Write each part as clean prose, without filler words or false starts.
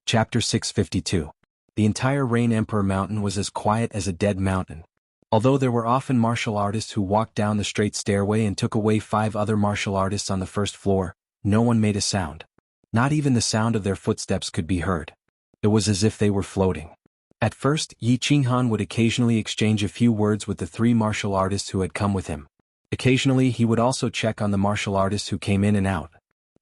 Chapter 652. The entire Rain Emperor Mountain was as quiet as a dead mountain. Although there were often martial artists who walked down the straight stairway and took away 5 other martial artists on the first floor, no one made a sound. Not even the sound of their footsteps could be heard. It was as if they were floating. At first, Yi Qinghan would occasionally exchange a few words with the 3 martial artists who had come with him. Occasionally he would also check on the martial artists who came in and out.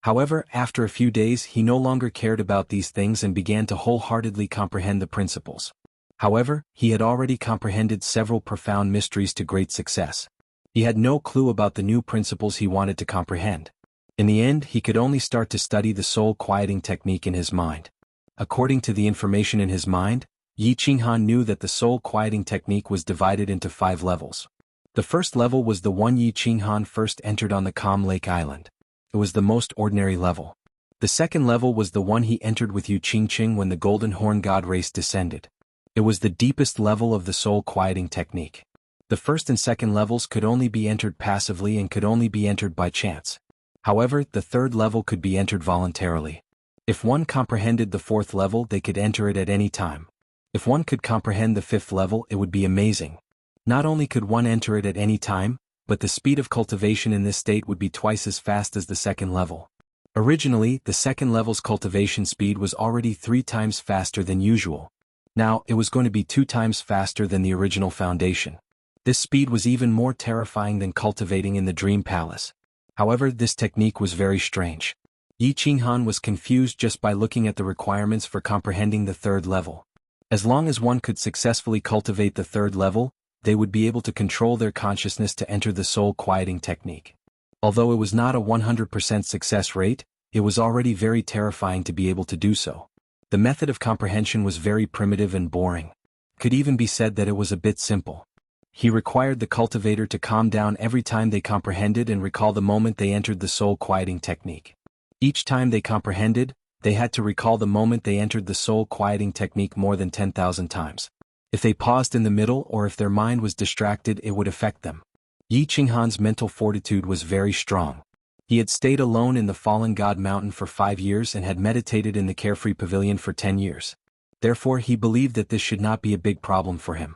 However, after a few days he no longer cared about these things and began to wholeheartedly comprehend the principles. However, he had already comprehended several profound mysteries to great success. He had no clue about the new principles he wanted to comprehend. In the end, he could only start to study the soul quieting technique in his mind. According to the information in his mind, Yi Qinghan knew that the soul quieting technique was divided into 5 levels. The first level was the one Yi Qinghan first entered on the Calm Lake Island. It was the most ordinary level. The second level was the one he entered with Yu Qingqing when the Golden Horn God race descended. It was the deepest level of the soul quieting technique. The first and second levels could only be entered passively and could only be entered by chance. However, the third level could be entered voluntarily. If one comprehended the 4th level, they could enter it at any time. If one could comprehend the 5th level, it would be amazing. Not only could one enter it at any time, but the speed of cultivation in this state would be twice as fast as the second level. Originally, the second level's cultivation speed was already 3 times faster than usual. Now, it was going to be 2 times faster than the original foundation. This speed was even more terrifying than cultivating in the Dream Palace. However, this technique was very strange. Yi Qinghan was confused just by looking at the requirements for comprehending the 3rd level. As long as one could successfully cultivate the 3rd level, they would be able to control their consciousness to enter the soul quieting technique. Although it was not a 100% success rate, it was already very terrifying to be able to do so. The method of comprehension was very primitive and boring. Could even be said that it was a bit simple. He required the cultivator to calm down every time they comprehended and recall the moment they entered the soul quieting technique. Each time they comprehended, they had to recall the moment they entered the soul quieting technique more than 10,000 times. If they paused in the middle or if their mind was distracted, it would affect them. Yi Qinghan's mental fortitude was very strong. He had stayed alone in the Fallen God Mountain for 5 years and had meditated in the Carefree Pavilion for 10 years. Therefore, he believed that this should not be a big problem for him.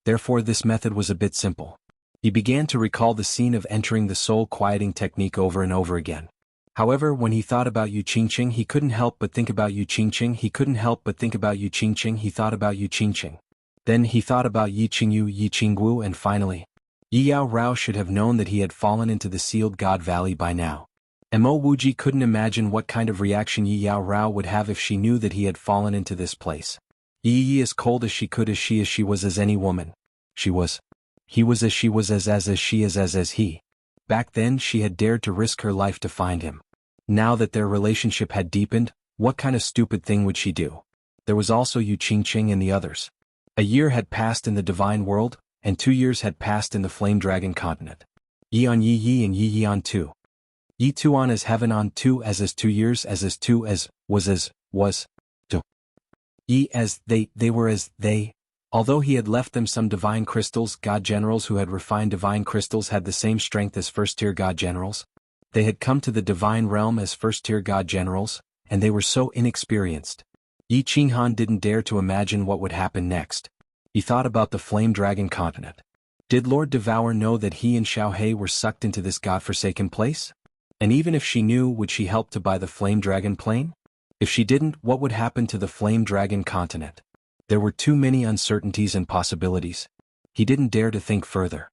Therefore, this method was a bit simple. He began to recall the scene of entering the soul quieting technique over and over again. However, when he thought about Yu Qingqing, he couldn't help but think about Yu Qingqing. He couldn't help but think about Yu Qingqing. He thought about Yu Qingqing. Then he thought about Yi Qingyu, Yi Qingwu, and finally, Yi Yao Rao should have known that he had fallen into the Sealed God Valley by now. Mo Wuji couldn't imagine what kind of reaction Yi Yao Rao would have if she knew that he had fallen into this place. Yi as cold as she could as she was as any woman. She was. He was as she was as she is as he. Back then she had dared to risk her life to find him. Now that their relationship had deepened, what kind of stupid thing would she do? There was also Yu Qingqing and the others. A year had passed in the divine world, and 2 years had passed in the flame dragon continent. Yi on Yi and Yi on 2. Yi 2 on as heaven on 2 as 2 years as 2 as was, to. Yi as they were as they. Although he had left them some divine crystals, god generals who had refined divine crystals had the same strength as first-tier god generals. They had come to the divine realm as first-tier god generals, and they were so inexperienced. Yi Qinghan didn't dare to imagine what would happen next. He thought about the Flame Dragon continent. Did Lord Devour know that he and Xiaohei were sucked into this godforsaken place? And even if she knew, would she help to buy the Flame Dragon plane? If she didn't, what would happen to the Flame Dragon continent? There were too many uncertainties and possibilities. He didn't dare to think further.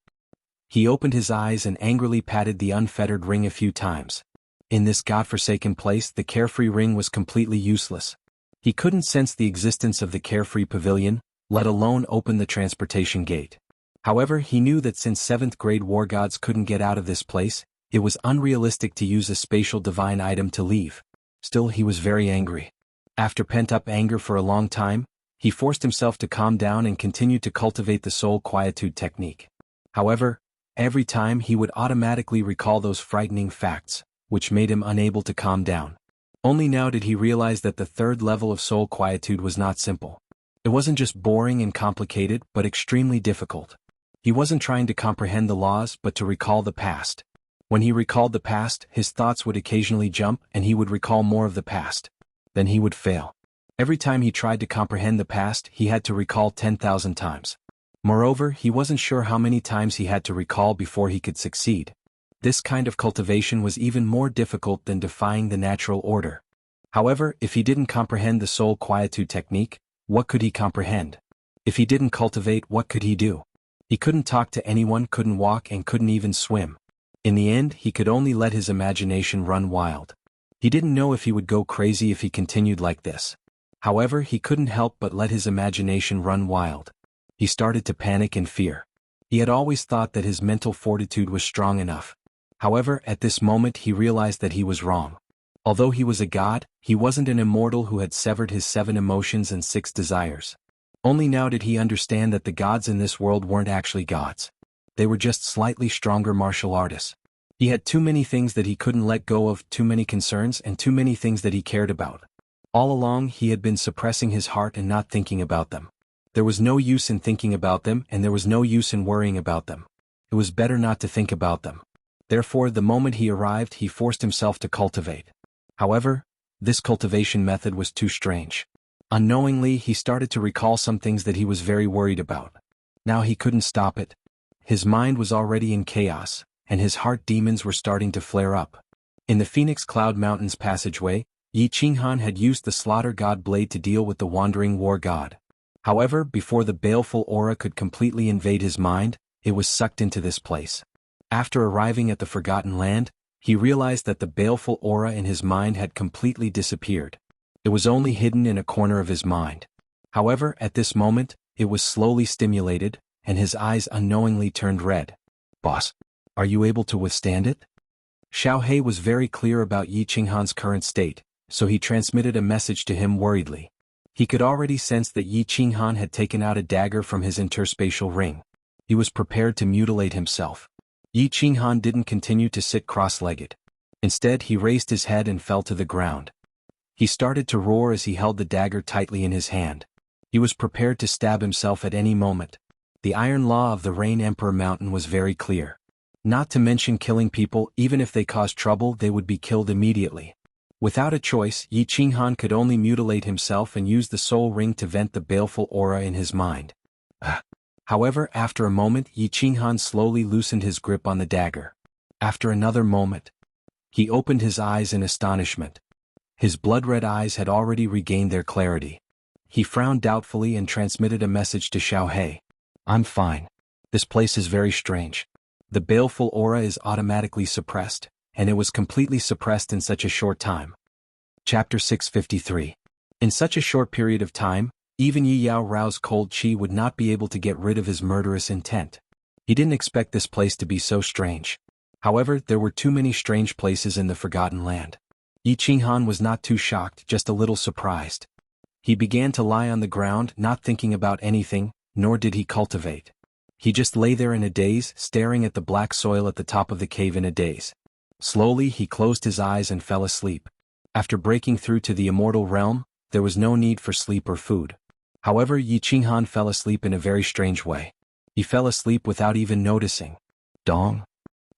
He opened his eyes and angrily patted the unfettered ring a few times. In this godforsaken place, the Carefree ring was completely useless. He couldn't sense the existence of the Carefree Pavilion, let alone open the transportation gate. However, he knew that since 7th grade war gods couldn't get out of this place, it was unrealistic to use a spatial divine item to leave. Still, he was very angry. After pent-up anger for a long time, he forced himself to calm down and continued to cultivate the soul quietude technique. However, every time he would automatically recall those frightening facts, which made him unable to calm down. Only now did he realize that the 3rd level of soul quietude was not simple. It wasn't just boring and complicated, but extremely difficult. He wasn't trying to comprehend the laws, but to recall the past. When he recalled the past, his thoughts would occasionally jump and he would recall more of the past. Then he would fail. Every time he tried to comprehend the past, he had to recall 10,000 times. Moreover, he wasn't sure how many times he had to recall before he could succeed. This kind of cultivation was even more difficult than defying the natural order. However, if he didn't comprehend the soul quietude technique, what could he comprehend? If he didn't cultivate, what could he do? He couldn't talk to anyone, couldn't walk, and couldn't even swim. In the end, he could only let his imagination run wild. He didn't know if he would go crazy if he continued like this. However, he couldn't help but let his imagination run wild. He started to panic and fear. He had always thought that his mental fortitude was strong enough. However, at this moment he realized that he was wrong. Although he was a god, he wasn't an immortal who had severed his 7 emotions and 6 desires. Only now did he understand that the gods in this world weren't actually gods. They were just slightly stronger martial artists. He had too many things that he couldn't let go of, too many concerns and too many things that he cared about. All along he had been suppressing his heart and not thinking about them. There was no use in thinking about them, and there was no use in worrying about them. It was better not to think about them. Therefore, the moment he arrived, he forced himself to cultivate. However, this cultivation method was too strange. Unknowingly, he started to recall some things that he was very worried about. Now he couldn't stop it. His mind was already in chaos, and his heart demons were starting to flare up. In the Phoenix Cloud Mountains passageway, Yi Qinghan had used the Slaughter God blade to deal with the wandering war god. However, before the baleful aura could completely invade his mind, it was sucked into this place. After arriving at the Forgotten Land, he realized that the baleful aura in his mind had completely disappeared. It was only hidden in a corner of his mind. However, at this moment, it was slowly stimulated, and his eyes unknowingly turned red. "Boss, are you able to withstand it?" Xiao He was very clear about Yi Qinghan's current state, so he transmitted a message to him worriedly. He could already sense that Yi Qinghan had taken out a dagger from his interspatial ring. He was prepared to mutilate himself. Yi Qinghan didn't continue to sit cross-legged. Instead, he raised his head and fell to the ground. He started to roar as he held the dagger tightly in his hand. He was prepared to stab himself at any moment. The iron law of the Rain Emperor Mountain was very clear. Not to mention killing people, even if they caused trouble, they would be killed immediately. Without a choice, Yi Qinghan could only mutilate himself and use the soul ring to vent the baleful aura in his mind. However, after a moment, Yi Qinghan slowly loosened his grip on the dagger. After another moment, he opened his eyes in astonishment. His blood-red eyes had already regained their clarity. He frowned doubtfully and transmitted a message to Xiao He. "I'm fine. This place is very strange. The baleful aura is automatically suppressed, and it was completely suppressed in such a short time." Chapter 653. In such a short period of time, even Yi Yao Rao's cold qi would not be able to get rid of his murderous intent. He didn't expect this place to be so strange. However, there were too many strange places in the Forgotten Land. Yi Qinghan was not too shocked, just a little surprised. He began to lie on the ground, not thinking about anything, nor did he cultivate. He just lay there in a daze, staring at the black soil at the top of the cave in a daze. Slowly he closed his eyes and fell asleep. After breaking through to the immortal realm, there was no need for sleep or food. However, Yi Qinghan fell asleep in a very strange way. He fell asleep without even noticing. Dong!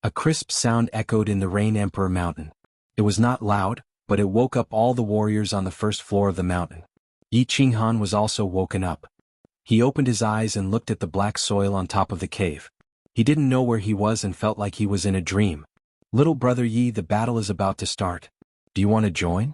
A crisp sound echoed in the Rain Emperor Mountain. It was not loud, but it woke up all the warriors on the first floor of the mountain. Yi Qinghan was also woken up. He opened his eyes and looked at the black soil on top of the cave. He didn't know where he was and felt like he was in a dream. "Little brother Yi, the battle is about to start. Do you want to join?"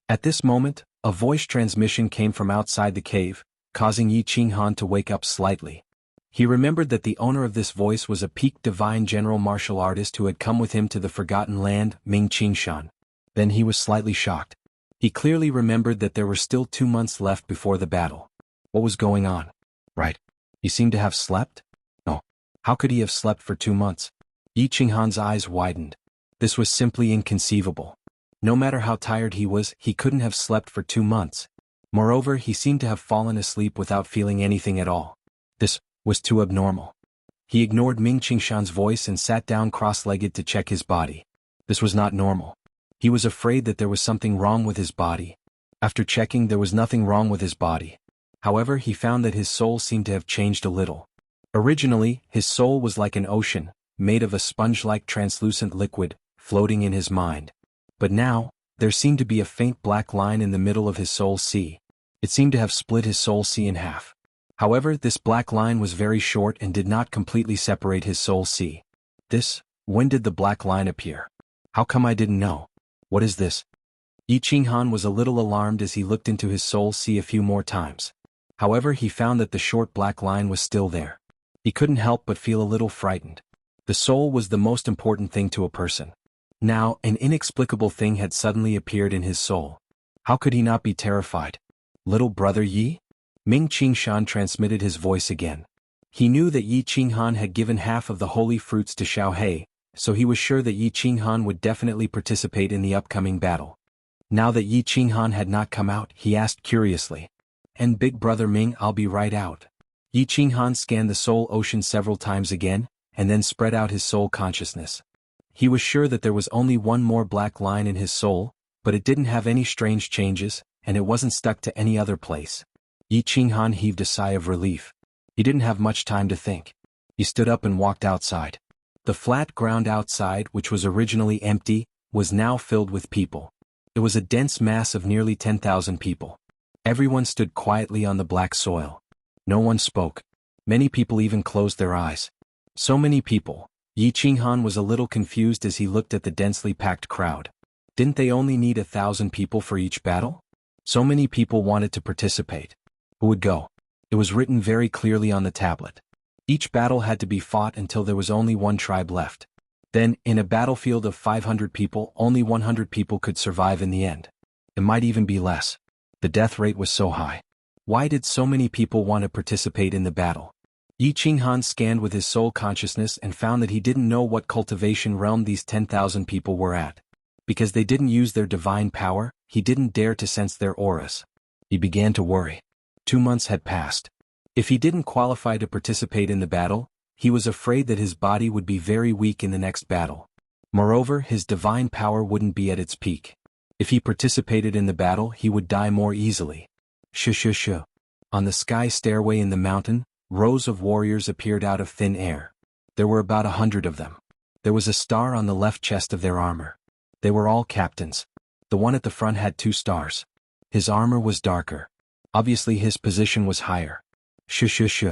At this moment, a voice transmission came from outside the cave, causing Yi Qinghan to wake up slightly. He remembered that the owner of this voice was a peaked divine general martial artist who had come with him to the Forgotten Land, Ming Qingshan. Then he was slightly shocked. He clearly remembered that there were still 2 months left before the battle. What was going on? Right. He seemed to have slept? No. How could he have slept for 2 months? Yi Qinghan's eyes widened. This was simply inconceivable. No matter how tired he was, he couldn't have slept for 2 months. Moreover, he seemed to have fallen asleep without feeling anything at all. This was too abnormal. He ignored Ming Qingshan's voice and sat down cross-legged to check his body. This was not normal. He was afraid that there was something wrong with his body. After checking, there was nothing wrong with his body. However, he found that his soul seemed to have changed a little. Originally, his soul was like an ocean, made of a sponge-like translucent liquid, floating in his mind. But now, there seemed to be a faint black line in the middle of his soul sea. It seemed to have split his soul C in half. However, this black line was very short and did not completely separate his soul C. When did the black line appear? How come I didn't know? What is this? Yi Qinghan was a little alarmed as he looked into his soul C a few more times. However, he found that the short black line was still there. He couldn't help but feel a little frightened. The soul was the most important thing to a person. Now, an inexplicable thing had suddenly appeared in his soul. How could he not be terrified? Little brother Yi? Ming Qingshan transmitted his voice again. He knew that Yi Qinghan had given half of the holy fruits to Xiaohei, so he was sure that Yi Qinghan would definitely participate in the upcoming battle. Now that Yi Qinghan had not come out, he asked curiously. And big brother Ming, I'll be right out. Yi Qinghan scanned the soul ocean several times again, and then spread out his soul consciousness. He was sure that there was only one more black line in his soul, but it didn't have any strange changes, and it wasn't stuck to any other place. Yi Qinghan heaved a sigh of relief. He didn't have much time to think. He stood up and walked outside. The flat ground outside, which was originally empty, was now filled with people. It was a dense mass of nearly 10,000 people. Everyone stood quietly on the black soil. No one spoke. Many people even closed their eyes. So many people. Yi Qinghan was a little confused as he looked at the densely packed crowd. Didn't they only need 1,000 people for each battle? So many people wanted to participate. Who would go? It was written very clearly on the tablet. Each battle had to be fought until there was only one tribe left. Then, in a battlefield of 500 people, only 100 people could survive in the end. It might even be less. The death rate was so high. Why did so many people want to participate in the battle? Yi Qinghan scanned with his soul consciousness and found that he didn't know what cultivation realm these 10,000 people were at. Because they didn't use their divine power, he didn't dare to sense their auras. He began to worry. 2 months had passed. If he didn't qualify to participate in the battle, he was afraid that his body would be very weak in the next battle. Moreover, his divine power wouldn't be at its peak. If he participated in the battle, he would die more easily. Shh. On the sky stairway in the mountain, rows of warriors appeared out of thin air. There were about 100 of them. There was a star on the left chest of their armor. They were all captains. The one at the front had 2 stars. His armor was darker. Obviously his position was higher. Shh.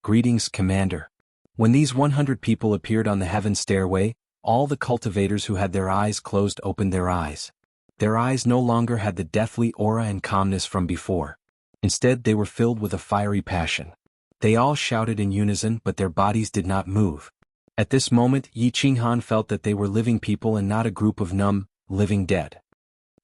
Greetings, Commander. When these 100 people appeared on the heaven stairway, all the cultivators who had their eyes closed opened their eyes. Their eyes no longer had the deathly aura and calmness from before. Instead, they were filled with a fiery passion. They all shouted in unison, but their bodies did not move. At this moment, Yi Qinghan felt that they were living people and not a group of numb, living dead.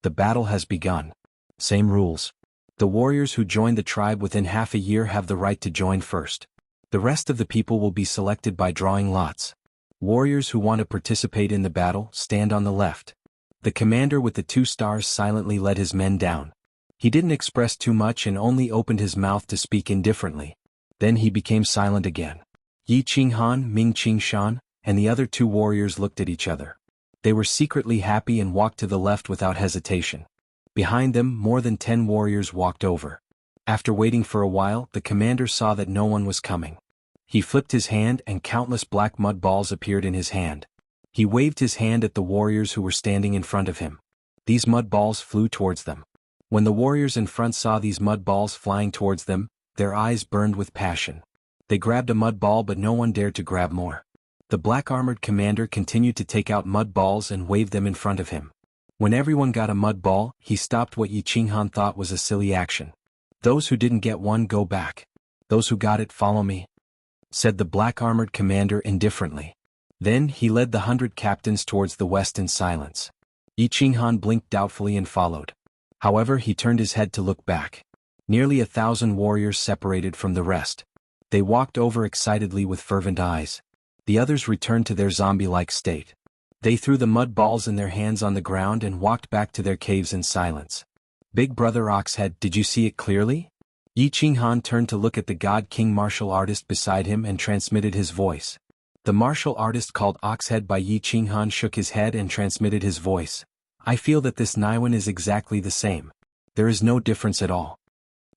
The battle has begun. Same rules. The warriors who joined the tribe within half a year have the right to join first. The rest of the people will be selected by drawing lots. Warriors who want to participate in the battle, stand on the left. The commander with the 2 stars silently led his men down. He didn't express too much and only opened his mouth to speak indifferently. Then he became silent again. Yi Qinghan, Ming Qingshan, and the other 2 warriors looked at each other. They were secretly happy and walked to the left without hesitation. Behind them, more than 10 warriors walked over. After waiting for a while, the commander saw that no one was coming. He flipped his hand and countless black mud balls appeared in his hand. He waved his hand at the warriors who were standing in front of him. These mud balls flew towards them. When the warriors in front saw these mud balls flying towards them, their eyes burned with passion. They grabbed a mud ball, but no one dared to grab more. The black-armored commander continued to take out mud balls and wave them in front of him. When everyone got a mud ball, he stopped what Yi Qinghan thought was a silly action. Those who didn't get one go back. Those who got it follow me, said the black-armored commander indifferently. Then he led the 100 captains towards the west in silence. Yi Qinghan blinked doubtfully and followed. However, he turned his head to look back. Nearly 1,000 warriors separated from the rest. They walked over excitedly with fervent eyes. The others returned to their zombie-like state. They threw the mud balls in their hands on the ground and walked back to their caves in silence. Big Brother Oxhead, did you see it clearly? Yi Qinghan turned to look at the God King martial artist beside him and transmitted his voice. The martial artist called Oxhead by Yi Qinghan shook his head and transmitted his voice. I feel that this Naiwan is exactly the same. There is no difference at all.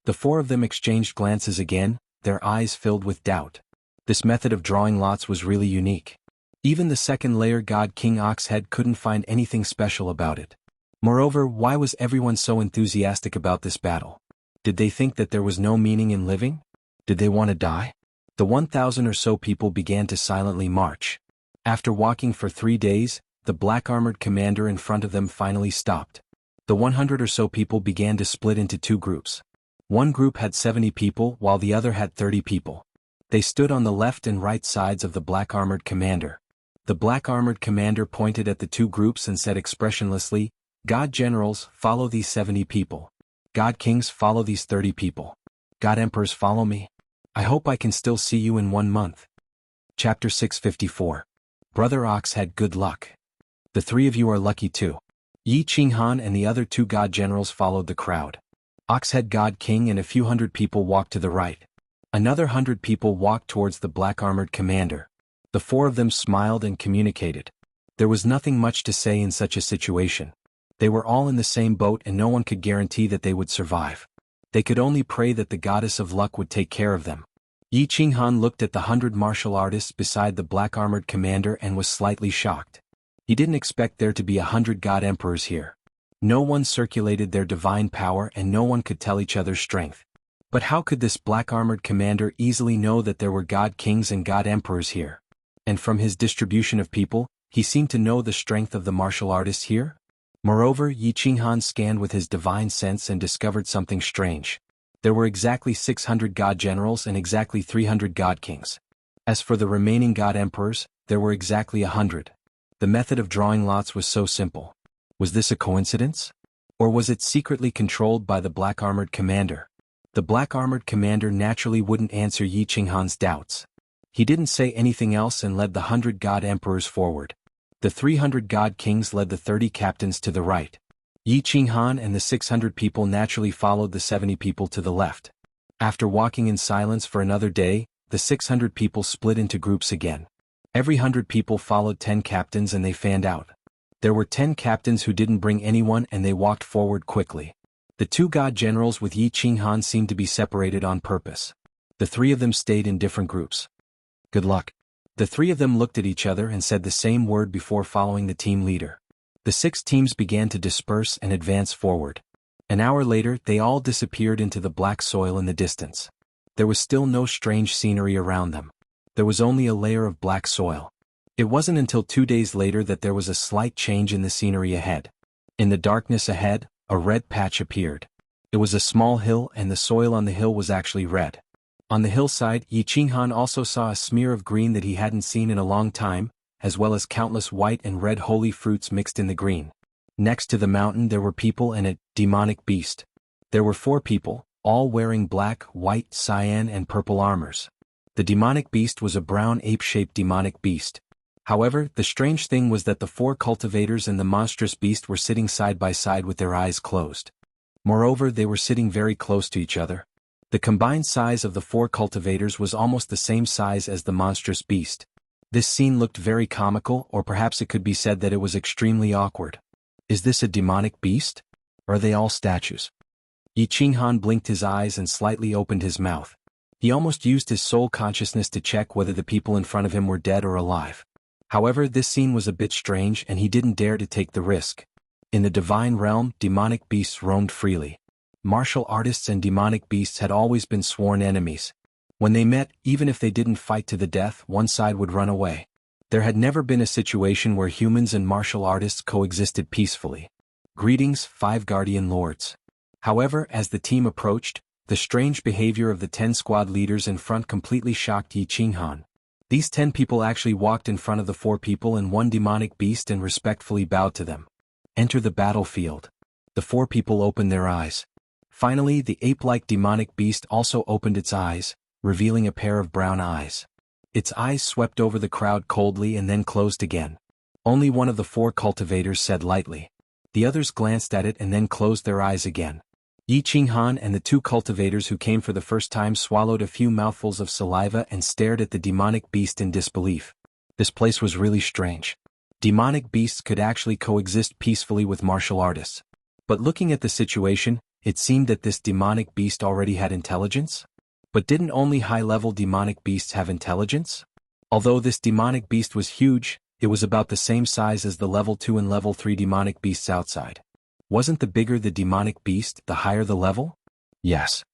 The 4 of them exchanged glances again, their eyes filled with doubt. This method of drawing lots was really unique. Even the second-layer God King Oxhead couldn't find anything special about it. Moreover, why was everyone so enthusiastic about this battle? Did they think that there was no meaning in living? Did they want to die? The 1,000 or so people began to silently march. After walking for 3 days, the black-armored commander in front of them finally stopped. The 100 or so people began to split into 2 groups. One group had 70 people while the other had 30 people. They stood on the left and right sides of the black-armored commander. The black-armored commander pointed at the 2 groups and said expressionlessly, "God generals, follow these 70 people. God kings, follow these 30 people. God emperors, follow me. I hope I can still see you in 1 month." Chapter 654. Brother Ox had good luck. The 3 of you are lucky too. Yi Qinghan and the other 2 god generals followed the crowd. Oxhead God King and a few hundred people walked to the right. Another 100 people walked towards the black-armored commander. The 4 of them smiled and communicated. There was nothing much to say in such a situation. They were all in the same boat and no one could guarantee that they would survive. They could only pray that the goddess of luck would take care of them. Yi Qinghan looked at the 100 martial artists beside the black-armored commander and was slightly shocked. He didn't expect there to be 100 god emperors here. No one circulated their divine power and no one could tell each other's strength. But how could this black-armored commander easily know that there were god kings and god emperors here? And from his distribution of people, he seemed to know the strength of the martial artists here? Moreover, Yi Qinghan scanned with his divine sense and discovered something strange. There were exactly 600 god generals and exactly 300 god kings. As for the remaining god emperors, there were exactly 100. The method of drawing lots was so simple. Was this a coincidence? Or was it secretly controlled by the black-armored commander? The black-armored commander naturally wouldn't answer Yi Qinghan's doubts. He didn't say anything else and led the 100 god emperors forward. The 300 god kings led the 30 captains to the right. Yi Qinghan and the 600 people naturally followed the 70 people to the left. After walking in silence for another day, the 600 people split into groups again. Every 100 people followed 10 captains and they fanned out. There were 10 captains who didn't bring anyone and they walked forward quickly. The 2 god generals with Yi Qinghan seemed to be separated on purpose. The 3 of them stayed in different groups. Good luck. The 3 of them looked at each other and said the same word before following the team leader. The 6 teams began to disperse and advance forward. An hour later, they all disappeared into the black soil in the distance. There was still no strange scenery around them. There was only a layer of black soil. It wasn't until 2 days later that there was a slight change in the scenery ahead. In the darkness ahead, a red patch appeared. It was a small hill and the soil on the hill was actually red. On the hillside, Yi Qinghan also saw a smear of green that he hadn't seen in a long time, as well as countless white and red holy fruits mixed in the green. Next to the mountain there were people and a demonic beast. There were 4 people, all wearing black, white, cyan and purple armors. The demonic beast was a brown ape-shaped demonic beast. However, the strange thing was that the 4 cultivators and the monstrous beast were sitting side by side with their eyes closed. Moreover, they were sitting very close to each other. The combined size of the 4 cultivators was almost the same size as the monstrous beast. This scene looked very comical, or perhaps it could be said that it was extremely awkward. Is this a demonic beast? Or are they all statues? Yi Qinghan blinked his eyes and slightly opened his mouth. He almost used his soul consciousness to check whether the people in front of him were dead or alive. However, this scene was a bit strange and he didn't dare to take the risk. In the divine realm, demonic beasts roamed freely. Martial artists and demonic beasts had always been sworn enemies. When they met, even if they didn't fight to the death, one side would run away. There had never been a situation where humans and martial artists coexisted peacefully. Greetings, 5 guardian lords. However, as the team approached, the strange behavior of the 10 squad leaders in front completely shocked Yi Qinghan. These 10 people actually walked in front of the 4 people and 1 demonic beast and respectfully bowed to them. Enter the battlefield. The 4 people opened their eyes. Finally, the ape-like demonic beast also opened its eyes, revealing a pair of brown eyes. Its eyes swept over the crowd coldly and then closed again. Only one of the 4 cultivators said lightly. The others glanced at it and then closed their eyes again. Yi Qinghan and the 2 cultivators who came for the first time swallowed a few mouthfuls of saliva and stared at the demonic beast in disbelief. This place was really strange. Demonic beasts could actually coexist peacefully with martial artists. But looking at the situation, it seemed that this demonic beast already had intelligence? But didn't only high-level demonic beasts have intelligence? Although this demonic beast was huge, it was about the same size as the level 2 and level 3 demonic beasts outside. Wasn't the bigger the demonic beast, the higher the level? Yes.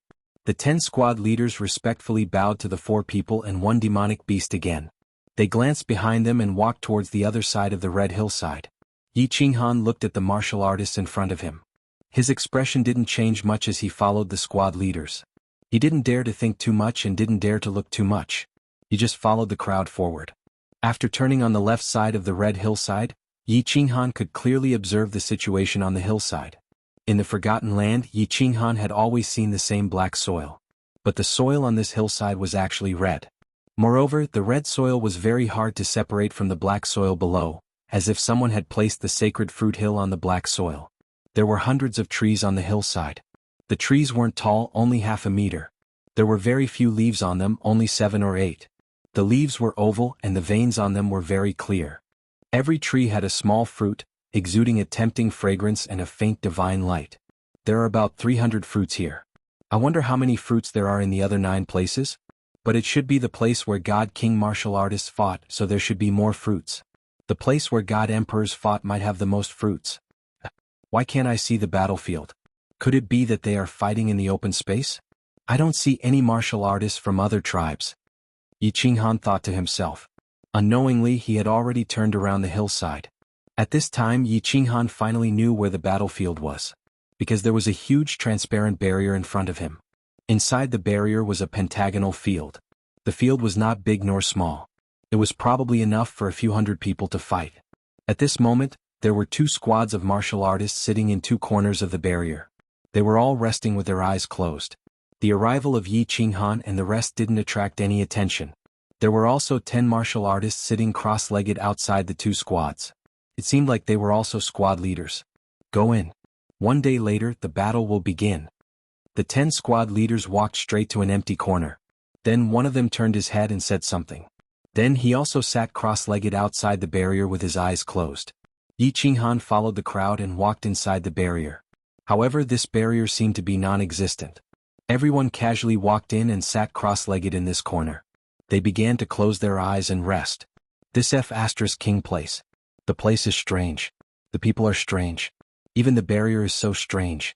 The 10 squad leaders respectfully bowed to the 4 people and one demonic beast again. They glanced behind them and walked towards the other side of the red hillside. Yi Qinghan looked at the martial artists in front of him. His expression didn't change much as he followed the squad leaders. He didn't dare to think too much and didn't dare to look too much. He just followed the crowd forward. After turning on the left side of the red hillside, Yi Qinghan could clearly observe the situation on the hillside. In the Forgotten Land, Yi Qinghan had always seen the same black soil. But the soil on this hillside was actually red. Moreover, the red soil was very hard to separate from the black soil below, as if someone had placed the sacred fruit hill on the black soil. There were hundreds of trees on the hillside. The trees weren't tall, only half a meter. There were very few leaves on them, only 7 or 8. The leaves were oval and the veins on them were very clear. Every tree had a small fruit, exuding a tempting fragrance and a faint divine light. There are about 300 fruits here. I wonder how many fruits there are in the other 9 places? But it should be the place where God King martial artists fought, so there should be more fruits. The place where God emperors fought might have the most fruits. Why can't I see the battlefield? Could it be that they are fighting in the open space? I don't see any martial artists from other tribes. Yi Qinghan thought to himself. Unknowingly he had already turned around the hillside. At this time Yi Qinghan finally knew where the battlefield was. Because there was a huge transparent barrier in front of him. Inside the barrier was a pentagonal field. The field was not big nor small. It was probably enough for a few hundred people to fight. At this moment, there were 2 squads of martial artists sitting in 2 corners of the barrier. They were all resting with their eyes closed. The arrival of Yi Qinghan and the rest didn't attract any attention. There were also 10 martial artists sitting cross-legged outside the 2 squads. It seemed like they were also squad leaders. Go in. One day later, the battle will begin. The 10 squad leaders walked straight to an empty corner. Then one of them turned his head and said something. Then he also sat cross-legged outside the barrier with his eyes closed. Yi Qinghan followed the crowd and walked inside the barrier. However, this barrier seemed to be non-existent. Everyone casually walked in and sat cross-legged in this corner. They began to close their eyes and rest. This King place. The place is strange. The people are strange. Even the barrier is so strange.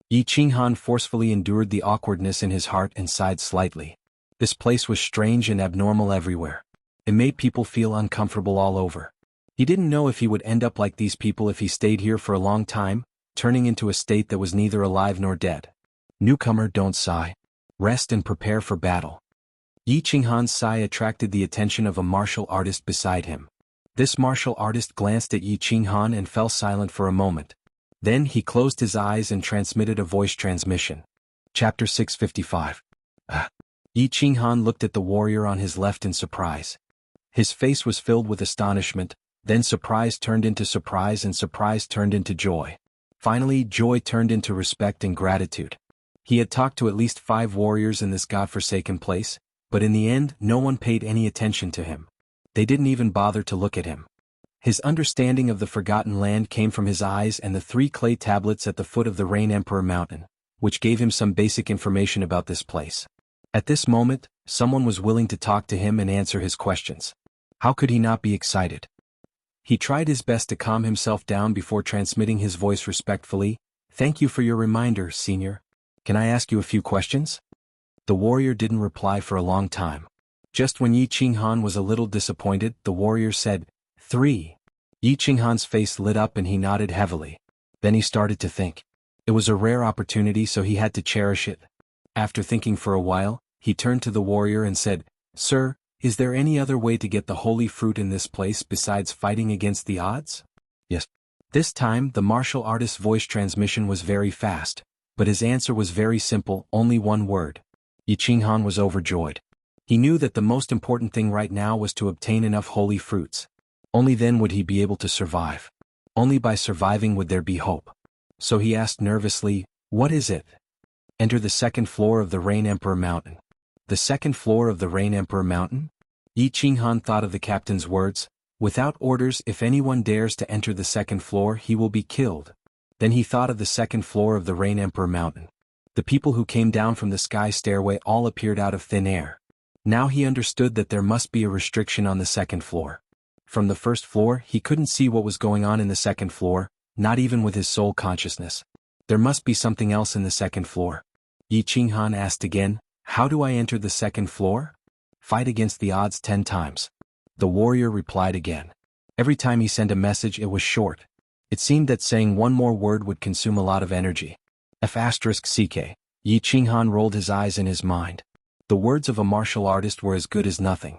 Yi Qinghan forcefully endured the awkwardness in his heart and sighed slightly. This place was strange and abnormal everywhere. It made people feel uncomfortable all over. He didn't know if he would end up like these people if he stayed here for a long time, turning into a state that was neither alive nor dead. Newcomer, don't sigh. Rest and prepare for battle. Yi Qinghan's sigh attracted the attention of a martial artist beside him. This martial artist glanced at Yi Qinghan and fell silent for a moment. Then he closed his eyes and transmitted a voice transmission. Chapter 655. Yi Qinghan looked at the warrior on his left in surprise. His face was filled with astonishment, then surprise turned into surprise and surprise turned into joy. Finally, joy turned into respect and gratitude. He had talked to at least 5 warriors in this godforsaken place, but in the end, no one paid any attention to him. They didn't even bother to look at him. His understanding of the Forgotten Land came from his eyes and the 3 clay tablets at the foot of the Rain Emperor Mountain, which gave him some basic information about this place. At this moment, someone was willing to talk to him and answer his questions. How could he not be excited? He tried his best to calm himself down before transmitting his voice respectfully. Thank you for your reminder, Senior. Can I ask you a few questions? The warrior didn't reply for a long time. Just when Yi Qinghan was a little disappointed, the warrior said, 3. Yi Qinghan's face lit up and he nodded heavily. Then he started to think. It was a rare opportunity, so he had to cherish it. After thinking for a while, he turned to the warrior and said, Sir, is there any other way to get the holy fruit in this place besides fighting against the odds? Yes. This time, the martial artist's voice transmission was very fast, but his answer was very simple, only one word. Yi Qinghan was overjoyed. He knew that the most important thing right now was to obtain enough holy fruits. Only then would he be able to survive. Only by surviving would there be hope. So he asked nervously, what is it? Enter the 2nd floor of the Rain Emperor Mountain. The 2nd floor of the Rain Emperor Mountain? Yi Qinghan thought of the captain's words, without orders, if anyone dares to enter the 2nd floor he will be killed. Then he thought of the 2nd floor of the Rain Emperor Mountain. The people who came down from the sky stairway all appeared out of thin air. Now he understood that there must be a restriction on the 2nd floor. From the 1st floor he couldn't see what was going on in the 2nd floor, not even with his soul consciousness. There must be something else in the 2nd floor. Yi Qinghan asked again, "How do I enter the second floor?" "Fight against the odds 10 times. The warrior replied again. Every time he sent a message it was short. It seemed that saying one more word would consume a lot of energy. F***ck. Yi Qinghan rolled his eyes in his mind. The words of a martial artist were as good as nothing.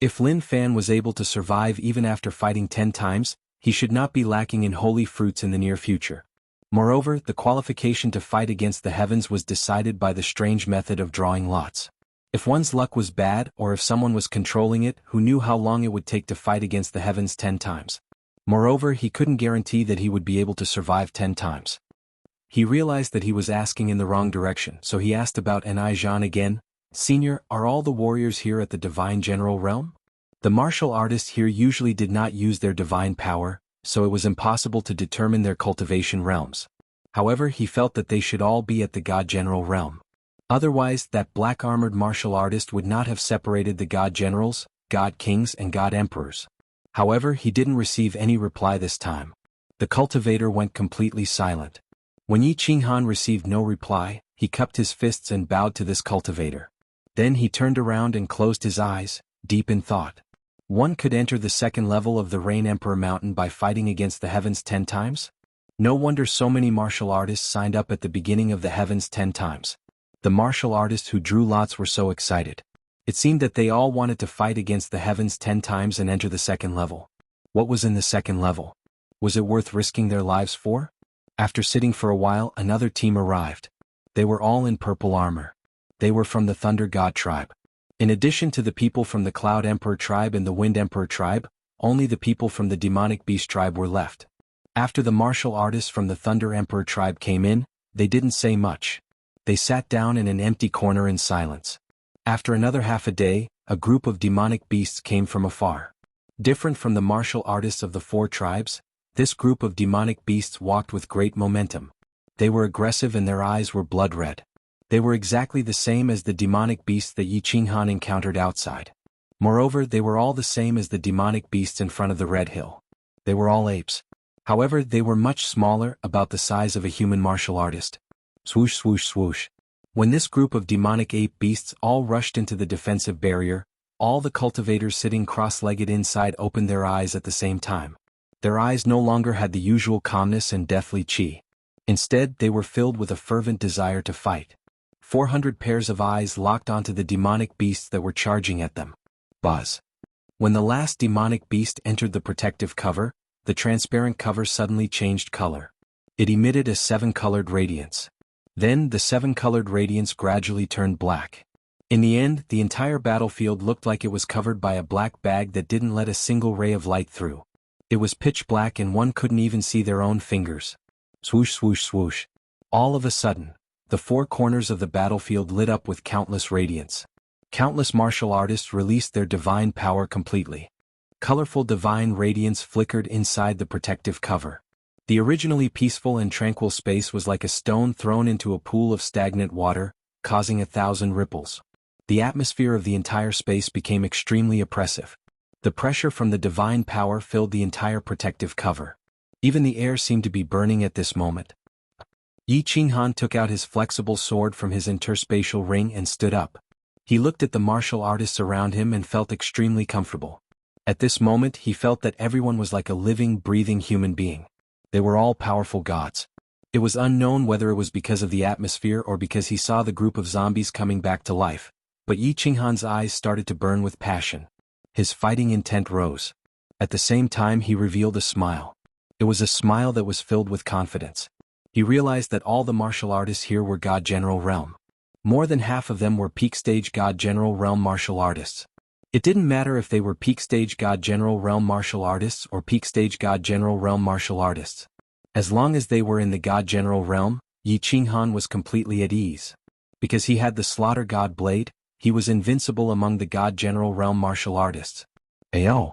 If Lin Fan was able to survive even after fighting 10 times, he should not be lacking in holy fruits in the near future. Moreover, the qualification to fight against the heavens was decided by the strange method of drawing lots. If one's luck was bad or if someone was controlling it, who knew how long it would take to fight against the heavens 10 times? Moreover, he couldn't guarantee that he would be able to survive 10 times. He realized that he was asking in the wrong direction, so he asked about Ni Zhan again. "Senior, are all the warriors here at the Divine General Realm?" The martial artists here usually did not use their divine power, so it was impossible to determine their cultivation realms. However, he felt that they should all be at the God General Realm. Otherwise, that black-armored martial artist would not have separated the God Generals, God Kings and God Emperors. However, he didn't receive any reply this time. The cultivator went completely silent. When Yi Qinghan received no reply, he cupped his fists and bowed to this cultivator. Then he turned around and closed his eyes, deep in thought. One could enter the second level of the Rain Emperor Mountain by fighting against the heavens 10 times? No wonder so many martial artists signed up at the beginning of the heavens 10 times. The martial artists who drew lots were so excited. It seemed that they all wanted to fight against the heavens 10 times and enter the second level. What was in the second level? Was it worth risking their lives for? After sitting for a while, another team arrived. They were all in purple armor. They were from the Thunder God tribe. In addition to the people from the Cloud Emperor tribe and the Wind Emperor tribe, only the people from the Demonic Beast tribe were left. After the martial artists from the Thunder Emperor tribe came in, they didn't say much. They sat down in an empty corner in silence. After another half a day, a group of demonic beasts came from afar. Different from the martial artists of the 4 tribes, this group of demonic beasts walked with great momentum. They were aggressive and their eyes were blood red. They were exactly the same as the demonic beasts that Yi Qinghan encountered outside. Moreover, they were all the same as the demonic beasts in front of the Red Hill. They were all apes. However, they were much smaller, about the size of a human martial artist. Swoosh swoosh swoosh. When this group of demonic ape beasts all rushed into the defensive barrier, all the cultivators sitting cross-legged inside opened their eyes at the same time. Their eyes no longer had the usual calmness and deathly chi. Instead, they were filled with a fervent desire to fight. 400 pairs of eyes locked onto the demonic beasts that were charging at them. Buzz. When the last demonic beast entered the protective cover, the transparent cover suddenly changed color. It emitted a 7-colored radiance. Then, the 7-colored radiance gradually turned black. In the end, the entire battlefield looked like it was covered by a black bag that didn't let a single ray of light through. It was pitch black and one couldn't even see their own fingers. Swoosh swoosh swoosh. All of a sudden, the 4 corners of the battlefield lit up with countless radiance. Countless martial artists released their divine power completely. Colorful divine radiance flickered inside the protective cover. The originally peaceful and tranquil space was like a stone thrown into a pool of stagnant water, causing 1,000 ripples. The atmosphere of the entire space became extremely oppressive. The pressure from the divine power filled the entire protective cover. Even the air seemed to be burning at this moment. Yi Qinghan took out his flexible sword from his interspatial ring and stood up. He looked at the martial artists around him and felt extremely comfortable. At this moment he felt that everyone was like a living, breathing human being. They were all powerful gods. It was unknown whether it was because of the atmosphere or because he saw the group of zombies coming back to life, but Yi Qinghan's eyes started to burn with passion. His fighting intent rose. At the same time he revealed a smile. It was a smile that was filled with confidence. He realized that all the martial artists here were God General Realm. More than half of them were peak stage God General Realm martial artists. It didn't matter if they were peak stage God General Realm martial artists or peak stage God General Realm martial artists. As long as they were in the God General Realm, Yi Qinghan was completely at ease. Because he had the Slaughter God Blade, he was invincible among the God General Realm martial artists. Ayo!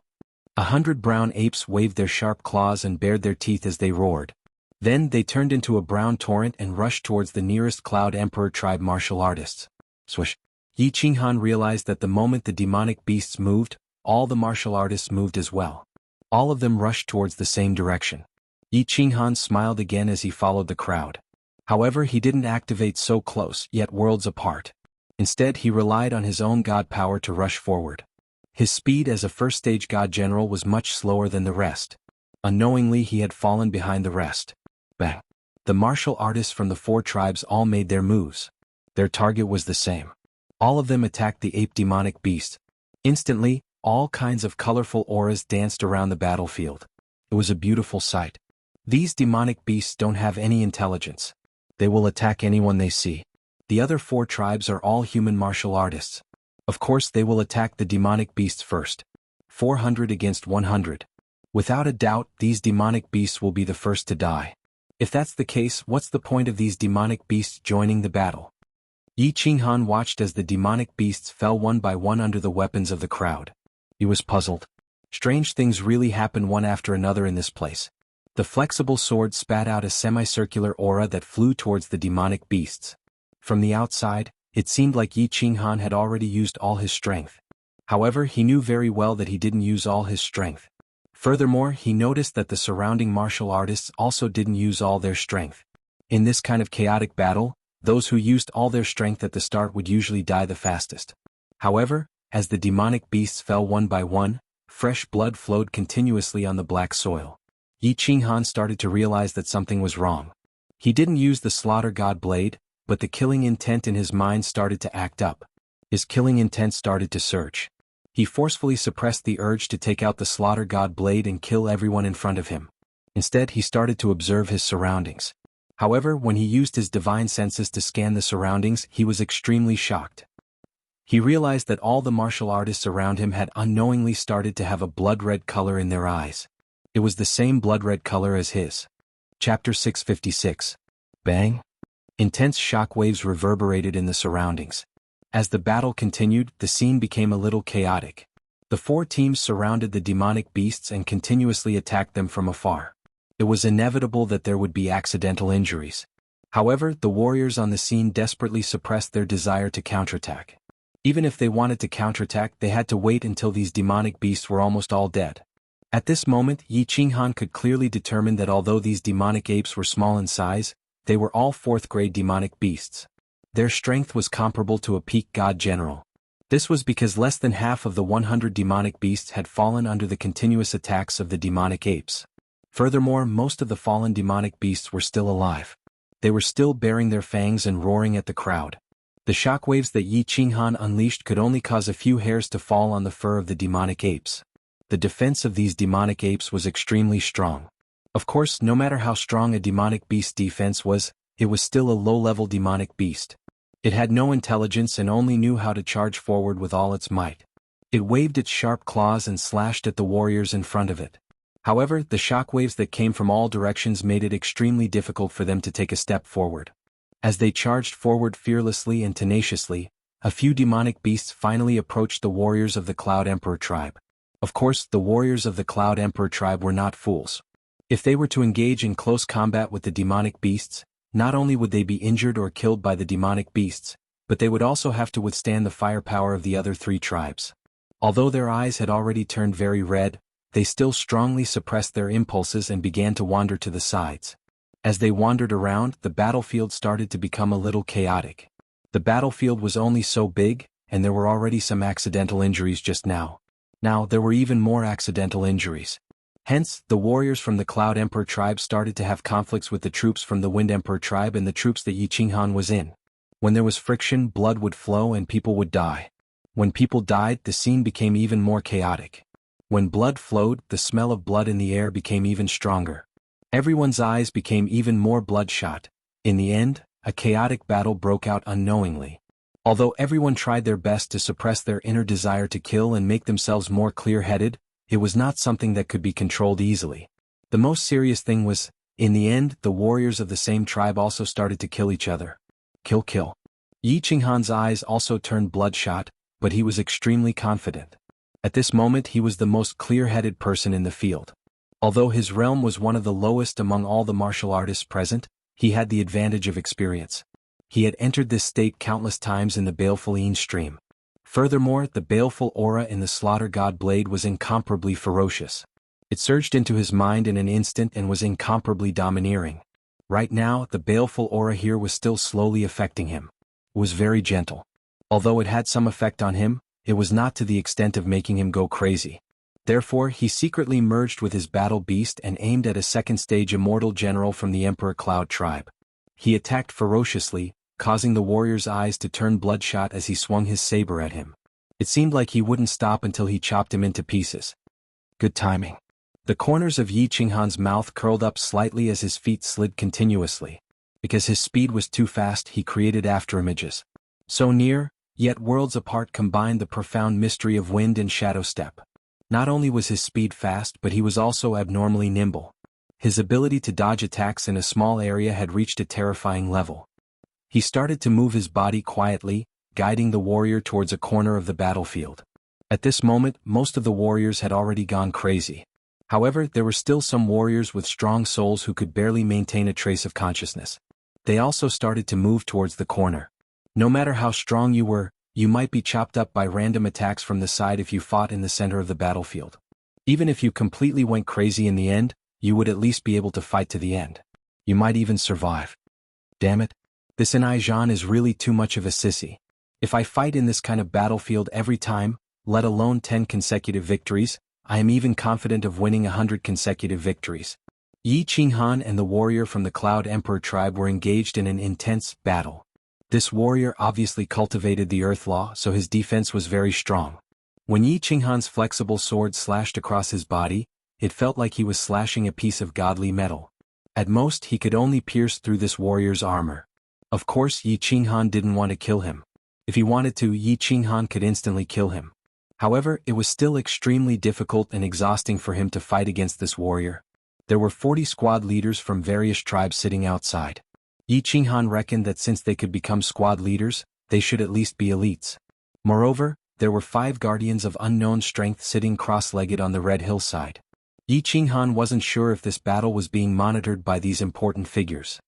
100 brown apes waved their sharp claws and bared their teeth as they roared. Then they turned into a brown torrent and rushed towards the nearest Cloud Emperor tribe martial artists. Swish! Yi Qinghan realized that the moment the demonic beasts moved, all the martial artists moved as well. All of them rushed towards the same direction. Yi Qinghan smiled again as he followed the crowd. However, he didn't activate so close, yet worlds apart. Instead, he relied on his own god power to rush forward. His speed as a first-stage god general was much slower than the rest. Unknowingly, he had fallen behind the rest. Bang! The martial artists from the 4 tribes all made their moves. Their target was the same. All of them attacked the ape demonic beast. Instantly, all kinds of colorful auras danced around the battlefield. It was a beautiful sight. These demonic beasts don't have any intelligence. They will attack anyone they see. The other 4 tribes are all human martial artists. Of course, they will attack the demonic beasts first. 400 against 100. Without a doubt, these demonic beasts will be the first to die. If that's the case, what's the point of these demonic beasts joining the battle? Yi Qinghan watched as the demonic beasts fell one by one under the weapons of the crowd. He was puzzled. Strange things really happen one after another in this place. The flexible sword spat out a semicircular aura that flew towards the demonic beasts. From the outside, it seemed like Yi Qinghan had already used all his strength. However, he knew very well that he didn't use all his strength. Furthermore, he noticed that the surrounding martial artists also didn't use all their strength. In this kind of chaotic battle, those who used all their strength at the start would usually die the fastest. However, as the demonic beasts fell one by one, fresh blood flowed continuously on the black soil. Yi Qinghan started to realize that something was wrong. He didn't use the slaughter god blade, but the killing intent in his mind started to act up. His killing intent started to surge. He forcefully suppressed the urge to take out the slaughter god blade and kill everyone in front of him. Instead, he started to observe his surroundings. However, when he used his divine senses to scan the surroundings, he was extremely shocked. He realized that all the martial artists around him had unknowingly started to have a blood-red color in their eyes. It was the same blood-red color as his. Chapter 656. Bang! Intense shockwaves reverberated in the surroundings. As the battle continued, the scene became a little chaotic. The 4 teams surrounded the demonic beasts and continuously attacked them from afar. It was inevitable that there would be accidental injuries. However, the warriors on the scene desperately suppressed their desire to counterattack. Even if they wanted to counterattack, they had to wait until these demonic beasts were almost all dead. At this moment, Yi Qinghan could clearly determine that although these demonic apes were small in size, they were all 4th-grade demonic beasts. Their strength was comparable to a peak god general. This was because less than half of the 100 demonic beasts had fallen under the continuous attacks of the demonic apes. Furthermore, most of the fallen demonic beasts were still alive. They were still baring their fangs and roaring at the crowd. The shockwaves that Yi Qinghan unleashed could only cause a few hairs to fall on the fur of the demonic apes. The defense of these demonic apes was extremely strong. Of course, no matter how strong a demonic beast's defense was, it was still a low-level demonic beast. It had no intelligence and only knew how to charge forward with all its might. It waved its sharp claws and slashed at the warriors in front of it. However, the shockwaves that came from all directions made it extremely difficult for them to take a step forward. As they charged forward fearlessly and tenaciously, a few demonic beasts finally approached the warriors of the Cloud Emperor tribe. Of course, the warriors of the Cloud Emperor tribe were not fools. If they were to engage in close combat with the demonic beasts, not only would they be injured or killed by the demonic beasts, but they would also have to withstand the firepower of the other 3 tribes. Although their eyes had already turned very red, they still strongly suppressed their impulses and began to wander to the sides. As they wandered around, the battlefield started to become a little chaotic. The battlefield was only so big, and there were already some accidental injuries just now. Now, there were even more accidental injuries. Hence, the warriors from the Cloud Emperor tribe started to have conflicts with the troops from the Wind Emperor tribe and the troops that Yi Qinghan was in. When there was friction, blood would flow and people would die. When people died, the scene became even more chaotic. When blood flowed, the smell of blood in the air became even stronger. Everyone's eyes became even more bloodshot. In the end, a chaotic battle broke out unknowingly. Although everyone tried their best to suppress their inner desire to kill and make themselves more clear-headed, it was not something that could be controlled easily. The most serious thing was, in the end, the warriors of the same tribe also started to kill each other. Kill. Yi Qinghan's eyes also turned bloodshot, but he was extremely confident. At this moment he was the most clear-headed person in the field. Although his realm was one of the lowest among all the martial artists present, he had the advantage of experience. He had entered this state countless times in the baleful Yin stream. Furthermore, the baleful aura in the slaughter god blade was incomparably ferocious. It surged into his mind in an instant and was incomparably domineering. Right now, the baleful aura here was still slowly affecting him. It was very gentle. Although it had some effect on him, it was not to the extent of making him go crazy. Therefore, he secretly merged with his battle beast and aimed at a second-stage immortal general from the Emperor Cloud tribe. He attacked ferociously, causing the warrior's eyes to turn bloodshot as he swung his saber at him. It seemed like he wouldn't stop until he chopped him into pieces. Good timing. The corners of Yi Qinghan's mouth curled up slightly as his feet slid continuously. Because his speed was too fast, he created afterimages. So near, yet worlds apart, combined the profound mystery of wind and shadow step. Not only was his speed fast, but he was also abnormally nimble. His ability to dodge attacks in a small area had reached a terrifying level. He started to move his body quietly, guiding the warrior towards a corner of the battlefield. At this moment, most of the warriors had already gone crazy. However, there were still some warriors with strong souls who could barely maintain a trace of consciousness. They also started to move towards the corner. No matter how strong you were, you might be chopped up by random attacks from the side if you fought in the center of the battlefield. Even if you completely went crazy in the end, you would at least be able to fight to the end. You might even survive. Damn it. This Anai Zhan is really too much of a sissy. If I fight in this kind of battlefield every time, let alone 10 consecutive victories, I am even confident of winning 100 consecutive victories. Yi Qinghan and the warrior from the Cloud Emperor tribe were engaged in an intense battle. This warrior obviously cultivated the Earth Law, so his defense was very strong. When Yi Qinghan's flexible sword slashed across his body, it felt like he was slashing a piece of godly metal. At most, he could only pierce through this warrior's armor. Of course, Yi Qinghan didn't want to kill him. If he wanted to, Yi Qinghan could instantly kill him. However, it was still extremely difficult and exhausting for him to fight against this warrior. There were 40 squad leaders from various tribes sitting outside. Yi Qinghan reckoned that since they could become squad leaders, they should at least be elites. Moreover, there were 5 guardians of unknown strength sitting cross-legged on the red hillside. Yi Qinghan wasn't sure if this battle was being monitored by these important figures.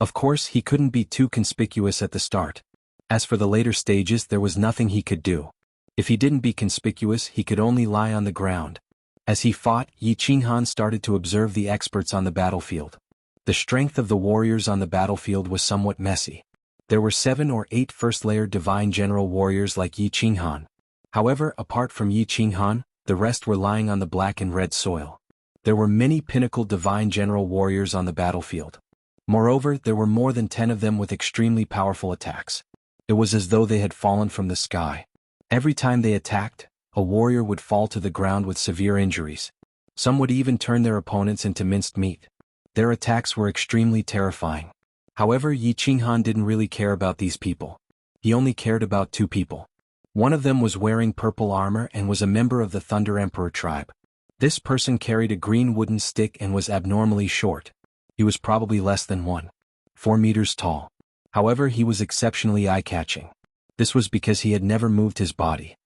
Of course, he couldn't be too conspicuous at the start. As for the later stages, there was nothing he could do. If he didn't be conspicuous, he could only lie on the ground. As he fought, Yi Qinghan started to observe the experts on the battlefield. The strength of the warriors on the battlefield was somewhat messy. There were 7 or 8 first-layer divine general warriors like Yi Qinghan. However, apart from Yi Qinghan, the rest were lying on the black and red soil. There were many pinnacle divine general warriors on the battlefield. Moreover, there were more than 10 of them with extremely powerful attacks. It was as though they had fallen from the sky. Every time they attacked, a warrior would fall to the ground with severe injuries. Some would even turn their opponents into minced meat. Their attacks were extremely terrifying. However, Yi Qinghan didn't really care about these people. He only cared about 2 people. One of them was wearing purple armor and was a member of the Thunder Emperor tribe. This person carried a green wooden stick and was abnormally short. He was probably less than 1.4 meters tall. However, he was exceptionally eye-catching. This was because he had never moved his body.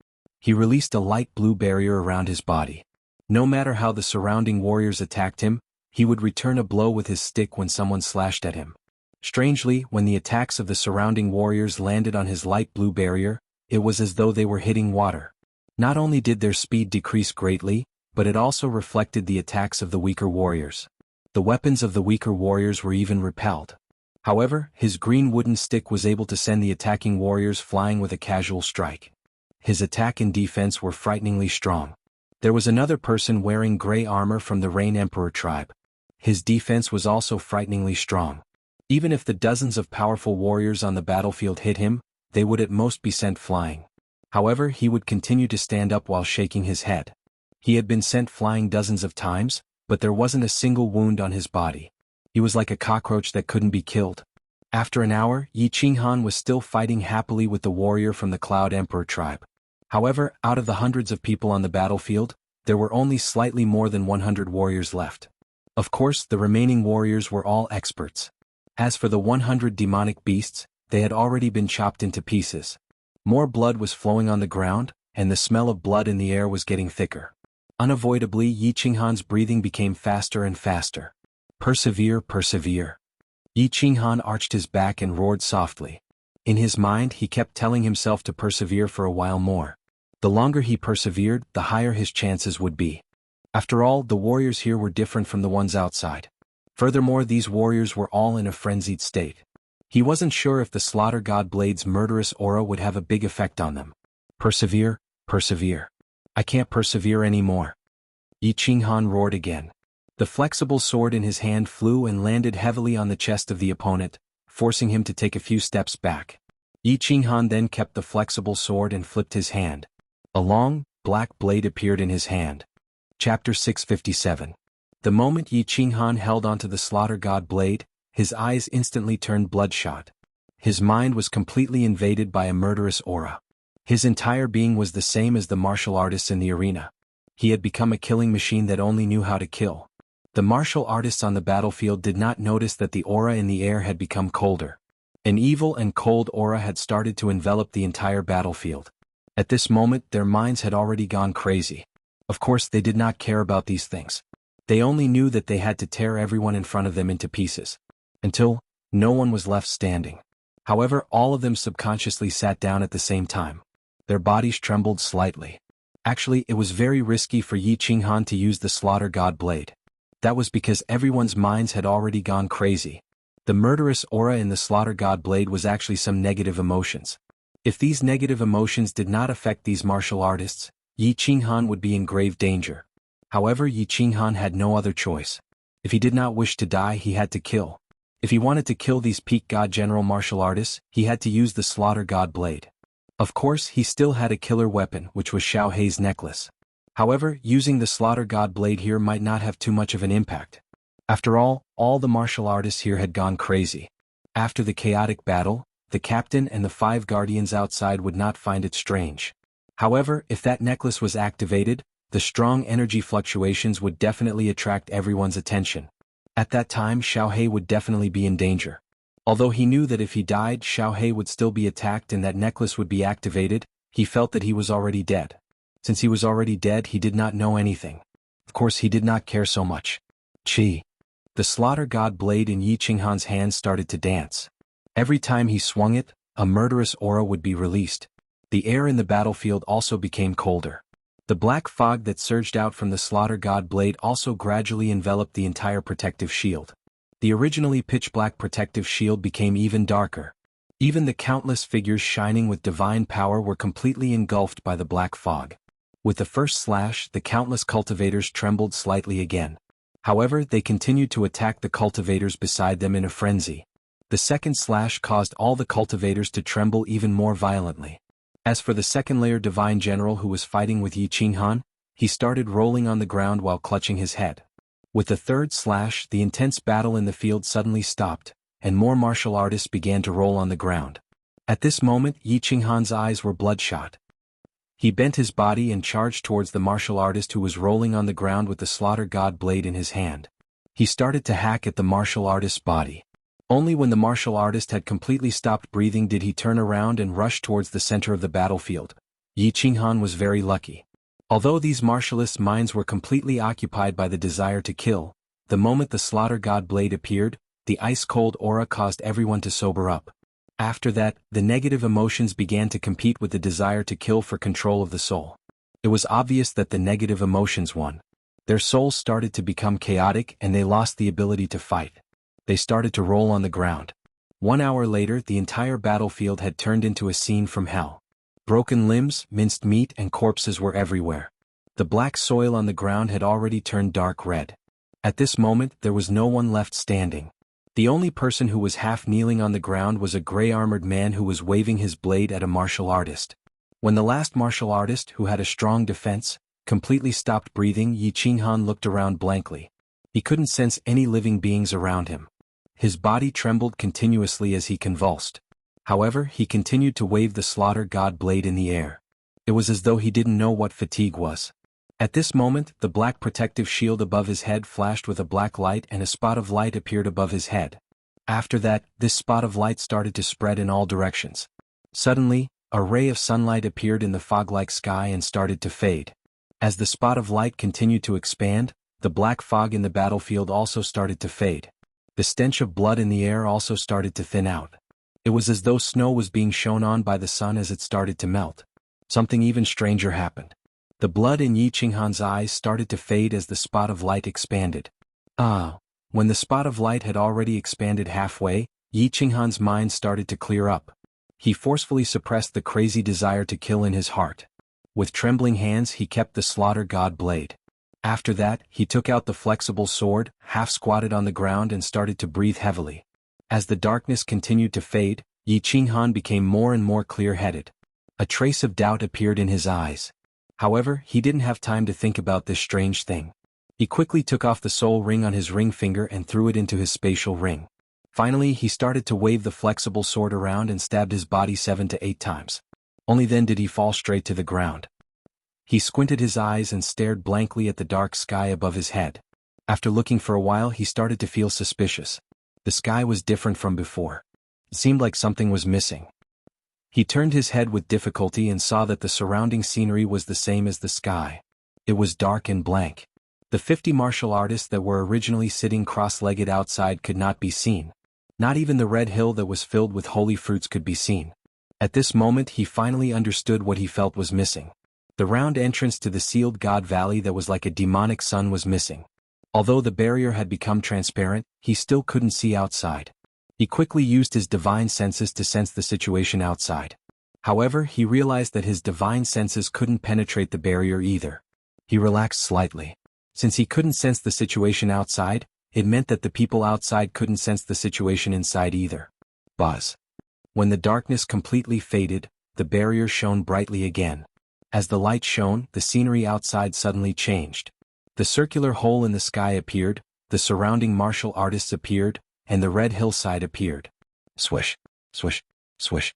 He released a light blue barrier around his body. No matter how the surrounding warriors attacked him, he would return a blow with his stick when someone slashed at him. Strangely, when the attacks of the surrounding warriors landed on his light blue barrier, it was as though they were hitting water. Not only did their speed decrease greatly, but it also reflected the attacks of the weaker warriors. The weapons of the weaker warriors were even repelled. However, his green wooden stick was able to send the attacking warriors flying with a casual strike. His attack and defense were frighteningly strong. There was another person wearing gray armor from the Rain Emperor tribe. His defense was also frighteningly strong. Even if the dozens of powerful warriors on the battlefield hit him, they would at most be sent flying. However, he would continue to stand up while shaking his head. He had been sent flying dozens of times, but there wasn't a single wound on his body. He was like a cockroach that couldn't be killed. After an hour, Yi Qinghan was still fighting happily with the warrior from the Cloud Emperor tribe. However, out of the hundreds of people on the battlefield, there were only slightly more than 100 warriors left. Of course, the remaining warriors were all experts. As for the 100 demonic beasts, they had already been chopped into pieces. More blood was flowing on the ground, and the smell of blood in the air was getting thicker. Unavoidably, Yi Qinghan's breathing became faster and faster. Persevere, persevere. Yi Qinghan arched his back and roared softly. In his mind, he kept telling himself to persevere for a while more. The longer he persevered, the higher his chances would be. After all, the warriors here were different from the ones outside. Furthermore, these warriors were all in a frenzied state. He wasn't sure if the Slaughter God Blade's murderous aura would have a big effect on them. Persevere, persevere. I can't persevere anymore. Yi Qinghan roared again. The flexible sword in his hand flew and landed heavily on the chest of the opponent, forcing him to take a few steps back. Yi Qinghan then kept the flexible sword and flipped his hand. A long, black blade appeared in his hand. Chapter 657. The moment Yi Qinghan held onto the Slaughter God Blade, his eyes instantly turned bloodshot. His mind was completely invaded by a murderous aura. His entire being was the same as the martial artists in the arena. He had become a killing machine that only knew how to kill. The martial artists on the battlefield did not notice that the aura in the air had become colder. An evil and cold aura had started to envelop the entire battlefield. At this moment, their minds had already gone crazy. Of course, they did not care about these things. They only knew that they had to tear everyone in front of them into pieces. Until no one was left standing. However, all of them subconsciously sat down at the same time. Their bodies trembled slightly. Actually, it was very risky for Yi Qinghan to use the Slaughter God Blade. That was because everyone's minds had already gone crazy. The murderous aura in the Slaughter God Blade was actually some negative emotions. If these negative emotions did not affect these martial artists, Yi Qinghan would be in grave danger. However, Yi Qinghan had no other choice. If he did not wish to die, he had to kill. If he wanted to kill these peak god general martial artists, he had to use the Slaughter God Blade. Of course, he still had a killer weapon, which was Xiao Hei's necklace. However, using the Slaughter God Blade here might not have too much of an impact. After all the martial artists here had gone crazy. After the chaotic battle, the captain and the 5 guardians outside would not find it strange. However, if that necklace was activated, the strong energy fluctuations would definitely attract everyone's attention. At that time, Xiao Hei would definitely be in danger. Although he knew that if he died, Xiao Hei would still be attacked and that necklace would be activated, he felt that he was already dead. Since he was already dead, he did not know anything. Of course, he did not care so much. Chi. The Slaughter God Blade in Yi Qinghan's hand started to dance. Every time he swung it, a murderous aura would be released. The air in the battlefield also became colder. The black fog that surged out from the Slaughter God Blade also gradually enveloped the entire protective shield. The originally pitch-black protective shield became even darker. Even the countless figures shining with divine power were completely engulfed by the black fog. With the first slash, the countless cultivators trembled slightly again. However, they continued to attack the cultivators beside them in a frenzy. The second slash caused all the cultivators to tremble even more violently. As for the second layer divine general who was fighting with Yi Qinghan, he started rolling on the ground while clutching his head. With the third slash, the intense battle in the field suddenly stopped, and more martial artists began to roll on the ground. At this moment, Yi Qinghan's eyes were bloodshot. He bent his body and charged towards the martial artist who was rolling on the ground with the Slaughter God Blade in his hand. He started to hack at the martial artist's body. Only when the martial artist had completely stopped breathing did he turn around and rush towards the center of the battlefield. Yi Qinghan was very lucky. Although these martialists' minds were completely occupied by the desire to kill, the moment the Slaughter God Blade appeared, the ice-cold aura caused everyone to sober up. After that, the negative emotions began to compete with the desire to kill for control of the soul. It was obvious that the negative emotions won. Their souls started to become chaotic and they lost the ability to fight. They started to roll on the ground. 1 hour later, the entire battlefield had turned into a scene from hell. Broken limbs, minced meat, and corpses were everywhere. The black soil on the ground had already turned dark red. At this moment, there was no one left standing. The only person who was half kneeling on the ground was a gray-armored man who was waving his blade at a martial artist. When the last martial artist, who had a strong defense, completely stopped breathing, Yi Qinghan looked around blankly. He couldn't sense any living beings around him. His body trembled continuously as he convulsed. However, he continued to wave the Slaughter God Blade in the air. It was as though he didn't know what fatigue was. At this moment, the black protective shield above his head flashed with a black light and a spot of light appeared above his head. After that, this spot of light started to spread in all directions. Suddenly, a ray of sunlight appeared in the fog-like sky and started to fade. As the spot of light continued to expand, the black fog in the battlefield also started to fade. The stench of blood in the air also started to thin out. It was as though snow was being shone on by the sun as it started to melt. Something even stranger happened. The blood in Yi Qinghan's eyes started to fade as the spot of light expanded. Ah, When the spot of light had already expanded halfway, Yi Qinghan's mind started to clear up. He forcefully suppressed the crazy desire to kill in his heart. With trembling hands he kept the slaughter god blade. After that, he took out the flexible sword, half-squatted on the ground and started to breathe heavily. As the darkness continued to fade, Yi Qinghan became more and more clear-headed. A trace of doubt appeared in his eyes. However, he didn't have time to think about this strange thing. He quickly took off the soul ring on his ring finger and threw it into his spatial ring. Finally, he started to wave the flexible sword around and stabbed his body 7 to 8 times. Only then did he fall straight to the ground. He squinted his eyes and stared blankly at the dark sky above his head. After looking for a while, he started to feel suspicious. The sky was different from before. It seemed like something was missing. He turned his head with difficulty and saw that the surrounding scenery was the same as the sky. It was dark and blank. The 50 martial artists that were originally sitting cross-legged outside could not be seen. Not even the red hill that was filled with holy fruits could be seen. At this moment he finally understood what he felt was missing. The round entrance to the sealed God Valley that was like a demonic sun was missing. Although the barrier had become transparent, he still couldn't see outside. He quickly used his divine senses to sense the situation outside. However, he realized that his divine senses couldn't penetrate the barrier either. He relaxed slightly. Since he couldn't sense the situation outside, it meant that the people outside couldn't sense the situation inside either. Buzz. When the darkness completely faded, the barrier shone brightly again. As the light shone, the scenery outside suddenly changed. The circular hole in the sky appeared, the surrounding martial artists appeared, and the red hillside appeared. Swish, swish, swish.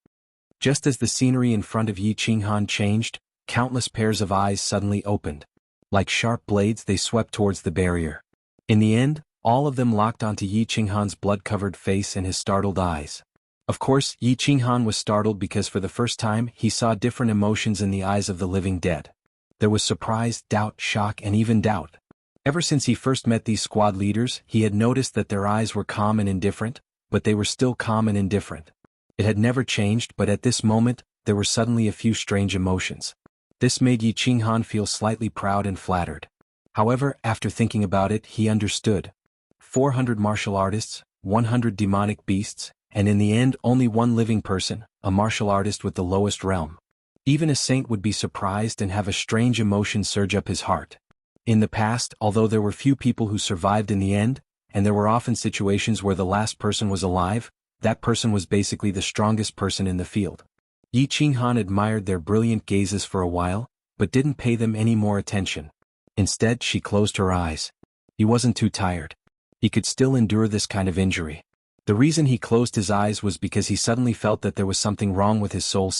Just as the scenery in front of Yi Qinghan changed, countless pairs of eyes suddenly opened. Like sharp blades they swept towards the barrier. In the end, all of them locked onto Yi Qinghan's blood-covered face and his startled eyes. Of course, Yi Qinghan was startled because for the first time he saw different emotions in the eyes of the living dead. There was surprise, doubt, shock, and even doubt. Ever since he first met these squad leaders, he had noticed that their eyes were calm and indifferent, but they were still calm and indifferent. It had never changed, but at this moment, there were suddenly a few strange emotions. This made Yi Qinghan feel slightly proud and flattered. However, after thinking about it, he understood. 400 martial artists, 100 demonic beasts, and in the end only one living person, a martial artist with the lowest realm. Even a saint would be surprised and have a strange emotion surge up his heart. In the past, although there were few people who survived in the end, and there were often situations where the last person was alive, that person was basically the strongest person in the field. Yi Qinghan admired their brilliant gazes for a while, but didn't pay them any more attention. Instead, she closed her eyes. He wasn't too tired. He could still endure this kind of injury. The reason he closed his eyes was because he suddenly felt that there was something wrong with his soul.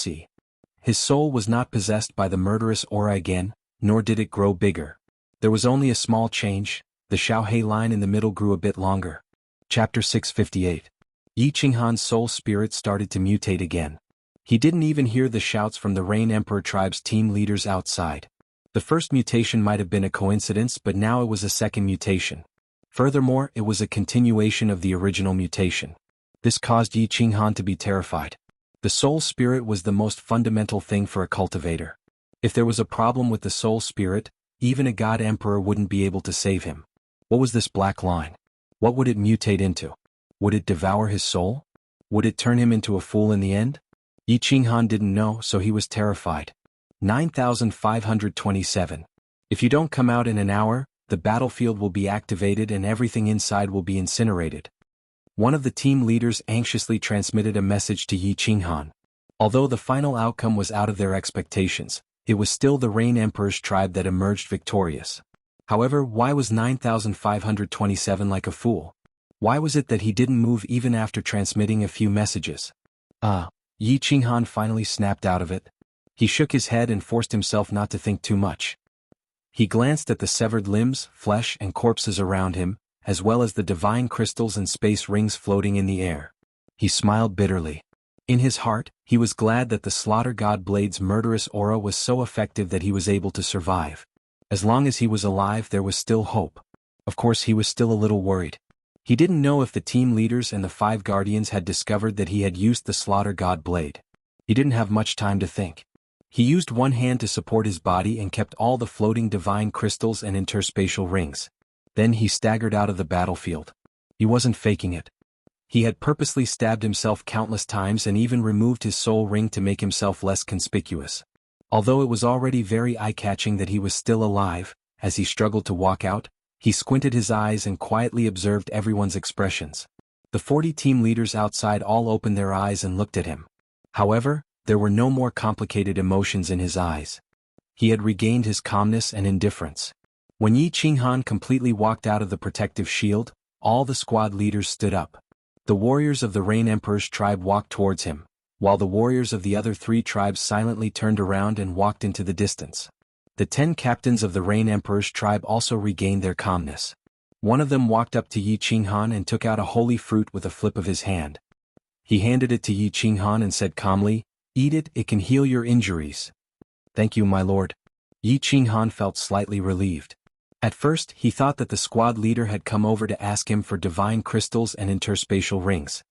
His soul was not possessed by the murderous aura again, nor did it grow bigger. There was only a small change. The Xiaohe line in the middle grew a bit longer. Chapter 658. Yi Qinghan's soul spirit started to mutate again. He didn't even hear the shouts from the Rain Emperor tribe's team leaders outside. The first mutation might have been a coincidence, but now it was a second mutation. Furthermore, it was a continuation of the original mutation. This caused Yi Qinghan to be terrified. The soul spirit was the most fundamental thing for a cultivator. If there was a problem with the soul spirit, even a god emperor wouldn't be able to save him. What was this black line? What would it mutate into? Would it devour his soul? Would it turn him into a fool in the end? Yi Qinghan didn't know, so he was terrified. 9527. If you don't come out in an hour, the battlefield will be activated and everything inside will be incinerated. One of the team leaders anxiously transmitted a message to Yi Qinghan. Although the final outcome was out of their expectations, it was still the Rain Emperor's tribe that emerged victorious. However, why was 9527 like a fool? Why was it that he didn't move even after transmitting a few messages? Yi Qinghan finally snapped out of it. He shook his head and forced himself not to think too much. He glanced at the severed limbs, flesh, and corpses around him, as well as the divine crystals and space rings floating in the air. He smiled bitterly. In his heart, he was glad that the Slaughter God Blade's murderous aura was so effective that he was able to survive. As long as he was alive, there was still hope. Of course, he was still a little worried. He didn't know if the team leaders and the 5 guardians had discovered that he had used the Slaughter God Blade. He didn't have much time to think. He used one hand to support his body and kept all the floating divine crystals and interspatial rings. Then he staggered out of the battlefield. He wasn't faking it. He had purposely stabbed himself countless times and even removed his soul ring to make himself less conspicuous. Although it was already very eye-catching that he was still alive, as he struggled to walk out, he squinted his eyes and quietly observed everyone's expressions. The 40 team leaders outside all opened their eyes and looked at him. However, there were no more complicated emotions in his eyes. He had regained his calmness and indifference. When Yi Qinghan completely walked out of the protective shield, all the squad leaders stood up. The warriors of the Rain Emperor's tribe walked towards him, while the warriors of the other 3 tribes silently turned around and walked into the distance. The 10 captains of the Rain Emperor's tribe also regained their calmness. One of them walked up to Yi Qinghan and took out a holy fruit with a flip of his hand. He handed it to Yi Qinghan and said calmly, "Eat it, it can heal your injuries." "Thank you, my lord." Yi Qinghan felt slightly relieved. At first, he thought that the squad leader had come over to ask him for divine crystals and interspatial rings.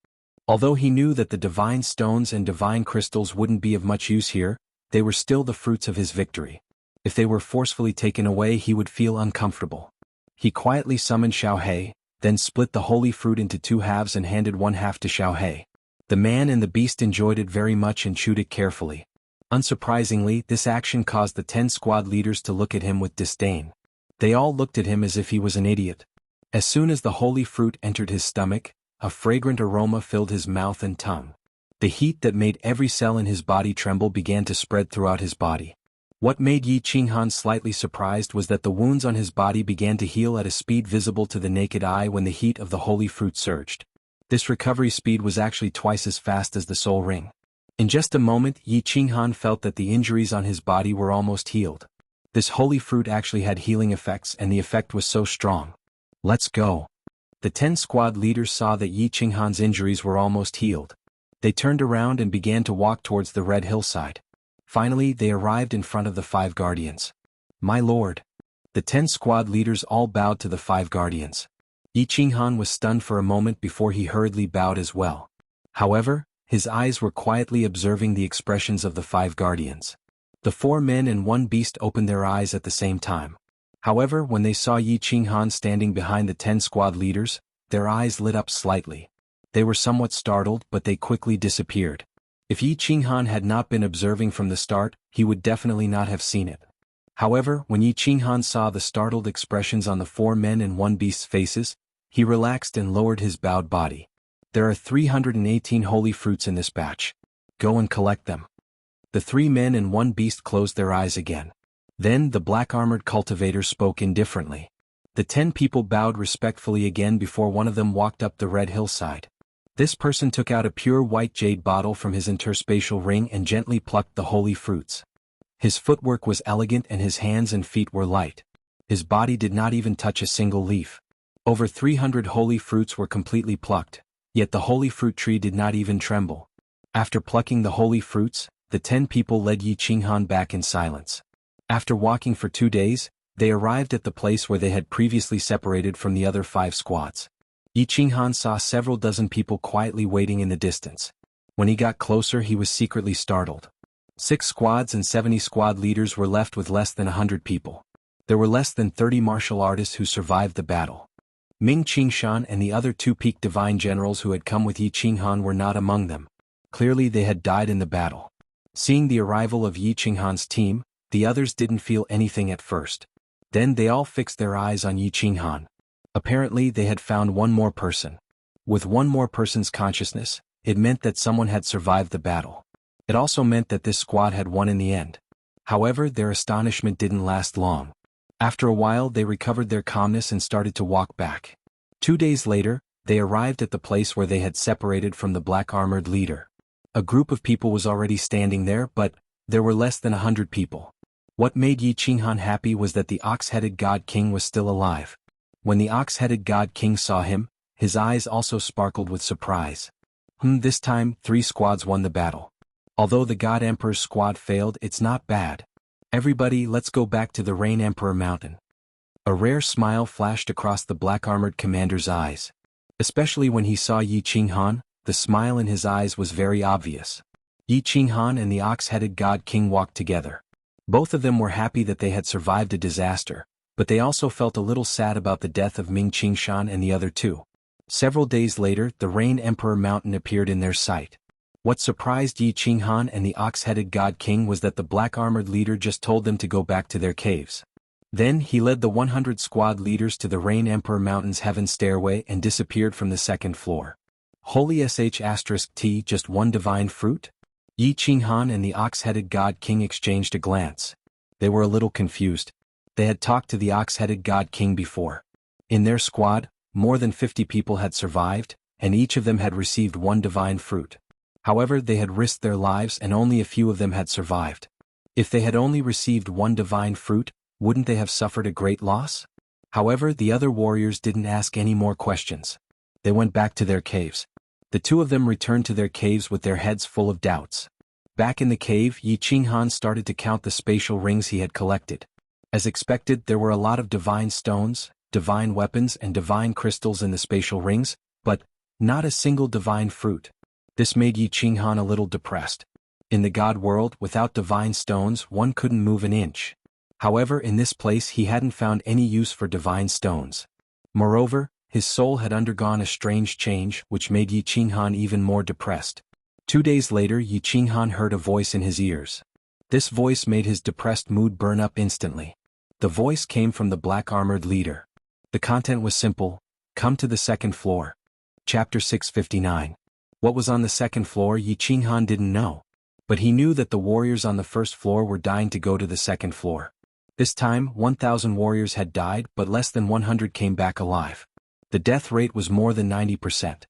Although he knew that the divine stones and divine crystals wouldn't be of much use here, they were still the fruits of his victory. If they were forcefully taken away, he would feel uncomfortable. He quietly summoned Xiaohe, then split the holy fruit into 2 halves and handed 1 half to Xiaohe. The man and the beast enjoyed it very much and chewed it carefully. Unsurprisingly, this action caused the 10 squad leaders to look at him with disdain. They all looked at him as if he was an idiot. As soon as the holy fruit entered his stomach, a fragrant aroma filled his mouth and tongue. The heat that made every cell in his body tremble began to spread throughout his body. What made Yi Qinghan slightly surprised was that the wounds on his body began to heal at a speed visible to the naked eye when the heat of the holy fruit surged. This recovery speed was actually twice as fast as the soul ring. In just a moment, Yi Qinghan felt that the injuries on his body were almost healed. This holy fruit actually had healing effects, and the effect was so strong. "Let's go." The 10 squad leaders saw that Yi Qinghan's injuries were almost healed. They turned around and began to walk towards the red hillside. Finally, they arrived in front of the 5 guardians. "My lord." The 10 squad leaders all bowed to the 5 guardians. Yi Qinghan was stunned for a moment before he hurriedly bowed as well. However, his eyes were quietly observing the expressions of the 5 guardians. The 4 men and 1 beast opened their eyes at the same time. However, when they saw Yi Qinghan standing behind the 10 squad leaders, their eyes lit up slightly. They were somewhat startled, but they quickly disappeared. If Yi Qinghan had not been observing from the start, he would definitely not have seen it. However, when Yi Qinghan saw the startled expressions on the 4 men and 1 beast's faces, he relaxed and lowered his bowed body. "There are 318 holy fruits in this batch. Go and collect them." The 3 men and 1 beast closed their eyes again. Then the black-armored cultivator spoke indifferently. The 10 people bowed respectfully again before one of them walked up the red hillside. This person took out a pure white jade bottle from his interspatial ring and gently plucked the holy fruits. His footwork was elegant and his hands and feet were light. His body did not even touch a single leaf. Over 300 holy fruits were completely plucked, yet the holy fruit tree did not even tremble. After plucking the holy fruits, the 10 people led Yi Qinghan back in silence. After walking for 2 days, they arrived at the place where they had previously separated from the other 5 squads. Yi Qinghan saw several dozen people quietly waiting in the distance. When he got closer, he was secretly startled. 6 squads and 70 squad leaders were left with less than 100 people. There were less than 30 martial artists who survived the battle. Ming Qingshan and the other 2 peak divine generals who had come with Yi Qinghan were not among them. Clearly they had died in the battle. Seeing the arrival of Yi Qinghan's team, the others didn't feel anything at first. Then they all fixed their eyes on Yi Qinghan. Apparently they had found one more person. With one more person's consciousness, it meant that someone had survived the battle. It also meant that this squad had won in the end. However, their astonishment didn't last long. After a while they recovered their calmness and started to walk back. 2 days later, they arrived at the place where they had separated from the black-armored leader. A group of people was already standing there, but there were less than 100 people. What made Yi Qinghan happy was that the ox-headed God King was still alive. When the ox-headed God King saw him, his eyes also sparkled with surprise. This time, 3 squads won the battle. Although the God Emperor's squad failed, it's not bad. Everybody, let's go back to the Rain Emperor Mountain. A rare smile flashed across the black-armored commander's eyes. Especially when he saw Yi Qinghan, the smile in his eyes was very obvious. Yi Qinghan and the ox-headed God King walked together. Both of them were happy that they had survived a disaster, but they also felt a little sad about the death of Ming Qingshan and the other 2. Several days later, the Rain Emperor Mountain appeared in their sight. What surprised Yi Qinghan and the ox-headed God King was that the black-armored leader just told them to go back to their caves. Then he led the 100 squad leaders to the Rain Emperor Mountain's heaven stairway and disappeared from the second floor. Holy *T, just one divine fruit? Yi Qinghan and the ox-headed God King exchanged a glance. They were a little confused. They had talked to the ox-headed God King before. In their squad, more than 50 people had survived, and each of them had received one divine fruit. However, they had risked their lives and only a few of them had survived. If they had only received one divine fruit, wouldn't they have suffered a great loss? However, the other warriors didn't ask any more questions. They went back to their caves. The two of them returned to their caves with their heads full of doubts. Back in the cave, Yi Qinghan started to count the spatial rings he had collected. As expected, there were a lot of divine stones, divine weapons and divine crystals in the spatial rings, but not a single divine fruit. This made Yi Qinghan a little depressed. In the god world, without divine stones, one couldn't move an inch. However, in this place he hadn't found any use for divine stones. Moreover, his soul had undergone a strange change which made Yi Qinghan even more depressed. 2 days later, Yi Qinghan heard a voice in his ears. This voice made his depressed mood burn up instantly. The voice came from the black-armored leader. The content was simple: come to the second floor. Chapter 659. What was on the second floor Yi Qinghan didn't know. But he knew that the warriors on the first floor were dying to go to the second floor. This time, 1,000 warriors had died, but less than 100 came back alive. The death rate was more than 90%.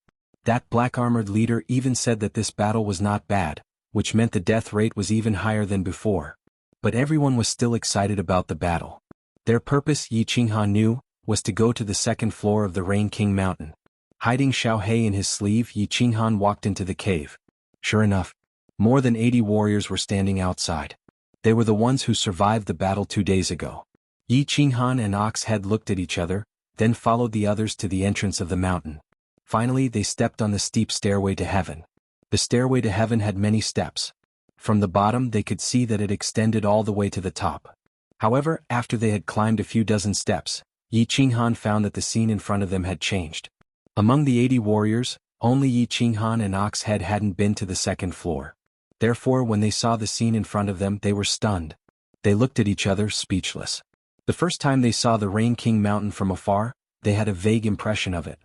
That black-armored leader even said that this battle was not bad, which meant the death rate was even higher than before. But everyone was still excited about the battle. Their purpose, Yi Qinghan knew, was to go to the second floor of the Rain King Mountain. Hiding Xiaohei in his sleeve, Yi Qinghan walked into the cave. Sure enough, more than 80 warriors were standing outside. They were the ones who survived the battle 2 days ago. Yi Qinghan and Ox-Head looked at each other, then followed the others to the entrance of the mountain. Finally, they stepped on the steep stairway to heaven. The stairway to heaven had many steps. From the bottom they could see that it extended all the way to the top. However, after they had climbed a few dozen steps, Yi Qinghan found that the scene in front of them had changed. Among the 80 warriors, only Yi Qinghan and Ox-Head hadn't been to the second floor. Therefore, when they saw the scene in front of them, they were stunned. They looked at each other, speechless. The first time they saw the Rain King Mountain from afar, they had a vague impression of it.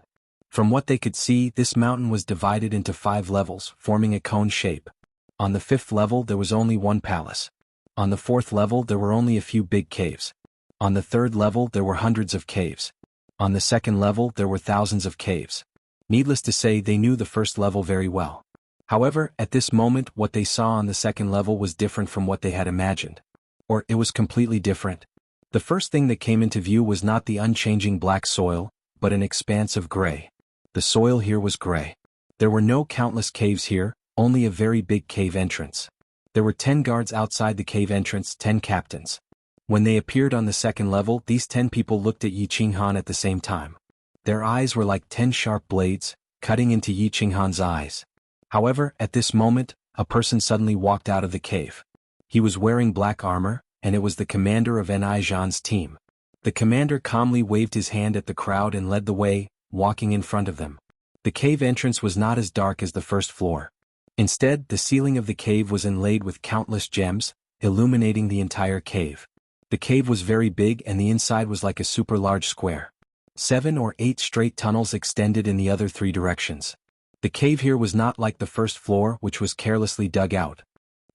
From what they could see, this mountain was divided into 5 levels, forming a cone shape. On the 5th level there was only one palace. On the 4th level there were only a few big caves. On the 3rd level there were hundreds of caves. On the 2nd level there were thousands of caves. Needless to say, they knew the first level very well. However, at this moment what they saw on the 2nd level was different from what they had imagined. Or it was completely different. The first thing that came into view was not the unchanging black soil, but an expanse of gray. The soil here was gray. There were no countless caves here, only a very big cave entrance. There were 10 guards outside the cave entrance, 10 captains. When they appeared on the 2nd level, these 10 people looked at Yi Qinghan at the same time. Their eyes were like 10 sharp blades, cutting into Yi Qinghan's eyes. However, at this moment, a person suddenly walked out of the cave. He was wearing black armor, and it was the commander of Ni Zhan's team. The commander calmly waved his hand at the crowd and led the way, walking in front of them. The cave entrance was not as dark as the first floor. Instead, the ceiling of the cave was inlaid with countless gems, illuminating the entire cave. The cave was very big and the inside was like a super large square. 7 or 8 straight tunnels extended in the other 3 directions. The cave here was not like the first floor, which was carelessly dug out.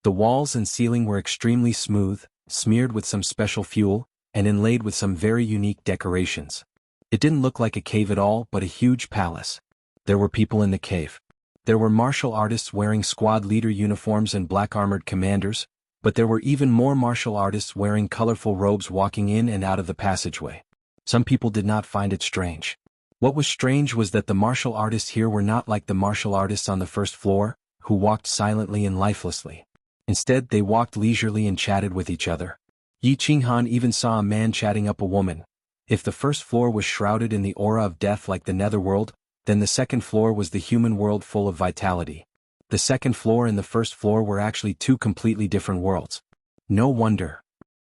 The walls and ceiling were extremely smooth, smeared with some special fuel, and inlaid with some very unique decorations. It didn't look like a cave at all, but a huge palace. There were people in the cave. There were martial artists wearing squad leader uniforms and black-armored commanders, but there were even more martial artists wearing colorful robes walking in and out of the passageway. Some people did not find it strange. What was strange was that the martial artists here were not like the martial artists on the first floor, who walked silently and lifelessly. Instead, they walked leisurely and chatted with each other. Yi Qinghan even saw a man chatting up a woman. If the first floor was shrouded in the aura of death like the netherworld, then the second floor was the human world full of vitality. The second floor and the first floor were actually 2 completely different worlds. No wonder.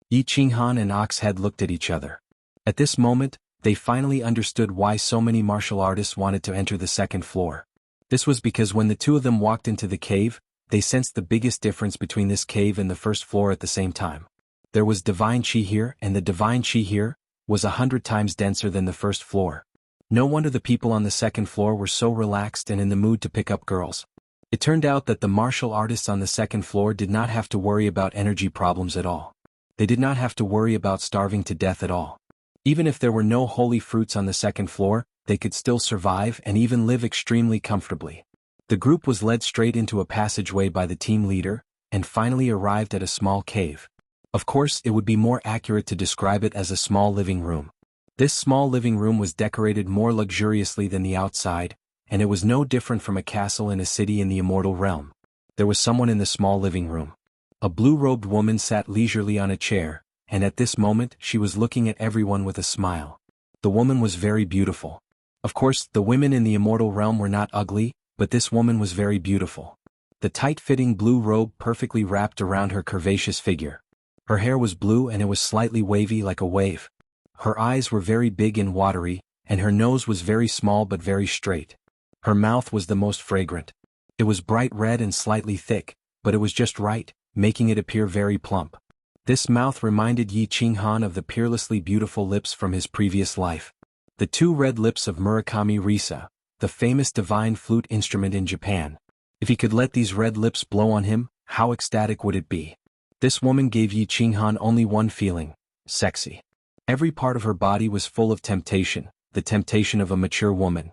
Yi Qinghan and Ox-Head looked at each other. At this moment, They finally understood why so many martial artists wanted to enter the second floor. This was because when the two of them walked into the cave, they sensed the biggest difference between this cave and the first floor at the same time. There was divine chi here, and the divine chi here was 100 times denser than the first floor. No wonder the people on the second floor were so relaxed and in the mood to pick up girls. It turned out that the martial artists on the second floor did not have to worry about energy problems at all. They did not have to worry about starving to death at all. Even if there were no holy fruits on the second floor, they could still survive and even live extremely comfortably. The group was led straight into a passageway by the team leader, and finally arrived at a small cave. Of course, it would be more accurate to describe it as a small living room. This small living room was decorated more luxuriously than the outside, and it was no different from a castle in a city in the immortal realm. There was someone in the small living room. A blue-robed woman sat leisurely on a chair, and at this moment she was looking at everyone with a smile. The woman was very beautiful. Of course, the women in the immortal realm were not ugly, but this woman was very beautiful. The tight-fitting blue robe perfectly wrapped around her curvaceous figure. Her hair was blue and it was slightly wavy like a wave. Her eyes were very big and watery, and her nose was very small but very straight. Her mouth was the most fragrant. It was bright red and slightly thick, but it was just right, making it appear very plump. This mouth reminded Yi Qinghan of the peerlessly beautiful lips from his previous life. The two red lips of Murakami Risa, the famous divine flute instrument in Japan. If he could let these red lips blow on him, how ecstatic would it be? This woman gave Yi Qinghan only one feeling: sexy. Every part of her body was full of temptation, the temptation of a mature woman.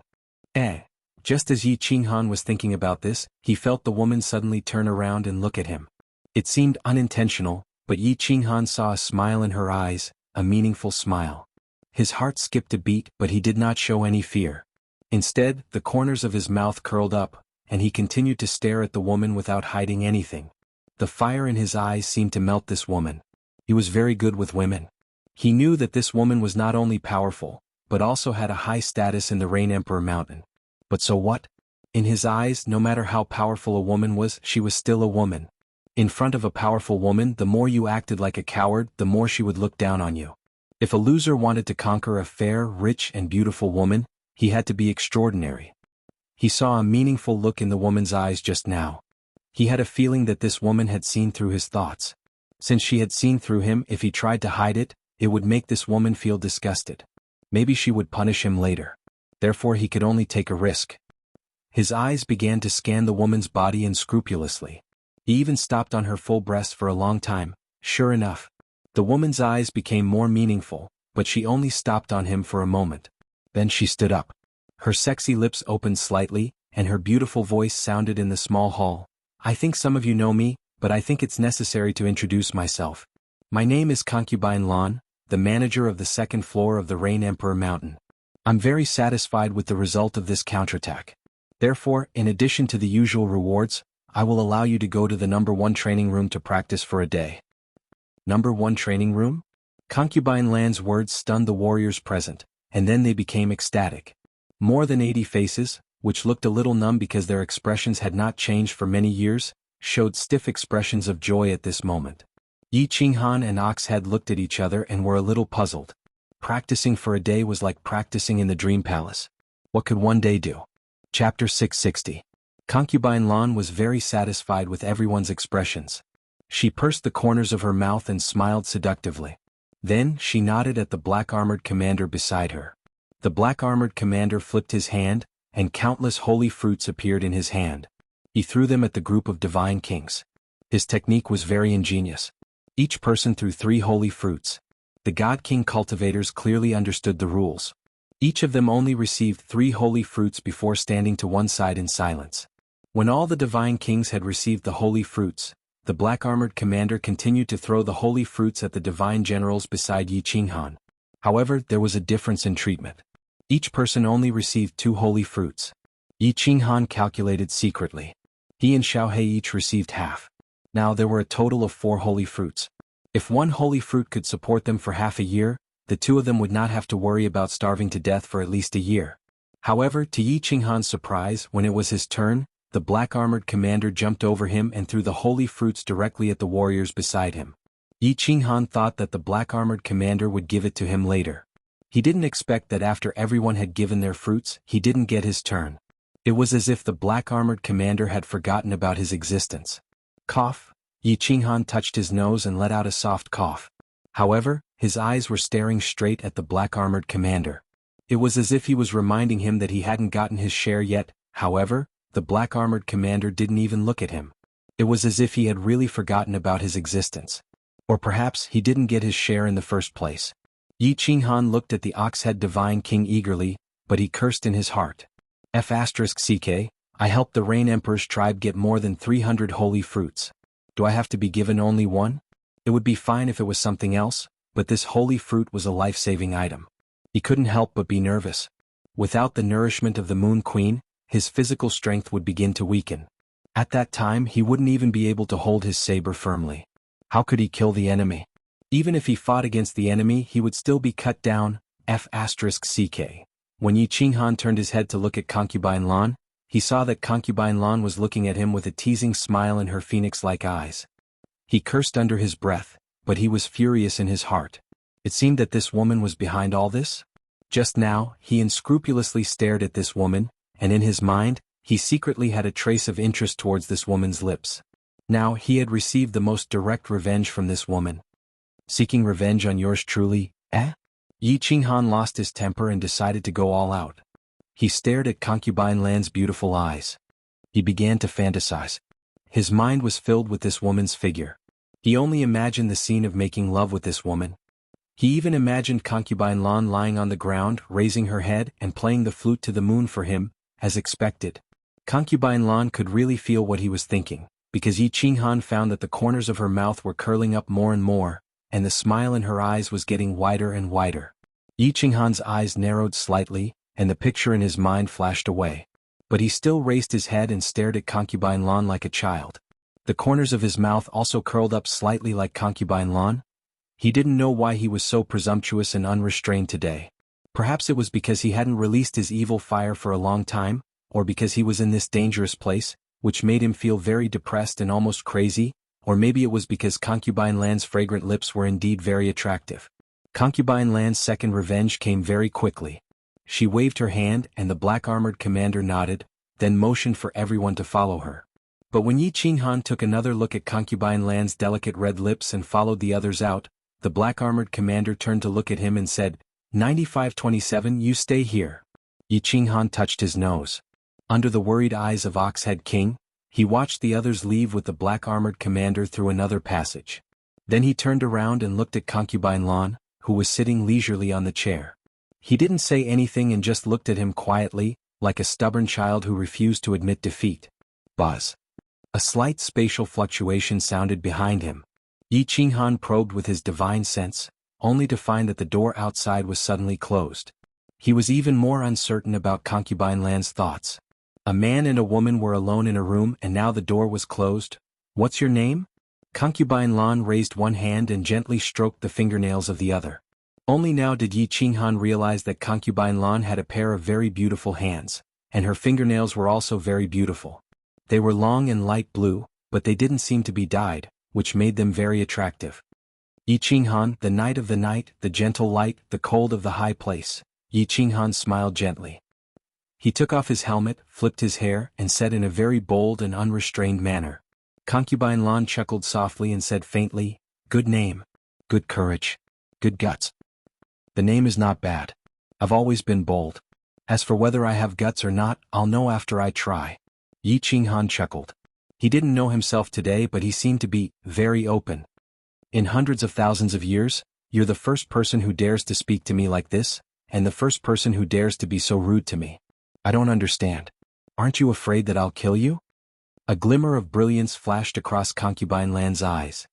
Just as Yi Qinghan was thinking about this, he felt the woman suddenly turn around and look at him. It seemed unintentional, but Yi Qinghan saw a smile in her eyes, a meaningful smile. His heart skipped a beat, but he did not show any fear. Instead, the corners of his mouth curled up, and he continued to stare at the woman without hiding anything. The fire in his eyes seemed to melt this woman. He was very good with women. He knew that this woman was not only powerful, but also had a high status in the Rain Emperor Mountain. But so what? In his eyes, no matter how powerful a woman was, she was still a woman. In front of a powerful woman, the more you acted like a coward, the more she would look down on you. If a loser wanted to conquer a fair, rich, and beautiful woman, he had to be extraordinary. He saw a meaningful look in the woman's eyes just now. He had a feeling that this woman had seen through his thoughts. Since she had seen through him, if he tried to hide it, it would make this woman feel disgusted. Maybe she would punish him later. Therefore he could only take a risk. His eyes began to scan the woman's body unscrupulously. He even stopped on her full breast for a long time. Sure enough, the woman's eyes became more meaningful, but she only stopped on him for a moment. Then she stood up. Her sexy lips opened slightly, and her beautiful voice sounded in the small hall. I think some of you know me, but I think it's necessary to introduce myself. My name is Concubine Lan, the manager of the second floor of the Rain Emperor Mountain. I'm very satisfied with the result of this counterattack. Therefore, in addition to the usual rewards, I will allow you to go to the number 1 training room to practice for a day. Number 1 training room? Concubine Lan's words stunned the warriors present, and then they became ecstatic. More than 80 faces, which looked a little numb because their expressions had not changed for many years, showed stiff expressions of joy at this moment. Yi Qinghan and Oxhead looked at each other and were a little puzzled. Practicing for a day was like practicing in the Dream Palace. What could one day do? Chapter 660. Concubine Lan was very satisfied with everyone's expressions. She pursed the corners of her mouth and smiled seductively. Then she nodded at the black-armored commander beside her. The black-armored commander flipped his hand, and countless holy fruits appeared in his hand. He threw them at the group of divine kings. His technique was very ingenious. Each person threw 3 holy fruits. The God King cultivators clearly understood the rules. Each of them only received 3 holy fruits before standing to one side in silence. When all the divine kings had received the holy fruits, the black-armored commander continued to throw the holy fruits at the divine generals beside Yi Qinghan. However, there was a difference in treatment. Each person only received 2 holy fruits. Yi Qinghan calculated secretly. He and Xiaohe each received half. Now there were a total of 4 holy fruits. If 1 holy fruit could support them for half a year, the 2 of them would not have to worry about starving to death for at least a year. However, to Yi Qinghan's surprise, when it was his turn, the black-armored commander jumped over him and threw the holy fruits directly at the warriors beside him. Yi Qinghan thought that the black-armored commander would give it to him later. He didn't expect that after everyone had given their fruits, he didn't get his turn. It was as if the black-armored commander had forgotten about his existence. Cough. Yi Qinghan touched his nose and let out a soft cough. However, his eyes were staring straight at the black-armored commander. It was as if he was reminding him that he hadn't gotten his share yet. However, the black-armored commander didn't even look at him. It was as if he had really forgotten about his existence. Or perhaps he didn't get his share in the first place. Yi Qinghan looked at the Oxhead Divine King eagerly, but he cursed in his heart. F***ck, I helped the Rain Emperor's tribe get more than 300 holy fruits. Do I have to be given only one? It would be fine if it was something else, but this holy fruit was a life-saving item. He couldn't help but be nervous. Without the nourishment of the Moon Queen, his physical strength would begin to weaken. At that time he wouldn't even be able to hold his saber firmly. How could he kill the enemy? Even if he fought against the enemy he would still be cut down. F***ck. When Yi Qinghan turned his head to look at Concubine Lan, he saw that Concubine Lan was looking at him with a teasing smile in her phoenix-like eyes. He cursed under his breath, but he was furious in his heart. It seemed that this woman was behind all this. Just now, he unscrupulously stared at this woman, and in his mind, he secretly had a trace of interest towards this woman's lips. Now he had received the most direct revenge from this woman. Seeking revenge on yours truly, eh? Yi Qinghan lost his temper and decided to go all out. He stared at Concubine Lan's beautiful eyes. He began to fantasize. His mind was filled with this woman's figure. He only imagined the scene of making love with this woman. He even imagined Concubine Lan lying on the ground, raising her head and playing the flute to the moon for him, as expected. Concubine Lan could really feel what he was thinking, because Yi Qinghan found that the corners of her mouth were curling up more and more, and the smile in her eyes was getting wider and wider. Yi Qinghan's eyes narrowed slightly, and the picture in his mind flashed away. But he still raised his head and stared at Concubine Lan like a child. The corners of his mouth also curled up slightly like Concubine Lan. He didn't know why he was so presumptuous and unrestrained today. Perhaps it was because he hadn't released his evil fire for a long time, or because he was in this dangerous place, which made him feel very depressed and almost crazy, or maybe it was because Concubine Lan's fragrant lips were indeed very attractive. Concubine Lan's second revenge came very quickly. She waved her hand and the black-armored commander nodded, then motioned for everyone to follow her. But when Yi Qinghan took another look at Concubine Lan's delicate red lips and followed the others out, the black-armored commander turned to look at him and said, 9527, you stay here. Yi Qinghan touched his nose. Under the worried eyes of Oxhead King, he watched the others leave with the black-armored commander through another passage. Then he turned around and looked at Concubine Lan, who was sitting leisurely on the chair. He didn't say anything and just looked at him quietly, like a stubborn child who refused to admit defeat. Buzz. A slight spatial fluctuation sounded behind him. Yi Qinghan probed with his divine sense, only to find that the door outside was suddenly closed. He was even more uncertain about Concubine Lan's thoughts. A man and a woman were alone in a room and now the door was closed. What's your name? Concubine Lan raised one hand and gently stroked the fingernails of the other. Only now did Yi Qinghan realize that Concubine Lan had a pair of very beautiful hands, and her fingernails were also very beautiful. They were long and light blue, but they didn't seem to be dyed, which made them very attractive. Yi Qinghan, the night of the night, the gentle light, the cold of the high place. Yi Qinghan smiled gently. He took off his helmet, flipped his hair, and said in a very bold and unrestrained manner. Concubine Lan chuckled softly and said faintly, good name. Good courage. Good guts. The name is not bad. I've always been bold. As for whether I have guts or not, I'll know after I try. Yi Qinghan chuckled. He didn't know himself today but he seemed to be very open. In hundreds of thousands of years, you're the first person who dares to speak to me like this, and the first person who dares to be so rude to me. I don't understand. Aren't you afraid that I'll kill you? A glimmer of brilliance flashed across Concubine Lan's eyes.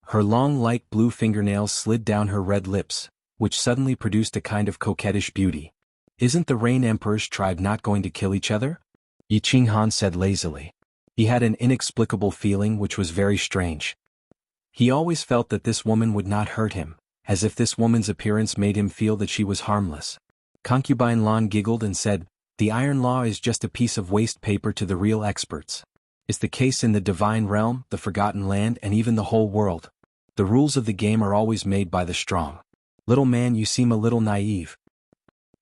Her long light blue fingernails slid down her red lips, which suddenly produced a kind of coquettish beauty. Isn't the Rain Emperor's tribe not going to kill each other? Yi Qinghan said lazily. He had an inexplicable feeling which was very strange. He always felt that this woman would not hurt him, as if this woman's appearance made him feel that she was harmless. Concubine Lan giggled and said, the Iron Law is just a piece of waste paper to the real experts. It's the case in the Divine Realm, the Forgotten Land and even the whole world. The rules of the game are always made by the strong. Little man, you seem a little naive.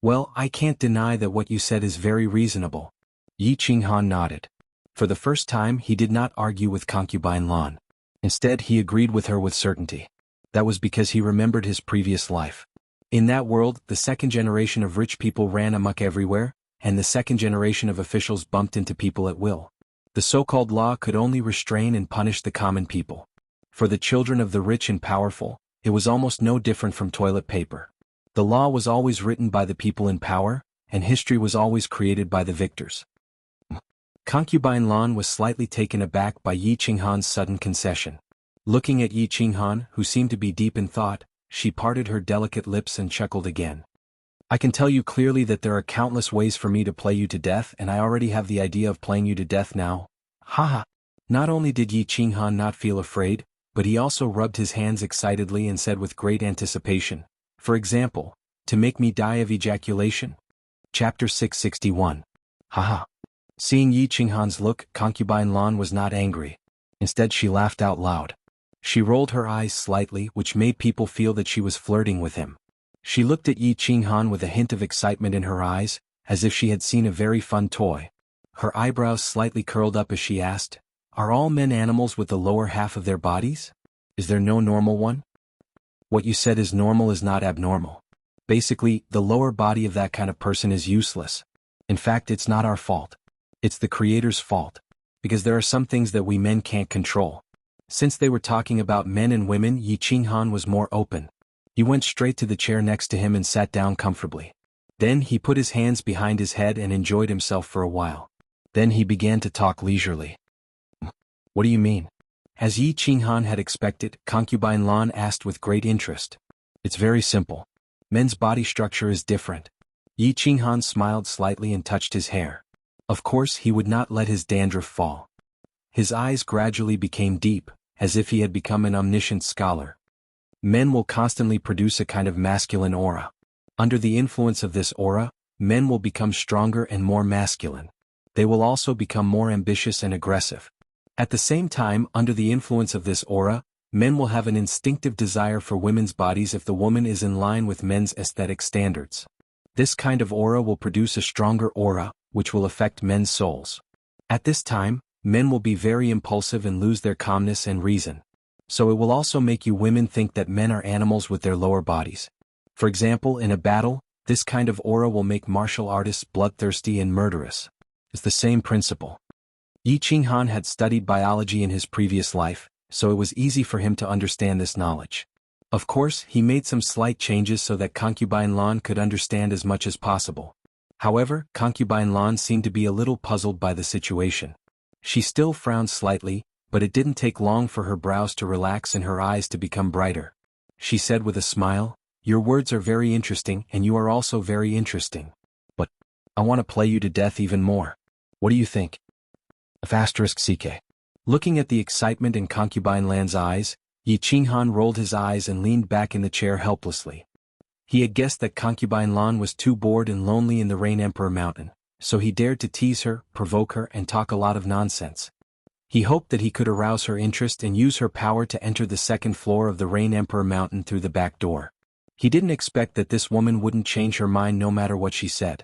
Well, I can't deny that what you said is very reasonable. Yi Qinghan nodded. For the first time he did not argue with concubine Lan. Instead he agreed with her with certainty. That was because he remembered his previous life. In that world, the second generation of rich people ran amok everywhere, and the second generation of officials bumped into people at will. The so-called law could only restrain and punish the common people. For the children of the rich and powerful, it was almost no different from toilet paper. The law was always written by the people in power, and history was always created by the victors. Concubine Lan was slightly taken aback by Yi Qinghan's sudden concession. Looking at Yi Qinghan, who seemed to be deep in thought, she parted her delicate lips and chuckled again. I can tell you clearly that there are countless ways for me to play you to death, and I already have the idea of playing you to death now. Haha. Not only did Yi Qinghan not feel afraid, but he also rubbed his hands excitedly and said with great anticipation, for example, to make me die of ejaculation? Chapter 661. Haha. Seeing Yi Qinghan's look, concubine Lan was not angry. Instead she laughed out loud. She rolled her eyes slightly, which made people feel that she was flirting with him. She looked at Yi Qinghan with a hint of excitement in her eyes, as if she had seen a very fun toy. Her eyebrows slightly curled up as she asked, "Are all men animals with the lower half of their bodies? Is there no normal one?" What you said is normal is not abnormal. Basically, the lower body of that kind of person is useless. In fact, it's not our fault. It's the Creator's fault. Because there are some things that we men can't control. Since they were talking about men and women, Yi Qinghan was more open. He went straight to the chair next to him and sat down comfortably. Then he put his hands behind his head and enjoyed himself for a while. Then he began to talk leisurely. What do you mean? As Yi Qinghan had expected, concubine Lan asked with great interest. It's very simple. Men's body structure is different. Yi Qinghan smiled slightly and touched his hair. Of course he would not let his dandruff fall. His eyes gradually became deep, as if he had become an omniscient scholar. Men will constantly produce a kind of masculine aura. Under the influence of this aura, men will become stronger and more masculine. They will also become more ambitious and aggressive. At the same time, under the influence of this aura, men will have an instinctive desire for women's bodies if the woman is in line with men's aesthetic standards. This kind of aura will produce a stronger aura, which will affect men's souls. At this time, men will be very impulsive and lose their calmness and reason. So it will also make you women think that men are animals with their lower bodies. For example, in a battle, this kind of aura will make martial artists bloodthirsty and murderous. It's the same principle. Yi Qinghan had studied biology in his previous life, so it was easy for him to understand this knowledge. Of course, he made some slight changes so that concubine Lan could understand as much as possible. However, concubine Lan seemed to be a little puzzled by the situation. She still frowned slightly, but it didn't take long for her brows to relax and her eyes to become brighter. She said with a smile, "Your words are very interesting and you are also very interesting. But I want to play you to death even more. What do you think?" *CK. Looking at the excitement in concubine Lan's eyes, Yi Qinghan rolled his eyes and leaned back in the chair helplessly. He had guessed that concubine Lan was too bored and lonely in the Rain Emperor Mountain, so he dared to tease her, provoke her, and talk a lot of nonsense. He hoped that he could arouse her interest and use her power to enter the second floor of the Rain Emperor Mountain through the back door. He didn't expect that this woman wouldn't change her mind no matter what she said.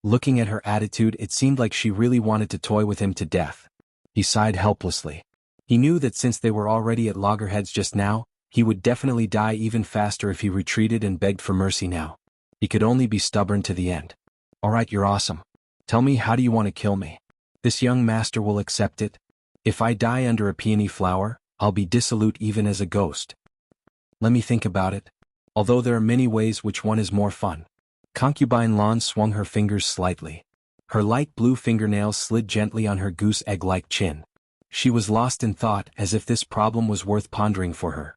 Looking at her attitude, it seemed like she really wanted to toy with him to death. He sighed helplessly. He knew that since they were already at loggerheads just now, he would definitely die even faster if he retreated and begged for mercy now. He could only be stubborn to the end. "Alright, you're awesome. Tell me, how do you want to kill me? This young master will accept it. If I die under a peony flower, I'll be dissolute even as a ghost. Let me think about it. Although there are many ways, which one is more fun?" Concubine Lan swung her fingers slightly. Her light blue fingernails slid gently on her goose egg-like chin. She was lost in thought, as if this problem was worth pondering for her.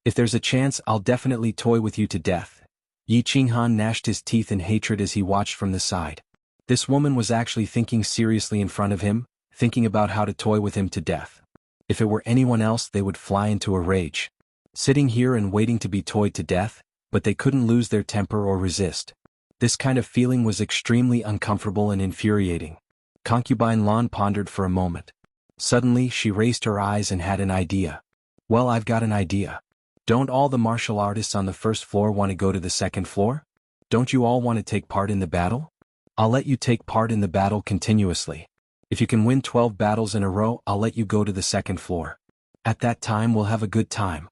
"If there's a chance, I'll definitely toy with you to death." Yi Qinghan gnashed his teeth in hatred as he watched from the side. This woman was actually thinking seriously in front of him, thinking about how to toy with him to death. If it were anyone else, they would fly into a rage. Sitting here and waiting to be toyed to death, but they couldn't lose their temper or resist. This kind of feeling was extremely uncomfortable and infuriating. Concubine Lan pondered for a moment. Suddenly, she raised her eyes and had an idea. "Well, I've got an idea. Don't all the martial artists on the first floor want to go to the second floor? Don't you all want to take part in the battle? I'll let you take part in the battle continuously. If you can win 12 battles in a row, I'll let you go to the second floor. At that time we'll have a good time.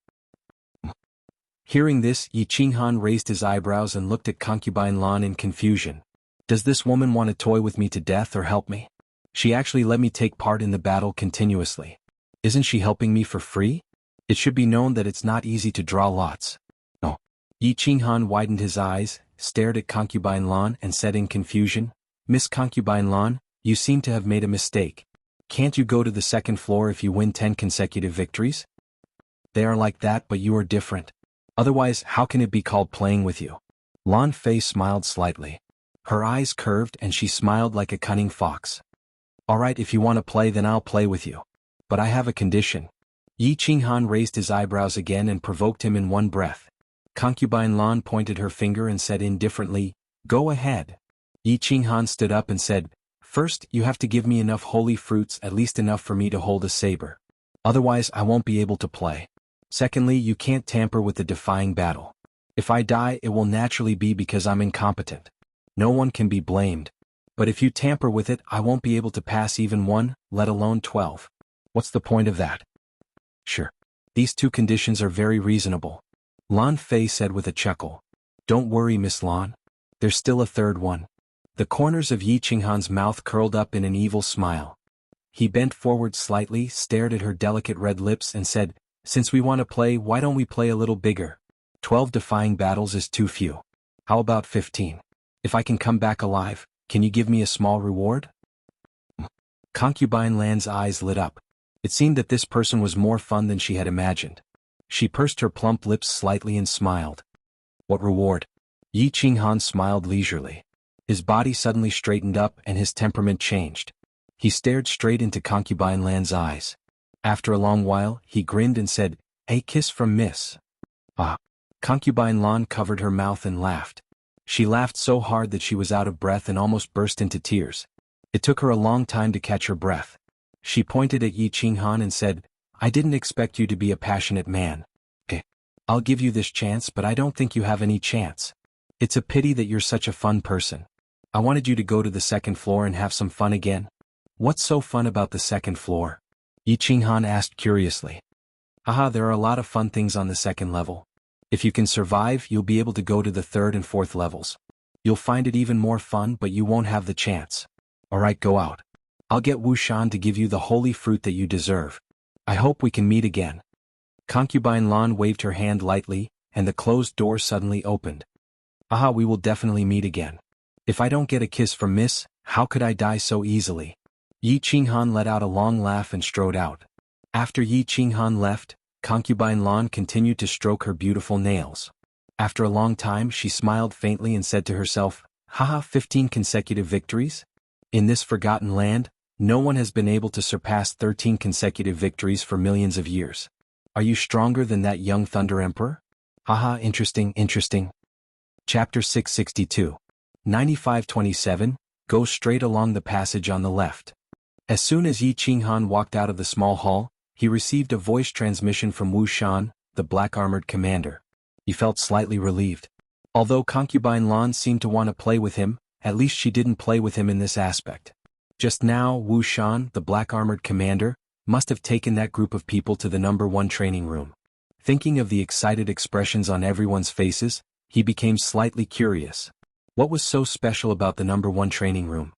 Hearing this, Yi Qinghan raised his eyebrows and looked at Concubine Lan in confusion. Does this woman want to toy with me to death or help me? She actually let me take part in the battle continuously. Isn't she helping me for free? It should be known that it's not easy to draw lots. No. Yi Qinghan widened his eyes, stared at Concubine Lan and said in confusion, Miss Concubine Lan, you seem to have made a mistake. Can't you go to the second floor if you win 10 consecutive victories? They are like that, but you are different. Otherwise, how can it be called playing with you? Lan Fei smiled slightly. Her eyes curved and she smiled like a cunning fox. Alright, if you want to play then I'll play with you. But I have a condition. Yi Qinghan raised his eyebrows again and provoked him in one breath. Concubine Lan pointed her finger and said indifferently, Go ahead. Yi Qinghan stood up and said, First, you have to give me enough holy fruits, at least enough for me to hold a saber. Otherwise, I won't be able to play. Secondly, you can't tamper with the defying battle. If I die, it will naturally be because I'm incompetent. No one can be blamed. But if you tamper with it, I won't be able to pass even 1, let alone 12. What's the point of that? Sure. These 2 conditions are very reasonable. Lan Fei said with a chuckle. Don't worry, Miss Lan. There's still a third one. The corners of Yi Qinghan's mouth curled up in an evil smile. He bent forward slightly, stared at her delicate red lips and said, Since we want to play, why don't we play a little bigger? 12 defying battles is too few. How about 15? If I can come back alive, can you give me a small reward? Concubine Lan's eyes lit up. It seemed that this person was more fun than she had imagined. She pursed her plump lips slightly and smiled. What reward? Yi Qinghan smiled leisurely. His body suddenly straightened up and his temperament changed. He stared straight into Concubine Lan's eyes. After a long while, he grinned and said, A kiss from Miss. Ah. Concubine Lan covered her mouth and laughed. She laughed so hard that she was out of breath and almost burst into tears. It took her a long time to catch her breath. She pointed at Yi Qinghan and said, I didn't expect you to be a passionate man. I'll give you this chance, but I don't think you have any chance. It's a pity that you're such a fun person. I wanted you to go to the second floor and have some fun again. What's so fun about the second floor? Yi Qinghan asked curiously. Haha, there are a lot of fun things on the second level. If you can survive, you'll be able to go to the third and fourth levels. You'll find it even more fun, but you won't have the chance. Alright, go out. I'll get Wuxian to give you the holy fruit that you deserve. I hope we can meet again. Concubine Lan waved her hand lightly, and the closed door suddenly opened. Aha, we will definitely meet again. If I don't get a kiss from Miss, how could I die so easily? Yi Qinghan let out a long laugh and strode out. After Yi Qinghan left, Concubine Lan continued to stroke her beautiful nails. After a long time she smiled faintly and said to herself, Haha, 15 consecutive victories? In this forgotten land, no one has been able to surpass 13 consecutive victories for millions of years. Are you stronger than that young Thunder Emperor? Haha, interesting. Chapter 662. 9527, Go straight along the passage on the left. As soon as Yi Qinghan walked out of the small hall, he received a voice transmission from Wu Shan, the black-armored commander. He felt slightly relieved. Although Concubine Lan seemed to want to play with him, at least she didn't play with him in this aspect. Just now, Wu Shan, the black-armored commander, must have taken that group of people to the #1 training room. Thinking of the excited expressions on everyone's faces, he became slightly curious. What was so special about the #1 training room?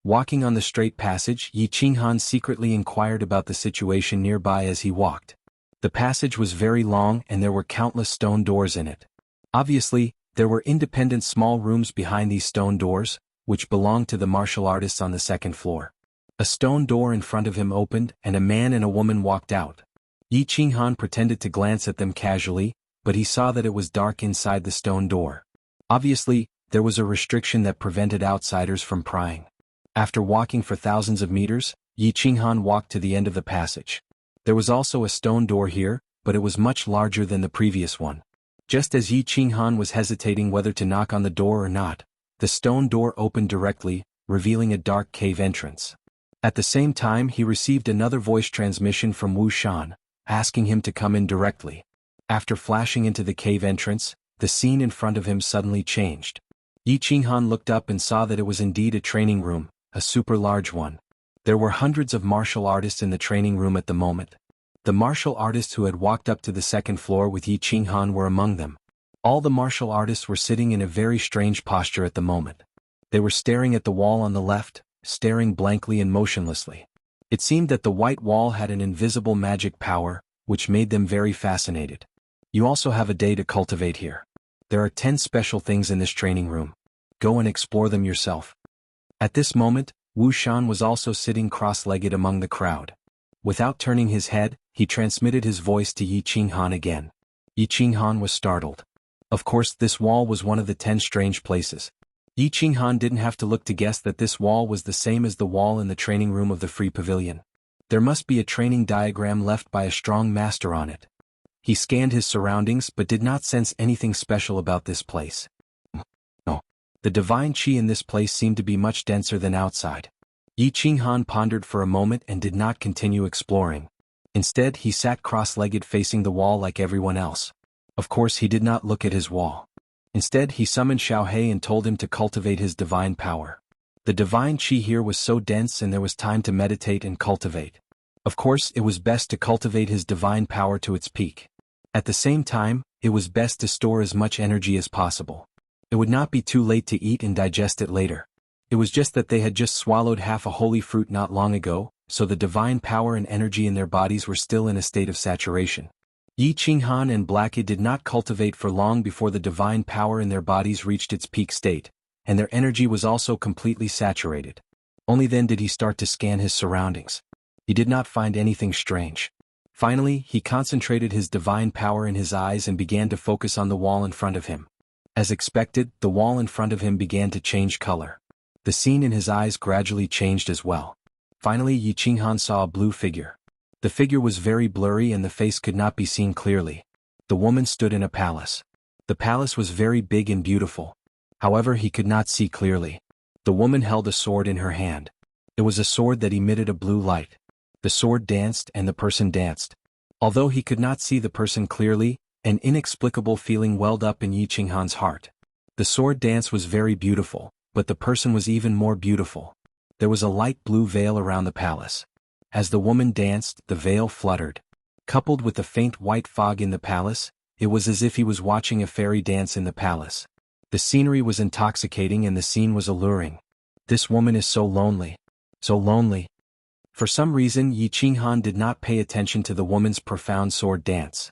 Walking on the straight passage, Yi Qinghan secretly inquired about the situation nearby as he walked. The passage was very long and there were countless stone doors in it. Obviously, there were independent small rooms behind these stone doors, which belonged to the martial artists on the second floor. A stone door in front of him opened and a man and a woman walked out. Yi Qinghan pretended to glance at them casually, but he saw that it was dark inside the stone door. Obviously, there was a restriction that prevented outsiders from prying. After walking for thousands of meters, Yi Qinghan walked to the end of the passage. There was also a stone door here, but it was much larger than the previous one. Just as Yi Qinghan was hesitating whether to knock on the door or not, the stone door opened directly, revealing a dark cave entrance. At the same time he received another voice transmission from Wu Shan, asking him to come in directly. After flashing into the cave entrance, the scene in front of him suddenly changed. Yi Qinghan looked up and saw that it was indeed a training room, a super large one. There were hundreds of martial artists in the training room at the moment. The martial artists who had walked up to the second floor with Yi Qinghan were among them. All the martial artists were sitting in a very strange posture at the moment. They were staring at the wall on the left, staring blankly and motionlessly. It seemed that the white wall had an invisible magic power, which made them very fascinated. You also have a day to cultivate here. There are 10 special things in this training room. Go and explore them yourself. At this moment, Wu Shan was also sitting cross-legged among the crowd. Without turning his head, he transmitted his voice to Yi Qinghan again. Yi Qinghan was startled. Of course, this wall was one of the 10 strange places. Yi Qinghan didn't have to look to guess that this wall was the same as the wall in the training room of the Free Pavilion. There must be a training diagram left by a strong master on it. He scanned his surroundings but did not sense anything special about this place. No. The divine qi in this place seemed to be much denser than outside. Yi Qinghan pondered for a moment and did not continue exploring. Instead, he sat cross-legged facing the wall like everyone else. Of course, he did not look at his wall. Instead, he summoned Xiaohei and told him to cultivate his divine power. The divine qi here was so dense and there was time to meditate and cultivate. Of course, it was best to cultivate his divine power to its peak. At the same time, it was best to store as much energy as possible. It would not be too late to eat and digest it later. It was just that they had just swallowed half a holy fruit not long ago, so the divine power and energy in their bodies were still in a state of saturation. Yi Qinghan and Blackie did not cultivate for long before the divine power in their bodies reached its peak state, and their energy was also completely saturated. Only then did he start to scan his surroundings. He did not find anything strange. Finally, he concentrated his divine power in his eyes and began to focus on the wall in front of him. As expected, the wall in front of him began to change color. The scene in his eyes gradually changed as well. Finally, Yi Qinghan saw a blue figure. The figure was very blurry and the face could not be seen clearly. The woman stood in a palace. The palace was very big and beautiful. However, he could not see clearly. The woman held a sword in her hand. It was a sword that emitted a blue light. The sword danced and the person danced. Although he could not see the person clearly, an inexplicable feeling welled up in Yi Qinghan's heart. The sword dance was very beautiful, but the person was even more beautiful. There was a light blue veil around the palace. As the woman danced, the veil fluttered. Coupled with the faint white fog in the palace, it was as if he was watching a fairy dance in the palace. The scenery was intoxicating and the scene was alluring. This woman is so lonely. So lonely. For some reason, Yi Qinghan did not pay attention to the woman's profound sword dance.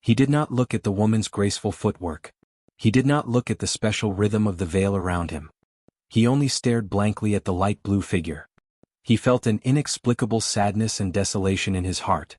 He did not look at the woman's graceful footwork. He did not look at the special rhythm of the veil around him. He only stared blankly at the light blue figure. He felt an inexplicable sadness and desolation in his heart.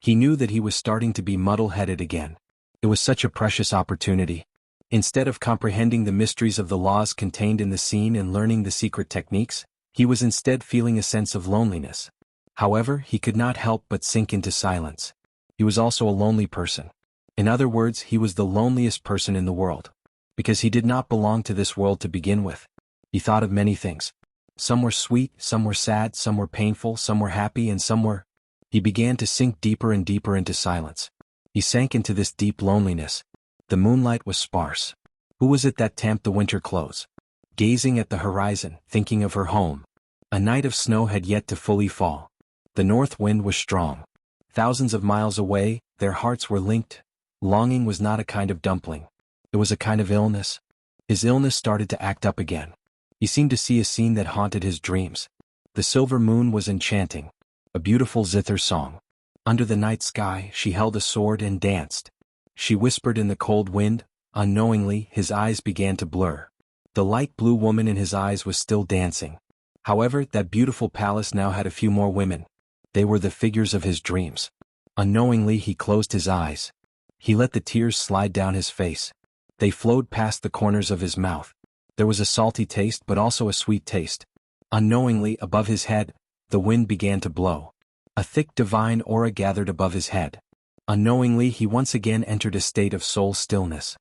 He knew that he was starting to be muddle-headed again. It was such a precious opportunity. Instead of comprehending the mysteries of the laws contained in the scene and learning the secret techniques, he was instead feeling a sense of loneliness. However, he could not help but sink into silence. He was also a lonely person. In other words, he was the loneliest person in the world. Because he did not belong to this world to begin with. He thought of many things. Some were sweet, some were sad, some were painful, some were happy, and some were... He began to sink deeper and deeper into silence. He sank into this deep loneliness. The moonlight was sparse. Who was it that tamped the winter clothes? Gazing at the horizon, thinking of her home. A night of snow had yet to fully fall. The north wind was strong. Thousands of miles away, their hearts were linked. Longing was not a kind of dumpling. It was a kind of illness. His illness started to act up again. He seemed to see a scene that haunted his dreams. The silver moon was enchanting. A beautiful zither song. Under the night sky, she held a sword and danced. She whispered in the cold wind. Unknowingly, his eyes began to blur. The light blue woman in his eyes was still dancing. However, that beautiful palace now had a few more women. They were the figures of his dreams. Unknowingly, he closed his eyes. He let the tears slide down his face. They flowed past the corners of his mouth. There was a salty taste but also a sweet taste. Unknowingly, above his head, the wind began to blow. A thick divine aura gathered above his head. Unknowingly, he once again entered a state of soul stillness.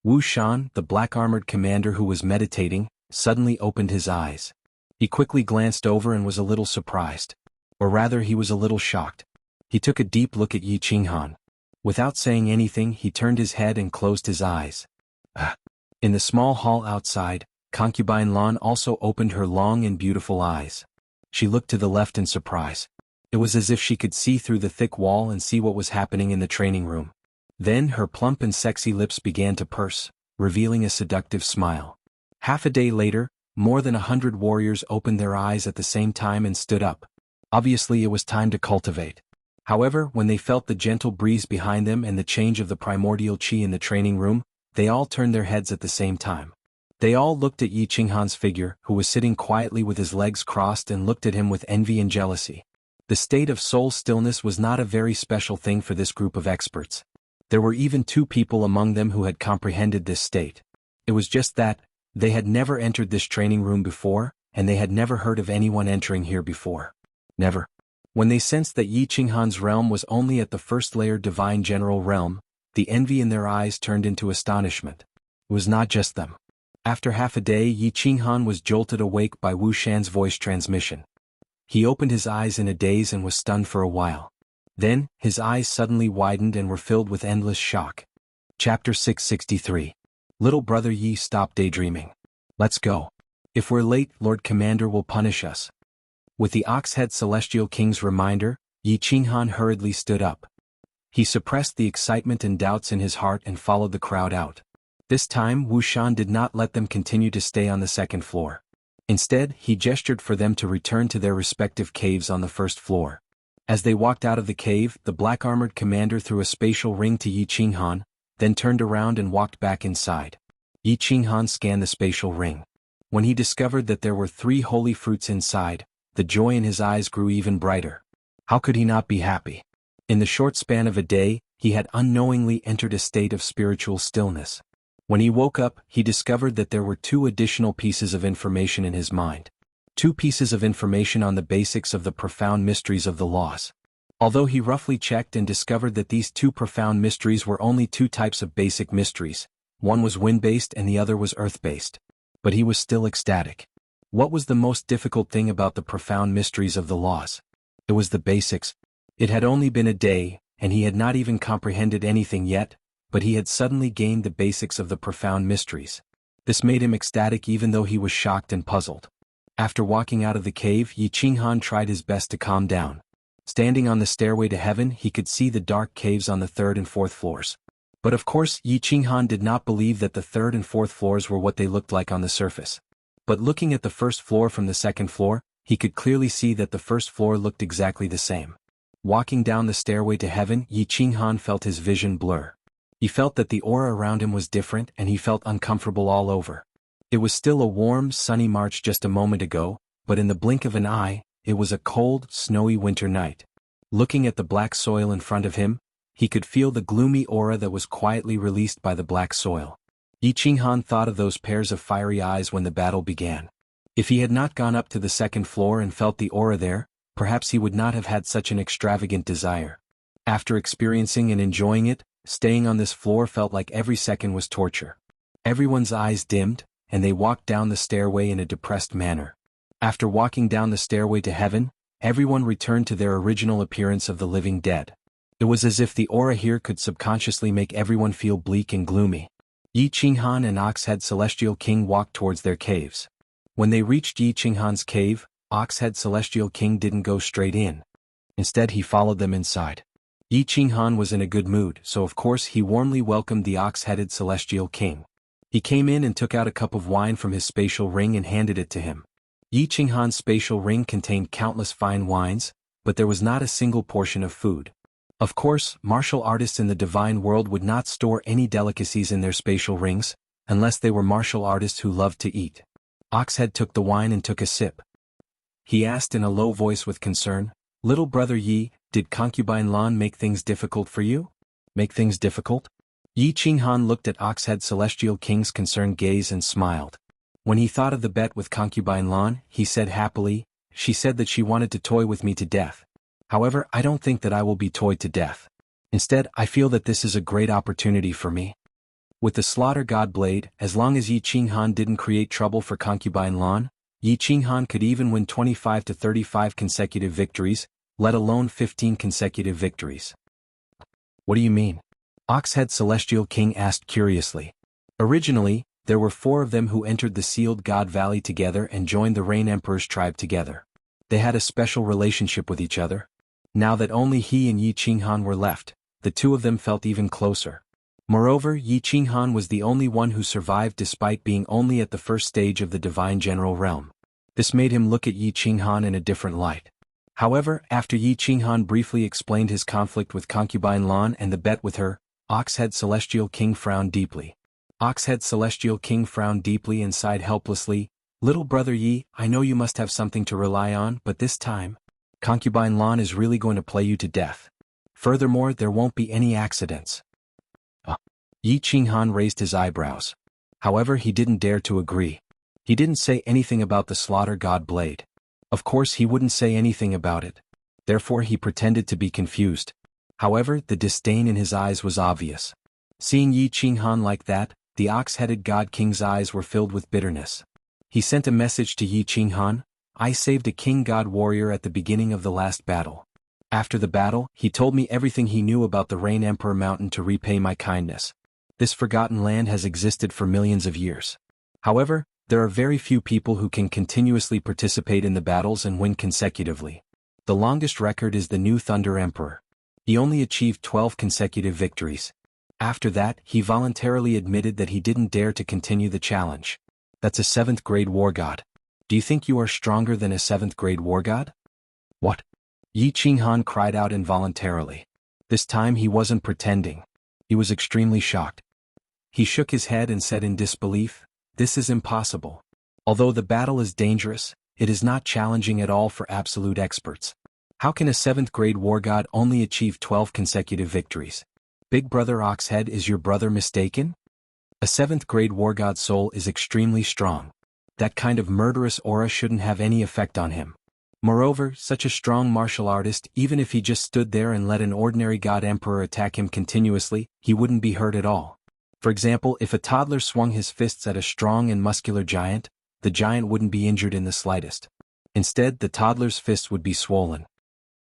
Wu Shan, the black-armored commander who was meditating, suddenly opened his eyes. He quickly glanced over and was a little surprised. Or rather, he was a little shocked. He took a deep look at Yi Qinghan. Without saying anything, he turned his head and closed his eyes. In the small hall outside, concubine Lan also opened her long and beautiful eyes. She looked to the left in surprise. It was as if she could see through the thick wall and see what was happening in the training room. Then her plump and sexy lips began to purse, revealing a seductive smile. Half a day later, more than 100 warriors opened their eyes at the same time and stood up. Obviously it was time to cultivate. However, when they felt the gentle breeze behind them and the change of the primordial chi in the training room, they all turned their heads at the same time. They all looked at Yi Qinghan's figure, who was sitting quietly with his legs crossed, and looked at him with envy and jealousy. The state of soul stillness was not a very special thing for this group of experts. There were even 2 people among them who had comprehended this state. It was just that, they had never entered this training room before, and they had never heard of anyone entering here before. Never. When they sensed that Yi Qinghan's realm was only at the first layer divine general realm, the envy in their eyes turned into astonishment. It was not just them. After half a day, Yi Qinghan was jolted awake by Wu Shan's voice transmission. He opened his eyes in a daze and was stunned for a while. Then, his eyes suddenly widened and were filled with endless shock. Chapter 663. Little brother Yi, stop daydreaming. Let's go. If we're late, Lord Commander will punish us. With the Ox-Head Celestial King's reminder, Yi Qinghan hurriedly stood up. He suppressed the excitement and doubts in his heart and followed the crowd out. This time Wu Shan did not let them continue to stay on the second floor. Instead, he gestured for them to return to their respective caves on the first floor. As they walked out of the cave, the black-armored commander threw a spatial ring to Yi Qinghan, then turned around and walked back inside. Yi Qinghan scanned the spatial ring. When he discovered that there were 3 holy fruits inside, the joy in his eyes grew even brighter. How could he not be happy? In the short span of a day, he had unknowingly entered a state of spiritual stillness. When he woke up, he discovered that there were 2 additional pieces of information in his mind. 2 pieces of information on the basics of the profound mysteries of the laws. Although he roughly checked and discovered that these 2 profound mysteries were only 2 types of basic mysteries, one was wind-based and the other was earth-based. But he was still ecstatic. What was the most difficult thing about the profound mysteries of the laws? It was the basics. It had only been a day, and he had not even comprehended anything yet, but he had suddenly gained the basics of the profound mysteries. This made him ecstatic even though he was shocked and puzzled. After walking out of the cave, Yi Qinghan tried his best to calm down. Standing on the stairway to heaven, he could see the dark caves on the 3rd and 4th floors. But of course, Yi Qinghan did not believe that the 3rd and 4th floors were what they looked like on the surface. But looking at the 1st floor from the 2nd floor, he could clearly see that the 1st floor looked exactly the same. Walking down the stairway to heaven, Yi Qinghan felt his vision blur. He felt that the aura around him was different and he felt uncomfortable all over. It was still a warm, sunny March just a moment ago, but in the blink of an eye, it was a cold, snowy winter night. Looking at the black soil in front of him, he could feel the gloomy aura that was quietly released by the black soil. Yi Qinghan thought of those pairs of fiery eyes when the battle began. If he had not gone up to the 2nd floor and felt the aura there, perhaps he would not have had such an extravagant desire. After experiencing and enjoying it, staying on this floor felt like every second was torture. Everyone's eyes dimmed, and they walked down the stairway in a depressed manner. After walking down the stairway to heaven, everyone returned to their original appearance of the living dead. It was as if the aura here could subconsciously make everyone feel bleak and gloomy. Yi Qinghan and Ox-Head Celestial King walked towards their caves. When they reached Yi Qinghan's cave, Ox-Head Celestial King didn't go straight in. Instead he followed them inside. Yi Qinghan was in a good mood, so of course he warmly welcomed the ox-headed Celestial King. He came in and took out a cup of wine from his spatial ring and handed it to him. Yi Qinghan's spatial ring contained countless fine wines, but there was not a single portion of food. Of course, martial artists in the divine world would not store any delicacies in their spatial rings, unless they were martial artists who loved to eat. Oxhead took the wine and took a sip. He asked in a low voice with concern, "Little brother Yi, did concubine Lan make things difficult for you?" "Make things difficult?" Yi Qinghan looked at Oxhead Celestial King's concerned gaze and smiled. When he thought of the bet with concubine Lan, he said happily, "She said that she wanted to toy with me to death. However, I don't think that I will be toyed to death. Instead, I feel that this is a great opportunity for me." With the Slaughter God Blade, as long as Yi Qinghan didn't create trouble for concubine Lan, Yi Qinghan could even win 25 to 35 consecutive victories, let alone 15 consecutive victories. "What do you mean?" Oxhead Celestial King asked curiously. Originally, There were 4 of them who entered the Sealed God Valley together and joined the Rain Emperor's tribe together. They had a special relationship with each other. Now that only he and Yi Qinghan were left, the 2 of them felt even closer. Moreover, Yi Qinghan was the only one who survived despite being only at the first stage of the Divine General Realm. This made him look at Yi Qinghan in a different light. However, after Yi Qinghan briefly explained his conflict with concubine Lan and the bet with her, Oxhead Celestial King frowned deeply. Oxhead Celestial King frowned deeply and sighed helplessly. "Little brother Yi, I know you must have something to rely on, but this time, concubine Lan is really going to play you to death. Furthermore, there won't be any accidents." Yi Qinghan raised his eyebrows. However, he didn't dare to agree. He didn't say anything about the Slaughter God Blade. Of course he wouldn't say anything about it. Therefore he pretended to be confused. However, the disdain in his eyes was obvious. Seeing Yi Qinghan like that, the ox-headed God King's eyes were filled with bitterness. He sent a message to Yi Qinghan. "I saved a King God warrior at the beginning of the last battle. After the battle, he told me everything he knew about the Rain Emperor Mountain to repay my kindness. This forgotten land has existed for millions of years. However, there are very few people who can continuously participate in the battles and win consecutively. The longest record is the new Thunder Emperor. He only achieved 12 consecutive victories. After that, he voluntarily admitted that he didn't dare to continue the challenge. That's a 7th grade war god. Do you think you are stronger than a 7th grade war god?" "What?" Yi Qinghan cried out involuntarily. This time he wasn't pretending. He was extremely shocked. He shook his head and said in disbelief, "This is impossible. Although the battle is dangerous, it is not challenging at all for absolute experts. How can a 7th grade war god only achieve 12 consecutive victories? Big brother Oxhead, is your brother mistaken? A 7th grade war god's soul is extremely strong. That kind of murderous aura shouldn't have any effect on him. Moreover, such a strong martial artist, even if he just stood there and let an ordinary god emperor attack him continuously, he wouldn't be hurt at all. For example, if a toddler swung his fists at a strong and muscular giant, the giant wouldn't be injured in the slightest. Instead, the toddler's fists would be swollen.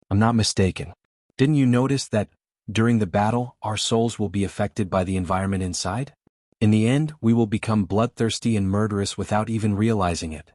I'm not mistaken. Didn't you notice that, during the battle, our souls will be affected by the environment inside? In the end, we will become bloodthirsty and murderous without even realizing it.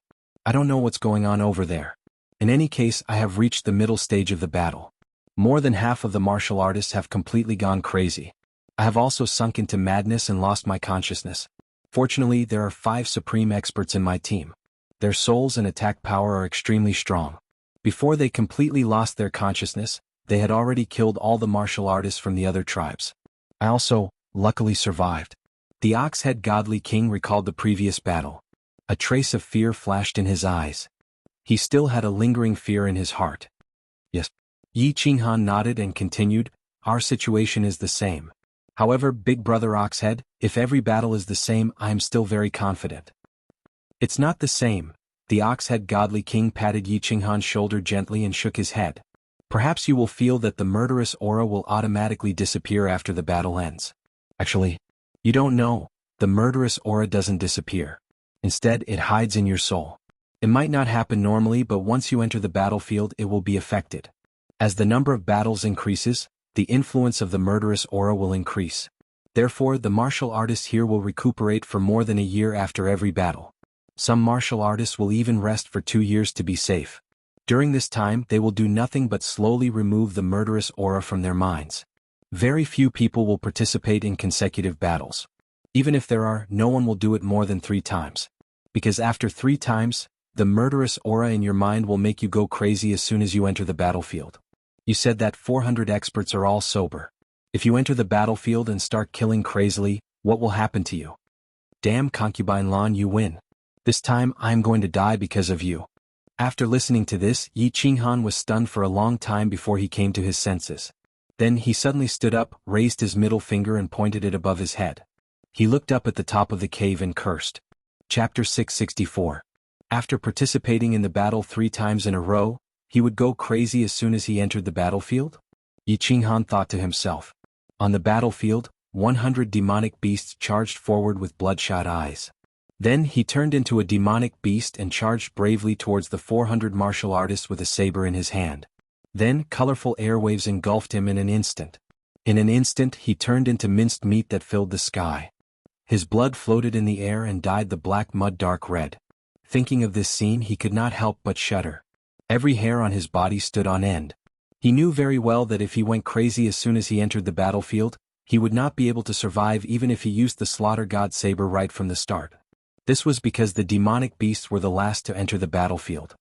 I don't know what's going on over there. In any case, I have reached the middle stage of the battle. More than half of the martial artists have completely gone crazy. I have also sunk into madness and lost my consciousness. Fortunately, there are 5 supreme experts in my team. Their souls and attack power are extremely strong. Before they completely lost their consciousness, they had already killed all the martial artists from the other tribes. I also, luckily, survived." The Oxhead Godly King recalled the previous battle. A trace of fear flashed in his eyes. He still had a lingering fear in his heart. "Yes." Yi Qinghan nodded and continued, "Our situation is the same. However, Big Brother Oxhead, if every battle is the same, I am still very confident." "It's not the same." The Oxhead Godly King patted Yi Qinghan's shoulder gently and shook his head. "Perhaps you will feel that the murderous aura will automatically disappear after the battle ends. Actually, you don't know, the murderous aura doesn't disappear. Instead, it hides in your soul. It might not happen normally, but once you enter the battlefield, it will be affected. As the number of battles increases, the influence of the murderous aura will increase. Therefore, the martial artists here will recuperate for more than a year after every battle. Some martial artists will even rest for 2 years to be safe. During this time, they will do nothing but slowly remove the murderous aura from their minds. Very few people will participate in consecutive battles. Even if there are, no one will do it more than 3 times. Because after 3 times, the murderous aura in your mind will make you go crazy as soon as you enter the battlefield. You said that 400 experts are all sober. If you enter the battlefield and start killing crazily, what will happen to you? Damn, Concubine Lan, you win. This time, I am going to die because of you." After listening to this, Yi Qinghan was stunned for a long time before he came to his senses. Then he suddenly stood up, raised his middle finger and pointed it above his head. He looked up at the top of the cave and cursed. Chapter 664. After participating in the battle 3 times in a row, he would go crazy as soon as he entered the battlefield? Yi Qinghan thought to himself. On the battlefield, 100 demonic beasts charged forward with bloodshot eyes. Then he turned into a demonic beast and charged bravely towards the 400 martial artists with a saber in his hand. Then colorful airwaves engulfed him in an instant. In an instant he turned into minced meat that filled the sky. His blood floated in the air and dyed the black mud dark red. Thinking of this scene, he could not help but shudder. Every hair on his body stood on end. He knew very well that if he went crazy as soon as he entered the battlefield, he would not be able to survive even if he used the slaughter god saber right from the start. This was because the demonic beasts were the last to enter the battlefield.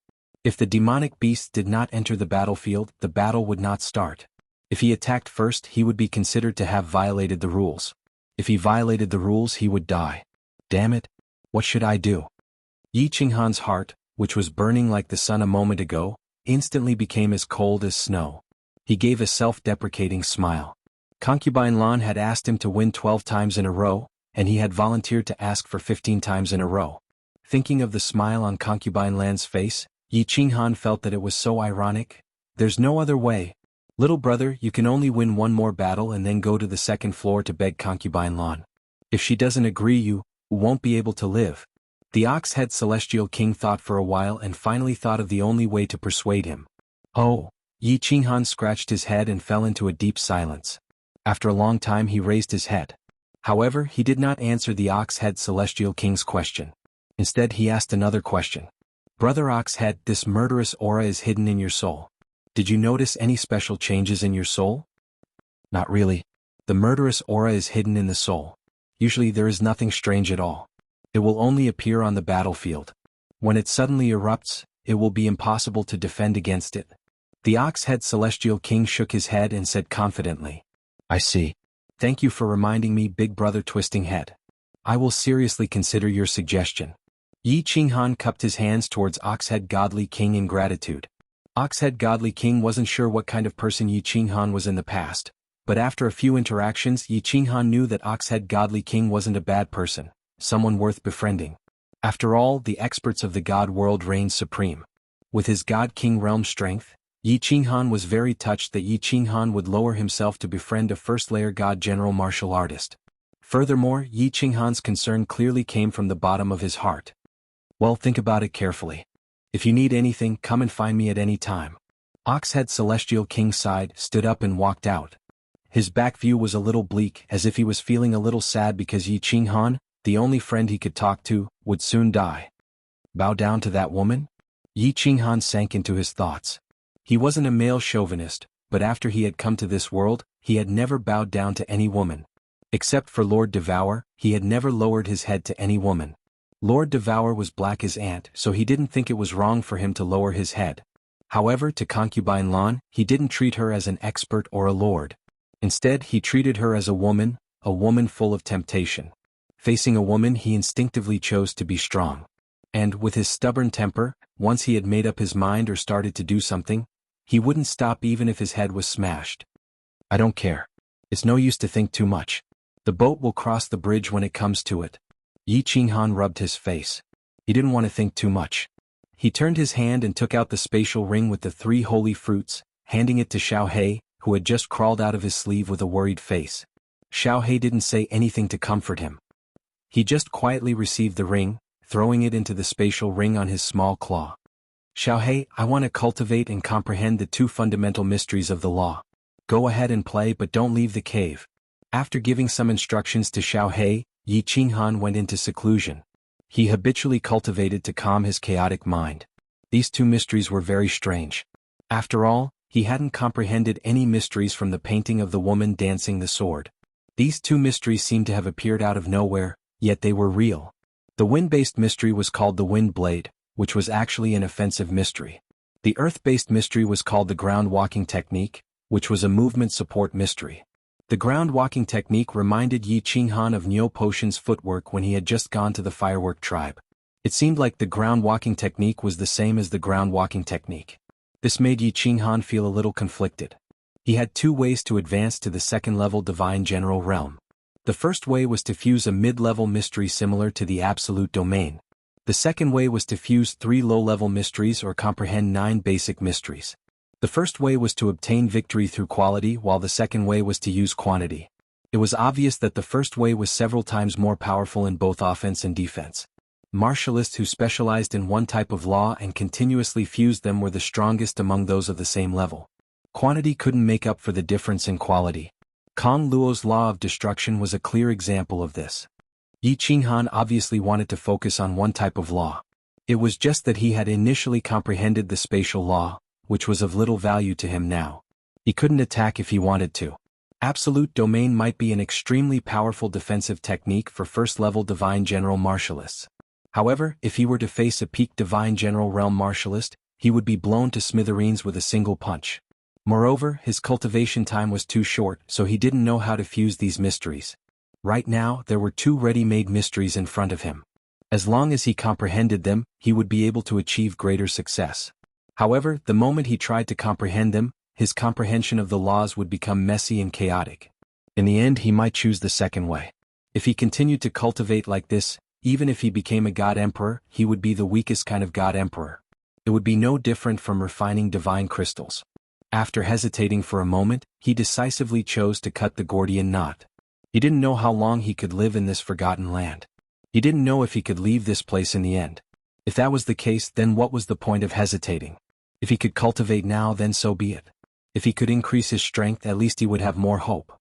If the demonic beasts did not enter the battlefield, the battle would not start. If he attacked first, he would be considered to have violated the rules. If he violated the rules, he would die. Damn it! What should I do? Yi Qinghan's heart, which was burning like the sun a moment ago, instantly became as cold as snow. He gave a self-deprecating smile. Concubine Lan had asked him to win 12 times in a row, and he had volunteered to ask for 15 times in a row. Thinking of the smile on Concubine Lan's face, Yi Qinghan felt that it was so ironic. There's no other way. Little brother, you can only win one more battle and then go to the second floor to beg Concubine Lan. If she doesn't agree, you won't be able to live. The Ox-Head Celestial King thought for a while and finally thought of the only way to persuade him. Oh! Yi Qinghan scratched his head and fell into a deep silence. After a long time he raised his head. However, he did not answer the Ox-Head Celestial King's question. Instead he asked another question. Brother Ox-Head, this murderous aura is hidden in your soul. Did you notice any special changes in your soul? Not really. The murderous aura is hidden in the soul. Usually there is nothing strange at all. It will only appear on the battlefield. When it suddenly erupts, it will be impossible to defend against it. The Ox-Head Celestial King shook his head and said confidently. I see. Thank you for reminding me, big brother Twisting Head. I will seriously consider your suggestion. Yi Qinghan cupped his hands towards Ox-Head Godly King in gratitude. Ox-Head Godly King wasn't sure what kind of person Yi Qinghan was in the past, but after a few interactions Yi Qinghan knew that Ox-Head Godly King wasn't a bad person. Someone worth befriending. After all, the experts of the God world reigned supreme. With his God King realm strength, Yi Qinghan was very touched that Yi Qinghan would lower himself to befriend a first-layer God general martial artist. Furthermore, Yi Qinghan's concern clearly came from the bottom of his heart. Well, think about it carefully. If you need anything, come and find me at any time. Ox-Head Celestial King sighed, stood up and walked out. His back view was a little bleak, as if he was feeling a little sad because Yi Qinghan, the only friend he could talk to, would soon die. Bow down to that woman? Yi Qinghan sank into his thoughts. He wasn't a male chauvinist, but after he had come to this world, he had never bowed down to any woman. Except for Lord Devour, he had never lowered his head to any woman. Lord Devour was black as ant, so he didn't think it was wrong for him to lower his head. However, to Concubine Lan, he didn't treat her as an expert or a lord. Instead, he treated her as a woman full of temptation. Facing a woman, he instinctively chose to be strong. And, with his stubborn temper, once he had made up his mind or started to do something, he wouldn't stop even if his head was smashed. I don't care. It's no use to think too much. The boat will cross the bridge when it comes to it. Yi Qinghan rubbed his face. He didn't want to think too much. He turned his hand and took out the spatial ring with the 3 holy fruits, handing it to Xiao He, who had just crawled out of his sleeve with a worried face. Xiao He didn't say anything to comfort him. He just quietly received the ring, throwing it into the spatial ring on his small claw. Xiao He, I want to cultivate and comprehend the 2 fundamental mysteries of the law. Go ahead and play, but don't leave the cave. After giving some instructions to Xiao He, Yi Qinghan went into seclusion. He habitually cultivated to calm his chaotic mind. These 2 mysteries were very strange. After all, he hadn't comprehended any mysteries from the painting of the woman dancing the sword. These 2 mysteries seemed to have appeared out of nowhere, yet they were real. The wind-based mystery was called the wind blade, which was actually an offensive mystery. The earth-based mystery was called the ground walking technique, which was a movement support mystery. The ground walking technique reminded Yi Qinghan of Neo Potion's footwork when he had just gone to the firework tribe. It seemed like the ground walking technique was the same as the ground walking technique. This made Yi Qinghan feel a little conflicted. He had 2 ways to advance to the 2nd-level Divine General Realm. The first way was to fuse a mid-level mystery similar to the Absolute Domain. The second way was to fuse 3 low-level mysteries or comprehend 9 basic mysteries. The first way was to obtain victory through quality, while the second way was to use quantity. It was obvious that the first way was several times more powerful in both offense and defense. Martialists who specialized in one type of law and continuously fused them were the strongest among those of the same level. Quantity couldn't make up for the difference in quality. Kong Luo's law of destruction was a clear example of this. Yi Qinghan obviously wanted to focus on one type of law. It was just that he had initially comprehended the spatial law, which was of little value to him now. He couldn't attack if he wanted to. Absolute domain might be an extremely powerful defensive technique for first-level Divine General Martialists. However, if he were to face a peak Divine General Realm Martialist, he would be blown to smithereens with a single punch. Moreover, his cultivation time was too short, so he didn't know how to fuse these mysteries. Right now, there were two ready-made mysteries in front of him. As long as he comprehended them, he would be able to achieve greater success. However, the moment he tried to comprehend them, his comprehension of the laws would become messy and chaotic. In the end, he might choose the second way. If he continued to cultivate like this, even if he became a God Emperor, he would be the weakest kind of God Emperor. It would be no different from refining divine crystals. After hesitating for a moment, he decisively chose to cut the Gordian knot. He didn't know how long he could live in this forgotten land. He didn't know if he could leave this place in the end. If that was the case, then what was the point of hesitating? If he could cultivate now, then so be it. If he could increase his strength, at least he would have more hope.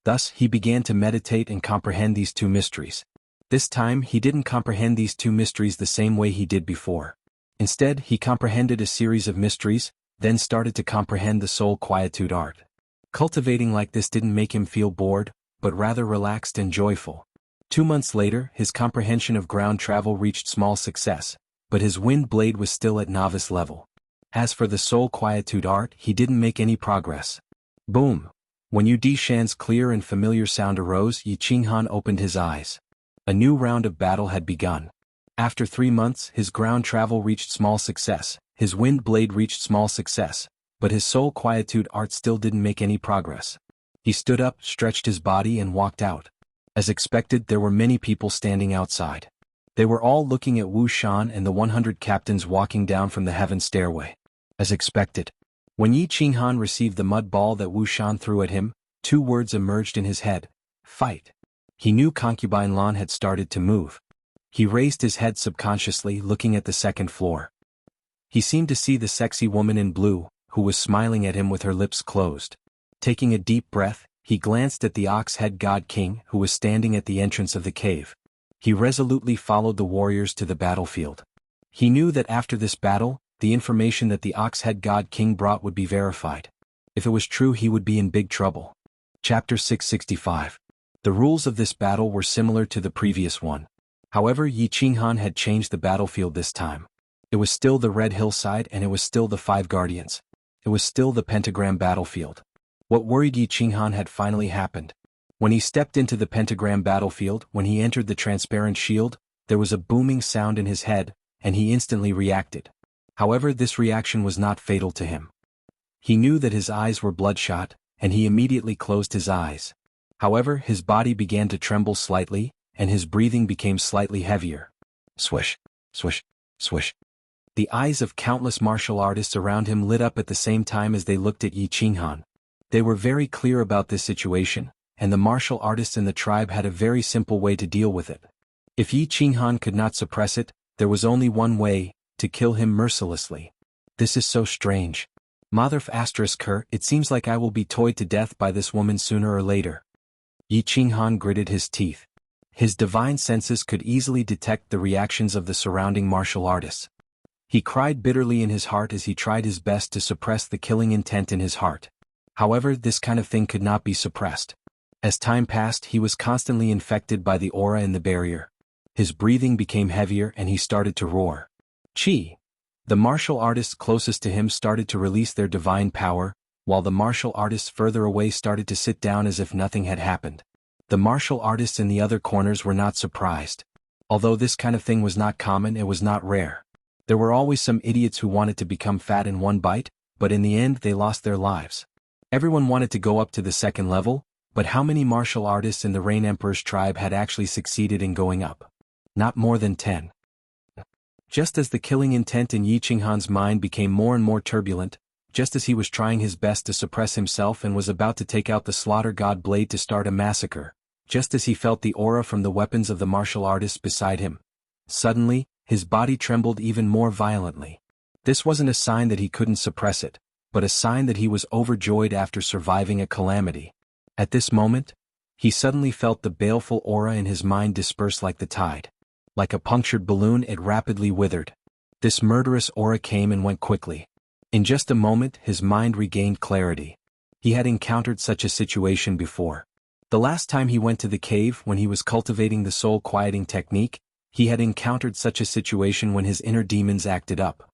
Thus, he began to meditate and comprehend these two mysteries. This time, he didn't comprehend these two mysteries the same way he did before. Instead, he comprehended a series of mysteries, then started to comprehend the soul quietude art. Cultivating like this didn't make him feel bored, but rather relaxed and joyful. 2 months later, his comprehension of ground travel reached small success, but his wind blade was still at novice level. As for the soul quietude art, he didn't make any progress. Boom! When Yu Dishan's clear and familiar sound arose, Yi Qinghan opened his eyes. A new round of battle had begun. After 3 months, his ground travel reached small success, his wind blade reached small success, but his soul quietude art still didn't make any progress. He stood up, stretched his body and walked out. As expected, there were many people standing outside. They were all looking at Wu Shan and the 100 captains walking down from the heaven stairway. As expected. When Yi Qinghan received the mud ball that Wu Shan threw at him, 2 words emerged in his head. Fight. He knew Concubine Lan had started to move. He raised his head subconsciously, looking at the second floor. He seemed to see the sexy woman in blue, who was smiling at him with her lips closed. Taking a deep breath, he glanced at the Ox-Head God King who was standing at the entrance of the cave. He resolutely followed the warriors to the battlefield. He knew that after this battle, the information that the Ox-Head God King brought would be verified. If it was true, he would be in big trouble. Chapter 665. The rules of this battle were similar to the previous one. However, Yi Qinghan had changed the battlefield this time. It was still the red hillside and it was still the 5 guardians. It was still the pentagram battlefield. What worried Yi Qinghan had finally happened. When he stepped into the pentagram battlefield, when he entered the transparent shield, there was a booming sound in his head, and he instantly reacted. However, this reaction was not fatal to him. He knew that his eyes were bloodshot, and he immediately closed his eyes. However, his body began to tremble slightly, and his breathing became slightly heavier. Swish, swish, swish. The eyes of countless martial artists around him lit up at the same time as they looked at Yi Qinghan. They were very clear about this situation, and the martial artists in the tribe had a very simple way to deal with it. If Yi Qinghan could not suppress it, there was only one way, to kill him mercilessly. This is so strange. Motherf *her, it seems like I will be toyed to death by this woman sooner or later. Yi Qinghan gritted his teeth. His divine senses could easily detect the reactions of the surrounding martial artists. He cried bitterly in his heart as he tried his best to suppress the killing intent in his heart. However, this kind of thing could not be suppressed. As time passed, he was constantly infected by the aura in the barrier. His breathing became heavier and he started to roar. Chi! The martial artists closest to him started to release their divine power, while the martial artists further away started to sit down as if nothing had happened. The martial artists in the other corners were not surprised. Although this kind of thing was not common, it was not rare. There were always some idiots who wanted to become fat in one bite, but in the end they lost their lives. Everyone wanted to go up to the second level, but how many martial artists in the Rain Emperor's tribe had actually succeeded in going up? Not more than 10. Just as the killing intent in Yi Qinghan's mind became more and more turbulent, just as he was trying his best to suppress himself and was about to take out the slaughter god blade to start a massacre, just as he felt the aura from the weapons of the martial artists beside him, suddenly, his body trembled even more violently. This wasn't a sign that he couldn't suppress it, but a sign that he was overjoyed after surviving a calamity. At this moment, he suddenly felt the baleful aura in his mind disperse like the tide. Like a punctured balloon, it rapidly withered. This murderous aura came and went quickly. In just a moment, his mind regained clarity. He had encountered such a situation before. The last time he went to the cave when he was cultivating the soul quieting technique, he had encountered such a situation when his inner demons acted up.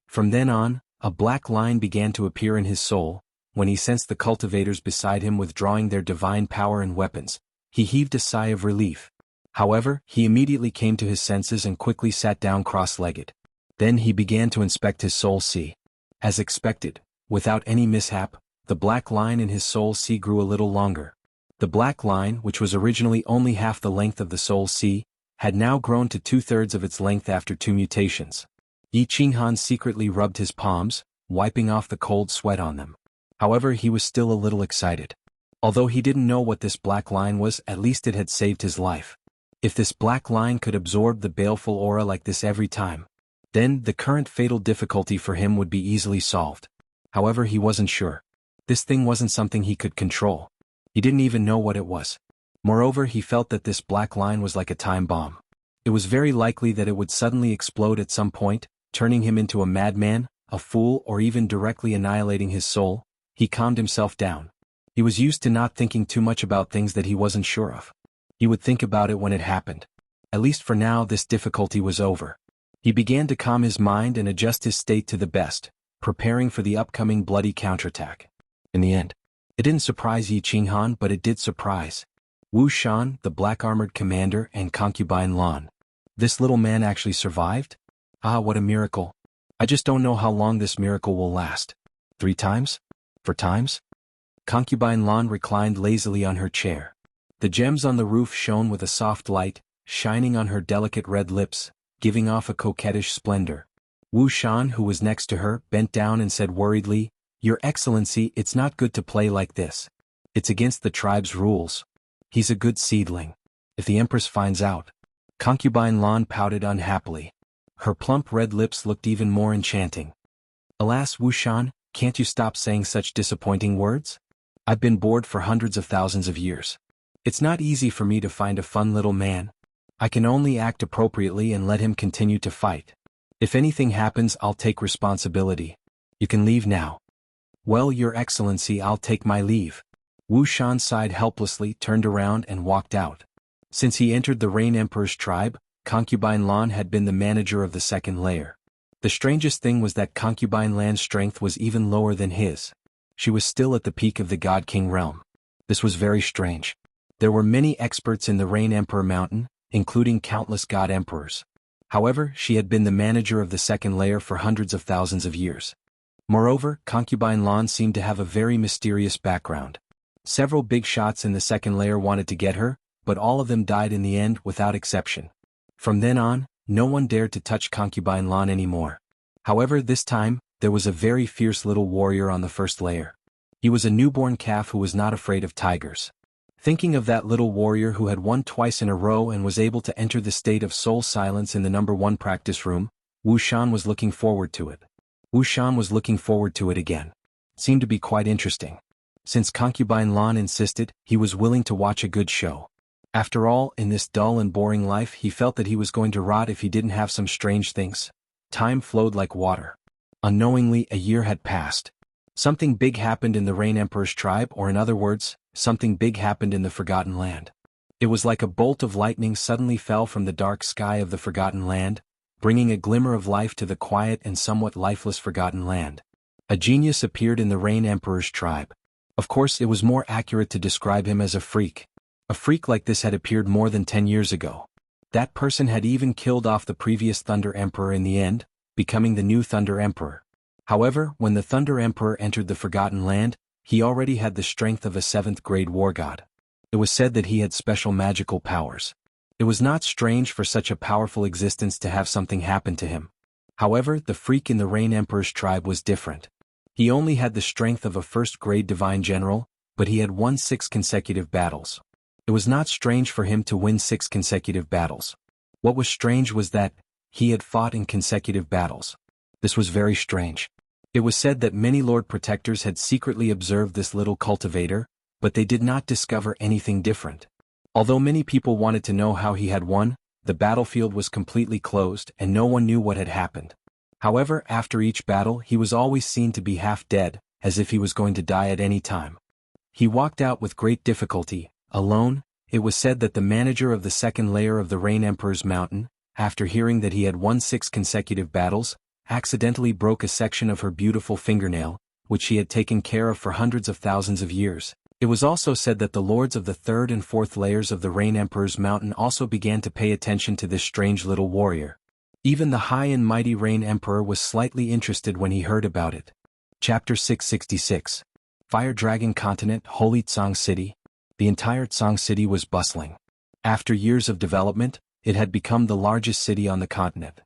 From then on, a black line began to appear in his soul. When he sensed the cultivators beside him withdrawing their divine power and weapons, he heaved a sigh of relief. However, he immediately came to his senses and quickly sat down cross-legged. Then he began to inspect his soul sea. As expected, without any mishap, the black line in his soul sea grew a little longer. The black line, which was originally only half the length of the soul sea, had now grown to 2/3 of its length after 2 mutations. Yi Qinghan secretly rubbed his palms, wiping off the cold sweat on them. However, he was still a little excited. Although he didn't know what this black line was, at least it had saved his life. If this black line could absorb the baleful aura like this every time, then the current fatal difficulty for him would be easily solved. However, he wasn't sure. This thing wasn't something he could control. He didn't even know what it was. Moreover, he felt that this black line was like a time bomb. It was very likely that it would suddenly explode at some point, turning him into a madman, a fool, or even directly annihilating his soul. He calmed himself down. He was used to not thinking too much about things that he wasn't sure of. He would think about it when it happened. At least for now, this difficulty was over. He began to calm his mind and adjust his state to the best, preparing for the upcoming bloody counterattack. In the end, it didn't surprise Yi Qinghan, but it did surprise Wu Shan, the black-armored commander, and concubine Lan. This little man actually survived? Ah, what a miracle. I just don't know how long this miracle will last. 3 times? 4 times? Concubine Lan reclined lazily on her chair. The gems on the roof shone with a soft light, shining on her delicate red lips, giving off a coquettish splendor. Wu Shan, who was next to her, bent down and said worriedly, "Your Excellency, it's not good to play like this. It's against the tribe's rules. He's a good seedling. If the Empress finds out..." Concubine Lan pouted unhappily. Her plump red lips looked even more enchanting. "Alas, Wu Shan, can't you stop saying such disappointing words? I've been bored for hundreds of thousands of years. It's not easy for me to find a fun little man. I can only act appropriately and let him continue to fight. If anything happens, I'll take responsibility. You can leave now." "Well, Your Excellency, I'll take my leave." Wu Shan sighed helplessly, turned around and walked out. Since he entered the Rain Emperor's tribe, Concubine Lan had been the manager of the second layer. The strangest thing was that Concubine Lan's strength was even lower than his. She was still at the peak of the God King realm. This was very strange. There were many experts in the Rain Emperor Mountain, including countless God Emperors. However, she had been the manager of the second layer for hundreds of thousands of years. Moreover, Concubine Lan seemed to have a very mysterious background. Several big shots in the second layer wanted to get her, but all of them died in the end without exception. From then on, no one dared to touch Concubine Lan anymore. However, this time, there was a very fierce little warrior on the first layer. He was a newborn calf who was not afraid of tigers. Thinking of that little warrior who had won twice in a row and was able to enter the state of soul silence in the number 1 practice room, Wu Shan was looking forward to it. Wu Shan was looking forward to it again. It seemed to be quite interesting. Since Concubine Lan insisted, he was willing to watch a good show. After all, in this dull and boring life, he felt that he was going to rot if he didn't have some strange things. Time flowed like water. Unknowingly, a year had passed. Something big happened in the Rain Emperor's tribe, or in other words, something big happened in the Forgotten Land. It was like a bolt of lightning suddenly fell from the dark sky of the Forgotten Land, bringing a glimmer of life to the quiet and somewhat lifeless Forgotten Land. A genius appeared in the Rain Emperor's tribe. Of course, it was more accurate to describe him as a freak. A freak like this had appeared more than 10 years ago. That person had even killed off the previous Thunder Emperor in the end, becoming the new Thunder Emperor. However, when the Thunder Emperor entered the Forgotten Land, he already had the strength of a 7th-grade war god. It was said that he had special magical powers. It was not strange for such a powerful existence to have something happen to him. However, the freak in the Rain Emperor's tribe was different. He only had the strength of a 1st-grade divine general, but he had won 6 consecutive battles. It was not strange for him to win 6 consecutive battles. What was strange was that he had fought in consecutive battles. This was very strange. It was said that many Lord Protectors had secretly observed this little cultivator, but they did not discover anything different. Although many people wanted to know how he had won, the battlefield was completely closed and no one knew what had happened. However, after each battle he was always seen to be half dead, as if he was going to die at any time. He walked out with great difficulty, alone. It was said that the manager of the second layer of the Rain Emperor's mountain, after hearing that he had won 6 consecutive battles, accidentally broke a section of her beautiful fingernail, which she had taken care of for hundreds of thousands of years. It was also said that the lords of the 3rd and 4th layers of the Rain Emperor's mountain also began to pay attention to this strange little warrior. Even the high and mighty Rain Emperor was slightly interested when he heard about it. Chapter 666. Fire Dragon Continent, Holy Tsang City. The entire Tsang City was bustling. After years of development, it had become the largest city on the continent.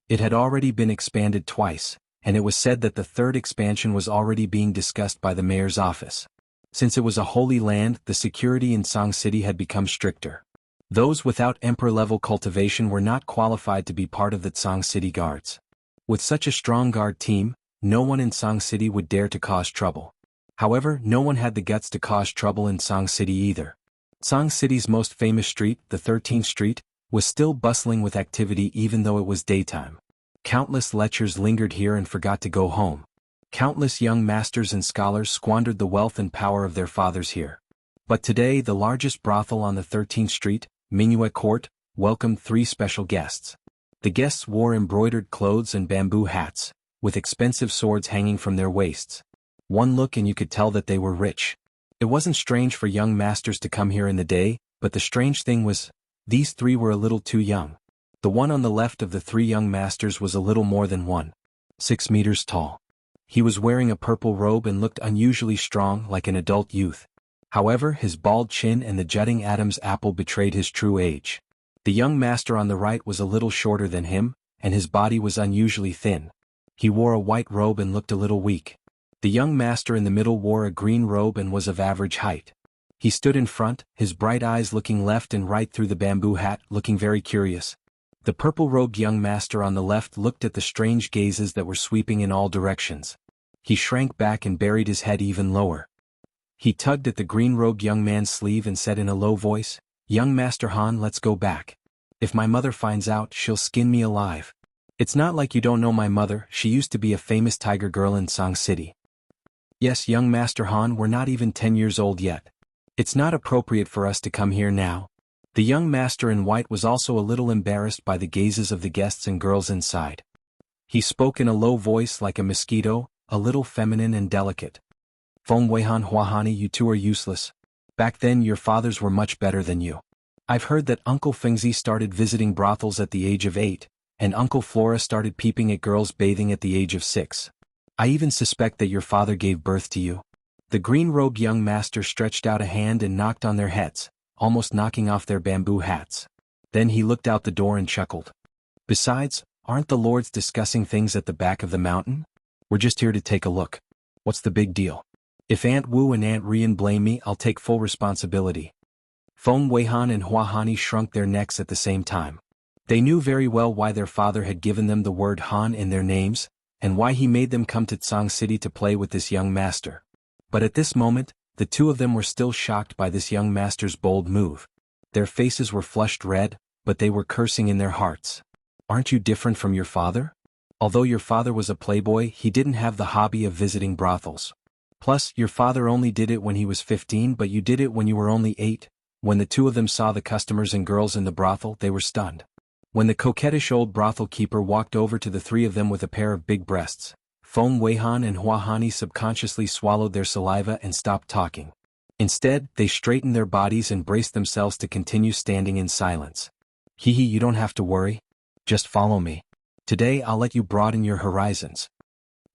It had already been expanded twice, and it was said that the 3rd expansion was already being discussed by the mayor's office. Since it was a holy land, the security in Tsang City had become stricter. Those without emperor-level cultivation were not qualified to be part of the Tsang City guards. With such a strong guard team, no one in Tsang City would dare to cause trouble. However, no one had the guts to cause trouble in Tsang City either. Tsang City's most famous street, the 13th Street, was still bustling with activity even though it was daytime. Countless lechers lingered here and forgot to go home. Countless young masters and scholars squandered the wealth and power of their fathers here. But today the largest brothel on the 13th Street, Minuet Court, welcomed 3 special guests. The guests wore embroidered clothes and bamboo hats, with expensive swords hanging from their waists. One look and you could tell that they were rich. It wasn't strange for young masters to come here in the day, but the strange thing was, these 3 were a little too young. The one on the left of the 3 young masters was a little more than 1.6 meters tall. He was wearing a purple robe and looked unusually strong like an adult youth. However, his bald chin and the jutting Adam's apple betrayed his true age. The young master on the right was a little shorter than him, and his body was unusually thin. He wore a white robe and looked a little weak. The young master in the middle wore a green robe and was of average height. He stood in front, his bright eyes looking left and right through the bamboo hat, looking very curious. The purple-robed young master on the left looked at the strange gazes that were sweeping in all directions. He shrank back and buried his head even lower. He tugged at the green-robed young man's sleeve and said in a low voice, "Young Master Han, let's go back. If my mother finds out, she'll skin me alive. It's not like you don't know my mother, she used to be a famous tiger girl in Tsang City." "Yes, young Master Han, we're not even 10 years old yet. It's not appropriate for us to come here now." The young master in white was also a little embarrassed by the gazes of the guests and girls inside. He spoke in a low voice like a mosquito, a little feminine and delicate. "Feng Weihan Huahani, you 2 are useless. Back then your fathers were much better than you. I've heard that Uncle Fengzi started visiting brothels at the age of 8, and Uncle Flora started peeping at girls bathing at the age of 6. I even suspect that your father gave birth to you." The green-robed young master stretched out a hand and knocked on their heads, almost knocking off their bamboo hats. Then he looked out the door and chuckled. "Besides, aren't the lords discussing things at the back of the mountain? We're just here to take a look. What's the big deal? If Aunt Wu and Aunt Rian blame me, I'll take full responsibility." Feng Weihan and Huahani shrunk their necks at the same time. They knew very well why their father had given them the word Han in their names, and why he made them come to Tsang City to play with this young master. But at this moment, the 2 of them were still shocked by this young master's bold move. Their faces were flushed red, but they were cursing in their hearts. "Aren't you different from your father? Although your father was a playboy, he didn't have the hobby of visiting brothels. Plus, your father only did it when he was 15, but you did it when you were only 8. When the 2 of them saw the customers and girls in the brothel, they were stunned. When the coquettish old brothel keeper walked over to the 3 of them with a pair of big breasts, Feng Weihan and Huahani subconsciously swallowed their saliva and stopped talking. Instead, they straightened their bodies and braced themselves to continue standing in silence. "Hee, you don't have to worry. Just follow me. Today I'll let you broaden your horizons."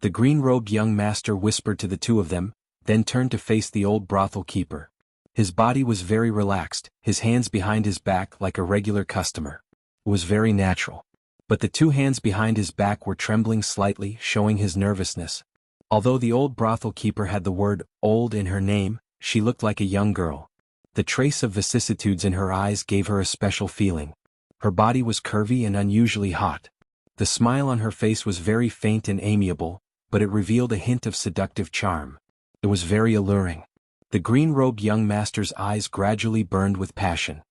The green-robed young master whispered to the 2 of them, then turned to face the old brothel keeper. His body was very relaxed, his hands behind his back like a regular customer. It was very natural. But the 2 hands behind his back were trembling slightly, showing his nervousness. Although the old brothel keeper had the word "old" in her name, she looked like a young girl. The trace of vicissitudes in her eyes gave her a special feeling. Her body was curvy and unusually hot. The smile on her face was very faint and amiable, but it revealed a hint of seductive charm. It was very alluring. The green-robed young master's eyes gradually burned with passion.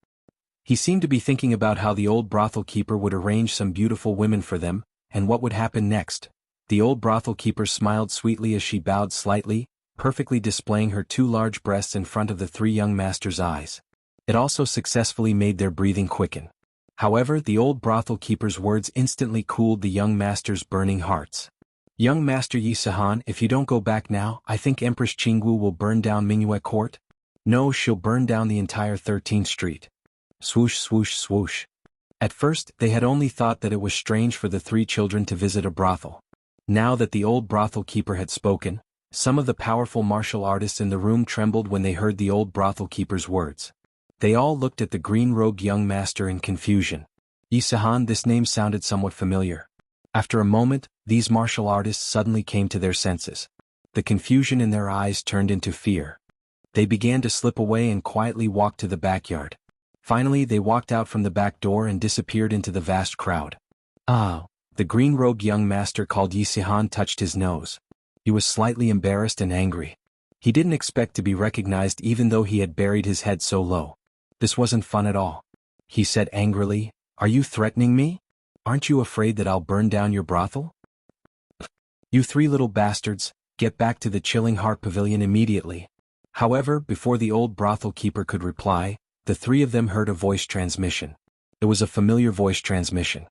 He seemed to be thinking about how the old brothel keeper would arrange some beautiful women for them, and what would happen next. The old brothel keeper smiled sweetly as she bowed slightly, perfectly displaying her 2 large breasts in front of the 3 young masters' eyes. It also successfully made their breathing quicken. However, the old brothel keeper's words instantly cooled the young master's burning hearts. "Young Master Yi Sihan, if you don't go back now, I think Empress Jianghu will burn down Mingyue Court. No, she'll burn down the entire 13th Street. Swoosh swoosh swoosh." At first, they had only thought that it was strange for the 3 children to visit a brothel. Now that the old brothel keeper had spoken, some of the powerful martial artists in the room trembled when they heard the old brothel keeper's words. They all looked at the green-robed young master in confusion. Yi Sihan, this name sounded somewhat familiar. After a moment, these martial artists suddenly came to their senses. The confusion in their eyes turned into fear. They began to slip away and quietly walk to the backyard. Finally, they walked out from the back door and disappeared into the vast crowd. "Ah!" The green-robed young master called Yi Sihan touched his nose. He was slightly embarrassed and angry. He didn't expect to be recognized even though he had buried his head so low. This wasn't fun at all. He said angrily, "Are you threatening me? Aren't you afraid that I'll burn down your brothel? You 3 little bastards, get back to the Chilling Heart Pavilion immediately." However, before the old brothel keeper could reply, the 3 of them heard a voice transmission. It was a familiar voice transmission.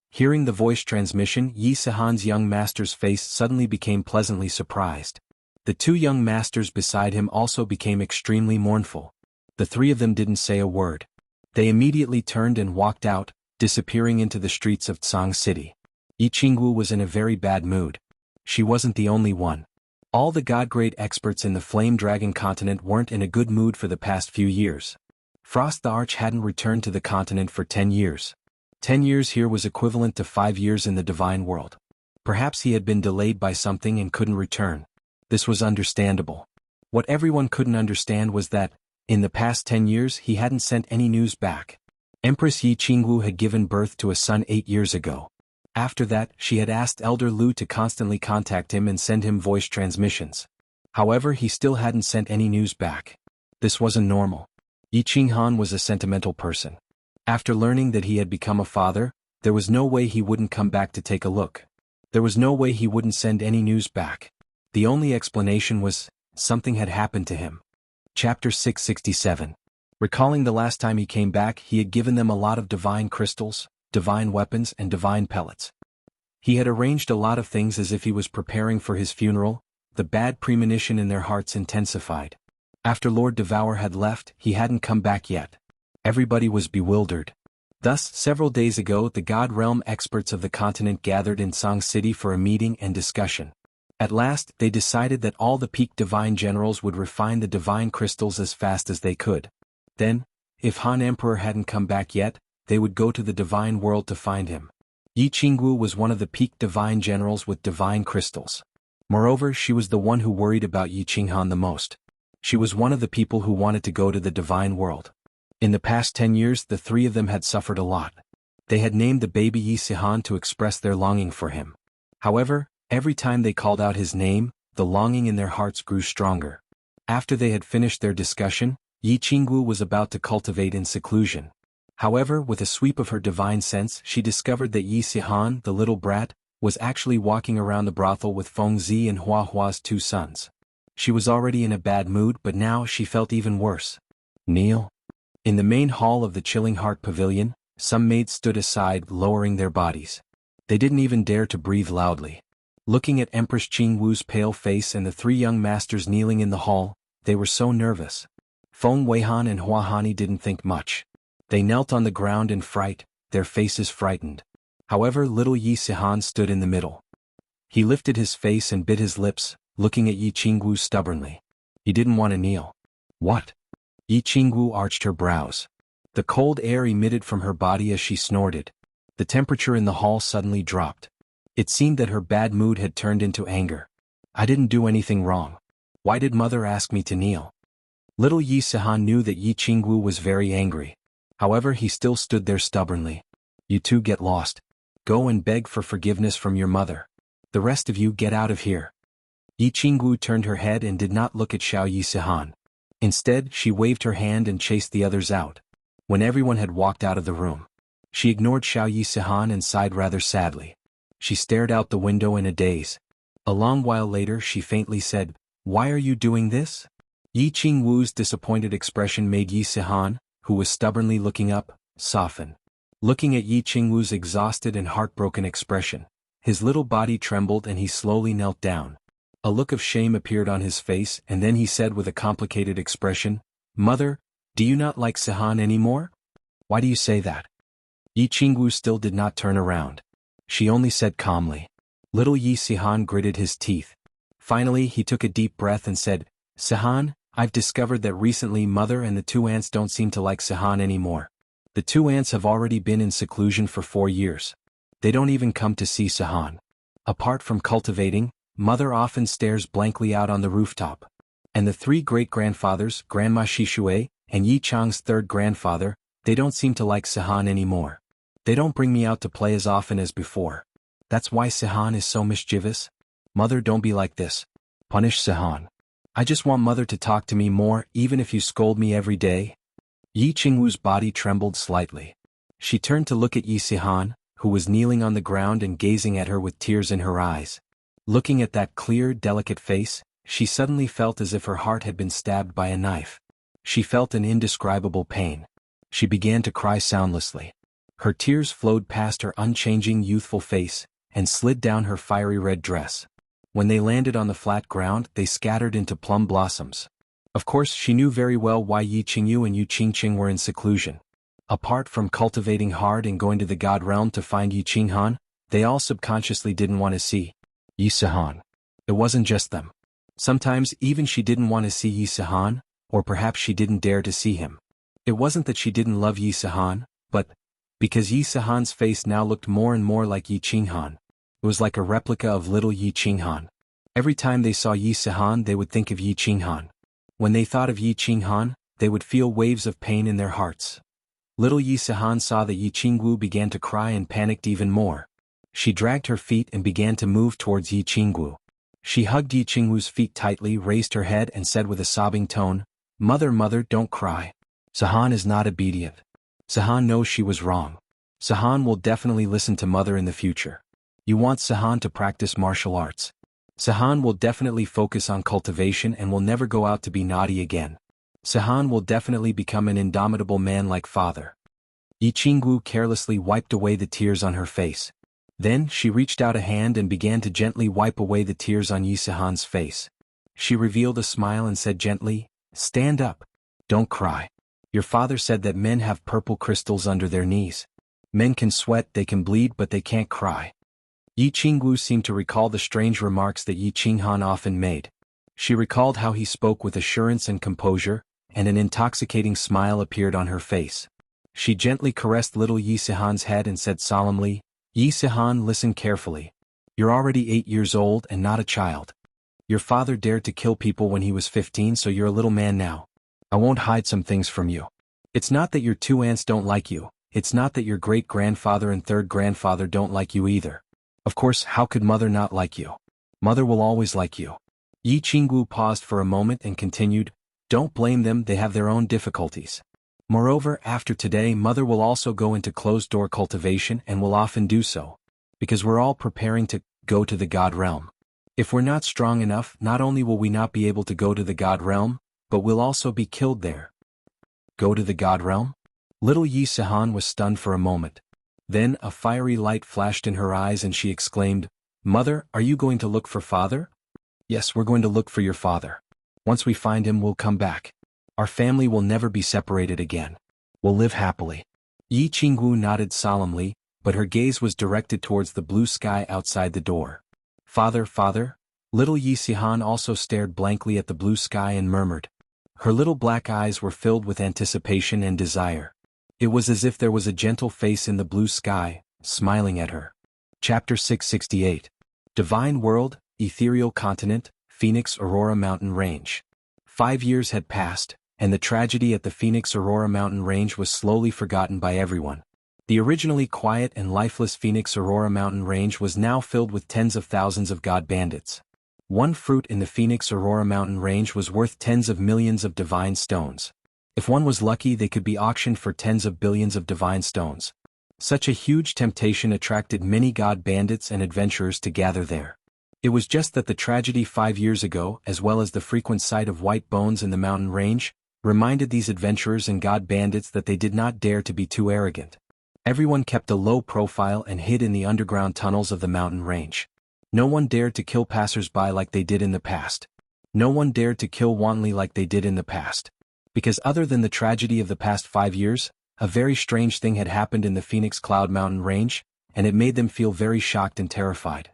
Hearing the voice transmission, Yi Sihan's young master's face suddenly became pleasantly surprised. The 2 young masters beside him also became extremely mournful. The 3 of them didn't say a word. They immediately turned and walked out, disappearing into the streets of Tsang City. Yi Qingwu was in a very bad mood. She wasn't the only one. All the god-grade experts in the Flame Dragon continent weren't in a good mood for the past few years. Frost the Arch hadn't returned to the continent for 10 years. 10 years here was equivalent to 5 years in the divine world. Perhaps he had been delayed by something and couldn't return. This was understandable. What everyone couldn't understand was that, in the past 10 years he hadn't sent any news back. Empress Yi Qingwu had given birth to a son 8 years ago. After that, she had asked Elder Lu to constantly contact him and send him voice transmissions. However, he still hadn't sent any news back. This wasn't normal. Yi Qinghan was a sentimental person. After learning that he had become a father, there was no way he wouldn't come back to take a look. There was no way he wouldn't send any news back. The only explanation was, something had happened to him. Chapter 667. Recalling the last time he came back, he had given them a lot of divine crystals, divine weapons and divine pellets. He had arranged a lot of things as if he was preparing for his funeral. The bad premonition in their hearts intensified. After Lord Devour had left, he hadn't come back yet. Everybody was bewildered. Thus, several days ago the God Realm experts of the continent gathered in Tsang City for a meeting and discussion. At last, they decided that all the peak divine generals would refine the divine crystals as fast as they could. Then, if Han Emperor hadn't come back yet, they would go to the divine world to find him. Yi Qingwu was one of the peak divine generals with divine crystals. Moreover, she was the one who worried about Yi Qinghan the most. She was one of the people who wanted to go to the divine world. In the past 10 years the 3 of them had suffered a lot. They had named the baby Yi Sihan to express their longing for him. However, every time they called out his name, the longing in their hearts grew stronger. After they had finished their discussion, Yi Qingwu was about to cultivate in seclusion. However, with a sweep of her divine sense, she discovered that Yi Sihan, the little brat, was actually walking around the brothel with Feng Zi and Hua Hua's 2 sons. She was already in a bad mood, but now she felt even worse. "Kneel." In the main hall of the Chilling Heart Pavilion, some maids stood aside, lowering their bodies. They didn't even dare to breathe loudly. Looking at Empress Qingwu's pale face and the 3 young masters kneeling in the hall, they were so nervous. Feng Weihan and Hua Hani didn't think much. They knelt on the ground in fright, their faces frightened. However, little Yi Sihan stood in the middle. He lifted his face and bit his lips, looking at Yi Qingwu stubbornly. He didn't want to kneel. "What?" Yi Qingwu arched her brows. The cold air emitted from her body as she snorted. The temperature in the hall suddenly dropped. It seemed that her bad mood had turned into anger. "I didn't do anything wrong. Why did mother ask me to kneel?" Little Yi Sihan knew that Yi Qingwu was very angry. However, he still stood there stubbornly. "You 2 get lost. Go and beg for forgiveness from your mother. The rest of you get out of here." Yi Qingwu turned her head and did not look at Xiao Yi Sihan. Instead, she waved her hand and chased the others out. When everyone had walked out of the room, she ignored Xiao Yisihan and sighed rather sadly. She stared out the window in a daze. A long while later she faintly said, "Why are you doing this?" Yi Qingwu's disappointed expression made Yisihan, who was stubbornly looking up, soften. Looking at Yi Qingwu's exhausted and heartbroken expression, his little body trembled and he slowly knelt down. A look of shame appeared on his face and then he said with a complicated expression, "Mother, do you not like Sihan anymore? Why do you say that?" Yi Qingwu still did not turn around. She only said calmly. Little Yi Sihan gritted his teeth. Finally he took a deep breath and said, "Sihan, I've discovered that recently Mother and the two aunts don't seem to like Sihan anymore. The two aunts have already been in seclusion for 4 years. They don't even come to see Sihan. Apart from cultivating, Mother often stares blankly out on the rooftop. And the 3 great-grandfathers, Grandma Shishue, and Yi Chang's 3rd grandfather, they don't seem to like Sihan anymore. They don't bring me out to play as often as before. That's why Sihan is so mischievous. Mother, don't be like this. Punish Sihan. I just want Mother to talk to me more, even if you scold me every day." Yi Qingwu's body trembled slightly. She turned to look at Yi Sihan, who was kneeling on the ground and gazing at her with tears in her eyes. Looking at that clear, delicate face, she suddenly felt as if her heart had been stabbed by a knife. She felt an indescribable pain. She began to cry soundlessly. Her tears flowed past her unchanging youthful face, and slid down her fiery red dress. When they landed on the flat ground, they scattered into plum blossoms. Of course, she knew very well why Yi Qingyu and Yu Qingqing were in seclusion. Apart from cultivating hard and going to the God Realm to find Yi Qinghan, they all subconsciously didn't want to see Yi Sihan. It wasn't just them. Sometimes even she didn't want to see Yi Sihan, or perhaps she didn't dare to see him. It wasn't that she didn't love Yi Sihan, but because Yi Sihan's face now looked more and more like Yi Qinghan. It was like a replica of little Yi Qinghan. Every time they saw Yi Sihan they would think of Yi Qinghan. When they thought of Yi Qinghan, they would feel waves of pain in their hearts. Little Yi Sihan saw that Yi Qingwu began to cry and panicked even more. She dragged her feet and began to move towards Yi Qingwu. She hugged Yi Qingwu's feet tightly, raised her head and said with a sobbing tone, "Mother, Mother, don't cry. Sihan is not obedient. Sihan knows she was wrong. Sihan will definitely listen to Mother in the future. You want Sihan to practice martial arts. Sihan will definitely focus on cultivation and will never go out to be naughty again. Sihan will definitely become an indomitable man like father." Yi Qingwu carelessly wiped away the tears on her face. Then she reached out a hand and began to gently wipe away the tears on Yi Sihan's face. She revealed a smile and said gently, "Stand up. Don't cry. Your father said that men have purple crystals under their knees. Men can sweat, they can bleed, but they can't cry." Yi Qingwu seemed to recall the strange remarks that Yi Qinghan often made. She recalled how he spoke with assurance and composure, and an intoxicating smile appeared on her face. She gently caressed little Yi Sihan's head and said solemnly, "Yi Sihan, listen carefully. You're already 8 years old and not a child. Your father dared to kill people when he was 15, so you're a little man now. I won't hide some things from you. It's not that your 2 aunts don't like you, it's not that your great-grandfather and 3rd grandfather don't like you either. Of course, how could Mother not like you? Mother will always like you." Yi Qingwu paused for a moment and continued, "Don't blame them, they have their own difficulties. Moreover, after today Mother will also go into closed-door cultivation and will often do so. Because we're all preparing to go to the God Realm. If we're not strong enough, not only will we not be able to go to the God Realm, but we'll also be killed there." Go to the God Realm? Little Yi Sihan was stunned for a moment. Then a fiery light flashed in her eyes and she exclaimed, "Mother, are you going to look for father?" "Yes, we're going to look for your father. Once we find him, we'll come back. Our family will never be separated again. We'll live happily." Yi Qingwu nodded solemnly, but her gaze was directed towards the blue sky outside the door. "Father, father?" Little Yi Sihan also stared blankly at the blue sky and murmured. Her little black eyes were filled with anticipation and desire. It was as if there was a gentle face in the blue sky, smiling at her. Chapter 668. Divine World, Ethereal Continent, Phoenix Aurora Mountain Range. 5 years had passed, and the tragedy at the Phoenix Aurora Mountain Range was slowly forgotten by everyone. The originally quiet and lifeless Phoenix Aurora Mountain Range was now filled with tens of thousands of god bandits. One fruit in the Phoenix Aurora mountain range was worth tens of millions of divine stones. If one was lucky, they could be auctioned for tens of billions of divine stones. Such a huge temptation attracted many god bandits and adventurers to gather there. It was just that the tragedy 5 years ago, as well as the frequent sight of white bones in the mountain range, reminded these adventurers and god bandits that they did not dare to be too arrogant. Everyone kept a low profile and hid in the underground tunnels of the mountain range. No one dared to kill passers-by like they did in the past. No one dared to kill wantonly like they did in the past. Because other than the tragedy of the past 5 years, a very strange thing had happened in the Phoenix Cloud Mountain range, and it made them feel very shocked and terrified.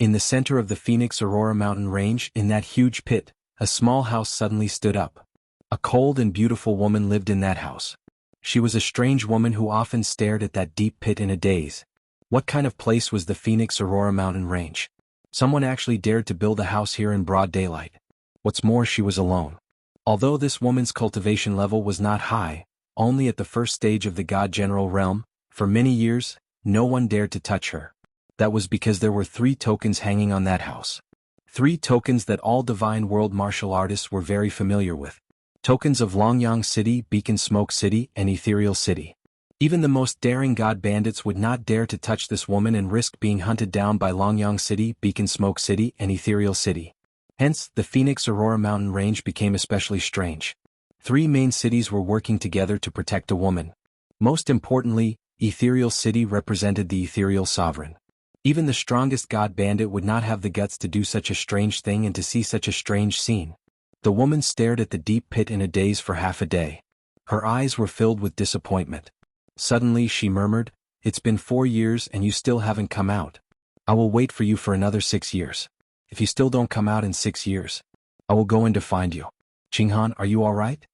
In the center of the Phoenix Aurora mountain range, in that huge pit, a small house suddenly stood up. A cold and beautiful woman lived in that house. She was a strange woman who often stared at that deep pit in a daze. What kind of place was the Phoenix Aurora mountain range? Someone actually dared to build a house here in broad daylight. What's more, she was alone. Although this woman's cultivation level was not high, only at the first stage of the God General realm, for many years, no one dared to touch her. That was because there were 3 tokens hanging on that house. 3 tokens that all divine world martial artists were very familiar with. Tokens of Longyang City, Beacon Smoke City, and Ethereal City. Even the most daring god bandits would not dare to touch this woman and risk being hunted down by Longyang City, Beacon Smoke City, and Ethereal City. Hence, the Phoenix Aurora mountain range became especially strange. 3 main cities were working together to protect a woman. Most importantly, Ethereal City represented the ethereal sovereign. Even the strongest god bandit would not have the guts to do such a strange thing and to see such a strange scene. The woman stared at the deep pit in a daze for half a day. Her eyes were filled with disappointment. Suddenly she murmured, "It's been 4 years and you still haven't come out. I will wait for you for another 6 years. If you still don't come out in 6 years, I will go in to find you. Qinghan, are you all right?"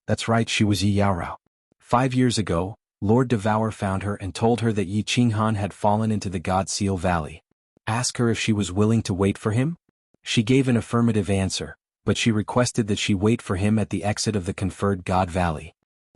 That's right, she was Yi Yaorao. 5 years ago, Lord Devour found her and told her that Yi Qinghan had fallen into the God Seal Valley. Ask her if she was willing to wait for him? She gave an affirmative answer, but she requested that she wait for him at the exit of the conferred God Valley.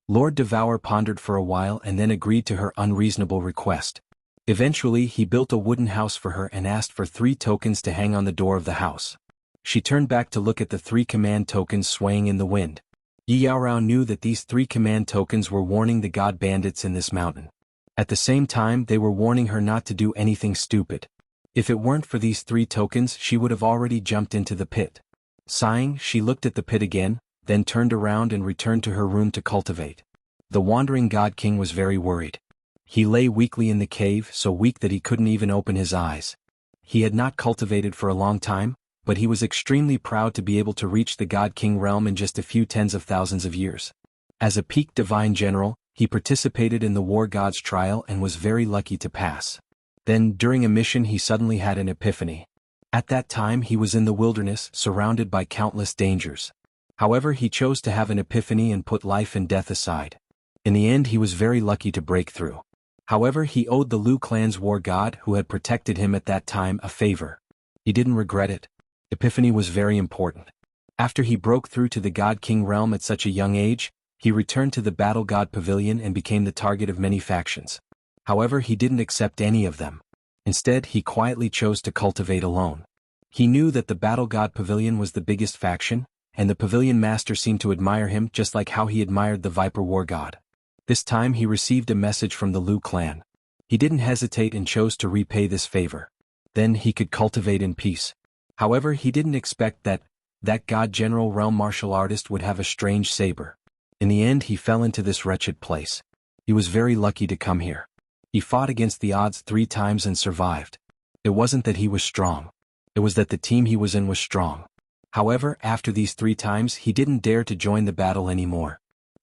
Lord Devour pondered for a while and then agreed to her unreasonable request. Eventually he built a wooden house for her and asked for 3 tokens to hang on the door of the house. She turned back to look at the 3 command tokens swaying in the wind. Yi Yaorao knew that these 3 command tokens were warning the god bandits in this mountain. At the same time, they were warning her not to do anything stupid. If it weren't for these 3 tokens, she would have already jumped into the pit. Sighing, she looked at the pit again, then turned around and returned to her room to cultivate. The wandering god king was very worried. He lay weakly in the cave, so weak that he couldn't even open his eyes. He had not cultivated for a long time, but he was extremely proud to be able to reach the God King realm in just a few tens of thousands of years. As a peak divine general, he participated in the war god's trial and was very lucky to pass. Then, during a mission, he suddenly had an epiphany. At that time he was in the wilderness, surrounded by countless dangers. However, he chose to have an epiphany and put life and death aside. In the end, he was very lucky to break through. However, he owed the Lu clan's war god, who had protected him at that time, a favor. He didn't regret it. Epiphany was very important. After he broke through to the God King realm at such a young age, he returned to the Battle God Pavilion and became the target of many factions. However, he didn't accept any of them. Instead, he quietly chose to cultivate alone. He knew that the Battle God Pavilion was the biggest faction, and the Pavilion Master seemed to admire him just like how he admired the Viper War God. This time he received a message from the Lu clan. He didn't hesitate and chose to repay this favor. Then he could cultivate in peace. However, he didn't expect that God General realm martial artist would have a strange saber. In the end, he fell into this wretched place. He was very lucky to come here. He fought against the odds 3 times and survived. It wasn't that he was strong. It was that the team he was in was strong. However, after these 3 times, he didn't dare to join the battle anymore.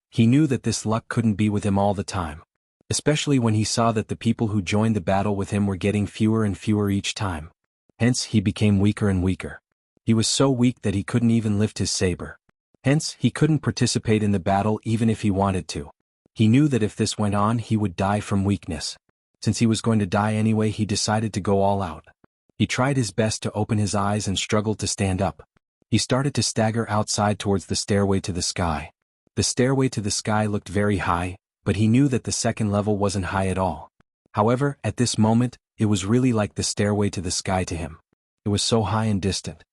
He knew that this luck couldn't be with him all the time. Especially when he saw that the people who joined the battle with him were getting fewer and fewer each time. Hence, he became weaker and weaker. He was so weak that he couldn't even lift his saber. Hence, he couldn't participate in the battle even if he wanted to. He knew that if this went on, he would die from weakness. Since he was going to die anyway, he decided to go all out. He tried his best to open his eyes and struggled to stand up. He started to stagger outside towards the stairway to the sky. The stairway to the sky looked very high, but he knew that the second level wasn't high at all. However, at this moment, it was really like the stairway to the sky to him. It was so high and distant.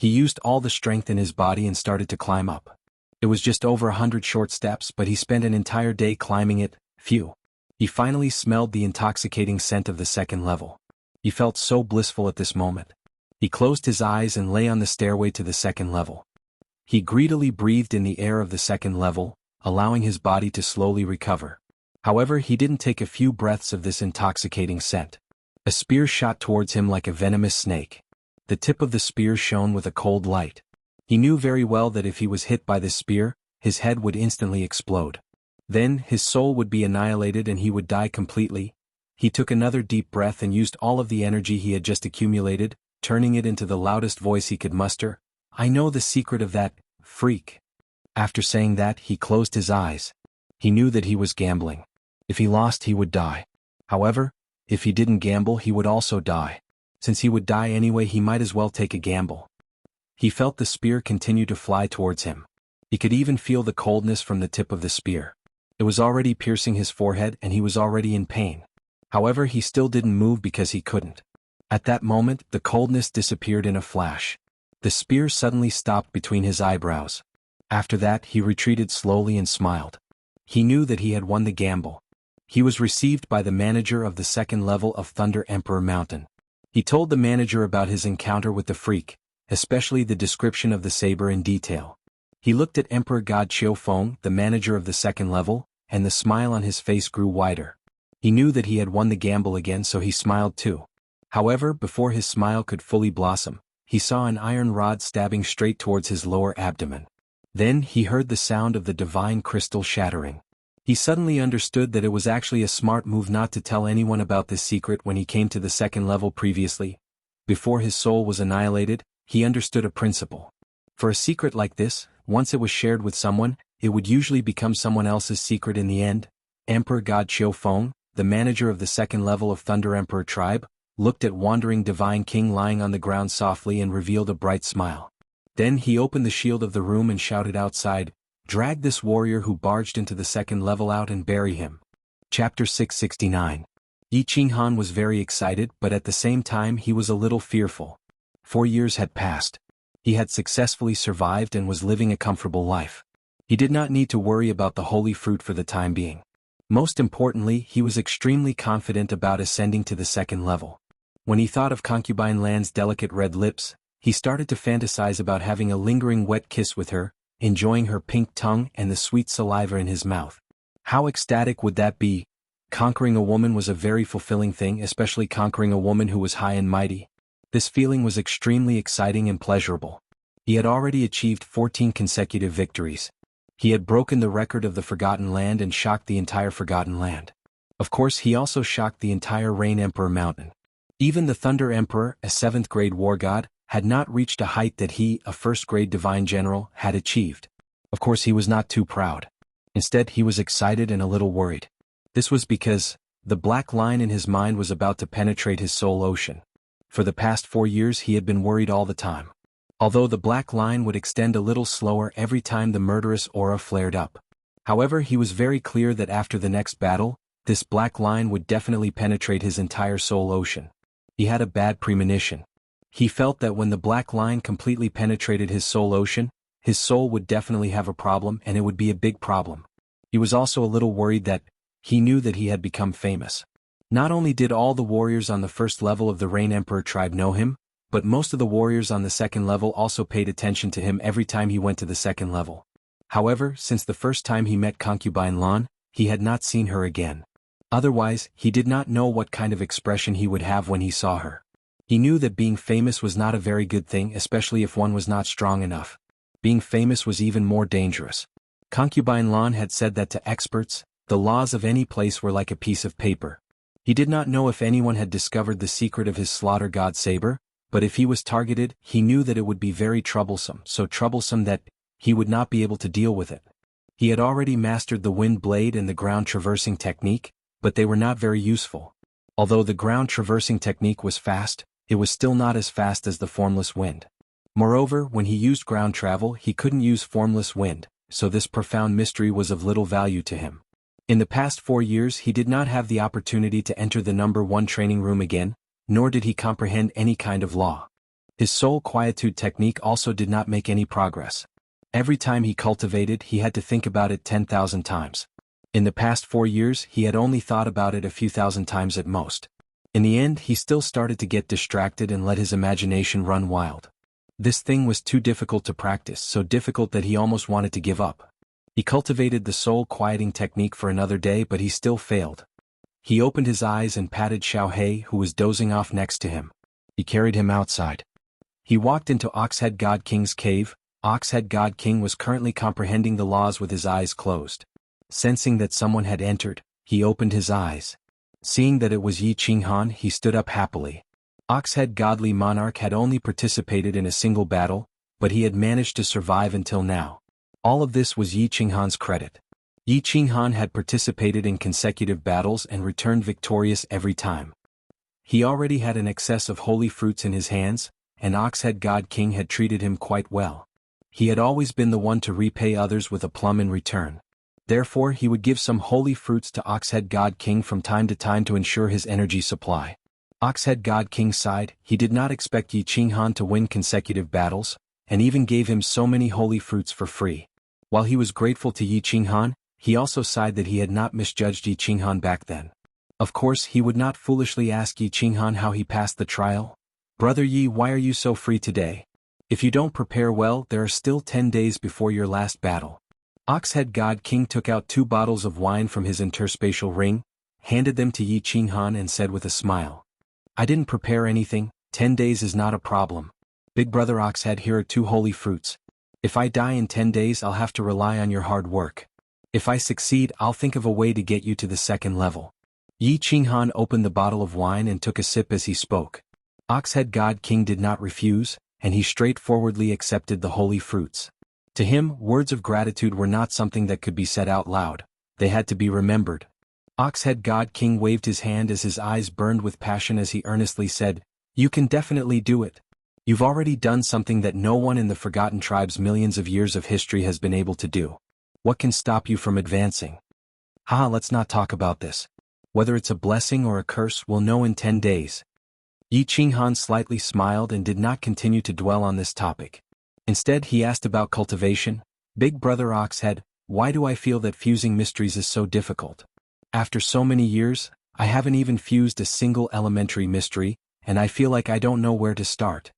He used all the strength in his body and started to climb up. It was just over 100 short steps, but he spent an entire day climbing it. Phew. He finally smelled the intoxicating scent of the second level. He felt so blissful at this moment. He closed his eyes and lay on the stairway to the second level. He greedily breathed in the air of the second level, allowing his body to slowly recover. However, he didn't take a few breaths of this intoxicating scent. A spear shot towards him like a venomous snake. The tip of the spear shone with a cold light. He knew very well that if he was hit by this spear, his head would instantly explode. Then, his soul would be annihilated and he would die completely. He took another deep breath and used all of the energy he had just accumulated, turning it into the loudest voice he could muster. "I know the secret of that freak." After saying that, he closed his eyes. He knew that he was gambling. If he lost, he would die. However, if he didn't gamble, he would also die. Since he would die anyway, he might as well take a gamble. He felt the spear continue to fly towards him. He could even feel the coldness from the tip of the spear. It was already piercing his forehead and he was already in pain. However, he still didn't move because he couldn't. At that moment, the coldness disappeared in a flash. The spear suddenly stopped between his eyebrows. After that, he retreated slowly and smiled. He knew that he had won the gamble. He was received by the manager of the second level of Thunder Emperor Mountain. He told the manager about his encounter with the freak, especially the description of the saber in detail. He looked at Emperor God Qiufeng, the manager of the second level, and the smile on his face grew wider. He knew that he had won the gamble again, so he smiled too. However, before his smile could fully blossom, he saw an iron rod stabbing straight towards his lower abdomen. Then he heard the sound of the divine crystal shattering. He suddenly understood that it was actually a smart move not to tell anyone about this secret when he came to the second level previously. Before his soul was annihilated, he understood a principle. For a secret like this, once it was shared with someone, it would usually become someone else's secret in the end. Emperor God Qiufeng, the manager of the second level of Thunder Emperor tribe, looked at Wandering Divine King lying on the ground softly and revealed a bright smile. Then he opened the shield of the room and shouted outside, "Drag this warrior who barged into the second level out and bury him." Chapter 669. Yi Qinghan was very excited, but at the same time he was a little fearful. 4 years had passed. He had successfully survived and was living a comfortable life. He did not need to worry about the holy fruit for the time being. Most importantly, he was extremely confident about ascending to the second level. When he thought of Concubine Lan's delicate red lips, he started to fantasize about having a lingering wet kiss with her, enjoying her pink tongue and the sweet saliva in his mouth. How ecstatic would that be? Conquering a woman was a very fulfilling thing, especially conquering a woman who was high and mighty. This feeling was extremely exciting and pleasurable. He had already achieved 14 consecutive victories. He had broken the record of the Forgotten Land and shocked the entire Forgotten Land. Of course, he also shocked the entire Rain Emperor Mountain. Even the Thunder Emperor, a 7th grade war god, had not reached a height that he, a 1st grade divine general, had achieved. Of course, he was not too proud. Instead, he was excited and a little worried. This was because the black line in his mind was about to penetrate his soul ocean. For the past 4 years he had been worried all the time. Although the black line would extend a little slower every time the murderous aura flared up. However, he was very clear that after the next battle, this black line would definitely penetrate his entire soul ocean. He had a bad premonition. He felt that when the black line completely penetrated his soul ocean, his soul would definitely have a problem and it would be a big problem. He was also a little worried that he knew that he had become famous. Not only did all the warriors on the first level of the Rain Emperor tribe know him, but most of the warriors on the second level also paid attention to him every time he went to the second level. However, since the first time he met Concubine Lan, he had not seen her again. Otherwise, he did not know what kind of expression he would have when he saw her. He knew that being famous was not a very good thing, especially if one was not strong enough. Being famous was even more dangerous. Concubine Lan had said that to experts, the laws of any place were like a piece of paper. He did not know if anyone had discovered the secret of his slaughter god saber, but if he was targeted, he knew that it would be very troublesome, so troublesome that he would not be able to deal with it. He had already mastered the wind blade and the ground traversing technique, but they were not very useful. Although the ground traversing technique was fast, it was still not as fast as the formless wind. Moreover, when he used ground travel, he couldn't use formless wind, so this profound mystery was of little value to him. In the past 4 years he did not have the opportunity to enter the number 1 training room again, nor did he comprehend any kind of law. His soul quietude technique also did not make any progress. Every time he cultivated, he had to think about it 10,000 times. In the past 4 years, he had only thought about it a few thousand times at most. In the end, he still started to get distracted and let his imagination run wild. This thing was too difficult to practice, so difficult that he almost wanted to give up. He cultivated the soul quieting technique for another day, but he still failed. He opened his eyes and patted Xiaohei, who was dozing off next to him. He carried him outside. He walked into Oxhead God King's cave. Oxhead God King was currently comprehending the laws with his eyes closed. Sensing that someone had entered, he opened his eyes. Seeing that it was Yi Qinghan, he stood up happily. Oxhead Godly Monarch had only participated in a single battle, but he had managed to survive until now. All of this was Yi Qinghan's credit. Yi Qinghan had participated in consecutive battles and returned victorious every time. He already had an excess of holy fruits in his hands, and Oxhead God King had treated him quite well. He had always been the one to repay others with a plum in return. Therefore, he would give some holy fruits to Oxhead God King from time to time to ensure his energy supply. Oxhead God King sighed. He did not expect Yi Qinghan to win consecutive battles, and even gave him so many holy fruits for free. While he was grateful to Yi Qinghan, he also sighed that he had not misjudged Yi Qinghan back then. Of course, he would not foolishly ask Yi Qinghan how he passed the trial. "Brother Yi, why are you so free today? If you don't prepare well, there are still 10 days before your last battle." Oxhead God King took out 2 bottles of wine from his interspatial ring, handed them to Yi Qinghan and said with a smile, "I didn't prepare anything, 10 days is not a problem. Big brother Oxhead, here are 2 holy fruits. If I die in 10 days, I'll have to rely on your hard work. If I succeed, I'll think of a way to get you to the 2nd level." Yi Qinghan opened the bottle of wine and took a sip as he spoke. Oxhead God King did not refuse, and he straightforwardly accepted the holy fruits. To him, words of gratitude were not something that could be said out loud, they had to be remembered. Oxhead God King waved his hand as his eyes burned with passion as he earnestly said, "You can definitely do it. You've already done something that no one in the Forgotten Tribe's millions of years of history has been able to do. What can stop you from advancing?" "Haha, let's not talk about this. Whether it's a blessing or a curse, we'll know in 10 days. Yi Qinghan slightly smiled and did not continue to dwell on this topic. Instead, he asked about cultivation. "Big brother Oxhead, why do I feel that fusing mysteries is so difficult? After so many years, I haven't even fused a single elementary mystery, and I feel like I don't know where to start."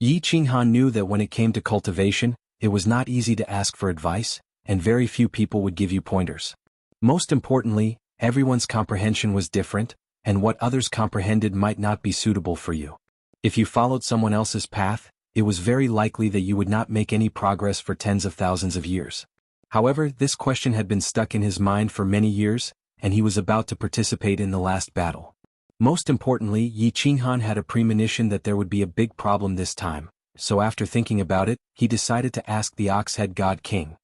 Yi Qinghan knew that when it came to cultivation, it was not easy to ask for advice, and very few people would give you pointers. Most importantly, everyone's comprehension was different, and what others comprehended might not be suitable for you. If you followed someone else's path, it was very likely that you would not make any progress for tens of thousands of years. However, this question had been stuck in his mind for many years, and he was about to participate in the last battle. Most importantly, Yi Qinghan had a premonition that there would be a big problem this time, so after thinking about it, he decided to ask the Oxhead God King.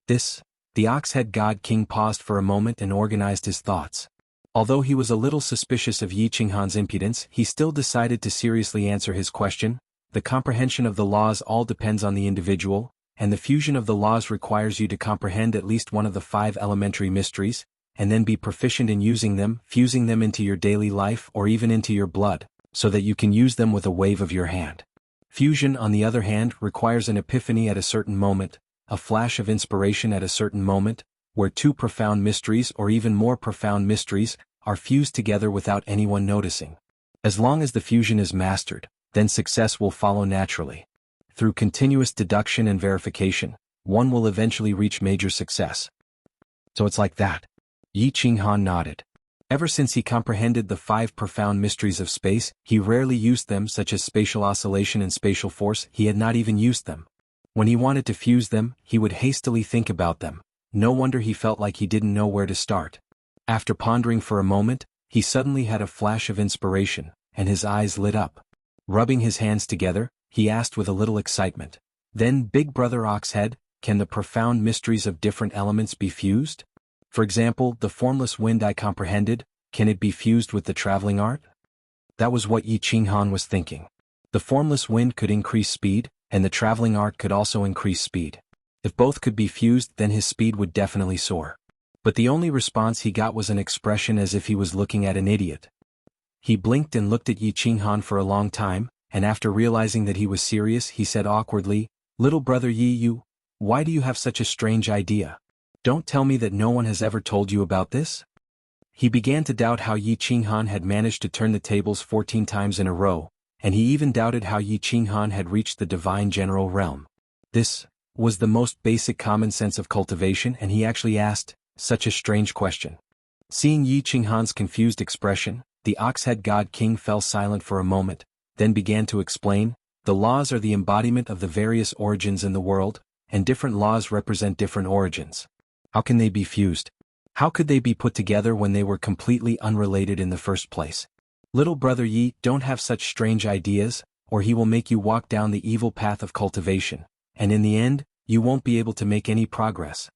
The Oxhead God King paused for a moment and organized his thoughts. Although he was a little suspicious of Yi Qinghan's impudence, he still decided to seriously answer his question. The comprehension of the laws all depends on the individual, and the fusion of the laws requires you to comprehend at least one of the 5 elementary mysteries, and then be proficient in using them, fusing them into your daily life or even into your blood, so that you can use them with a wave of your hand. Fusion, on the other hand, requires an epiphany at a certain moment, a flash of inspiration at a certain moment, where 2 profound mysteries or even more profound mysteries are fused together without anyone noticing. As long as the fusion is mastered, then success will follow naturally. Through continuous deduction and verification, one will eventually reach major success. So it's like that. Yi Qinghan nodded. Ever since he comprehended the 5 profound mysteries of space, he rarely used them, such as spatial oscillation and spatial force. He had not even used them. When he wanted to fuse them, he would hastily think about them. No wonder he felt like he didn't know where to start. After pondering for a moment, he suddenly had a flash of inspiration, and his eyes lit up. Rubbing his hands together, he asked with a little excitement, "Then, Big Brother Oxhead, can the profound mysteries of different elements be fused? For example, the formless wind I comprehended, can it be fused with the traveling art?" That was what Yi Qinghan was thinking. The formless wind could increase speed, and the traveling art could also increase speed. If both could be fused, then his speed would definitely soar. But the only response he got was an expression as if he was looking at an idiot. He blinked and looked at Yi Qinghan for a long time, and after realizing that he was serious, he said awkwardly, "Little brother Yi, why do you have such a strange idea? Don't tell me that no one has ever told you about this?" He began to doubt how Yi Qinghan had managed to turn the tables 14 times in a row, and he even doubted how Yi Qinghan had reached the divine general realm. This was the most basic common sense of cultivation, and he actually asked such a strange question. Seeing Yi Qinghan's confused expression, the Ox-head God King fell silent for a moment, then began to explain, "The laws are the embodiment of the various origins in the world, and different laws represent different origins. How can they be fused? How could they be put together when they were completely unrelated in the first place? Little brother Yi, don't have such strange ideas, or he will make you walk down the evil path of cultivation, and in the end, you won't be able to make any progress."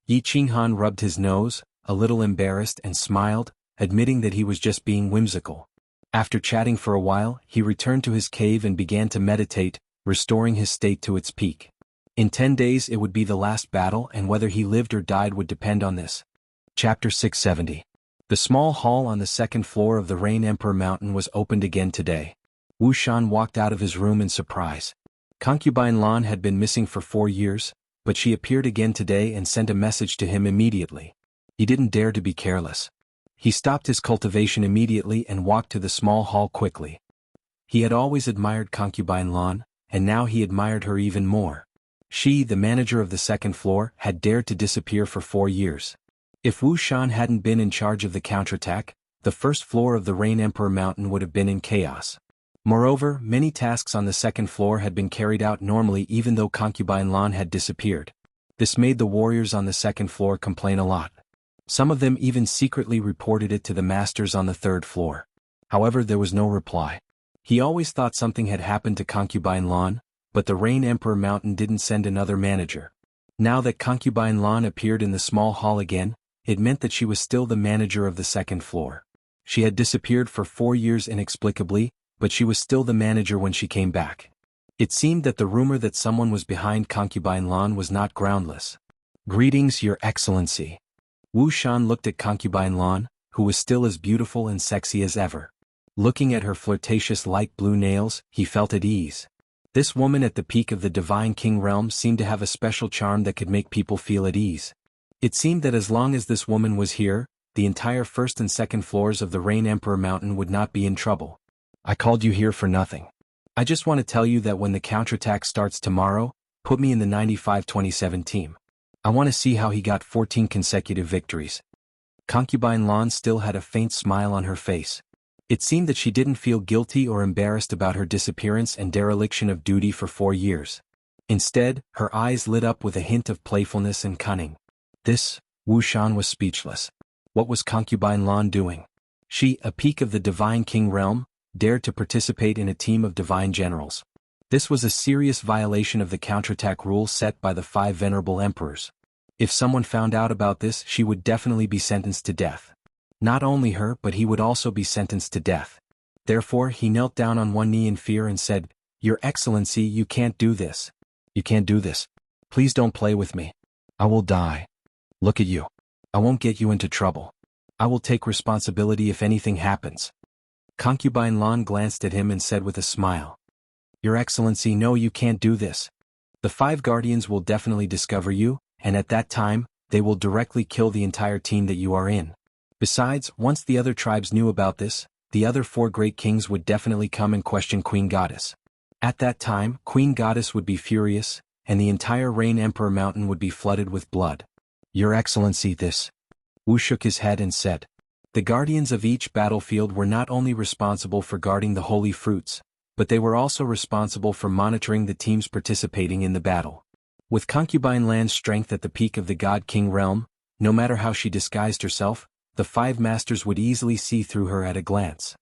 Yi Qinghan rubbed his nose, a little embarrassed, and smiled, admitting that he was just being whimsical. After chatting for a while, he returned to his cave and began to meditate, restoring his state to its peak. In 10 days it would be the last battle, and whether he lived or died would depend on this. Chapter 670. The small hall on the second floor of the Rain Emperor Mountain was opened again today. Wu Shan walked out of his room in surprise. Concubine Lan had been missing for 4 years, but she appeared again today and sent a message to him immediately. He didn't dare to be careless. He stopped his cultivation immediately and walked to the small hall quickly. He had always admired Concubine Lan, and now he admired her even more. She, the manager of the second floor, had dared to disappear for 4 years. If Wu Shan hadn't been in charge of the counterattack, the first floor of the Rain Emperor Mountain would have been in chaos. Moreover, many tasks on the second floor had been carried out normally even though Concubine Lan had disappeared. This made the warriors on the second floor complain a lot. Some of them even secretly reported it to the masters on the third floor. However, there was no reply. He always thought something had happened to Concubine Lan, but the Rain Emperor Mountain didn't send another manager. Now that Concubine Lan appeared in the small hall again, it meant that she was still the manager of the second floor. She had disappeared for 4 years inexplicably, but she was still the manager when she came back. It seemed that the rumor that someone was behind Concubine Lan was not groundless. "Greetings, Your Excellency." Wu Shan looked at Concubine Lan, who was still as beautiful and sexy as ever. Looking at her flirtatious light blue nails, he felt at ease. This woman at the peak of the Divine King realm seemed to have a special charm that could make people feel at ease. It seemed that as long as this woman was here, the entire first and second floors of the Rain Emperor Mountain would not be in trouble. "I called you here for nothing. I just want to tell you that when the counterattack starts tomorrow, put me in the 95-27 team. I want to see how he got 14 consecutive victories." Concubine Lan still had a faint smile on her face. It seemed that she didn't feel guilty or embarrassed about her disappearance and dereliction of duty for 4 years. Instead, her eyes lit up with a hint of playfulness and cunning. Wu Shan was speechless. What was Concubine Lan doing? She, a peak of the Divine King realm, dared to participate in a team of divine generals. This was a serious violation of the counterattack rules set by the 5 venerable emperors. If someone found out about this, she would definitely be sentenced to death. Not only her, but he would also be sentenced to death. Therefore, he knelt down on one knee in fear and said, "Your Excellency, you can't do this. You can't do this. Please don't play with me. I will die. Look at you. I won't get you into trouble. I will take responsibility if anything happens." Concubine Lan glanced at him and said with a smile, "Your Excellency, no, you can't do this. The 5 guardians will definitely discover you, and at that time, they will directly kill the entire team that you are in. Besides, once the other tribes knew about this, the other 4 great kings would definitely come and question Queen Goddess. At that time, Queen Goddess would be furious, and the entire Rain Emperor Mountain would be flooded with blood. Your Excellency, this." Wu shook his head and said, "The guardians of each battlefield were not only responsible for guarding the holy fruits, but they were also responsible for monitoring the teams participating in the battle. With Concubine Lan's strength at the peak of the God King realm, no matter how she disguised herself, the 5 masters would easily see through her at a glance."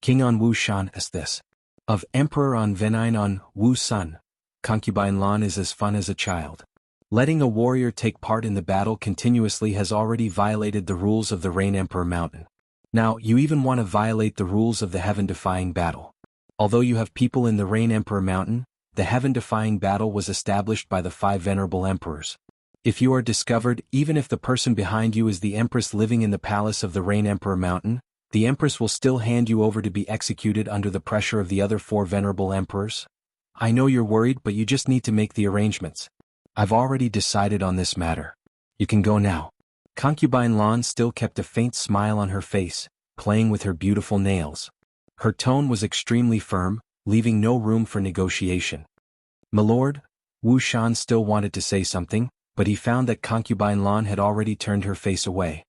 King on Wu Shan as this. Of Emperor on Venin on Wu Sun, Concubine Lan is as fun as a child. Letting a warrior take part in the battle continuously has already violated the rules of the Rain Emperor Mountain. Now, you even want to violate the rules of the heaven-defying battle. Although you have people in the Rain Emperor Mountain, the heaven-defying battle was established by the 5 venerable emperors. If you are discovered, even if the person behind you is the empress living in the palace of the Rain Emperor Mountain, The Empress will still hand you over to be executed under the pressure of the other 4 venerable emperors? I know you're worried, but you just need to make the arrangements. I've already decided on this matter. You can go now. Concubine Lan still kept a faint smile on her face, playing with her beautiful nails. Her tone was extremely firm, leaving no room for negotiation. "Milord," Wu Shan still wanted to say something, but he found that Concubine Lan had already turned her face away.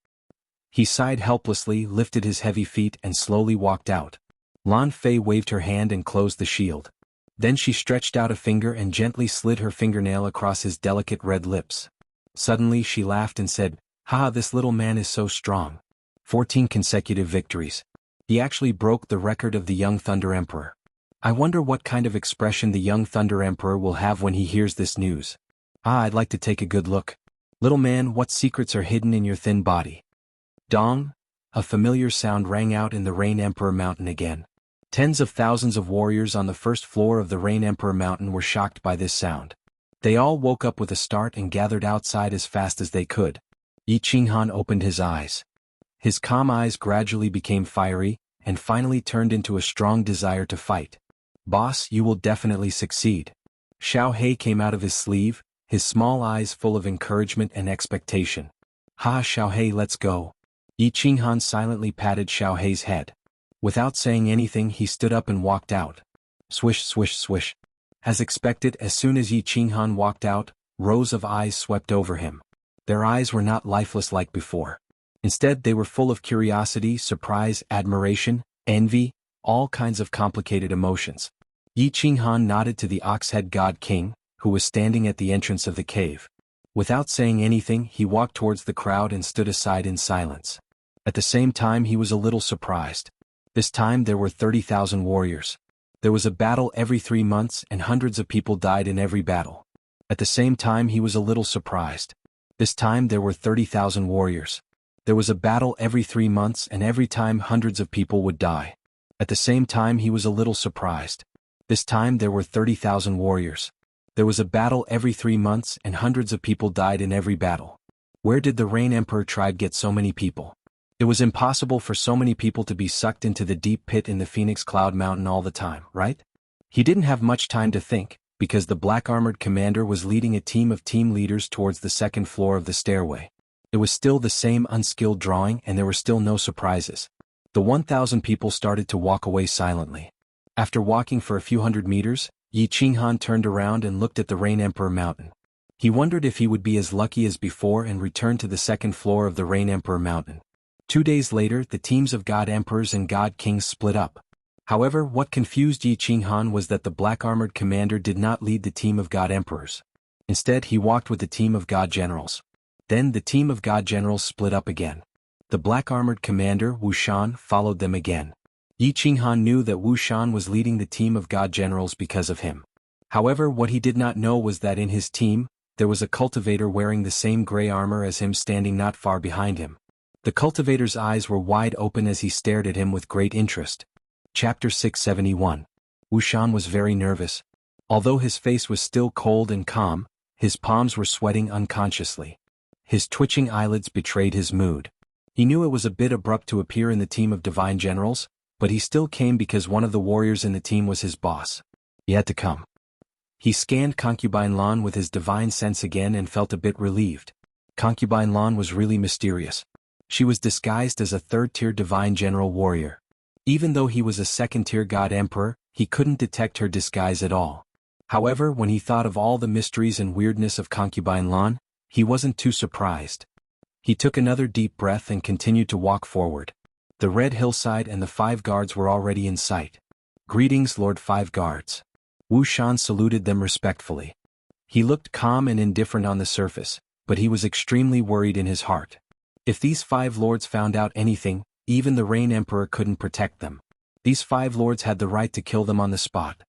He sighed helplessly, lifted his heavy feet and slowly walked out. Lan Fei waved her hand and closed the shield. Then she stretched out a finger and gently slid her fingernail across his delicate red lips. Suddenly she laughed and said, "Ha, this little man is so strong. 14 consecutive victories. He actually broke the record of the young Thunder Emperor. I wonder what kind of expression the young Thunder Emperor will have when he hears this news. I'd like to take a good look. Little man, what secrets are hidden in your thin body?" Dong! A familiar sound rang out in the Rain Emperor Mountain again. Tens of thousands of warriors on the first floor of the Rain Emperor Mountain were shocked by this sound. They all woke up with a start and gathered outside as fast as they could. Yi Qinghan opened his eyes. His calm eyes gradually became fiery, and finally turned into a strong desire to fight. "Boss, you will definitely succeed." Xiao He came out of his sleeve, his small eyes full of encouragement and expectation. "Ha, Xiao He, let's go." Yi Qinghan silently patted Xiao He's head. Without saying anything, he stood up and walked out. Swish, swish, swish. As expected, as soon as Yi Qinghan walked out, rows of eyes swept over him. Their eyes were not lifeless like before. Instead, they were full of curiosity, surprise, admiration, envy, all kinds of complicated emotions. Yi Qinghan nodded to the Ox-Head God King, who was standing at the entrance of the cave. Without saying anything, he walked towards the crowd and stood aside in silence. At the same time, he was a little surprised. This time there were 30,000 warriors. There was a battle every 3 months and hundreds of people died in every battle. At the same time, he was a little surprised. This time there were 30,000 warriors. There was a battle every 3 months and every time hundreds of people would die. At the same time, he was a little surprised. This time there were 30,000 warriors. There was a battle every 3 months and hundreds of people died in every battle. Where did the Rain Emperor tribe get so many people? It was impossible for so many people to be sucked into the deep pit in the Phoenix Cloud Mountain all the time, right? He didn't have much time to think, because the black-armored commander was leading a team of team leaders towards the second floor of the stairway. It was still the same unskilled drawing and there were still no surprises. The 1,000 people started to walk away silently. After walking for a few hundred meters, Yi Qinghan turned around and looked at the Rain Emperor Mountain. He wondered if he would be as lucky as before and return to the second floor of the Rain Emperor Mountain. 2 days later, the teams of God Emperors and God Kings split up. However, what confused Yi Qinghan was that the black-armored commander did not lead the team of God Emperors. Instead, he walked with the team of God Generals. Then the team of God Generals split up again. The black-armored commander, Wu Shan, followed them again. Yi Qinghan knew that Wu Shan was leading the team of God Generals because of him. However, what he did not know was that in his team, there was a cultivator wearing the same gray armor as him standing not far behind him. The cultivator's eyes were wide open as he stared at him with great interest. Chapter 671. Wu Shan was very nervous. Although his face was still cold and calm, his palms were sweating unconsciously. His twitching eyelids betrayed his mood. He knew it was a bit abrupt to appear in the team of divine generals, but he still came because one of the warriors in the team was his boss. He had to come. He scanned Concubine Lan with his divine sense again and felt a bit relieved. Concubine Lan was really mysterious. She was disguised as a third-tier divine general warrior. Even though he was a second-tier god emperor, he couldn't detect her disguise at all. However, when he thought of all the mysteries and weirdness of Concubine Lan, he wasn't too surprised. He took another deep breath and continued to walk forward. The red hillside and the 5 guards were already in sight. "Greetings, Lord 5 guards." Wu Shan saluted them respectfully. He looked calm and indifferent on the surface, but he was extremely worried in his heart. If these 5 lords found out anything, even the Rain Emperor couldn't protect them. These 5 lords had the right to kill them on the spot.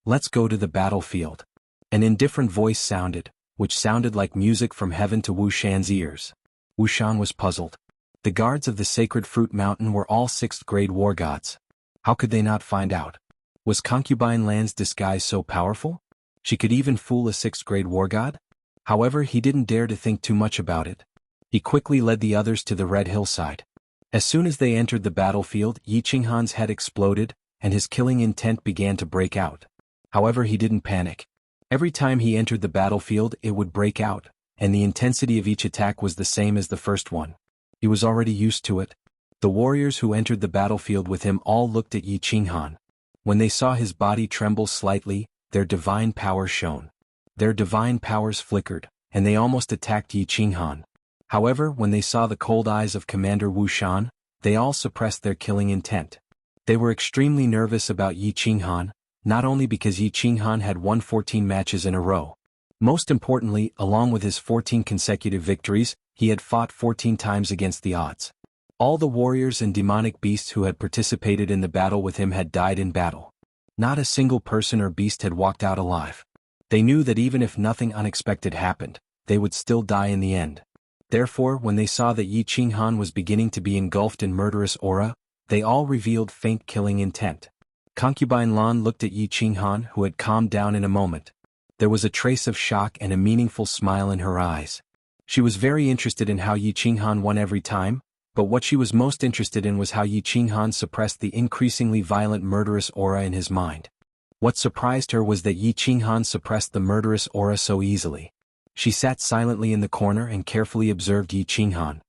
"Let's go to the battlefield." An indifferent voice sounded, which sounded like music from heaven to Wu Shan's ears. Wu Shan was puzzled. The guards of the Sacred Fruit Mountain were all 6th-grade war gods. How could they not find out? Was Concubine Lan's disguise so powerful? She could even fool a 6th-grade war god? However, he didn't dare to think too much about it. He quickly led the others to the red hillside. As soon as they entered the battlefield, Yi Qinghan's head exploded, and his killing intent began to break out. However, he didn't panic. Every time he entered the battlefield, it would break out, and the intensity of each attack was the same as the first one. He was already used to it. The warriors who entered the battlefield with him all looked at Yi Qinghan. When they saw his body tremble slightly, their divine power shone. Their divine powers flickered, and they almost attacked Yi Qinghan. However, when they saw the cold eyes of Commander Wu Shan, they all suppressed their killing intent. They were extremely nervous about Yi Qinghan, not only because Yi Qinghan had won 14 matches in a row. Most importantly, along with his 14 consecutive victories, he had fought 14 times against the odds. All the warriors and demonic beasts who had participated in the battle with him had died in battle. Not a single person or beast had walked out alive. They knew that even if nothing unexpected happened, they would still die in the end. Therefore, when they saw that Yi Qinghan was beginning to be engulfed in murderous aura, they all revealed faint killing intent. Concubine Lan looked at Yi Qinghan, who had calmed down in a moment. There was a trace of shock and a meaningful smile in her eyes. She was very interested in how Yi Qinghan won every time, but what she was most interested in was how Yi Qinghan suppressed the increasingly violent murderous aura in his mind. What surprised her was that Yi Qinghan suppressed the murderous aura so easily. She sat silently in the corner and carefully observed Yi Qinghan.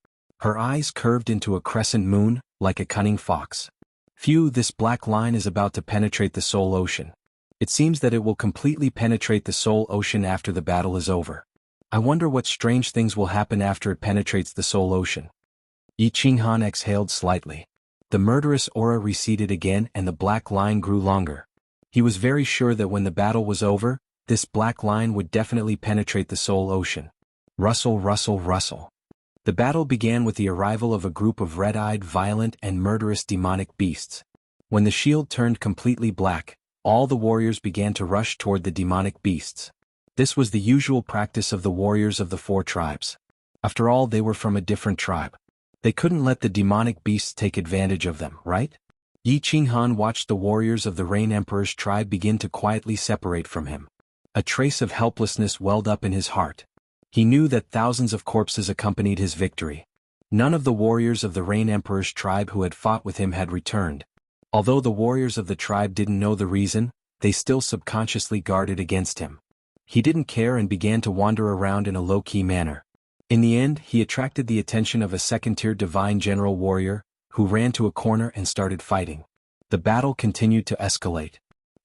Her eyes curved into a crescent moon, like a cunning fox. Phew, this black line is about to penetrate the soul ocean. It seems that it will completely penetrate the soul ocean after the battle is over. I wonder what strange things will happen after it penetrates the soul ocean. Yi Qinghan exhaled slightly. The murderous aura receded again and the black line grew longer. He was very sure that when the battle was over, this black line would definitely penetrate the soul ocean. Rustle, rustle, rustle. The battle began with the arrival of a group of red-eyed, violent, and murderous demonic beasts. When the shield turned completely black, all the warriors began to rush toward the demonic beasts. This was the usual practice of the warriors of the 4 tribes. After all, they were from a different tribe. They couldn't let the demonic beasts take advantage of them, right? Yi Qinghan watched the warriors of the Rain Emperor's tribe begin to quietly separate from him. A trace of helplessness welled up in his heart. He knew that thousands of corpses accompanied his victory. None of the warriors of the Rain Emperor's tribe who had fought with him had returned. Although the warriors of the tribe didn't know the reason, they still subconsciously guarded against him. He didn't care and began to wander around in a low-key manner. In the end, he attracted the attention of a second-tier divine general warrior, who ran to a corner and started fighting. The battle continued to escalate.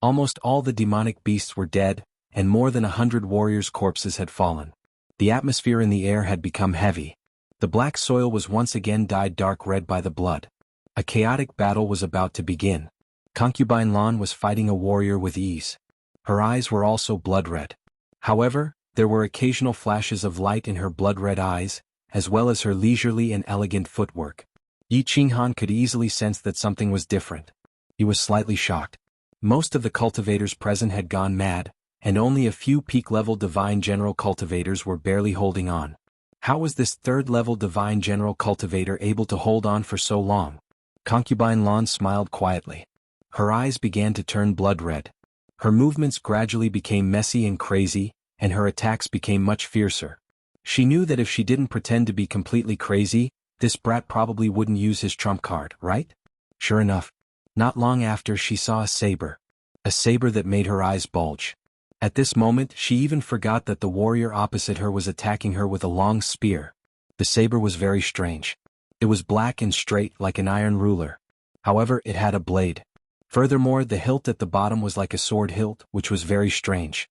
Almost all the demonic beasts were dead, and more than 100 warriors' corpses had fallen. The atmosphere in the air had become heavy. The black soil was once again dyed dark red by the blood. A chaotic battle was about to begin. Concubine Lan was fighting a warrior with ease. Her eyes were also blood-red. However, there were occasional flashes of light in her blood-red eyes, as well as her leisurely and elegant footwork. Yi Qinghan could easily sense that something was different. He was slightly shocked. Most of the cultivators present had gone mad, and only a few peak-level Divine General cultivators were barely holding on. How was this third-level Divine General cultivator able to hold on for so long? Concubine Lan smiled quietly. Her eyes began to turn blood-red. Her movements gradually became messy and crazy, and her attacks became much fiercer. She knew that if she didn't pretend to be completely crazy, this brat probably wouldn't use his trump card, right? Sure enough. Not long after, she saw a saber. A saber that made her eyes bulge. At this moment, she even forgot that the warrior opposite her was attacking her with a long spear. The saber was very strange. It was black and straight like an iron ruler. However, it had a blade. Furthermore, the hilt at the bottom was like a sword hilt, which was very strange.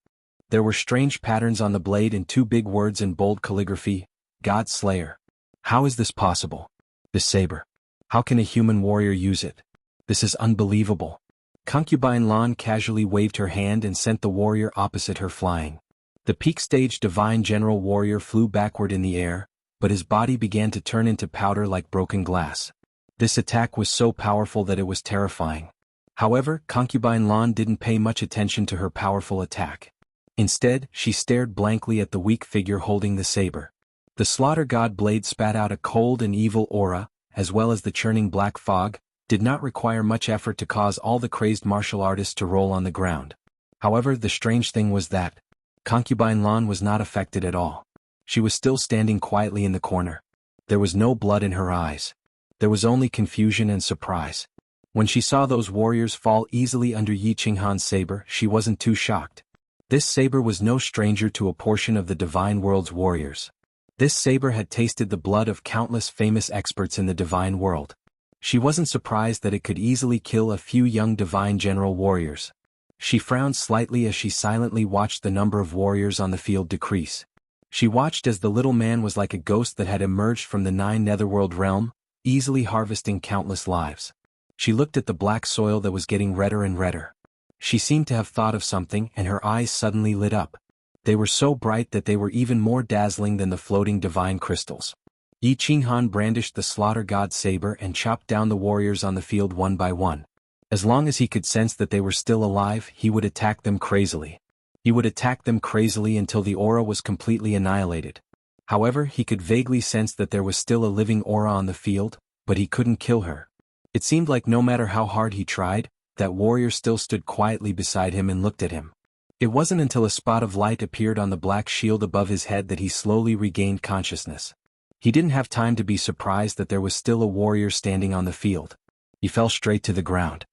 There were strange patterns on the blade and 2 big words in bold calligraphy, God Slayer. How is this possible? The saber. How can a human warrior use it? This is unbelievable. Concubine Lan casually waved her hand and sent the warrior opposite her flying. The peak stage Divine General warrior flew backward in the air, but his body began to turn into powder like broken glass. This attack was so powerful that it was terrifying. However, Concubine Lan didn't pay much attention to her powerful attack. Instead, she stared blankly at the weak figure holding the saber. The slaughter god blade spat out a cold and evil aura, as well as the churning black fog, did not require much effort to cause all the crazed martial artists to roll on the ground. However, the strange thing was that Concubine Lan was not affected at all. She was still standing quietly in the corner. There was no blood in her eyes. There was only confusion and surprise. When she saw those warriors fall easily under Yi Qinghan's saber, she wasn't too shocked. This saber was no stranger to a portion of the Divine World's warriors. This saber had tasted the blood of countless famous experts in the Divine World. She wasn't surprised that it could easily kill a few young Divine General warriors. She frowned slightly as she silently watched the number of warriors on the field decrease. She watched as the little man was like a ghost that had emerged from the 9 Netherworld realm, easily harvesting countless lives. She looked at the black soil that was getting redder and redder. She seemed to have thought of something, and her eyes suddenly lit up. They were so bright that they were even more dazzling than the floating divine crystals. Yi Qinghan brandished the slaughter god's saber and chopped down the warriors on the field one by one. As long as he could sense that they were still alive, he would attack them crazily. He would attack them crazily until the aura was completely annihilated. However, he could vaguely sense that there was still a living aura on the field, but he couldn't kill her. It seemed like no matter how hard he tried, that warrior still stood quietly beside him and looked at him. It wasn't until a spot of light appeared on the black shield above his head that he slowly regained consciousness. He didn't have time to be surprised that there was still a warrior standing on the field. He fell straight to the ground.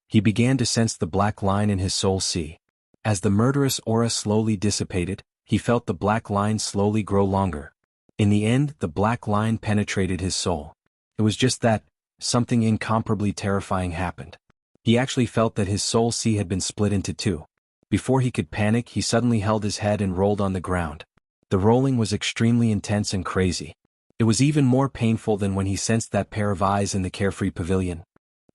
He began to sense the black line in his soul see. As the murderous aura slowly dissipated, he felt the black line slowly grow longer. In the end, the black line penetrated his soul. It was just that, something incomparably terrifying happened. He actually felt that his soul sea had been split into 2. Before he could panic, he suddenly held his head and rolled on the ground. The rolling was extremely intense and crazy. It was even more painful than when he sensed that pair of eyes in the carefree pavilion.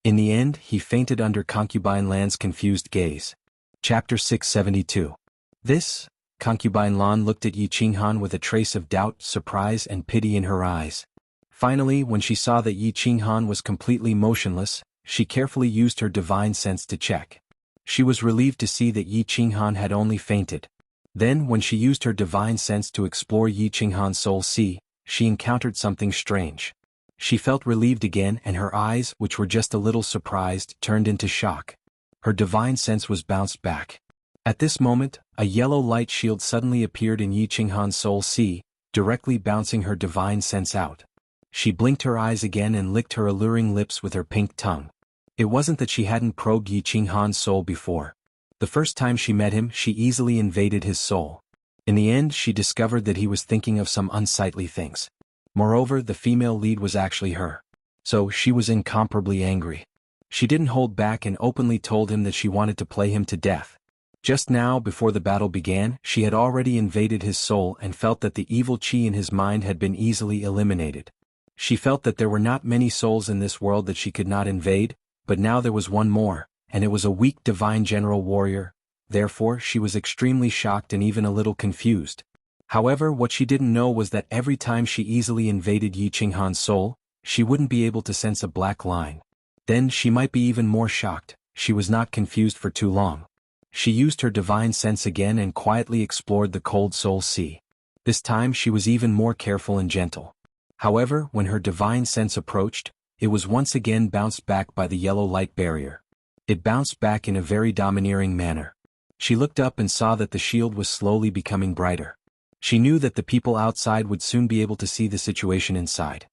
In the end, he fainted under Concubine Lan's confused gaze. Chapter 672. This, Concubine Lan looked at Yi Qinghan with a trace of doubt, surprise and pity in her eyes. Finally, when she saw that Yi Qinghan was completely motionless, she carefully used her divine sense to check. She was relieved to see that Yi Qinghan had only fainted. Then, when she used her divine sense to explore Yi Qinghan's soul sea, she encountered something strange. She felt relieved again, and her eyes, which were just a little surprised, turned into shock. Her divine sense was bounced back. At this moment, a yellow light shield suddenly appeared in Yi Qinghan's soul sea, directly bouncing her divine sense out. She blinked her eyes again and licked her alluring lips with her pink tongue. It wasn't that she hadn't probed Yi Qinghan's soul before. The first time she met him, she easily invaded his soul. In the end, she discovered that he was thinking of some unsightly things. Moreover, the female lead was actually her. So, she was incomparably angry. She didn't hold back and openly told him that she wanted to play him to death. Just now, before the battle began, she had already invaded his soul and felt that the evil chi in his mind had been easily eliminated. She felt that there were not many souls in this world that she could not invade, but now there was one more, and it was a weak divine general warrior. Therefore, she was extremely shocked and even a little confused. However, what she didn't know was that every time she easily invaded Yi Qinghan's soul, she wouldn't be able to sense a black line. Then she might be even more shocked. She was not confused for too long. She used her divine sense again and quietly explored the cold soul sea. This time she was even more careful and gentle. However, when her divine sense approached, it was once again bounced back by the yellow light barrier. It bounced back in a very domineering manner. She looked up and saw that the shield was slowly becoming brighter. She knew that the people outside would soon be able to see the situation inside.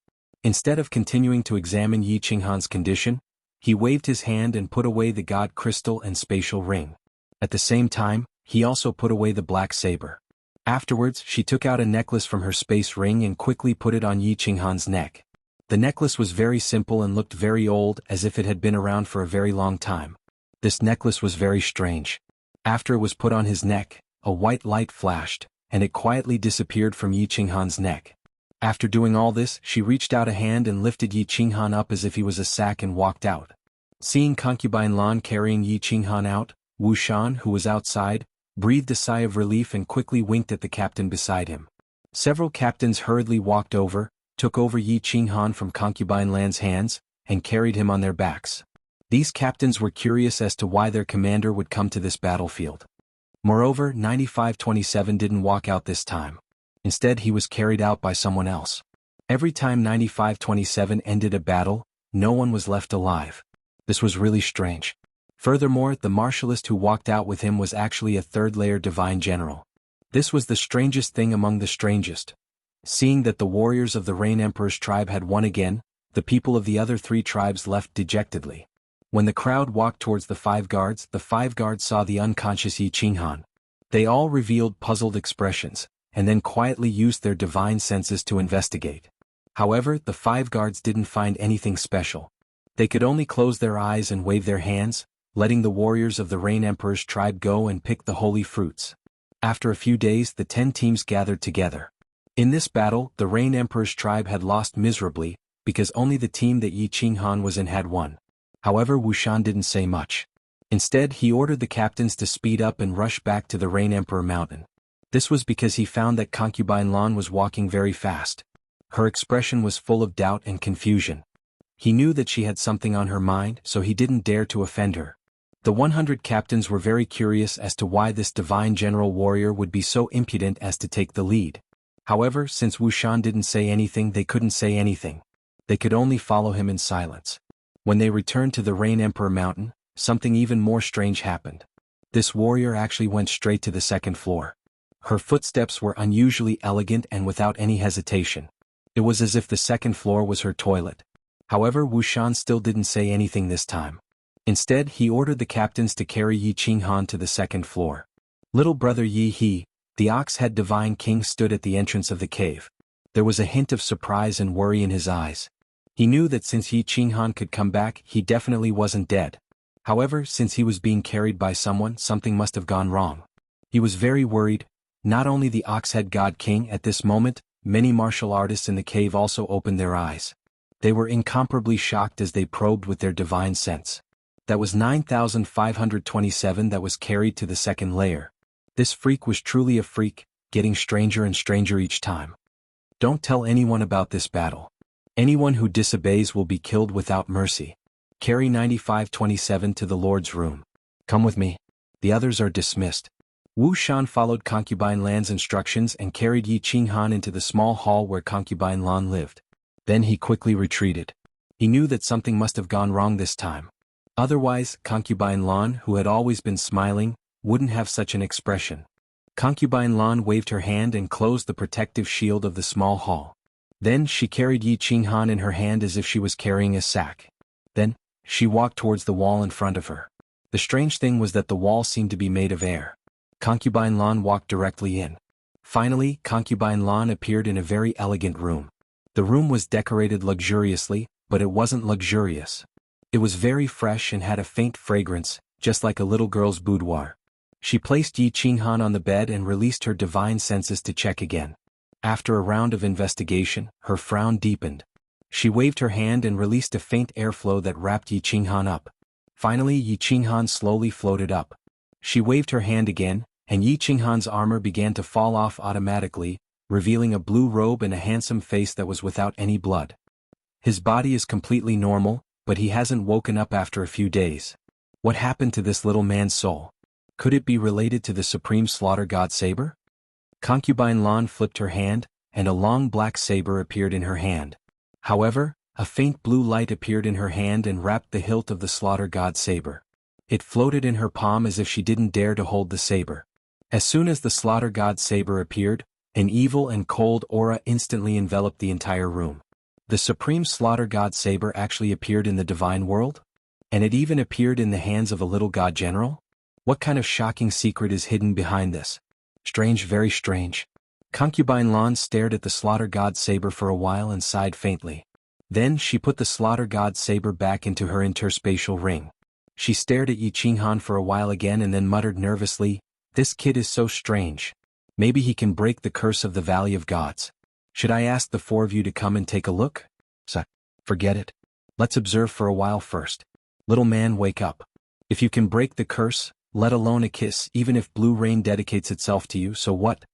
Instead of continuing to examine Yi Qinghan's condition, he waved his hand and put away the god crystal and spatial ring. At the same time, he also put away the black saber. Afterwards, she took out a necklace from her space ring and quickly put it on Yi Qinghan's neck. The necklace was very simple and looked very old, as if it had been around for a very long time. This necklace was very strange. After it was put on his neck, a white light flashed, and it quietly disappeared from Yi Qinghan's neck. After doing all this, she reached out a hand and lifted Yi Qinghan up as if he was a sack and walked out. Seeing Concubine Lan carrying Yi Qinghan out, Wuxian, who was outside, breathed a sigh of relief and quickly winked at the captain beside him. Several captains hurriedly walked over, took over Yi Qinghan from Concubine Lan's hands, and carried him on their backs. These captains were curious as to why their commander would come to this battlefield. Moreover, 9527 didn't walk out this time. Instead, he was carried out by someone else. Every time 9527 ended a battle, no one was left alive. This was really strange. Furthermore, the martialist who walked out with him was actually a third-layer divine general. This was the strangest thing among the strangest. Seeing that the warriors of the Rain Emperor's tribe had won again, The people of the other 3 tribes left dejectedly. When the crowd walked towards the 5 guards saw the unconscious Yi Qinghan. They all revealed puzzled expressions, and then quietly used their divine senses to investigate. However, the 5 guards didn't find anything special. They could only close their eyes and wave their hands, letting the warriors of the Rain Emperor's tribe go and pick the holy fruits. After a few days, the 10 teams gathered together. In this battle, the Rain Emperor's tribe had lost miserably, because only the team that Yi Qinghan was in had won. However, Wuxian didn't say much. Instead, he ordered the captains to speed up and rush back to the Rain Emperor Mountain. This was because he found that concubine Lan was walking very fast. Her expression was full of doubt and confusion. He knew that she had something on her mind, so he didn't dare to offend her. The 100 captains were very curious as to why this divine general warrior would be so impudent as to take the lead. However, since Wuxian didn't say anything, they couldn't say anything. They could only follow him in silence. When they returned to the Rain Emperor Mountain, something even more strange happened. This warrior actually went straight to the 2nd floor. Her footsteps were unusually elegant and without any hesitation. It was as if the 2nd floor was her toilet. However, Wuxian still didn't say anything this time. Instead, he ordered the captains to carry Yi Qinghan to the 2nd floor. Little brother Yi He, the ox-head divine king, stood at the entrance of the cave. There was a hint of surprise and worry in his eyes. He knew that since Yi Qinghan could come back, he definitely wasn't dead. However, since he was being carried by someone, something must have gone wrong. He was very worried. Not only the ox-head god king at this moment, many martial artists in the cave also opened their eyes. They were incomparably shocked as they probed with their divine sense. That was 9,527 that was carried to the 2nd layer. This freak was truly a freak, getting stranger and stranger each time. Don't tell anyone about this battle. Anyone who disobeys will be killed without mercy. Carry 9527 to the Lord's room. Come with me. The others are dismissed. Wu Shan followed concubine Lan's instructions and carried Yi Qinghan into the small hall where concubine Lan lived. Then he quickly retreated. He knew that something must have gone wrong this time. Otherwise, concubine Lan, who had always been smiling, wouldn't have such an expression. Concubine Lan waved her hand and closed the protective shield of the small hall. Then she carried Yi Qinghan in her hand as if she was carrying a sack. Then, she walked towards the wall in front of her. The strange thing was that the wall seemed to be made of air. Concubine Lan walked directly in. Finally, concubine Lan appeared in a very elegant room. The room was decorated luxuriously, but it wasn't luxurious. It was very fresh and had a faint fragrance, just like a little girl's boudoir. She placed Yi Qinghan on the bed and released her divine senses to check again. After a round of investigation, her frown deepened. She waved her hand and released a faint airflow that wrapped Yi Qinghan up. Finally, Yi Qinghan slowly floated up. She waved her hand again, and Yi Qinghan's armor began to fall off automatically, revealing a blue robe and a handsome face that was without any blood. His body is completely normal, but he hasn't woken up after a few days. What happened to this little man's soul? Could it be related to the supreme slaughter god saber? Concubine Lan flipped her hand, and a long black saber appeared in her hand. However, a faint blue light appeared in her hand and wrapped the hilt of the slaughter god saber. It floated in her palm as if she didn't dare to hold the saber. As soon as the slaughter god saber appeared, an evil and cold aura instantly enveloped the entire room. The supreme slaughter god saber actually appeared in the divine world? And it even appeared in the hands of a little god general? What kind of shocking secret is hidden behind this? Strange, very strange. Concubine Lan stared at the slaughter god saber for a while and sighed faintly. Then she put the slaughter god saber back into her interspatial ring. She stared at Yi Qinghan for a while again and then muttered nervously, "This kid is so strange. Maybe he can break the curse of the Valley of Gods. Should I ask the 4 of you to come and take a look?" Forget it. Let's observe for a while first. Little man, wake up. If you can break the curse, let alone a kiss, even if blue rain dedicates itself to you, so what?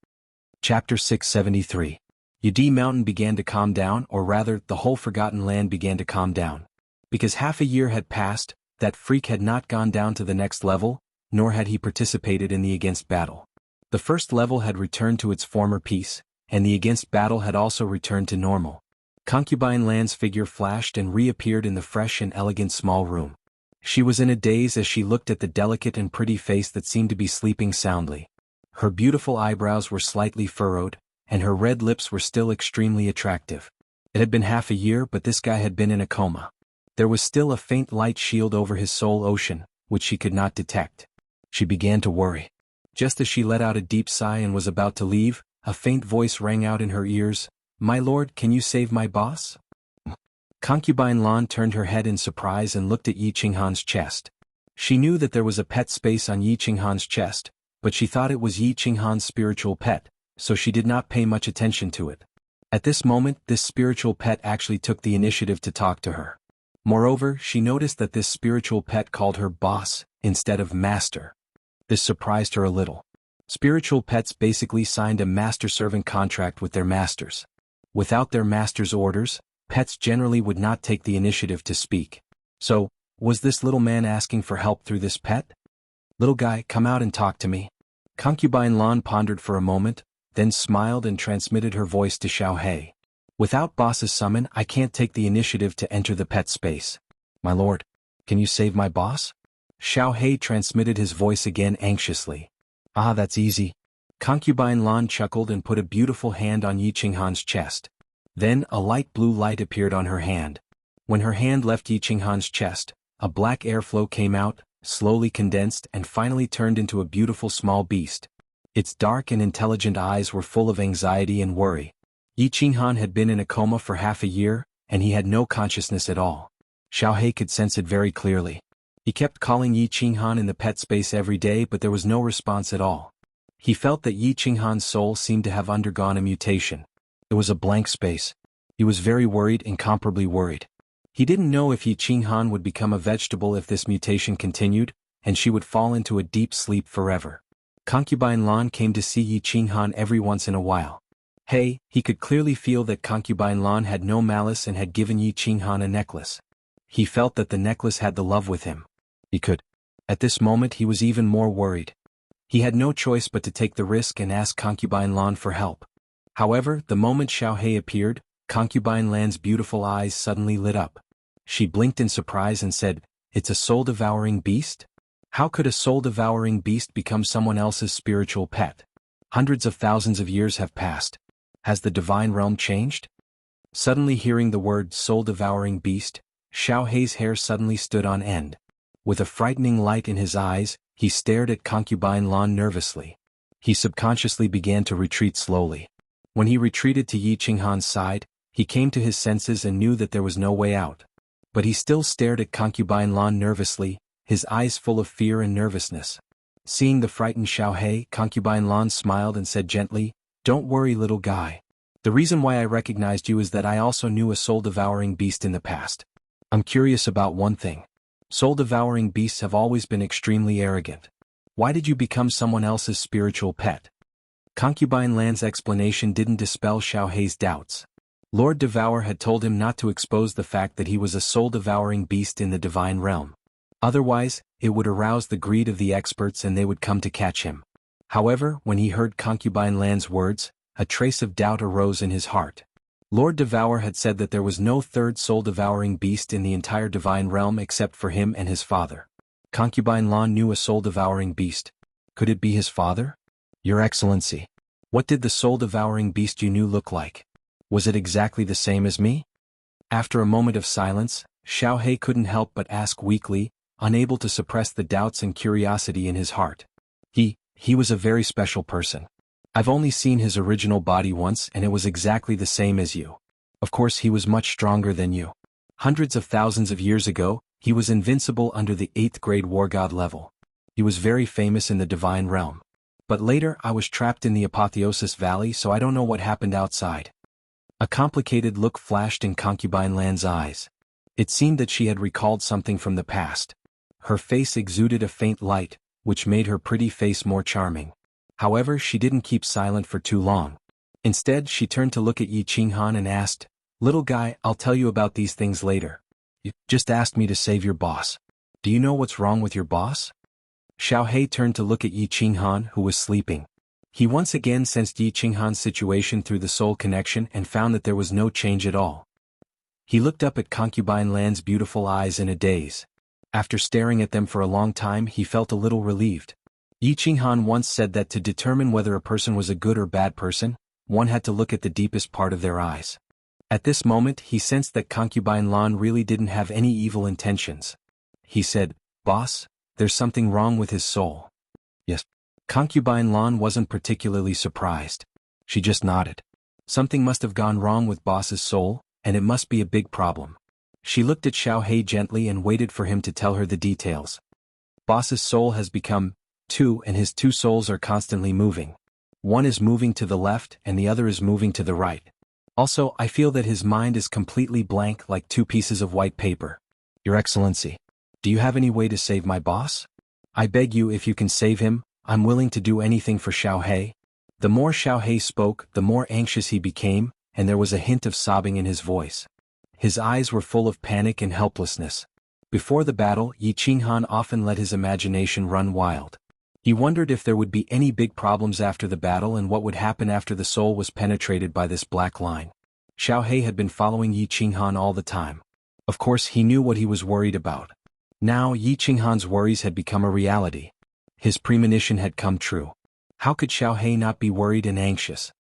Chapter 673. Yudi Mountain began to calm down, or rather, the whole forgotten land began to calm down. Because half a year had passed, that freak had not gone down to the next level, nor had he participated in the against battle. The first level had returned to its former peace, and the against battle had also returned to normal. Concubine Lan's figure flashed and reappeared in the fresh and elegant small room. She was in a daze as she looked at the delicate and pretty face that seemed to be sleeping soundly. Her beautiful eyebrows were slightly furrowed, and her red lips were still extremely attractive. It had been half a year, but this guy had been in a coma. There was still a faint light shield over his soul ocean, which she could not detect. She began to worry. Just as she let out a deep sigh and was about to leave, a faint voice rang out in her ears, "My lord, can you save my boss?" Concubine Lan turned her head in surprise and looked at Yi Qinghan's chest. She knew that there was a pet space on Yi Qinghan's chest, but she thought it was Yi Qinghan's spiritual pet, so she did not pay much attention to it. At this moment, this spiritual pet actually took the initiative to talk to her. Moreover, she noticed that this spiritual pet called her boss, instead of master. This surprised her a little. Spiritual pets basically signed a master-servant contract with their masters. Without their master's orders, pets generally would not take the initiative to speak. So, was this little man asking for help through this pet? "Little guy, come out and talk to me." Concubine Lan pondered for a moment, then smiled and transmitted her voice to Xiao He. "Without boss's summon, I can't take the initiative to enter the pet space. My lord, can you save my boss?" Xiao He transmitted his voice again anxiously. "Ah, that's easy." Concubine Lan chuckled and put a beautiful hand on Yi Qinghan's chest. Then a light blue light appeared on her hand. When her hand left Yi Qinghan's chest, a black airflow came out, slowly condensed and finally turned into a beautiful small beast. Its dark and intelligent eyes were full of anxiety and worry. Yi Qinghan had been in a coma for half a year, and he had no consciousness at all. Xiao He could sense it very clearly. He kept calling Yi Qinghan in the pet space every day, but there was no response at all. He felt that Yi Qinghan's soul seemed to have undergone a mutation. It was a blank space. He was very worried, incomparably worried. He didn't know if Yi Qinghan would become a vegetable if this mutation continued, and she would fall into a deep sleep forever. Concubine Lan came to see Yi Qinghan every once in a while. He could clearly feel that Concubine Lan had no malice and had given Yi Qinghan a necklace. He felt that the necklace had the love with him. At this moment he was even more worried. He had no choice but to take the risk and ask Concubine Lan for help. However, the moment Xiao He appeared, Concubine Lan's beautiful eyes suddenly lit up. She blinked in surprise and said, "It's a soul-devouring beast? How could a soul-devouring beast become someone else's spiritual pet? Hundreds of thousands of years have passed. Has the divine realm changed?" Suddenly hearing the word soul-devouring beast, Xiao He's hair suddenly stood on end. With a frightening light in his eyes, he stared at Concubine Lan nervously. He subconsciously began to retreat slowly. When he retreated to Yi Qinghan's side, he came to his senses and knew that there was no way out. But he still stared at Concubine Lan nervously, his eyes full of fear and nervousness. Seeing the frightened Xiao He, Concubine Lan smiled and said gently, "Don't worry, little guy. The reason why I recognized you is that I also knew a soul-devouring beast in the past. I'm curious about one thing. Soul-devouring beasts have always been extremely arrogant. Why did you become someone else's spiritual pet?" Concubine Lan's explanation didn't dispel Xiao He's doubts. Lord Devour had told him not to expose the fact that he was a soul-devouring beast in the divine realm. Otherwise, it would arouse the greed of the experts and they would come to catch him. However, when he heard Concubine Lan's words, a trace of doubt arose in his heart. Lord Devour had said that there was no third soul-devouring beast in the entire divine realm except for him and his father. Concubine Lan knew a soul-devouring beast. Could it be his father? "Your Excellency, what did the soul-devouring beast you knew look like? Was it exactly the same as me?" After a moment of silence, Xiao He couldn't help but ask weakly, unable to suppress the doubts and curiosity in his heart. He was a very special person. I've only seen his original body once and it was exactly the same as you. Of course he was much stronger than you. Hundreds of thousands of years ago, he was invincible under the 8th grade war god level. He was very famous in the divine realm. But later I was trapped in the Apotheosis Valley, so I don't know what happened outside. A complicated look flashed in Concubine Lan's eyes. It seemed that she had recalled something from the past. Her face exuded a faint light, which made her pretty face more charming. However, she didn't keep silent for too long. Instead, she turned to look at Yi Qinghan and asked, "Little guy, I'll tell you about these things later. You just asked me to save your boss. Do you know what's wrong with your boss?" Xiao He turned to look at Yi Qinghan, who was sleeping. He once again sensed Yi Qinghan's situation through the soul connection and found that there was no change at all. He looked up at Concubine Lan's beautiful eyes in a daze. After staring at them for a long time, he felt a little relieved. Yi Qinghan once said that to determine whether a person was a good or bad person, one had to look at the deepest part of their eyes. At this moment he sensed that concubine Lan really didn't have any evil intentions. He said, "Boss, there's something wrong with his soul." "Yes." Concubine Lan wasn't particularly surprised. She just nodded. Something must have gone wrong with boss's soul, and it must be a big problem. She looked at Xiao Hei gently and waited for him to tell her the details. Boss's soul has become two, and his two souls are constantly moving. One is moving to the left and the other is moving to the right. Also, I feel that his mind is completely blank, like two pieces of white paper. Your Excellency, do you have any way to save my boss? I beg you, if you can save him, I'm willing to do anything for Xiao Hei. The more Xiao Hei spoke, the more anxious he became, and there was a hint of sobbing in his voice. His eyes were full of panic and helplessness. Before the battle, Yi Qinghan often let his imagination run wild. He wondered if there would be any big problems after the battle and what would happen after the soul was penetrated by this black line. Xiao Hei had been following Yi Qinghan all the time. Of course he knew what he was worried about. Now Yi Qinghan's worries had become a reality. His premonition had come true. How could Xiao Hei not be worried and anxious?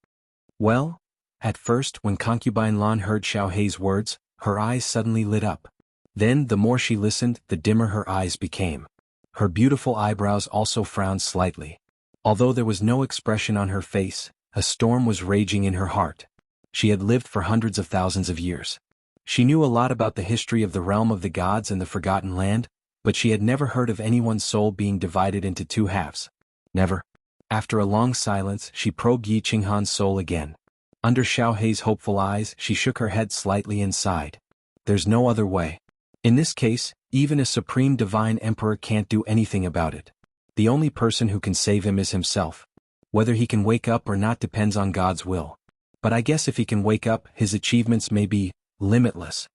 Well, at first when concubine Lan heard Xiao Hei's words, her eyes suddenly lit up. Then the more she listened, the dimmer her eyes became. Her beautiful eyebrows also frowned slightly. Although there was no expression on her face, a storm was raging in her heart. She had lived for hundreds of thousands of years. She knew a lot about the history of the realm of the gods and the Forgotten Land, but she had never heard of anyone's soul being divided into two halves. Never. After a long silence, she probed Yi Qinghan's soul again. Under Xiao Hei's hopeful eyes, she shook her head slightly and sighed. There's no other way. In this case, even a supreme divine emperor can't do anything about it. The only person who can save him is himself. Whether he can wake up or not depends on God's will. But I guess if he can wake up, his achievements may be limitless.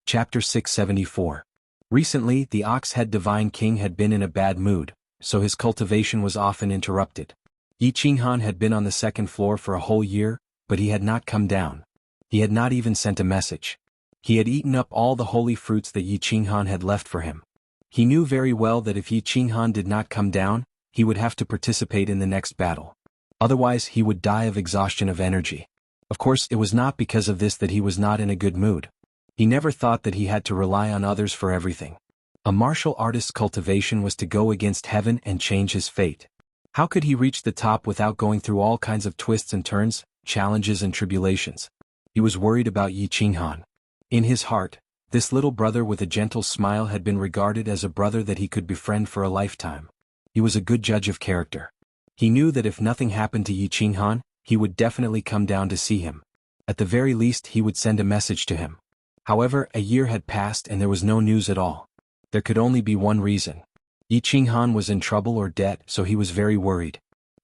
Chapter 674. Recently, the Ox-Head Divine King had been in a bad mood, so his cultivation was often interrupted. Yi Qinghan had been on the second floor for a whole year, but he had not come down. He had not even sent a message. He had eaten up all the holy fruits that Yi Qinghan had left for him. He knew very well that if Yi Qinghan did not come down, he would have to participate in the next battle. Otherwise he would die of exhaustion of energy. Of course, it was not because of this that he was not in a good mood. He never thought that he had to rely on others for everything. A martial artist's cultivation was to go against heaven and change his fate. How could he reach the top without going through all kinds of twists and turns, challenges and tribulations? He was worried about Yi Qinghan. In his heart, this little brother with a gentle smile had been regarded as a brother that he could befriend for a lifetime. He was a good judge of character. He knew that if nothing happened to Yi Qinghan, he would definitely come down to see him. At the very least he would send a message to him. However, a year had passed and there was no news at all. There could only be one reason. Yi Qinghan was in trouble or debt, so he was very worried.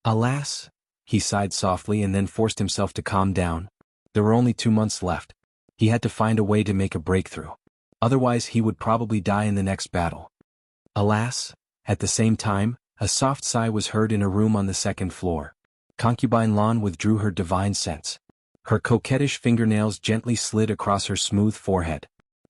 Alas! He sighed softly and then forced himself to calm down. There were only 2 months left. He had to find a way to make a breakthrough. Otherwise he would probably die in the next battle. Alas! At the same time, a soft sigh was heard in a room on the second floor. Concubine Lan withdrew her divine sense. Her coquettish fingernails gently slid across her smooth forehead.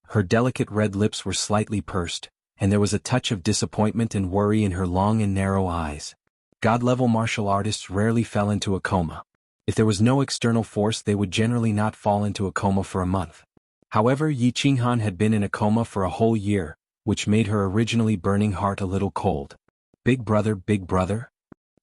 Her delicate red lips were slightly pursed, and there was a touch of disappointment and worry in her long and narrow eyes. God-level martial artists rarely fell into a coma. If there was no external force, they would generally not fall into a coma for a month. However, Yi Qinghan had been in a coma for a whole year, which made her originally burning heart a little cold. Big brother, big brother?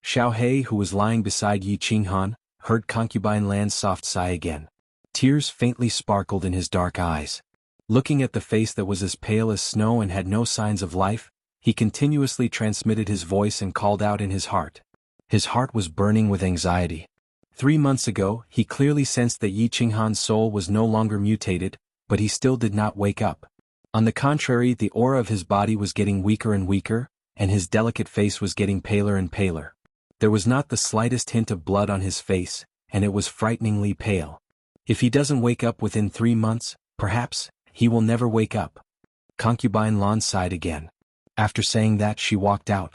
Xiao Hei, who was lying beside Yi Qinghan, heard concubine Lan's soft sigh again. Tears faintly sparkled in his dark eyes. Looking at the face that was as pale as snow and had no signs of life, he continuously transmitted his voice and called out in his heart. His heart was burning with anxiety. 3 months ago, he clearly sensed that Yi Qinghan's soul was no longer mutated, but he still did not wake up. On the contrary, the aura of his body was getting weaker and weaker, and his delicate face was getting paler and paler. There was not the slightest hint of blood on his face, and it was frighteningly pale. If he doesn't wake up within 3 months, perhaps, he will never wake up. Concubine Lan sighed again. After saying that, she walked out.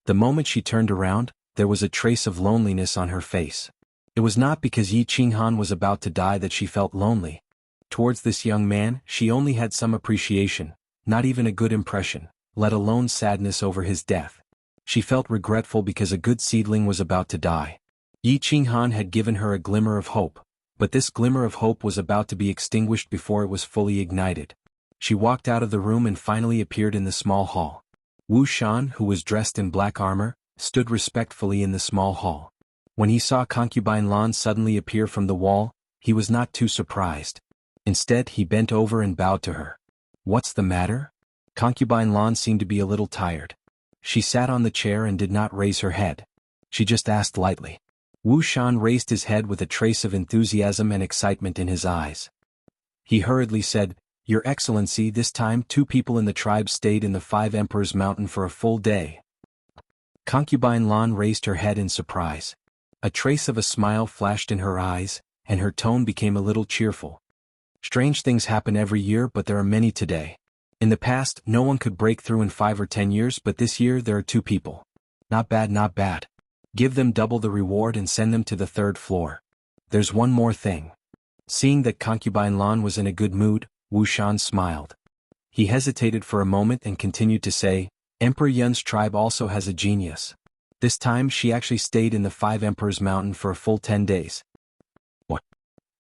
The moment she turned around, there was a trace of loneliness on her face. It was not because Yi Qinghan was about to die that she felt lonely. Towards this young man, she only had some appreciation, not even a good impression, let alone sadness over his death. She felt regretful because a good seedling was about to die. Yi Qinghan had given her a glimmer of hope, But this glimmer of hope was about to be extinguished before it was fully ignited. She walked out of the room and finally appeared in the small hall. Wu Shan, who was dressed in black armor, stood respectfully in the small hall. When he saw Concubine Lan suddenly appear from the wall, he was not too surprised. Instead, he bent over and bowed to her. "What's the matter?" Concubine Lan seemed to be a little tired. She sat on the chair and did not raise her head. She just asked lightly. Wu Shan raised his head with a trace of enthusiasm and excitement in his eyes. He hurriedly said, "Your Excellency, this time 2 people in the tribe stayed in the 5 Emperors Mountain for a full day." Concubine Lan raised her head in surprise. A trace of a smile flashed in her eyes, and her tone became a little cheerful. "Strange things happen every year, but there are many today. In the past, no one could break through in 5 or 10 years, but this year there are 2 people. Not bad, not bad. Give them double the reward and send them to the 3rd floor. There's one more thing." Seeing that Concubine Lan was in a good mood, Wu Shan smiled. He hesitated for a moment and continued to say, "Emperor Yun's tribe also has a genius. This time she actually stayed in the 5 Emperors Mountain for a full 10 days. What?"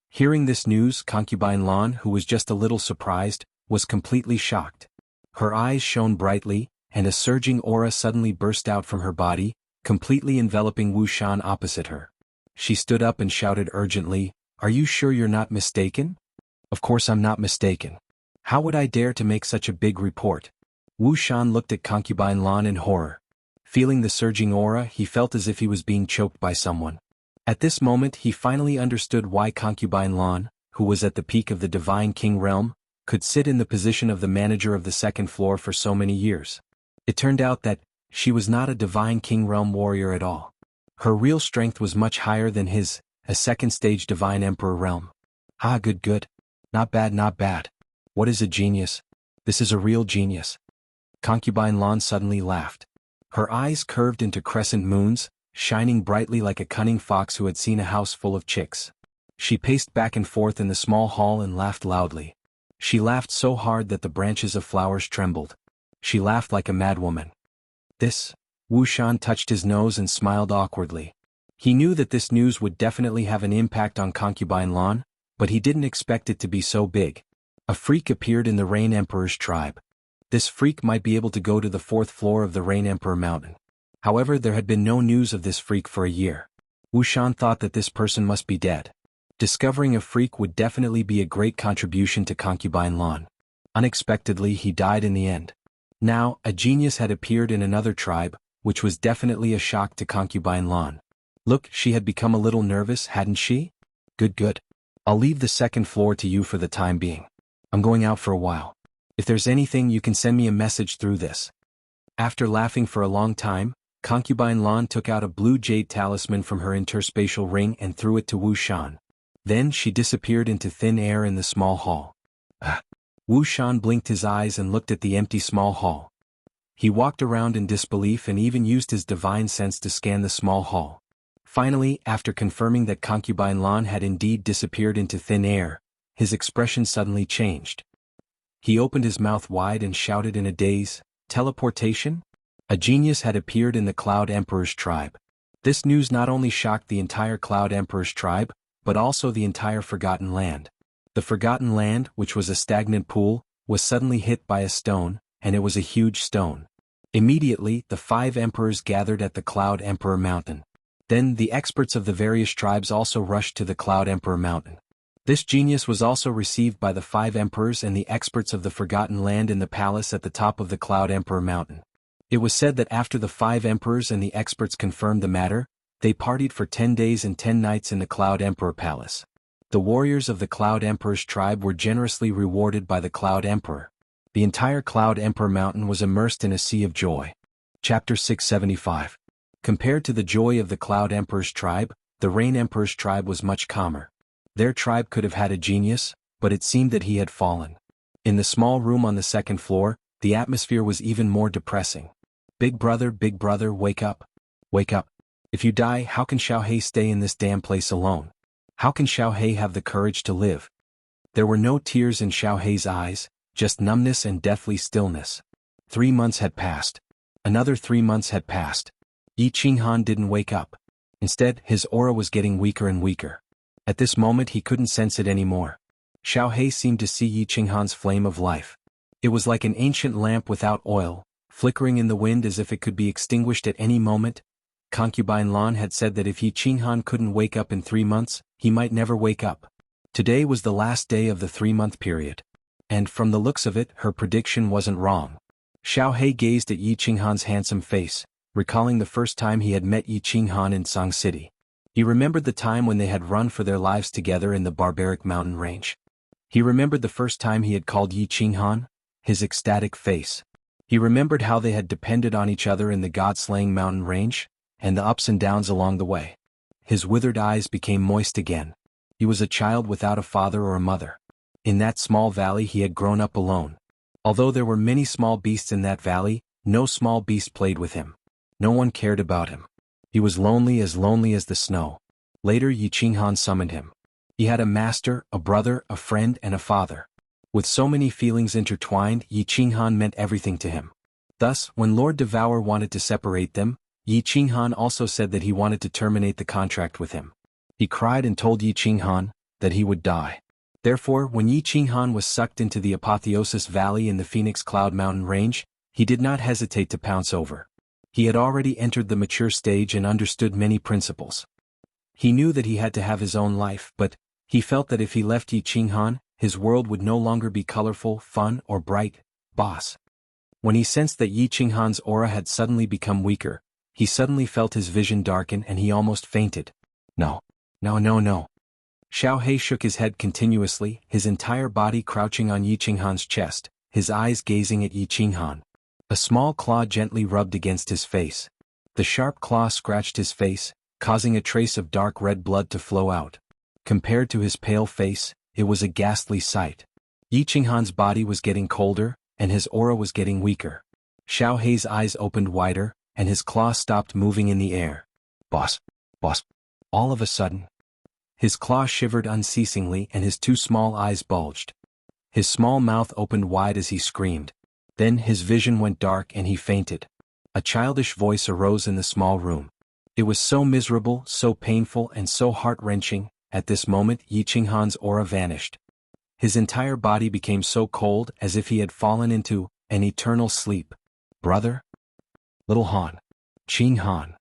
Hearing this news, Concubine Lan, who was just a little surprised, was completely shocked. Her eyes shone brightly, and a surging aura suddenly burst out from her body, completely enveloping Wu Shan opposite her. She stood up and shouted urgently, "Are you sure you're not mistaken?" "Of course I'm not mistaken. How would I dare to make such a big report?" Wu Shan looked at Concubine Lan in horror. Feeling the surging aura, he felt as if he was being choked by someone. At this moment he finally understood why Concubine Lan, who was at the peak of the Divine King realm, could sit in the position of the manager of the 2nd floor for so many years. It turned out that she was not a Divine King realm warrior at all. Her real strength was much higher than his, a 2nd stage Divine Emperor realm. "Ah, good, good. Not bad, not bad. What is a genius? This is a real genius." Concubine Lan suddenly laughed. Her eyes curved into crescent moons, shining brightly like a cunning fox who had seen a house full of chicks. She paced back and forth in the small hall and laughed loudly. She laughed so hard that the branches of flowers trembled. She laughed like a madwoman. "This?" Wu Shan touched his nose and smiled awkwardly. He knew that this news would definitely have an impact on Concubine Lan, but he didn't expect it to be so big. A freak appeared in the Rain Emperor's tribe. This freak might be able to go to the 4th floor of the Rain Emperor Mountain. However, there had been no news of this freak for a year. Wu Shan thought that this person must be dead. Discovering a freak would definitely be a great contribution to Concubine Lan. Unexpectedly, he died in the end. Now, a genius had appeared in another tribe, which was definitely a shock to Concubine Lan. Look, she had become a little nervous, hadn't she? "Good, good. I'll leave the 2nd floor to you for the time being. I'm going out for a while. If there's anything, you can send me a message through this." After laughing for a long time, Concubine Lan took out a blue jade talisman from her interspatial ring and threw it to Wu Shan. Then she disappeared into thin air in the small hall. Wu Shan blinked his eyes and looked at the empty small hall. He walked around in disbelief and even used his divine sense to scan the small hall. Finally, after confirming that Concubine Lan had indeed disappeared into thin air, his expression suddenly changed. He opened his mouth wide and shouted in a daze, "Teleportation?" A genius had appeared in the Cloud Emperor's tribe. This news not only shocked the entire Cloud Emperor's tribe, but also the entire Forgotten Land. The Forgotten Land, which was a stagnant pool, was suddenly hit by a stone, and it was a huge stone. Immediately, the 5 emperors gathered at the Cloud Emperor Mountain. Then the experts of the various tribes also rushed to the Cloud Emperor Mountain. This genius was also received by the 5 emperors and the experts of the Forgotten Land in the palace at the top of the Cloud Emperor Mountain. It was said that after the 5 emperors and the experts confirmed the matter, they partied for 10 days and 10 nights in the Cloud Emperor Palace. The warriors of the Cloud Emperor's tribe were generously rewarded by the Cloud Emperor. The entire Cloud Emperor Mountain was immersed in a sea of joy. Chapter 675. Compared to the joy of the Cloud Emperor's tribe, the Rain Emperor's tribe was much calmer. Their tribe could have had a genius, but it seemed that he had fallen. In the small room on the 2nd floor, the atmosphere was even more depressing. Big brother, wake up. Wake up. If you die, how can Xiaohei stay in this damn place alone? How can Xiaohei have the courage to live? There were no tears in Xiaohei's eyes, just numbness and deathly stillness. 3 months had passed. Another 3 months had passed. Yi Qinghan didn't wake up. Instead, his aura was getting weaker and weaker. At this moment he couldn't sense it anymore. Xiao He seemed to see Yi Qinghan's flame of life. It was like an ancient lamp without oil, flickering in the wind as if it could be extinguished at any moment. Concubine Lan had said that if Yi Qinghan couldn't wake up in 3 months, he might never wake up. Today was the last day of the 3-month period. And from the looks of it, her prediction wasn't wrong. Xiao He gazed at Yi Qinghan's handsome face, recalling the first time he had met Yi Qinghan in Song City. He remembered the time when they had run for their lives together in the barbaric mountain range. He remembered the first time he had called Yi Qinghan, his ecstatic face. He remembered how they had depended on each other in the god-slaying mountain range, and the ups and downs along the way. His withered eyes became moist again. He was a child without a father or a mother. In that small valley he had grown up alone. Although there were many small beasts in that valley, no small beast played with him. No one cared about him. He was lonely as the snow. Later Yi Qinghan summoned him. He had a master, a brother, a friend, and a father. With so many feelings intertwined, Yi Qinghan meant everything to him. Thus, when Lord Devour wanted to separate them, Yi Qinghan also said that he wanted to terminate the contract with him. He cried and told Yi Qinghan that he would die. Therefore, when Yi Qinghan was sucked into the Apotheosis Valley in the Phoenix Cloud Mountain Range, he did not hesitate to pounce over. He had already entered the mature stage and understood many principles. He knew that he had to have his own life, but he felt that if he left Yi Qinghan, his world would no longer be colorful, fun, or bright. Boss. When he sensed that Yi Qinghan's aura had suddenly become weaker, he suddenly felt his vision darken and he almost fainted. No. No. Xiao He shook his head continuously, his entire body crouching on Yi Qinghan's chest, his eyes gazing at Yi Qinghan. A small claw gently rubbed against his face. The sharp claw scratched his face, causing a trace of dark red blood to flow out. Compared to his pale face, it was a ghastly sight. Yi Qinghan's body was getting colder, and his aura was getting weaker. Xiao He's eyes opened wider, and his claw stopped moving in the air. Boss. All of a sudden, his claw shivered unceasingly and his 2 small eyes bulged. His small mouth opened wide as he screamed. Then his vision went dark and he fainted. A childish voice arose in the small room. It was so miserable, so painful, and so heart-wrenching. At this moment Yi Qinghan's aura vanished. His entire body became so cold as if he had fallen into an eternal sleep. Brother? Little Han. Qinghan.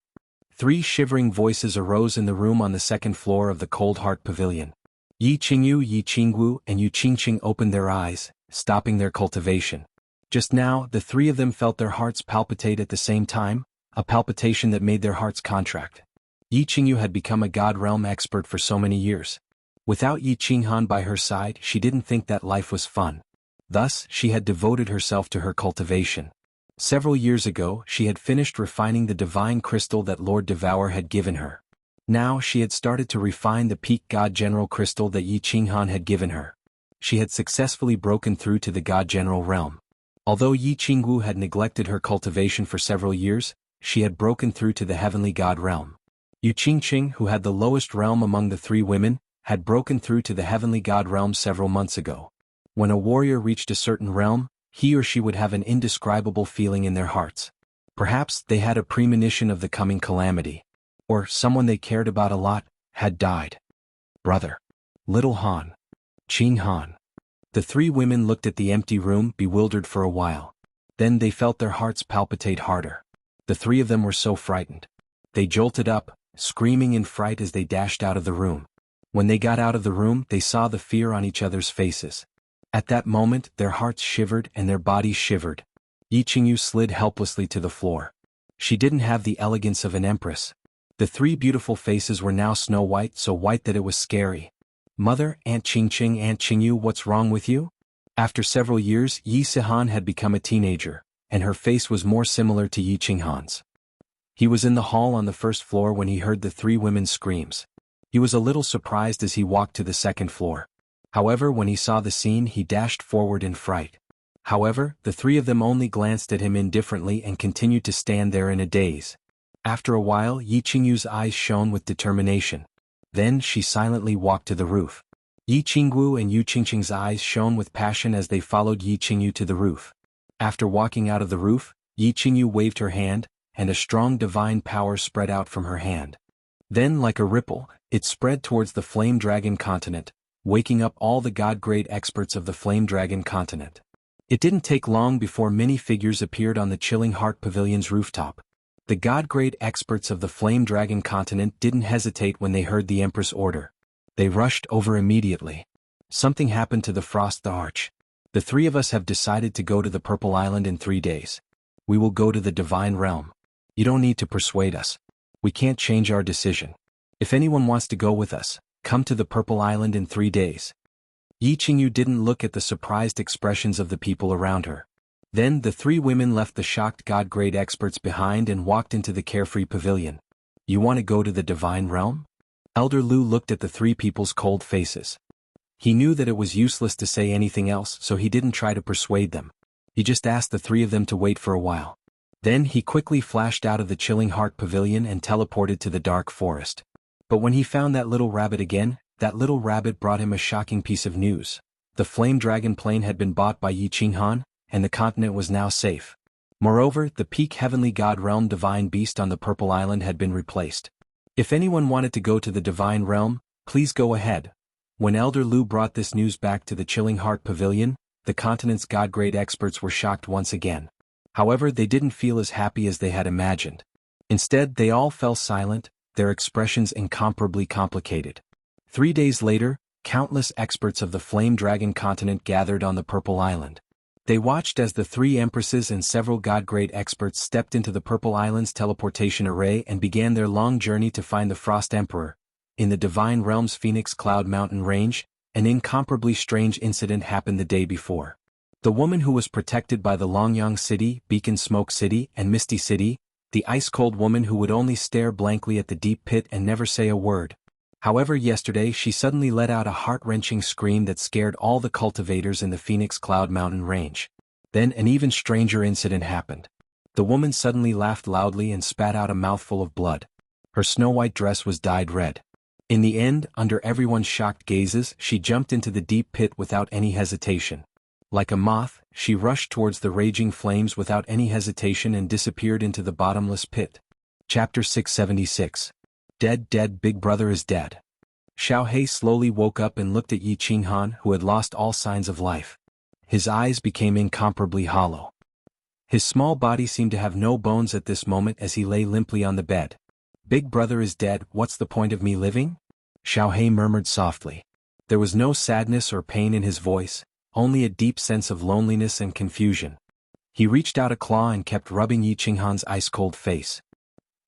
3 shivering voices arose in the room on the 2nd floor of the Cold Heart Pavilion. Yi Qingyu, Yi Qingwu, and Yu Qingqing opened their eyes, stopping their cultivation. Just now, the 3 of them felt their hearts palpitate at the same time, a palpitation that made their hearts contract. Yi Qingyu had become a God Realm expert for so many years. Without Yi Qinghan by her side, she didn't think that life was fun. Thus, she had devoted herself to her cultivation. Several years ago, she had finished refining the divine crystal that Lord Devour had given her. Now she had started to refine the peak God General crystal that Yi Qinghan had given her. She had successfully broken through to the God General realm. Although Yi Qingwu had neglected her cultivation for several years, she had broken through to the heavenly God realm. Yu Qingqing, who had the lowest realm among the 3 women, had broken through to the heavenly God realm several months ago. When a warrior reached a certain realm, he or she would have an indescribable feeling in their hearts. Perhaps they had a premonition of the coming calamity. Or someone they cared about a lot had died. Brother. Little Han. Qinghan. The 3 women looked at the empty room, bewildered for a while. Then they felt their hearts palpitate harder. The 3 of them were so frightened. They jolted up, screaming in fright as they dashed out of the room. When they got out of the room, they saw the fear on each other's faces. At that moment, their hearts shivered and their bodies shivered. Yi Qingyu slid helplessly to the floor. She didn't have the elegance of an empress. The 3 beautiful faces were now snow white, so white that it was scary. Mother, Aunt Qingyu, what's wrong with you? After several years, Yi Sihan had become a teenager, and her face was more similar to Yi Qinghan's. He was in the hall on the 1st floor when he heard the 3 women's screams. He was a little surprised as he walked to the 2nd floor. However, when he saw the scene, he dashed forward in fright. However, the 3 of them only glanced at him indifferently and continued to stand there in a daze. After a while, Yi Qingyu's eyes shone with determination. Then she silently walked to the roof. Yi Qingwu and Yu Qingqing's eyes shone with passion as they followed Yi Qingyu to the roof. After walking out of the roof, Yi Qingyu waved her hand, and a strong divine power spread out from her hand. Then, like a ripple, it spread towards the Flame Dragon continent, waking up all the god-grade experts of the Flame Dragon continent. It didn't take long before many figures appeared on the Chilling Heart Pavilion's rooftop. The god-grade experts of the Flame Dragon continent didn't hesitate when they heard the Empress' order. They rushed over immediately. Something happened to the Frost the Arch. The three of us have decided to go to the Purple Island in 3 days. We will go to the Divine Realm. You don't need to persuade us. We can't change our decision. If anyone wants to go with us, come to the Purple Island in 3 days. Yi Qingyu didn't look at the surprised expressions of the people around her. Then the three women left the shocked god-grade experts behind and walked into the carefree pavilion. You want to go to the Divine Realm? Elder Lu looked at the three people's cold faces. He knew that it was useless to say anything else, so he didn't try to persuade them. He just asked the three of them to wait for a while. Then he quickly flashed out of the Chilling Heart Pavilion and teleported to the dark forest. But when he found that little rabbit again, that little rabbit brought him a shocking piece of news. The Flame Dragon plane had been bought by Yi Qinghan, and the continent was now safe. Moreover, the peak Heavenly God Realm Divine Beast on the Purple Island had been replaced. If anyone wanted to go to the Divine Realm, please go ahead. When Elder Lu brought this news back to the Chilling Heart Pavilion, the continent's god-grade experts were shocked once again. However, they didn't feel as happy as they had imagined. Instead, they all fell silent, their expressions incomparably complicated. 3 days later, countless experts of the Flame Dragon continent gathered on the Purple Island. They watched as the three empresses and several god-grade experts stepped into the Purple Island's teleportation array and began their long journey to find the Frost Emperor. In the Divine Realm's Phoenix Cloud Mountain range, an incomparably strange incident happened the day before. The woman who was protected by the Longyang City, Beacon Smoke City, and Misty City, the ice-cold woman who would only stare blankly at the deep pit and never say a word. However, yesterday she suddenly let out a heart-wrenching scream that scared all the cultivators in the Phoenix Cloud Mountain range. Then an even stranger incident happened. The woman suddenly laughed loudly and spat out a mouthful of blood. Her snow-white dress was dyed red. In the end, under everyone's shocked gazes, she jumped into the deep pit without any hesitation. Like a moth, she rushed towards the raging flames without any hesitation and disappeared into the bottomless pit. Chapter 676. Dead, dead, Big Brother is dead. Xiao He slowly woke up and looked at Yi Qinghan, who had lost all signs of life. His eyes became incomparably hollow. His small body seemed to have no bones at this moment as he lay limply on the bed. Big Brother is dead, what's the point of me living? Xiao He murmured softly. There was no sadness or pain in his voice, only a deep sense of loneliness and confusion. He reached out a claw and kept rubbing Yi Qinghan's ice-cold face.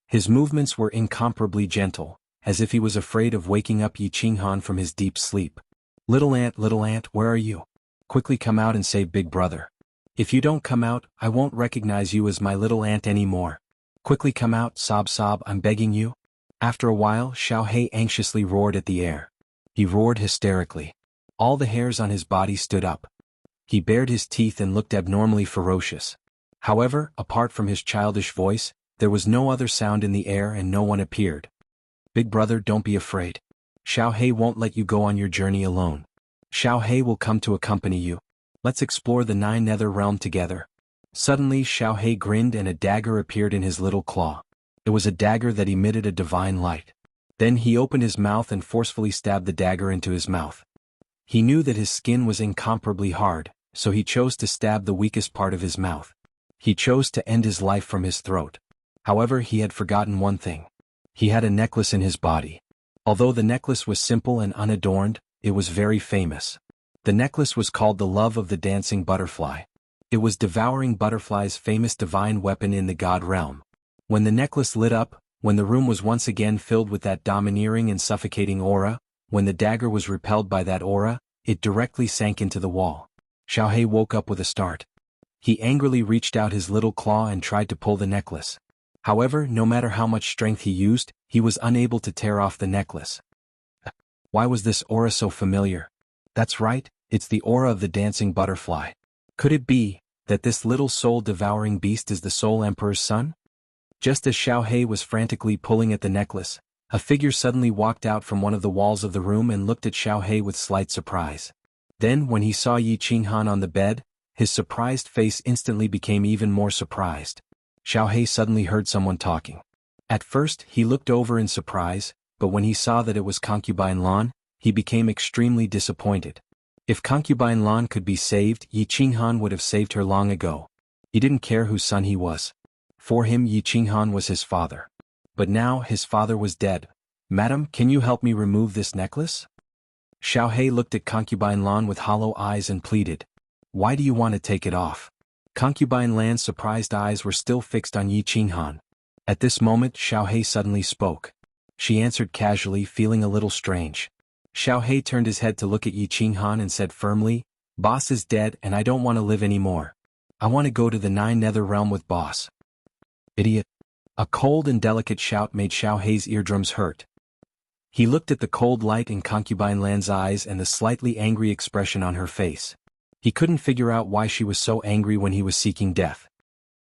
His movements were incomparably gentle, as if he was afraid of waking up Yi Qinghan from his deep sleep. Little ant, where are you? Quickly come out and save Big Brother. If you don't come out, I won't recognize you as my little ant anymore. Quickly come out, sob, I'm begging you. After a while, Xiao He anxiously roared at the air. He roared hysterically. All the hairs on his body stood up. He bared his teeth and looked abnormally ferocious. However, apart from his childish voice, there was no other sound in the air and no one appeared. Big Brother, don't be afraid. Xiao He won't let you go on your journey alone. Xiao He will come to accompany you. Let's explore the 9 Nether Realm together. Suddenly Xiao He grinned and a dagger appeared in his little claw. It was a dagger that emitted a divine light. Then he opened his mouth and forcefully stabbed the dagger into his mouth. He knew that his skin was incomparably hard, so he chose to stab the weakest part of his mouth. He chose to end his life from his throat. However, he had forgotten one thing. He had a necklace in his body. Although the necklace was simple and unadorned, it was very famous. The necklace was called the Love of the Dancing Butterfly. It was Devouring Butterfly's famous divine weapon in the God realm. When the necklace lit up, when the room was once again filled with that domineering and suffocating aura, when the dagger was repelled by that aura, it directly sank into the wall. Xiao He woke up with a start. He angrily reached out his little claw and tried to pull the necklace. However, no matter how much strength he used, he was unable to tear off the necklace. Why was this aura so familiar? That's right, it's the aura of the dancing butterfly. Could it be that this little soul-devouring beast is the Soul Emperor's son? Just as Xiao He was frantically pulling at the necklace, a figure suddenly walked out from one of the walls of the room and looked at Xiao He with slight surprise. Then, when he saw Yi Qinghan on the bed, his surprised face instantly became even more surprised. Xiao He suddenly heard someone talking. At first, he looked over in surprise, but when he saw that it was Concubine Lan, he became extremely disappointed. If Concubine Lan could be saved, Yi Qinghan would have saved her long ago. He didn't care whose son he was. For him, Yi Qinghan was his father. But now, his father was dead. "Madam, can you help me remove this necklace?" Xiao He looked at Concubine Lan with hollow eyes and pleaded. "Why do you want to take it off?" Concubine Lan's surprised eyes were still fixed on Yi Qinghan. At this moment, Xiao He suddenly spoke. She answered casually, feeling a little strange. Xiao He turned his head to look at Yi Qinghan and said firmly, "Boss is dead and I don't want to live anymore. I want to go to the Nine Nether Realm with Boss." "Idiot." A cold and delicate shout made Xiao He's eardrums hurt. He looked at the cold light in Concubine Lan's eyes and the slightly angry expression on her face. He couldn't figure out why she was so angry when he was seeking death.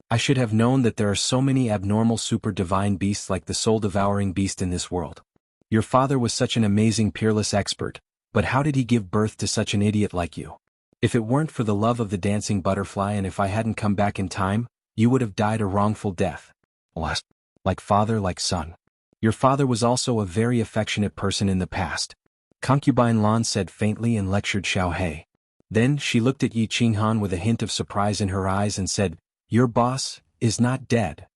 "I should have known that there are so many abnormal super-divine beasts like the soul-devouring beast in this world. Your father was such an amazing peerless expert, but how did he give birth to such an idiot like you? If it weren't for the love of the dancing butterfly and if I hadn't come back in time, you would have died a wrongful death. Like father, like son. Your father was also a very affectionate person in the past," Concubine Lan said faintly and lectured Xiao He. Then she looked at Yi Qinghan with a hint of surprise in her eyes and said, "Your boss is not dead."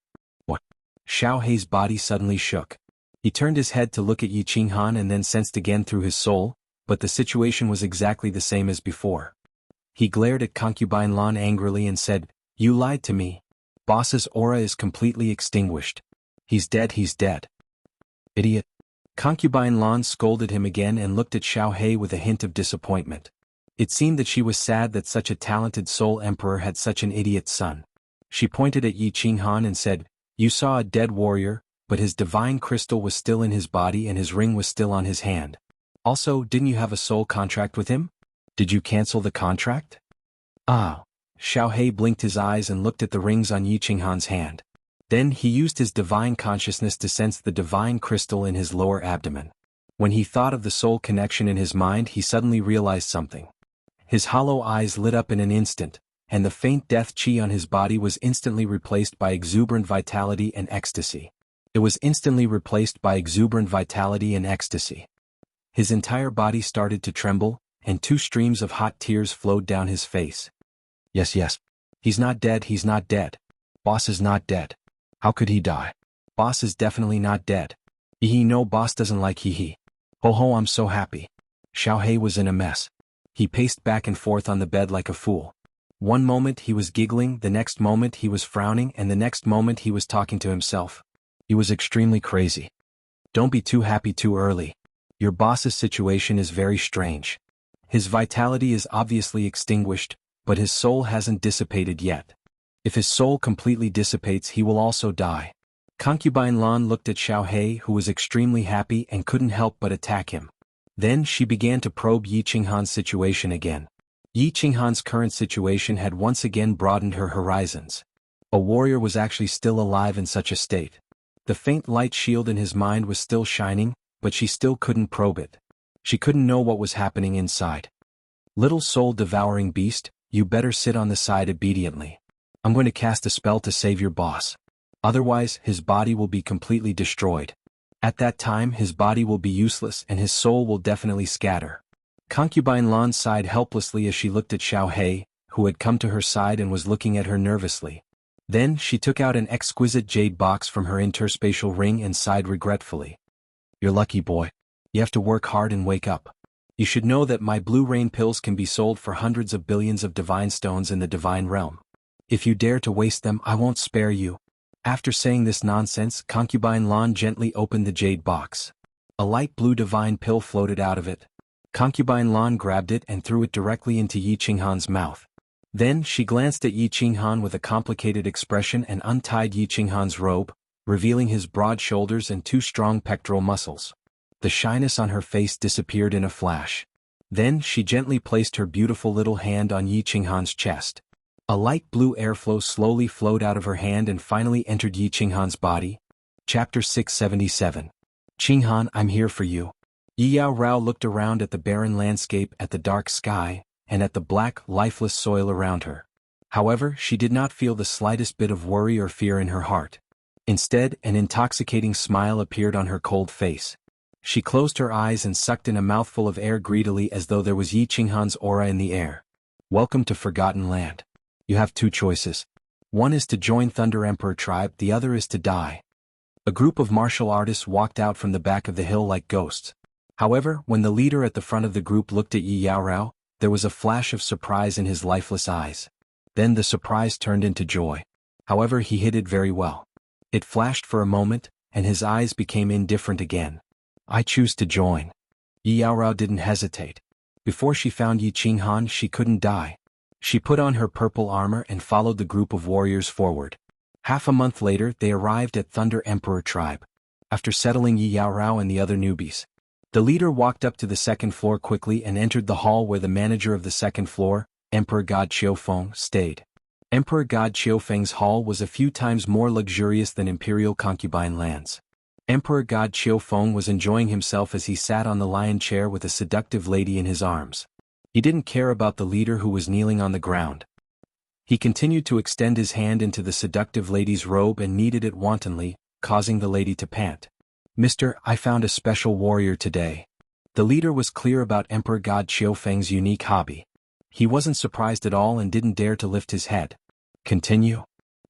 What? Xiao He's body suddenly shook. He turned his head to look at Yi Qinghan and then sensed again through his soul, but the situation was exactly the same as before. He glared at Concubine Lan angrily and said, "You lied to me. Boss's aura is completely extinguished. He's dead, he's dead." "Idiot." Concubine Lan scolded him again and looked at Xiao He with a hint of disappointment. It seemed that she was sad that such a talented soul emperor had such an idiot son. She pointed at Yi Qinghan and said, "You saw a dead warrior, but his divine crystal was still in his body and his ring was still on his hand. Also, didn't you have a soul contract with him? Did you cancel the contract?" "Ah." Xiao He blinked his eyes and looked at the rings on Yi Qinghan's hand. Then he used his divine consciousness to sense the divine crystal in his lower abdomen. When he thought of the soul connection in his mind, he suddenly realized something. His hollow eyes lit up in an instant, and the faint death chi on his body was instantly replaced by exuberant vitality and ecstasy. It was instantly replaced by exuberant vitality and ecstasy. His entire body started to tremble, and 2 streams of hot tears flowed down his face. Yes. He's not dead, he's not dead. Boss is not dead. How could he die? Boss is definitely not dead. No, boss doesn't like he. Ho, I'm so happy." Xiao He was in a mess. He paced back and forth on the bed like a fool. One moment he was giggling, the next moment he was frowning, and the next moment he was talking to himself. He was extremely crazy. "Don't be too happy too early. Your boss's situation is very strange. His vitality is obviously extinguished, but his soul hasn't dissipated yet. If his soul completely dissipates, he will also die." Concubine Lan looked at Xiao He, who was extremely happy and couldn't help but attack him. Then she began to probe Yi Qinghan's situation again. Yi Qinghan's current situation had once again broadened her horizons. A warrior was actually still alive in such a state. The faint light shield in his mind was still shining, but she still couldn't probe it. She couldn't know what was happening inside. "Little soul-devouring beast, you better sit on the side obediently. I'm going to cast a spell to save your boss. Otherwise, his body will be completely destroyed. At that time, his body will be useless and his soul will definitely scatter." Concubine Lan sighed helplessly as she looked at Xiao He, who had come to her side and was looking at her nervously. Then she took out an exquisite jade box from her interspatial ring and sighed regretfully. "You're lucky, boy. You have to work hard and wake up. You should know that my blue rain pills can be sold for hundreds of billions of divine stones in the divine realm. If you dare to waste them, I won't spare you." After saying this nonsense, Concubine Lan gently opened the jade box. A light blue divine pill floated out of it. Concubine Lan grabbed it and threw it directly into Yi Qinghan's mouth. Then she glanced at Yi Qinghan with a complicated expression and untied Yi Qinghan's robe, revealing his broad shoulders and 2 strong pectoral muscles. The shyness on her face disappeared in a flash. Then she gently placed her beautiful little hand on Yi Qinghan's chest. A light blue airflow slowly flowed out of her hand and finally entered Yi Qinghan's body. Chapter 677. "Qinghan, I'm here for you." Yi Yao Rao looked around at the barren landscape, at the dark sky, and at the black, lifeless soil around her. However, she did not feel the slightest bit of worry or fear in her heart. Instead, an intoxicating smile appeared on her cold face. She closed her eyes and sucked in a mouthful of air greedily as though there was Yi Qinghan's aura in the air. Welcome to Forgotten Land. You have two choices. One is to join Thunder Emperor tribe, the other is to die. A group of martial artists walked out from the back of the hill like ghosts. However, when the leader at the front of the group looked at Yi Yaorao, there was a flash of surprise in his lifeless eyes. Then the surprise turned into joy. However, he hid it very well. It flashed for a moment, and his eyes became indifferent again. I choose to join. Yi Yaorao didn't hesitate. Before she found Yi Qinghan, she couldn't die. She put on her purple armor and followed the group of warriors forward. Half a month later, they arrived at Thunder Emperor tribe. After settling Yi Yaorao and the other newbies, the leader walked up to the second floor quickly and entered the hall where the manager of the second floor, Emperor God Qiufeng, stayed. Emperor God Qiufeng's hall was a few times more luxurious than imperial concubine lands. Emperor God Qiufeng was enjoying himself as he sat on the lion chair with a seductive lady in his arms. He didn't care about the leader who was kneeling on the ground. He continued to extend his hand into the seductive lady's robe and kneaded it wantonly, causing the lady to pant. Mister, I found a special warrior today. The leader was clear about Emperor God Qiufeng's unique hobby. He wasn't surprised at all and didn't dare to lift his head. Continue.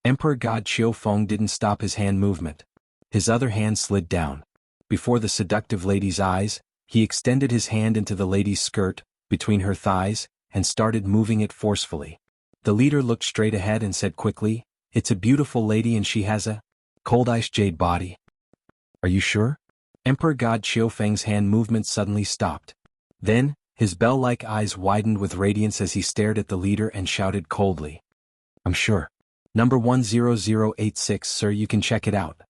Emperor God Qiufeng didn't stop his hand movement. His other hand slid down. Before the seductive lady's eyes, he extended his hand into the lady's skirt, between her thighs, and started moving it forcefully. The leader looked straight ahead and said quickly, "It's a beautiful lady and she has a cold ice jade body." Are you sure? Emperor God Qiufeng's hand movement suddenly stopped. Then, his bell-like eyes widened with radiance as he stared at the leader and shouted coldly, "I'm sure. Number 10086, sir, you can check it out."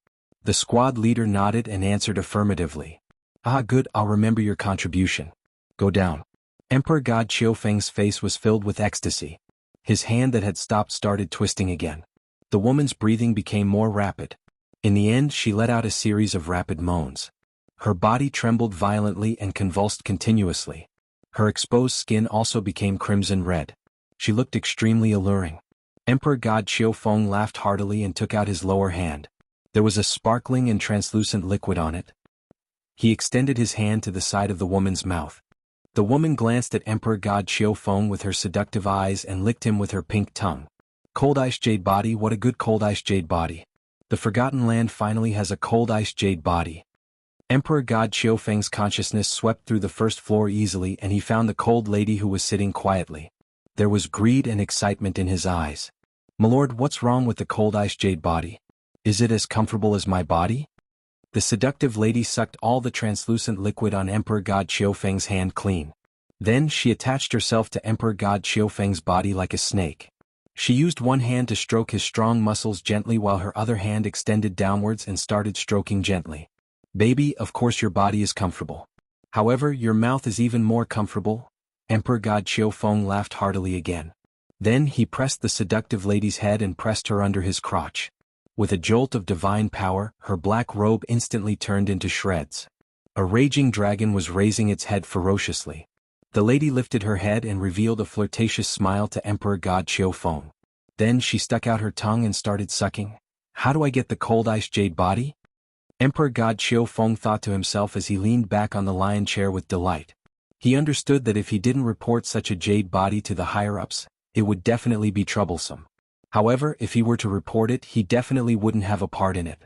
The squad leader nodded and answered affirmatively. "Ah, good, I'll remember your contribution. Go down." Emperor God Qiufeng's face was filled with ecstasy. His hand that had stopped started twisting again. The woman's breathing became more rapid. In the end, she let out a series of rapid moans. Her body trembled violently and convulsed continuously. Her exposed skin also became crimson red. She looked extremely alluring. Emperor God Qiufeng laughed heartily and took out his lower hand. There was a sparkling and translucent liquid on it. He extended his hand to the side of the woman's mouth. The woman glanced at Emperor God Qiufeng with her seductive eyes and licked him with her pink tongue. Cold ice jade body, what a good cold ice jade body. The Forgotten Land finally has a cold ice jade body. Emperor God Qiufeng's consciousness swept through the first floor easily and he found the cold lady who was sitting quietly. There was greed and excitement in his eyes. "My lord, what's wrong with the cold ice jade body? Is it as comfortable as my body?" The seductive lady sucked all the translucent liquid on Emperor God Qiufeng's hand clean. Then she attached herself to Emperor God Qiufeng's body like a snake. She used one hand to stroke his strong muscles gently while her other hand extended downwards and started stroking gently. "Baby, of course your body is comfortable. However, your mouth is even more comfortable." Emperor God Qiufeng laughed heartily again. Then he pressed the seductive lady's head and pressed her under his crotch. With a jolt of divine power, her black robe instantly turned into shreds. A raging dragon was raising its head ferociously. The lady lifted her head and revealed a flirtatious smile to Emperor God Qiufeng. Then she stuck out her tongue and started sucking. "How do I get the cold ice jade body?" Emperor God Qiufeng thought to himself as he leaned back on the lion chair with delight. He understood that if he didn't report such a jade body to the higher-ups, it would definitely be troublesome. However, if he were to report it, he definitely wouldn't have a part in it.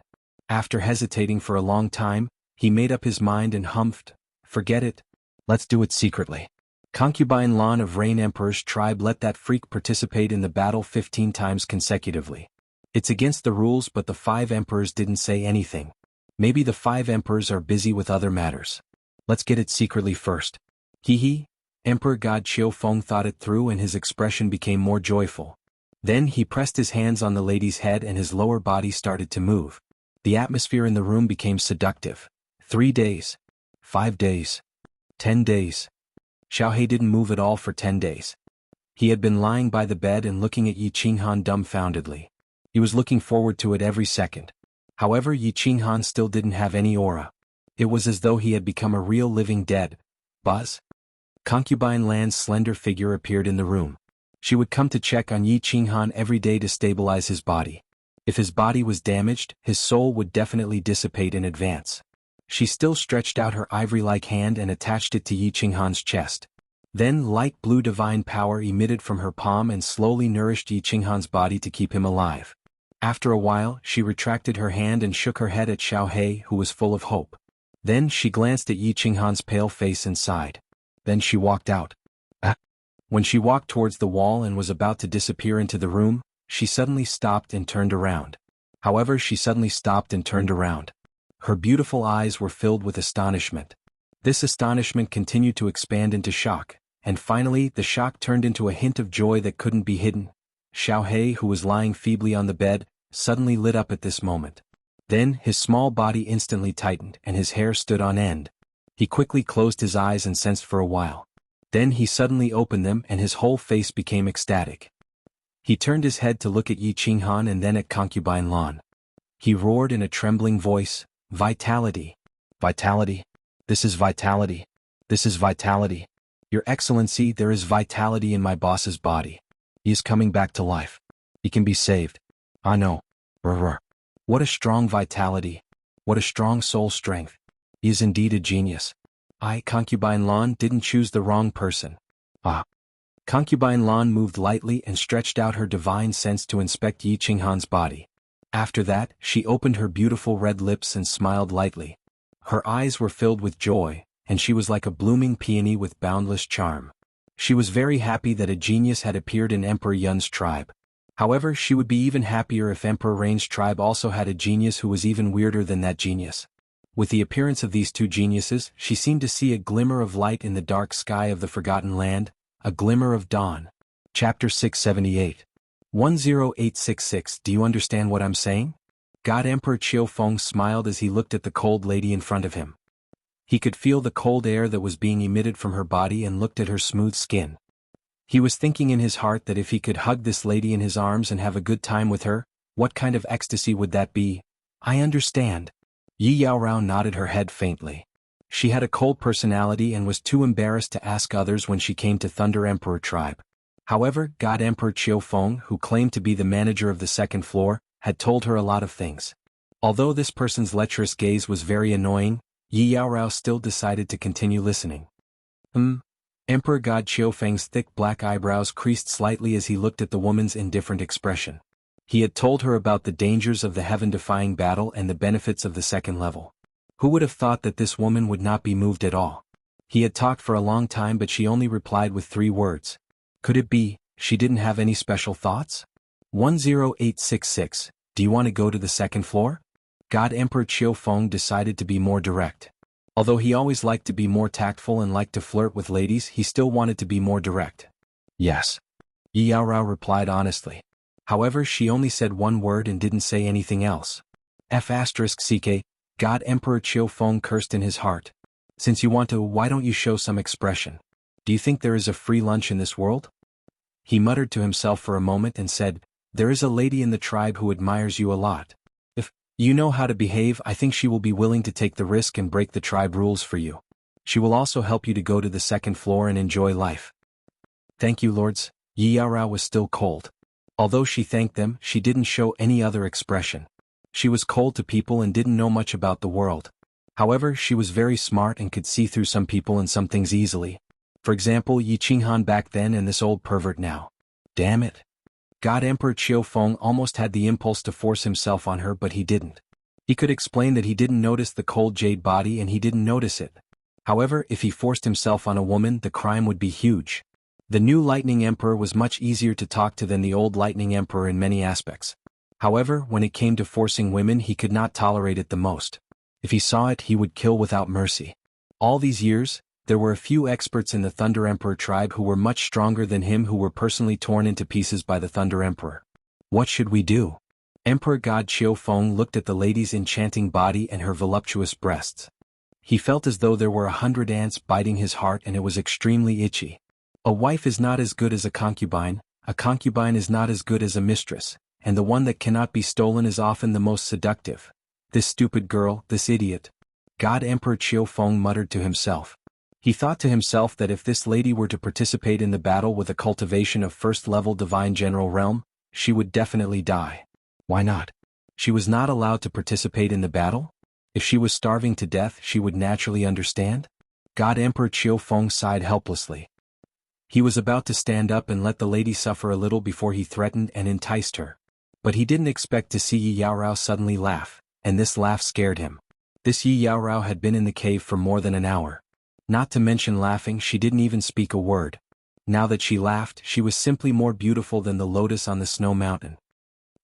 After hesitating for a long time, he made up his mind and humphed, "Forget it. Let's do it secretly." Concubine Lan of Rain Emperor's tribe let that freak participate in the battle 15 times consecutively. It's against the rules, but the 5 emperors didn't say anything. Maybe the 5 emperors are busy with other matters. Let's get it secretly first. Hee. Emperor God Qiufeng thought it through and his expression became more joyful. Then he pressed his hands on the lady's head and his lower body started to move. The atmosphere in the room became seductive. 3 days. 5 days. 10 days. Xiaohe didn't move at all for 10 days. He had been lying by the bed and looking at Yi Qinghan dumbfoundedly. He was looking forward to it every second. However, Yi Qinghan still didn't have any aura. It was as though he had become a real living dead. Buzz? Concubine Lan's slender figure appeared in the room. She would come to check on Yi Qinghan every day to stabilize his body. If his body was damaged, his soul would definitely dissipate in advance. She still stretched out her ivory-like hand and attached it to Yi Qinghan's chest. Then light blue divine power emitted from her palm and slowly nourished Yi Qinghan's body to keep him alive. After a while, she retracted her hand and shook her head at Xiao He, who was full of hope. Then she glanced at Yi Qinghan's pale face and sighed. Then she walked out. When she walked towards the wall and was about to disappear into the room, she suddenly stopped and turned around. However, she suddenly stopped and turned around. Her beautiful eyes were filled with astonishment. This astonishment continued to expand into shock, and finally the shock turned into a hint of joy that couldn't be hidden. Xiao He, who was lying feebly on the bed, suddenly lit up at this moment. Then his small body instantly tightened and his hair stood on end. He quickly closed his eyes and sensed for a while. Then he suddenly opened them and his whole face became ecstatic. He turned his head to look at Yi Qinghan and then at concubine Lan. He roared in a trembling voice, "Vitality! Vitality! This is vitality! This is vitality! Your Excellency, there is vitality in my boss's body. He is coming back to life. He can be saved. I know. Brr. What a strong vitality. What a strong soul strength. He is indeed a genius. Concubine Lan didn't choose the wrong person." Concubine Lan moved lightly and stretched out her divine sense to inspect Yi Qinghan's body. After that, she opened her beautiful red lips and smiled lightly. Her eyes were filled with joy, and she was like a blooming peony with boundless charm. She was very happy that a genius had appeared in Emperor Yun's tribe. However, she would be even happier if Emperor Rain's tribe also had a genius who was even weirder than that genius. With the appearance of these two geniuses, she seemed to see a glimmer of light in the dark sky of the Forgotten Land, a glimmer of dawn. Chapter 678. 10866. Do you understand what I'm saying? God Emperor Qiufeng smiled as he looked at the cold lady in front of him. He could feel the cold air that was being emitted from her body and looked at her smooth skin. He was thinking in his heart that if he could hug this lady in his arms and have a good time with her, what kind of ecstasy would that be? I understand. Yi Yaorao nodded her head faintly. She had a cold personality and was too embarrassed to ask others when she came to Thunder Emperor tribe. However, God Emperor Qiufeng, who claimed to be the manager of the second floor, had told her a lot of things. Although this person's lecherous gaze was very annoying, Yi Yaorao still decided to continue listening. Emperor God Qiufeng's thick black eyebrows creased slightly as he looked at the woman's indifferent expression. He had told her about the dangers of the heaven-defying battle and the benefits of the second level. Who would have thought that this woman would not be moved at all? He had talked for a long time but she only replied with 3 words. Could it be, she didn't have any special thoughts? 10866. Do you want to go to the second floor? God Emperor Qiufeng decided to be more direct. Although he always liked to be more tactful and liked to flirt with ladies, he still wanted to be more direct. Yes. Yi Yaorao replied honestly. However, she only said 1 word and didn't say anything else. F***ck, God Emperor Qiufeng cursed in his heart. Since you want to, why don't you show some expression? Do you think there is a free lunch in this world? He muttered to himself for a moment and said, there is a lady in the tribe who admires you a lot. If you know how to behave, I think she will be willing to take the risk and break the tribe rules for you. She will also help you to go to the second floor and enjoy life. Thank you, lords. Yi Yaorao was still cold. Although she thanked them, she didn't show any other expression. She was cold to people and didn't know much about the world. However, she was very smart and could see through some people and some things easily. For example, Yi Qinghan back then and this old pervert now. Damn it. God Emperor Qiufeng almost had the impulse to force himself on her but he didn't. He could explain that he didn't notice the cold jade body and he didn't notice it. However, if he forced himself on a woman, the crime would be huge. The new Lightning Emperor was much easier to talk to than the old Lightning Emperor in many aspects. However, when it came to forcing women, he could not tolerate it the most. If he saw it, he would kill without mercy. All these years, there were a few experts in the Thunder Emperor tribe who were much stronger than him who were personally torn into pieces by the Thunder Emperor. What should we do? Emperor God Qiufeng looked at the lady's enchanting body and her voluptuous breasts. He felt as though there were 100 ants biting his heart and it was extremely itchy. A wife is not as good as a concubine is not as good as a mistress, and the one that cannot be stolen is often the most seductive. This stupid girl, this idiot. God Emperor Qiufeng muttered to himself. He thought to himself that if this lady were to participate in the battle with a cultivation of first-level divine general realm, she would definitely die. Why not? She was not allowed to participate in the battle? If she was starving to death, she would naturally understand? God Emperor Qiu Feng sighed helplessly. He was about to stand up and let the lady suffer a little before he threatened and enticed her. But he didn't expect to see Yi Yaorao suddenly laugh, and this laugh scared him. This Yi Yaorao had been in the cave for more than an hour. Not to mention laughing, she didn't even speak a word. Now that she laughed, she was simply more beautiful than the lotus on the snow mountain.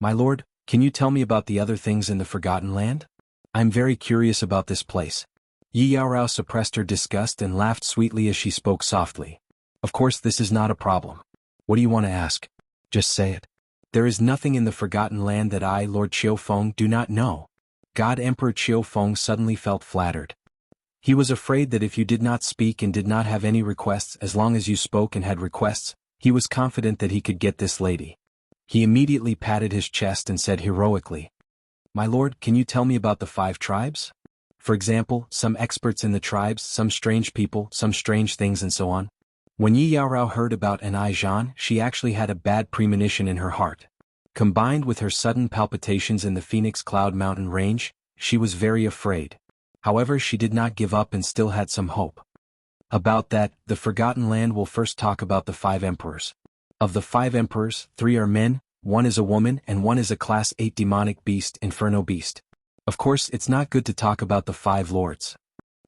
My lord, can you tell me about the other things in the Forgotten Land? I'm very curious about this place. Yi Yaorao suppressed her disgust and laughed sweetly as she spoke softly. Of course this is not a problem. What do you want to ask? Just say it. There is nothing in the Forgotten Land that I, Lord Qiu Feng, do not know. God Emperor Qiu Feng suddenly felt flattered. He was afraid that if you did not speak and did not have any requests, as long as you spoke and had requests, he was confident that he could get this lady. He immediately patted his chest and said heroically, My lord, can you tell me about the 5 tribes? For example, some experts in the tribes, some strange people, some strange things and so on. When Yi Yaorao heard about Anai Zhan, she actually had a bad premonition in her heart. Combined with her sudden palpitations in the Phoenix Cloud Mountain range, she was very afraid. However, she did not give up and still had some hope. About that, the Forgotten Land will first talk about the 5 emperors. Of the 5 emperors, 3 are men, 1 is a woman, and 1 is a Class 8 demonic beast, Inferno beast. Of course, it's not good to talk about the 5 lords.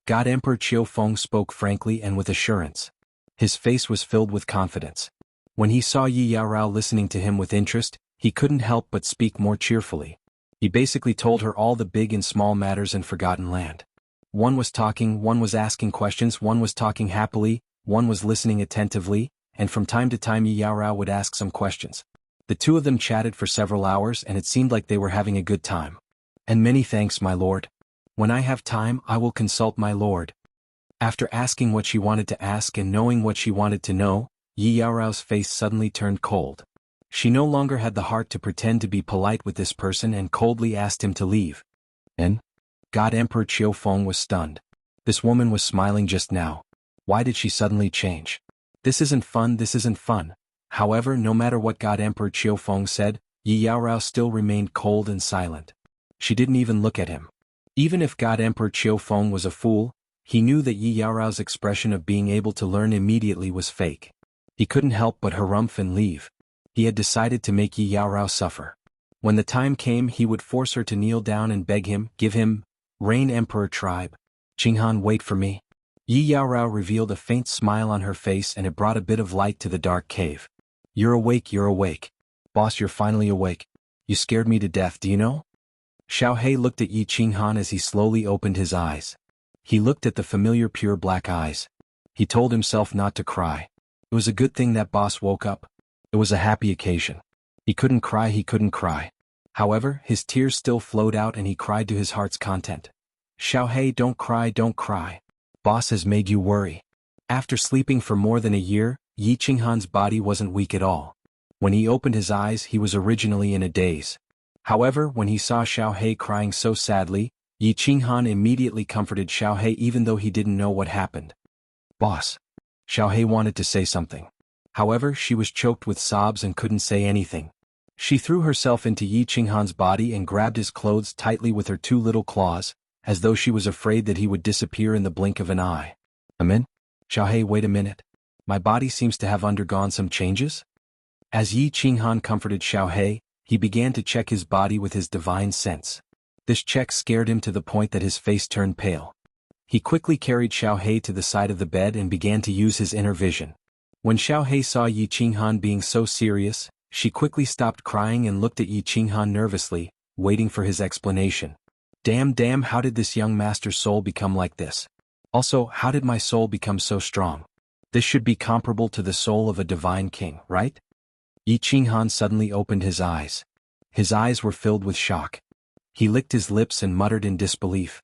God Emperor Qiu Feng spoke frankly and with assurance. His face was filled with confidence. When he saw Yi Yaorao listening to him with interest, he couldn't help but speak more cheerfully. He basically told her all the big and small matters in Forgotten Land. 1 was talking, 1 was asking questions, 1 was talking happily, 1 was listening attentively, and from time to time Yi Yaorao would ask some questions. The 2 of them chatted for several hours and it seemed like they were having a good time. And many thanks, my lord. When I have time, I will consult my lord. After asking what she wanted to ask and knowing what she wanted to know, Yi Yaorao's face suddenly turned cold. She no longer had the heart to pretend to be polite with this person and coldly asked him to leave. And? God Emperor Qiu Feng was stunned. This woman was smiling just now. Why did she suddenly change? This isn't fun, this isn't fun. However, no matter what God Emperor Qiu Feng said, Yi Yaorao still remained cold and silent. She didn't even look at him. Even if God Emperor Qiu Feng was a fool, he knew that Yi Yaorao's expression of being able to learn immediately was fake. He couldn't help but harumph and leave. He had decided to make Yi Yaorao suffer. When the time came, he would force her to kneel down and beg him, give him, Reign Emperor tribe. Qinghan, wait for me. Yi Yaorao revealed a faint smile on her face and it brought a bit of light to the dark cave. You're awake, you're awake. Boss, you're finally awake. You scared me to death, do you know? Xiao He looked at Yi Qinghan as he slowly opened his eyes. He looked at the familiar pure black eyes. He told himself not to cry. It was a good thing that boss woke up. It was a happy occasion. He couldn't cry. However, his tears still flowed out and he cried to his heart's content. Xiao He, don't cry. Boss has made you worry. After sleeping for more than a year, Yi Qinghan's body wasn't weak at all. When he opened his eyes, he was originally in a daze. However, when he saw Xiao He crying so sadly, Yi Qinghan immediately comforted Xiao He even though he didn't know what happened. Boss. Xiao He wanted to say something. However, she was choked with sobs and couldn't say anything. She threw herself into Yi Qinghan's body and grabbed his clothes tightly with her 2 little claws, as though she was afraid that he would disappear in the blink of an eye. Amin? Xiao He, wait a minute. My body seems to have undergone some changes? As Yi Qinghan comforted Xiao He began to check his body with his divine sense. This check scared him to the point that his face turned pale. He quickly carried Xiao He to the side of the bed and began to use his inner vision. When Xiao He saw Yi Qinghan being so serious, she quickly stopped crying and looked at Yi Qinghan nervously, waiting for his explanation. Damn, how did this young master's soul become like this? Also, how did my soul become so strong? This should be comparable to the soul of a divine king, right? Yi Qinghan suddenly opened his eyes. His eyes were filled with shock. He licked his lips and muttered in disbelief.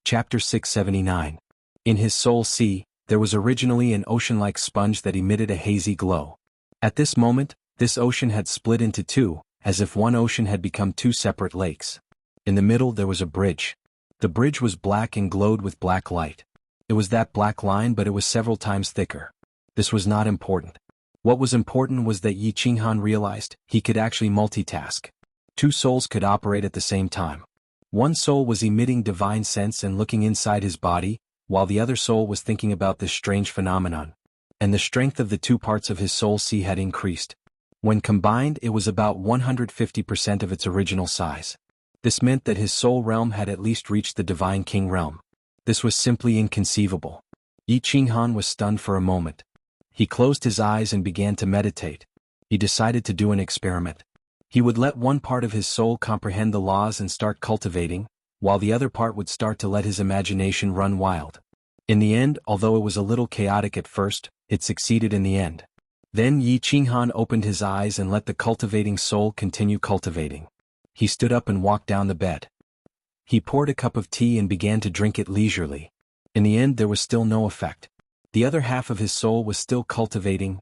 Chapter 679. In his soul sea, there was originally an ocean-like sponge that emitted a hazy glow. At this moment, this ocean had split into 2, as if one ocean had become 2 separate lakes. In the middle there was a bridge. The bridge was black and glowed with black light. It was that black line, but it was several times thicker. This was not important. What was important was that Yi Qinghan realized he could actually multitask. Two souls could operate at the same time. One soul was emitting divine sense and looking inside his body, while the other soul was thinking about this strange phenomenon. And the strength of the two parts of his soul had increased. When combined, it was about 150% of its original size. This meant that his soul realm had at least reached the Divine King realm. This was simply inconceivable. Yi Qinghan was stunned for a moment. He closed his eyes and began to meditate. He decided to do an experiment. He would let one part of his soul comprehend the laws and start cultivating, while the other part would start to let his imagination run wild. In the end, although it was a little chaotic at first, it succeeded in the end. Then Yi Qinghan opened his eyes and let the cultivating soul continue cultivating. He stood up and walked down the bed. He poured a cup of tea and began to drink it leisurely. In the end, there was still no effect. The other half of his soul was still cultivating.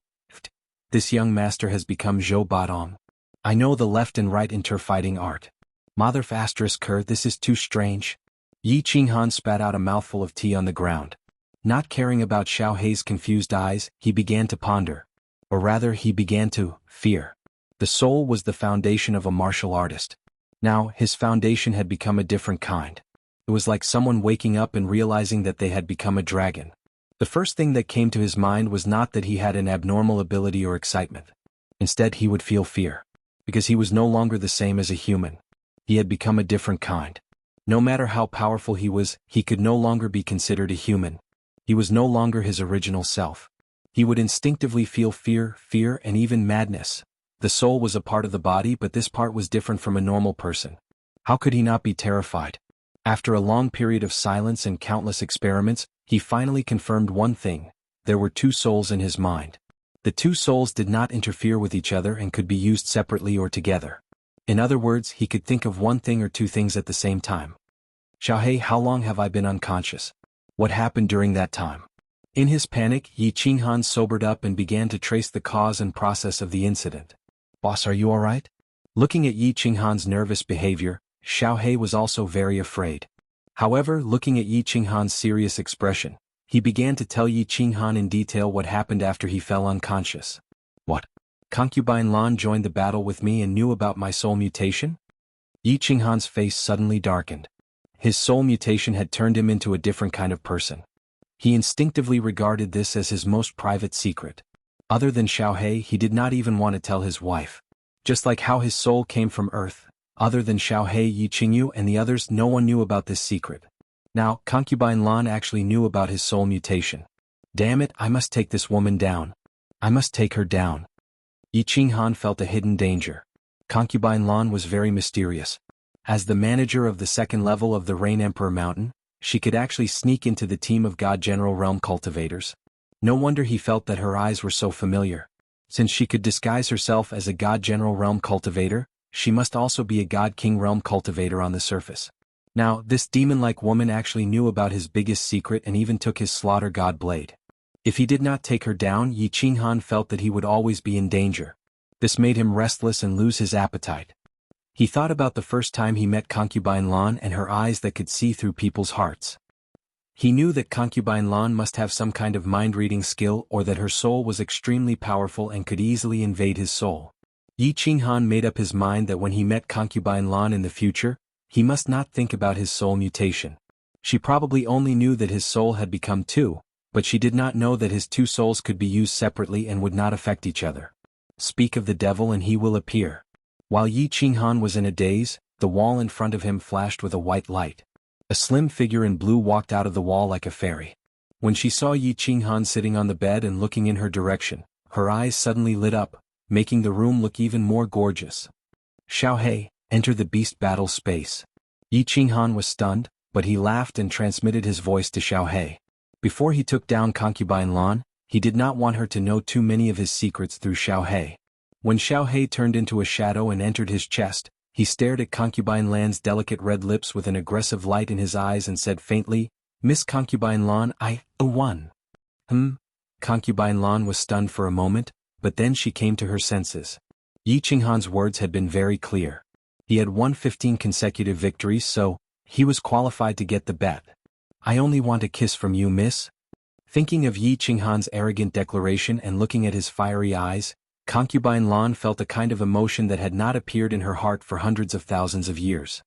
This young master has become Zhou Badong. I know the left and right interfighting art. Mother ***, this is too strange. Yi Qinghan spat out a mouthful of tea on the ground. Not caring about Xiao Hei's confused eyes, he began to ponder. Or rather, he began to fear. The soul was the foundation of a martial artist. Now, his foundation had become a different kind. It was like someone waking up and realizing that they had become a dragon. The first thing that came to his mind was not that he had an abnormal ability or excitement. Instead, he would feel fear. Because he was no longer the same as a human. He had become a different kind. No matter how powerful he was, he could no longer be considered a human. He was no longer his original self. He would instinctively feel fear, and even madness. The soul was a part of the body, but this part was different from a normal person. How could he not be terrified? After a long period of silence and countless experiments, he finally confirmed one thing: there were two souls in his mind. The two souls did not interfere with each other and could be used separately or together. In other words, he could think of one thing or two things at the same time. Xiao Hei, how long have I been unconscious? What happened during that time? In his panic, Yi Qinghan sobered up and began to trace the cause and process of the incident. Boss, are you alright? Looking at Yi Qinghan's nervous behavior, Xiao Hei was also very afraid. However, looking at Yi Qinghan's serious expression, he began to tell Yi Qinghan in detail what happened after he fell unconscious. What? Concubine Lan joined the battle with me and knew about my soul mutation? Yi Qinghan's face suddenly darkened. His soul mutation had turned him into a different kind of person. He instinctively regarded this as his most private secret. Other than Xiao Hei, he did not even want to tell his wife. Just like how his soul came from Earth, other than Xiao Hei, Yi Qingyu and the others, no one knew about this secret. Now, Concubine Lan actually knew about his soul mutation. Damn it, I must take this woman down. I must take her down. Yi Qinghan felt a hidden danger. Concubine Lan was very mysterious. As the manager of the second level of the Rain Emperor Mountain, she could actually sneak into the team of God General Realm cultivators. No wonder he felt that her eyes were so familiar. Since she could disguise herself as a God General Realm cultivator, she must also be a God King Realm cultivator on the surface. Now, this demon-like woman actually knew about his biggest secret and even took his slaughter god blade. If he did not take her down, Yi Qinghan felt that he would always be in danger. This made him restless and lose his appetite. He thought about the first time he met Concubine Lan and her eyes that could see through people's hearts. He knew that Concubine Lan must have some kind of mind-reading skill or that her soul was extremely powerful and could easily invade his soul. Yi Qinghan made up his mind that when he met Concubine Lan in the future, he must not think about his soul mutation. She probably only knew that his soul had become two, but she did not know that his two souls could be used separately and would not affect each other. Speak of the devil and he will appear. While Yi Qinghan was in a daze, the wall in front of him flashed with a white light. A slim figure in blue walked out of the wall like a fairy. When she saw Yi Qinghan sitting on the bed and looking in her direction, her eyes suddenly lit up, making the room look even more gorgeous. Xiao Hei, enter the beast battle space. Yi Qinghan was stunned, but he laughed and transmitted his voice to Xiao Hei. Before he took down Concubine Lan, he did not want her to know too many of his secrets through Xiao Hei. When Xiao Hei turned into a shadow and entered his chest, he stared at Concubine Lan's delicate red lips with an aggressive light in his eyes and said faintly, "Miss Concubine Lan, I won." Concubine Lan was stunned for a moment, but then she came to her senses. Yi Qinghan's words had been very clear. He had won 15 consecutive victories, so he was qualified to get the bet. "I only want a kiss from you, miss." Thinking of Yi Qinghan's arrogant declaration and looking at his fiery eyes, Concubine Lan felt a kind of emotion that had not appeared in her heart for hundreds of thousands of years.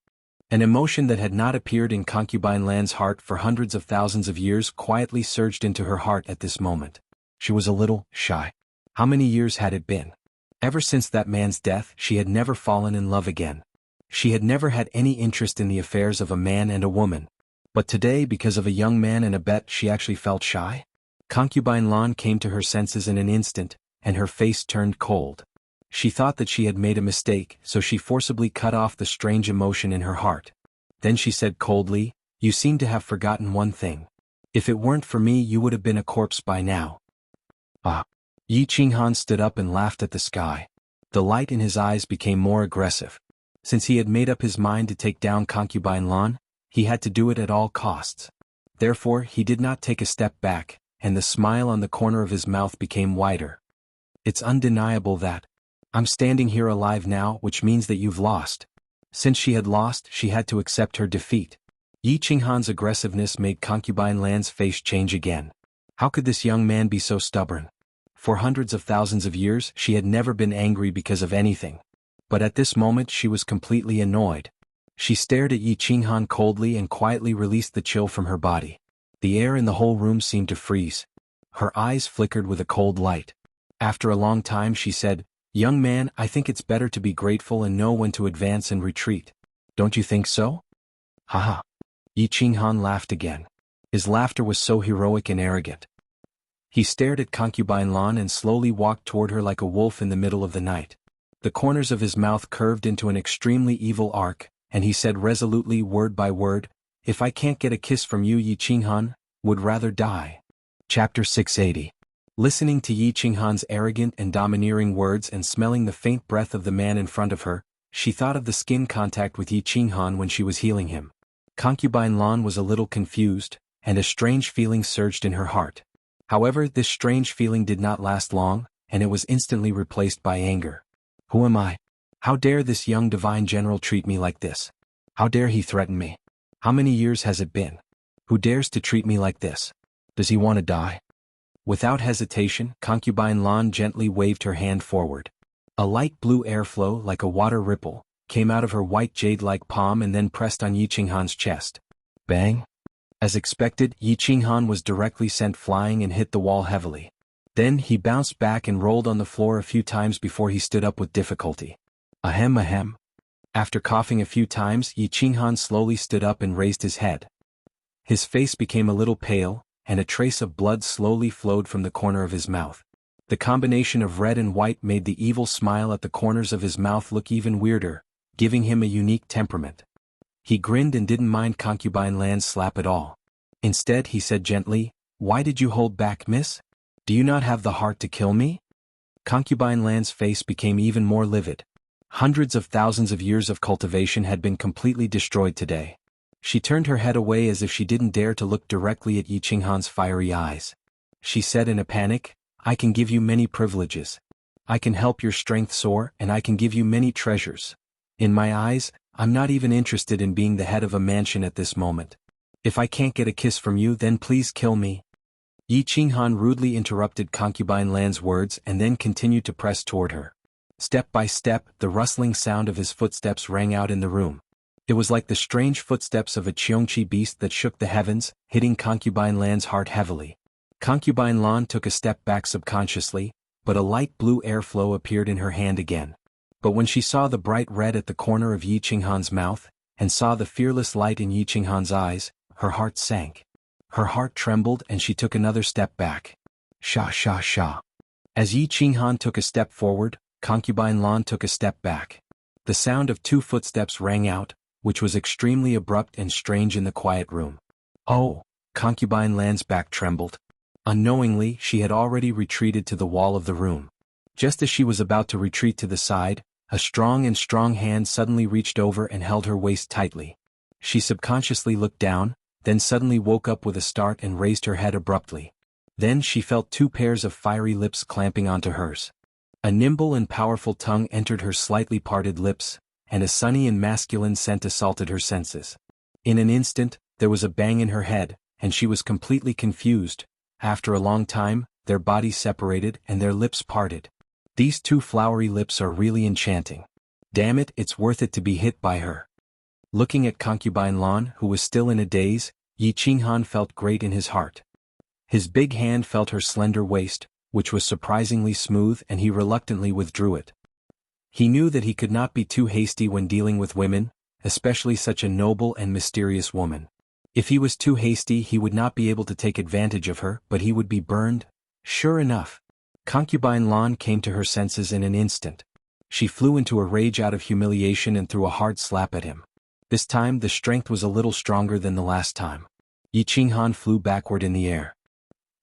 An emotion that had not appeared in Concubine Lan's heart for hundreds of thousands of years quietly surged into her heart at this moment. She was a little shy. How many years had it been? Ever since that man's death, she had never fallen in love again. She had never had any interest in the affairs of a man and a woman. But today, because of a young man and a bet, she actually felt shy? Concubine Lan came to her senses in an instant, and her face turned cold. She thought that she had made a mistake, so she forcibly cut off the strange emotion in her heart. Then she said coldly, "You seem to have forgotten one thing. If it weren't for me, you would have been a corpse by now." Ah! Yi Qinghan stood up and laughed at the sky. The light in his eyes became more aggressive. Since he had made up his mind to take down Concubine Lan, he had to do it at all costs. Therefore, he did not take a step back, and the smile on the corner of his mouth became wider. "It's undeniable that I'm standing here alive now, which means that you've lost." Since she had lost, she had to accept her defeat. Yi Qinghan's aggressiveness made Concubine Lan's face change again. How could this young man be so stubborn? For hundreds of thousands of years, she had never been angry because of anything. But at this moment she was completely annoyed. She stared at Yi Qinghan coldly and quietly released the chill from her body. The air in the whole room seemed to freeze. Her eyes flickered with a cold light. After a long time she said, "Young man, I think it's better to be grateful and know when to advance and retreat. Don't you think so?" Haha. Yi Qinghan laughed again. His laughter was so heroic and arrogant. He stared at Concubine Lan and slowly walked toward her like a wolf in the middle of the night. The corners of his mouth curved into an extremely evil arc, and he said resolutely, word by word, "If I can't get a kiss from you, Yi Qinghan, would rather die." Chapter 680. Listening to Yi Qinghan's arrogant and domineering words and smelling the faint breath of the man in front of her, she thought of the skin contact with Yi Qinghan when she was healing him. Concubine Lan was a little confused, and a strange feeling surged in her heart. However, this strange feeling did not last long, and it was instantly replaced by anger. Who am I? How dare this young divine general treat me like this? How dare he threaten me? How many years has it been? Who dares to treat me like this? Does he want to die? Without hesitation, Concubine Lan gently waved her hand forward. A light blue airflow, like a water ripple, came out of her white jade-like palm and then pressed on Yi Qinghan's chest. Bang! As expected, Yi Qinghan was directly sent flying and hit the wall heavily. Then he bounced back and rolled on the floor a few times before he stood up with difficulty. Ahem ahem. After coughing a few times, Yi Qinghan slowly stood up and raised his head. His face became a little pale, and a trace of blood slowly flowed from the corner of his mouth. The combination of red and white made the evil smile at the corners of his mouth look even weirder, giving him a unique temperament. He grinned and didn't mind Concubine Lan's slap at all. Instead, he said gently, "Why did you hold back, miss? Do you not have the heart to kill me?" Concubine Lan's face became even more livid. Hundreds of thousands of years of cultivation had been completely destroyed today. She turned her head away as if she didn't dare to look directly at Yi Qinghan's fiery eyes. She said in a panic, "I can give you many privileges. I can help your strength soar, and I can give you many treasures. In my eyes, I'm not even interested in being the head of a mansion at this moment. If I can't get a kiss from you, then please kill me." Yi Qinghan rudely interrupted Concubine Lan's words and then continued to press toward her. Step by step, the rustling sound of his footsteps rang out in the room. It was like the strange footsteps of a Qiongqi beast that shook the heavens, hitting Concubine Lan's heart heavily. Concubine Lan took a step back subconsciously, but a light blue airflow appeared in her hand again. But when she saw the bright red at the corner of Yi Qinghan's mouth, and saw the fearless light in Yi Qinghan's eyes, her heart sank. Her heart trembled and she took another step back. Sha sha sha. As Yi Qinghan took a step forward, Concubine Lan took a step back. The sound of 2 footsteps rang out, which was extremely abrupt and strange in the quiet room. Oh! Concubine Lan's back trembled. Unknowingly, she had already retreated to the wall of the room. Just as she was about to retreat to the side, a strong hand suddenly reached over and held her waist tightly. She subconsciously looked down, then suddenly woke up with a start and raised her head abruptly. Then she felt 2 pairs of fiery lips clamping onto hers. A nimble and powerful tongue entered her slightly parted lips, and a sunny and masculine scent assaulted her senses. In an instant, there was a bang in her head, and she was completely confused. After a long time, their bodies separated and their lips parted. These two flowery lips are really enchanting. Damn it, it's worth it to be hit by her. Looking at concubine Lan, who was still in a daze, Yi Qinghan felt great in his heart. His big hand felt her slender waist, which was surprisingly smooth, and he reluctantly withdrew it. He knew that he could not be too hasty when dealing with women, especially such a noble and mysterious woman. If he was too hasty, he would not be able to take advantage of her, but he would be burned. Sure enough, concubine Lan came to her senses in an instant. She flew into a rage out of humiliation and threw a hard slap at him. This time the strength was a little stronger than the last time. Yi Qinghan flew backward in the air.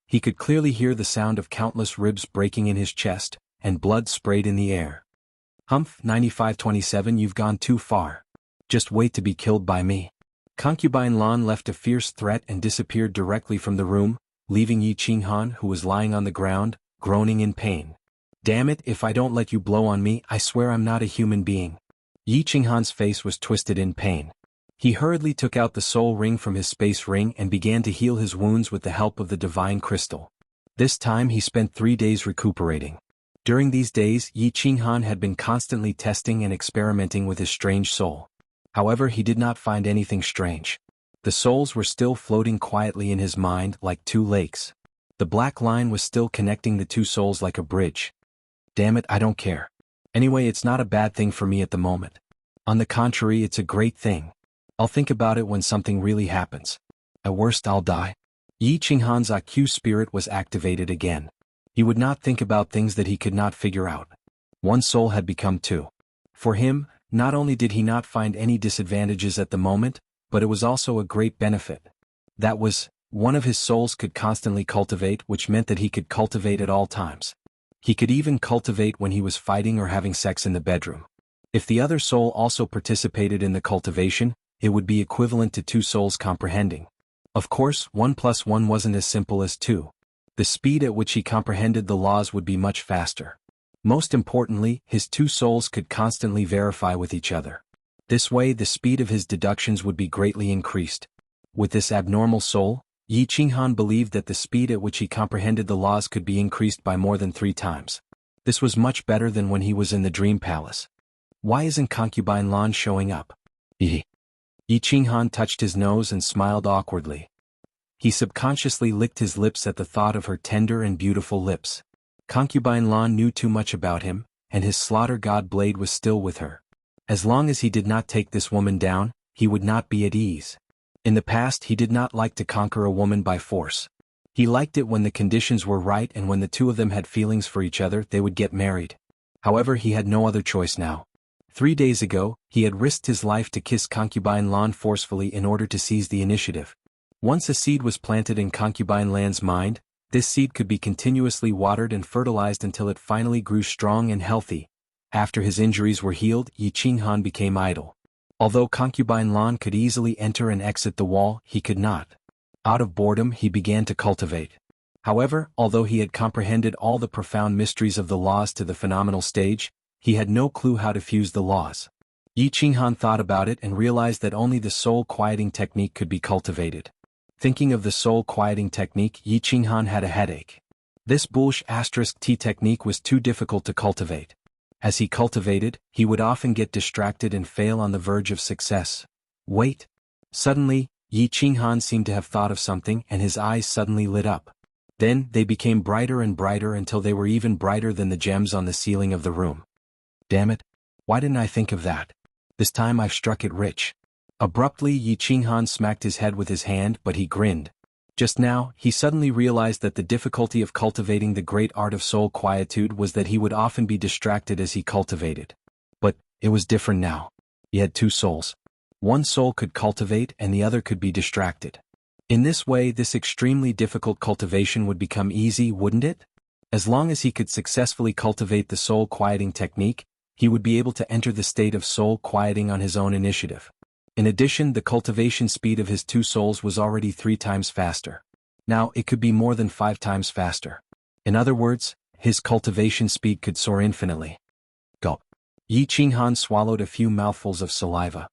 He could clearly hear the sound of countless ribs breaking in his chest, and blood sprayed in the air. Humph, 9527, you've gone too far. Just wait to be killed by me. Concubine Lan left a fierce threat and disappeared directly from the room, leaving Yi Qinghan, who was lying on the ground, groaning in pain. Damn it, if I don't let you blow on me, I swear I'm not a human being. Yi Qinghan's face was twisted in pain. He hurriedly took out the soul ring from his space ring and began to heal his wounds with the help of the divine crystal. This time he spent 3 days recuperating. During these days, Yi Qinghan had been constantly testing and experimenting with his strange soul. However, he did not find anything strange. The souls were still floating quietly in his mind like two lakes. The black line was still connecting the two souls like a bridge. Damn it, I don't care. Anyway, it's not a bad thing for me at the moment. On the contrary, it's a great thing. I'll think about it when something really happens. At worst, I'll die. Yi Qinghan's IQ spirit was activated again. He would not think about things that he could not figure out. One soul had become two. For him, not only did he not find any disadvantages at the moment, but it was also a great benefit. That was, one of his souls could constantly cultivate, which meant that he could cultivate at all times. He could even cultivate when he was fighting or having sex in the bedroom. If the other soul also participated in the cultivation, it would be equivalent to two souls comprehending. Of course, 1 + 1 wasn't as simple as 2. The speed at which he comprehended the laws would be much faster. Most importantly, his two souls could constantly verify with each other. This way, the speed of his deductions would be greatly increased. With this abnormal soul, Yi Qinghan believed that the speed at which he comprehended the laws could be increased by more than 3 times. This was much better than when he was in the dream palace. Why isn't concubine Lan showing up? Yi Qinghan touched his nose and smiled awkwardly. He subconsciously licked his lips at the thought of her tender and beautiful lips. Concubine Lan knew too much about him, and his slaughter god blade was still with her. As long as he did not take this woman down, he would not be at ease. In the past, he did not like to conquer a woman by force. He liked it when the conditions were right, and when the two of them had feelings for each other, they would get married. However, he had no other choice now. 3 days ago, he had risked his life to kiss concubine Lan forcefully in order to seize the initiative. Once a seed was planted in concubine Lan's mind, this seed could be continuously watered and fertilized until it finally grew strong and healthy. After his injuries were healed, Yi Qinghan became idle. Although concubine Lan could easily enter and exit the wall, he could not. Out of boredom, he began to cultivate. However, although he had comprehended all the profound mysteries of the laws to the phenomenal stage, he had no clue how to fuse the laws. Yi Qinghan thought about it and realized that only the soul quieting technique could be cultivated. Thinking of the soul quieting technique, Yi Qinghan had a headache. This *T technique was too difficult to cultivate. As he cultivated, he would often get distracted and fail on the verge of success. Wait! Suddenly, Yi Qinghan seemed to have thought of something, and his eyes suddenly lit up. Then, they became brighter and brighter until they were even brighter than the gems on the ceiling of the room. Damn it! Why didn't I think of that? This time I've struck it rich. Abruptly, Yi Qinghan smacked his head with his hand, but he grinned. Just now, he suddenly realized that the difficulty of cultivating the great art of soul quietude was that he would often be distracted as he cultivated. But, it was different now. He had 2 souls. One soul could cultivate and the other could be distracted. In this way, this extremely difficult cultivation would become easy, wouldn't it? As long as he could successfully cultivate the soul quieting technique, he would be able to enter the state of soul quieting on his own initiative. In addition, the cultivation speed of his 2 souls was already 3 times faster. Now, it could be more than 5 times faster. In other words, his cultivation speed could soar infinitely. Gulp. Yi Qinghan swallowed a few mouthfuls of saliva.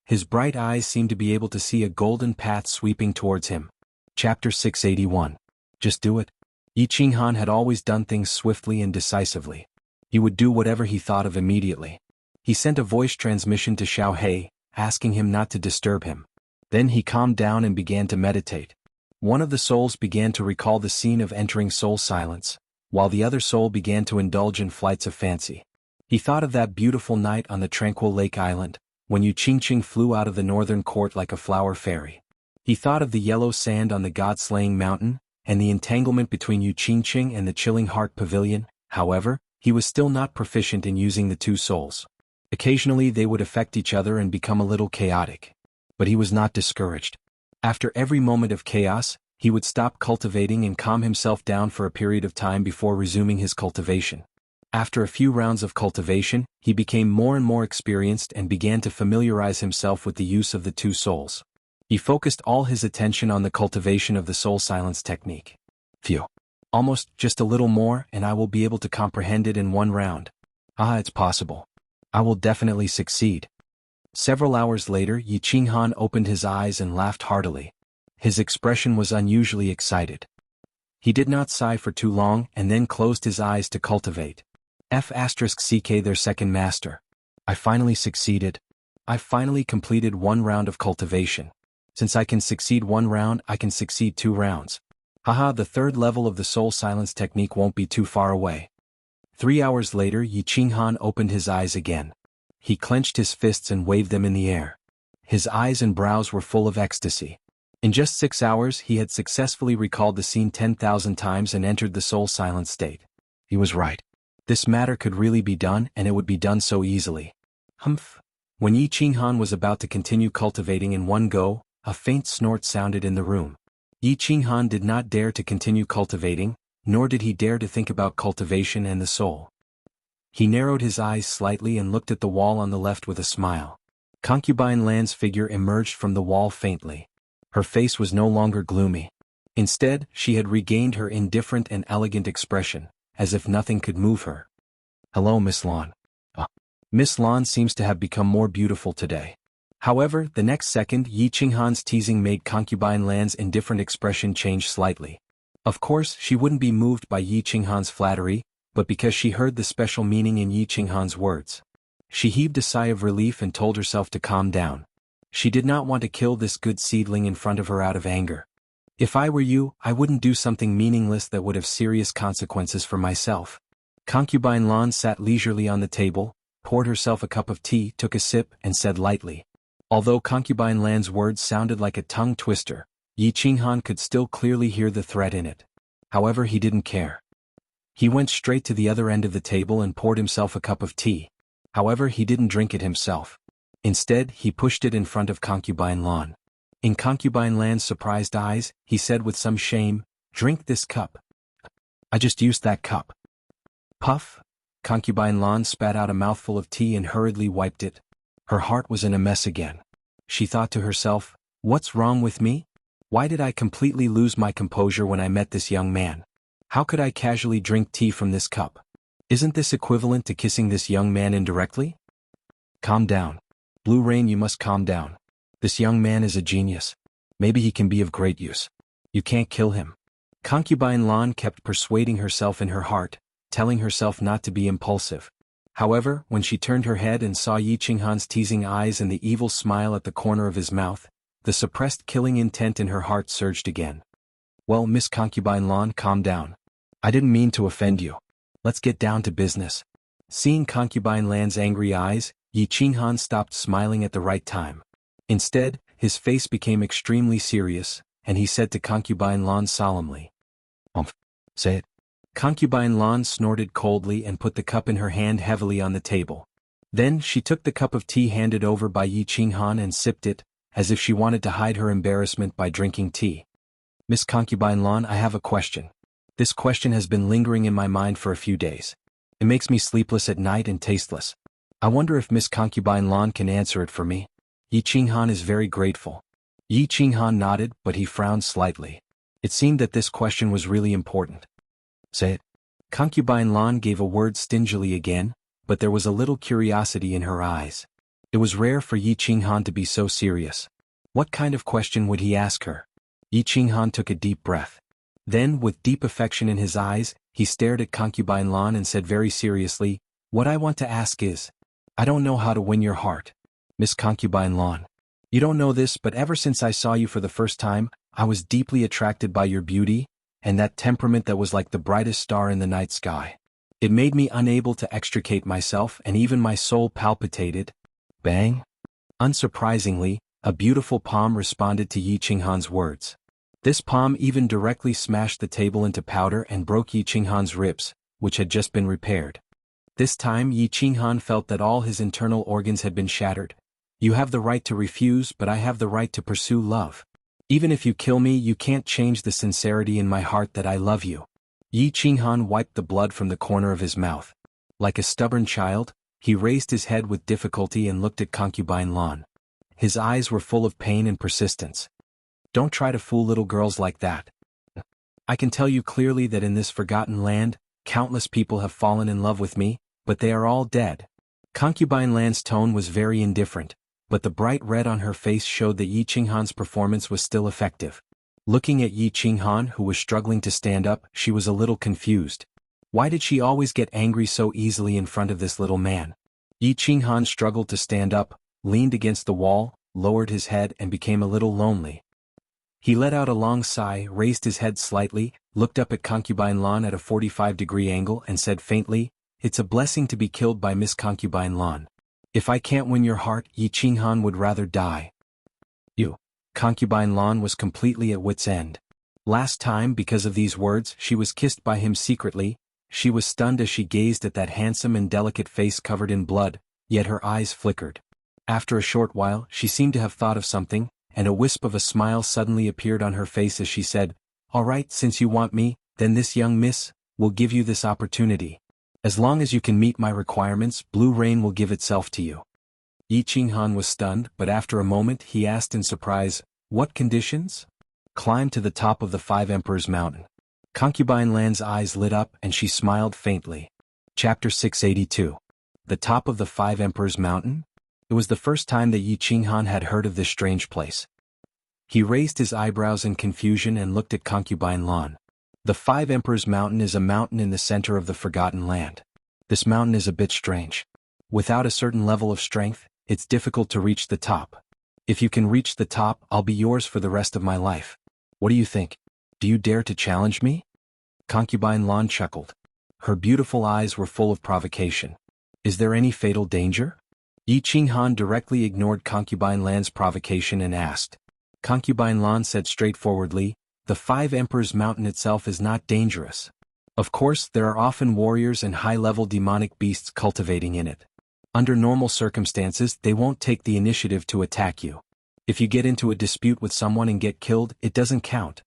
His bright eyes seemed to be able to see a golden path sweeping towards him. Chapter 681. Just do it. Yi Qinghan had always done things swiftly and decisively. He would do whatever he thought of immediately. He sent a voice transmission to Xiao He, asking him not to disturb him. Then he calmed down and began to meditate. One of the souls began to recall the scene of entering soul silence, while the other soul began to indulge in flights of fancy. He thought of that beautiful night on the tranquil lake island, when Yu Qingqing flew out of the northern court like a flower fairy. He thought of the yellow sand on the god-slaying mountain, and the entanglement between Yu Qingqing and the chilling heart pavilion. However, he was still not proficient in using the two souls. Occasionally they would affect each other and become a little chaotic. But he was not discouraged. After every moment of chaos, he would stop cultivating and calm himself down for a period of time before resuming his cultivation. After a few rounds of cultivation, he became more and more experienced and began to familiarize himself with the use of the two souls. He focused all his attention on the cultivation of the soul silence technique. Phew. Almost just a little more and I will be able to comprehend it in one round. It's possible. I will definitely succeed. Several hours later, Yi Qinghan opened his eyes and laughed heartily. His expression was unusually excited. He did not sigh for too long and then closed his eyes to cultivate. F*ck their second master. I finally succeeded. I finally completed one round of cultivation. Since I can succeed one round, I can succeed 2 rounds. The third level of the soul silence technique won't be too far away. 3 hours later, Yi Qinghan opened his eyes again. He clenched his fists and waved them in the air. His eyes and brows were full of ecstasy. In just 6 hours, he had successfully recalled the scene 10,000 times and entered the soul silence state. He was right. This matter could really be done, and it would be done so easily. Humph. When Yi Qinghan was about to continue cultivating in one go, a faint snort sounded in the room. Yi Qinghan did not dare to continue cultivating, nor did he dare to think about cultivation and the soul. He narrowed his eyes slightly and looked at the wall on the left with a smile. Concubine Lan's figure emerged from the wall faintly. Her face was no longer gloomy. Instead, she had regained her indifferent and elegant expression, as if nothing could move her. Hello, Miss Lan. Miss Lan seems to have become more beautiful today. However, the next second, Yi Qinghan's teasing made Concubine Lan's indifferent expression change slightly. Of course, she wouldn't be moved by Yi Qinghan's flattery, but because she heard the special meaning in Yi Qinghan's words. She heaved a sigh of relief and told herself to calm down. She did not want to kill this good seedling in front of her out of anger. If I were you, I wouldn't do something meaningless that would have serious consequences for myself. Concubine Lan sat leisurely on the table, poured herself a cup of tea, took a sip, and said lightly. Although Concubine Lan's words sounded like a tongue twister, Yi Qinghan could still clearly hear the threat in it. However, he didn't care. He went straight to the other end of the table and poured himself a cup of tea. However, he didn't drink it himself. Instead, he pushed it in front of Concubine Lan. In Concubine Lan's surprised eyes, he said with some shame, "Drink this cup." "I just used that cup." Puff. Concubine Lan spat out a mouthful of tea and hurriedly wiped it. Her heart was in a mess again. She thought to herself, "What's wrong with me? Why did I completely lose my composure when I met this young man? How could I casually drink tea from this cup? Isn't this equivalent to kissing this young man indirectly?" Calm down. Blue Rain, you must calm down. This young man is a genius. Maybe he can be of great use. You can't kill him. Concubine Lan kept persuading herself in her heart, telling herself not to be impulsive. However, when she turned her head and saw Yi Qinghan's teasing eyes and the evil smile at the corner of his mouth, the suppressed killing intent in her heart surged again. "Well, Miss Concubine Lan, calm down. I didn't mean to offend you. Let's get down to business." Seeing Concubine Lan's angry eyes, Yi Qinghan stopped smiling at the right time. Instead, his face became extremely serious, and he said to Concubine Lan solemnly, "Say it." Concubine Lan snorted coldly and put the cup in her hand heavily on the table. Then she took the cup of tea handed over by Yi Qinghan and sipped it, as if she wanted to hide her embarrassment by drinking tea. "Miss Concubine Lan, I have a question. This question has been lingering in my mind for a few days. It makes me sleepless at night and tasteless. I wonder if Miss Concubine Lan can answer it for me." Yi Qinghan is very grateful. Yi Qinghan nodded, but he frowned slightly. It seemed that this question was really important. "Say it." Concubine Lan gave a word stingily again, but there was a little curiosity in her eyes. It was rare for Yi Qinghan to be so serious. What kind of question would he ask her? Yi Qinghan took a deep breath. Then, with deep affection in his eyes, he stared at Concubine Lan and said very seriously, What I want to ask is, I don't know how to win your heart, Miss Concubine Lawn. You don't know this, but ever since I saw you for the first time, I was deeply attracted by your beauty, and that temperament that was like the brightest star in the night sky. It made me unable to extricate myself, and even my soul palpitated. Bang! Unsurprisingly, a beautiful palm responded to Yi Qinghan's words. This palm even directly smashed the table into powder and broke Yi Qinghan's ribs, which had just been repaired. This time Yi Qinghan felt that all his internal organs had been shattered. You have the right to refuse, but I have the right to pursue love. Even if you kill me, you can't change the sincerity in my heart that I love you. Yi Qinghan wiped the blood from the corner of his mouth. Like a stubborn child, he raised his head with difficulty and looked at Concubine Lawn. His eyes were full of pain and persistence. Don't try to fool little girls like that. I can tell you clearly that in this forgotten land, countless people have fallen in love with me, but they are all dead. Concubine Lan's tone was very indifferent, but the bright red on her face showed that Yi Qinghan's performance was still effective. Looking at Yi Qinghan, who was struggling to stand up, she was a little confused. Why did she always get angry so easily in front of this little man? Yi Qinghan struggled to stand up, leaned against the wall, lowered his head and became a little lonely. He let out a long sigh, raised his head slightly, looked up at Concubine Lawn at a 45-degree angle and said faintly, "It's a blessing to be killed by Miss Concubine Lawn. If I can't win your heart, Yi Qinghan would rather die." You. Concubine Lawn was completely at wit's end. Last time, because of these words, she was kissed by him secretly. She was stunned as she gazed at that handsome and delicate face covered in blood, yet her eyes flickered. After a short while, she seemed to have thought of something, and a wisp of a smile suddenly appeared on her face as she said, "All right, since you want me, then this young miss will give you this opportunity. As long as you can meet my requirements, Blue Rain will give itself to you." Yi Qinghan was stunned, but after a moment he asked in surprise, "What conditions?" "Climb to the top of the Five Emperors Mountain." Concubine Lan's eyes lit up and she smiled faintly. Chapter 682. The top of the Five Emperors Mountain? It was the first time that Yi Qinghan had heard of this strange place. He raised his eyebrows in confusion and looked at Concubine Lawn. The Five Emperors Mountain is a mountain in the center of the Forgotten Land. This mountain is a bit strange. Without a certain level of strength, it's difficult to reach the top. If you can reach the top, I'll be yours for the rest of my life. What do you think? Do you dare to challenge me? Concubine Lawn chuckled. Her beautiful eyes were full of provocation. Is there any fatal danger? Yi Qinghan directly ignored Concubine Lan's provocation and asked. Concubine Lan said straightforwardly, "The Five Emperors Mountain itself is not dangerous. Of course, there are often warriors and high-level demonic beasts cultivating in it. Under normal circumstances, they won't take the initiative to attack you. If you get into a dispute with someone and get killed, it doesn't count."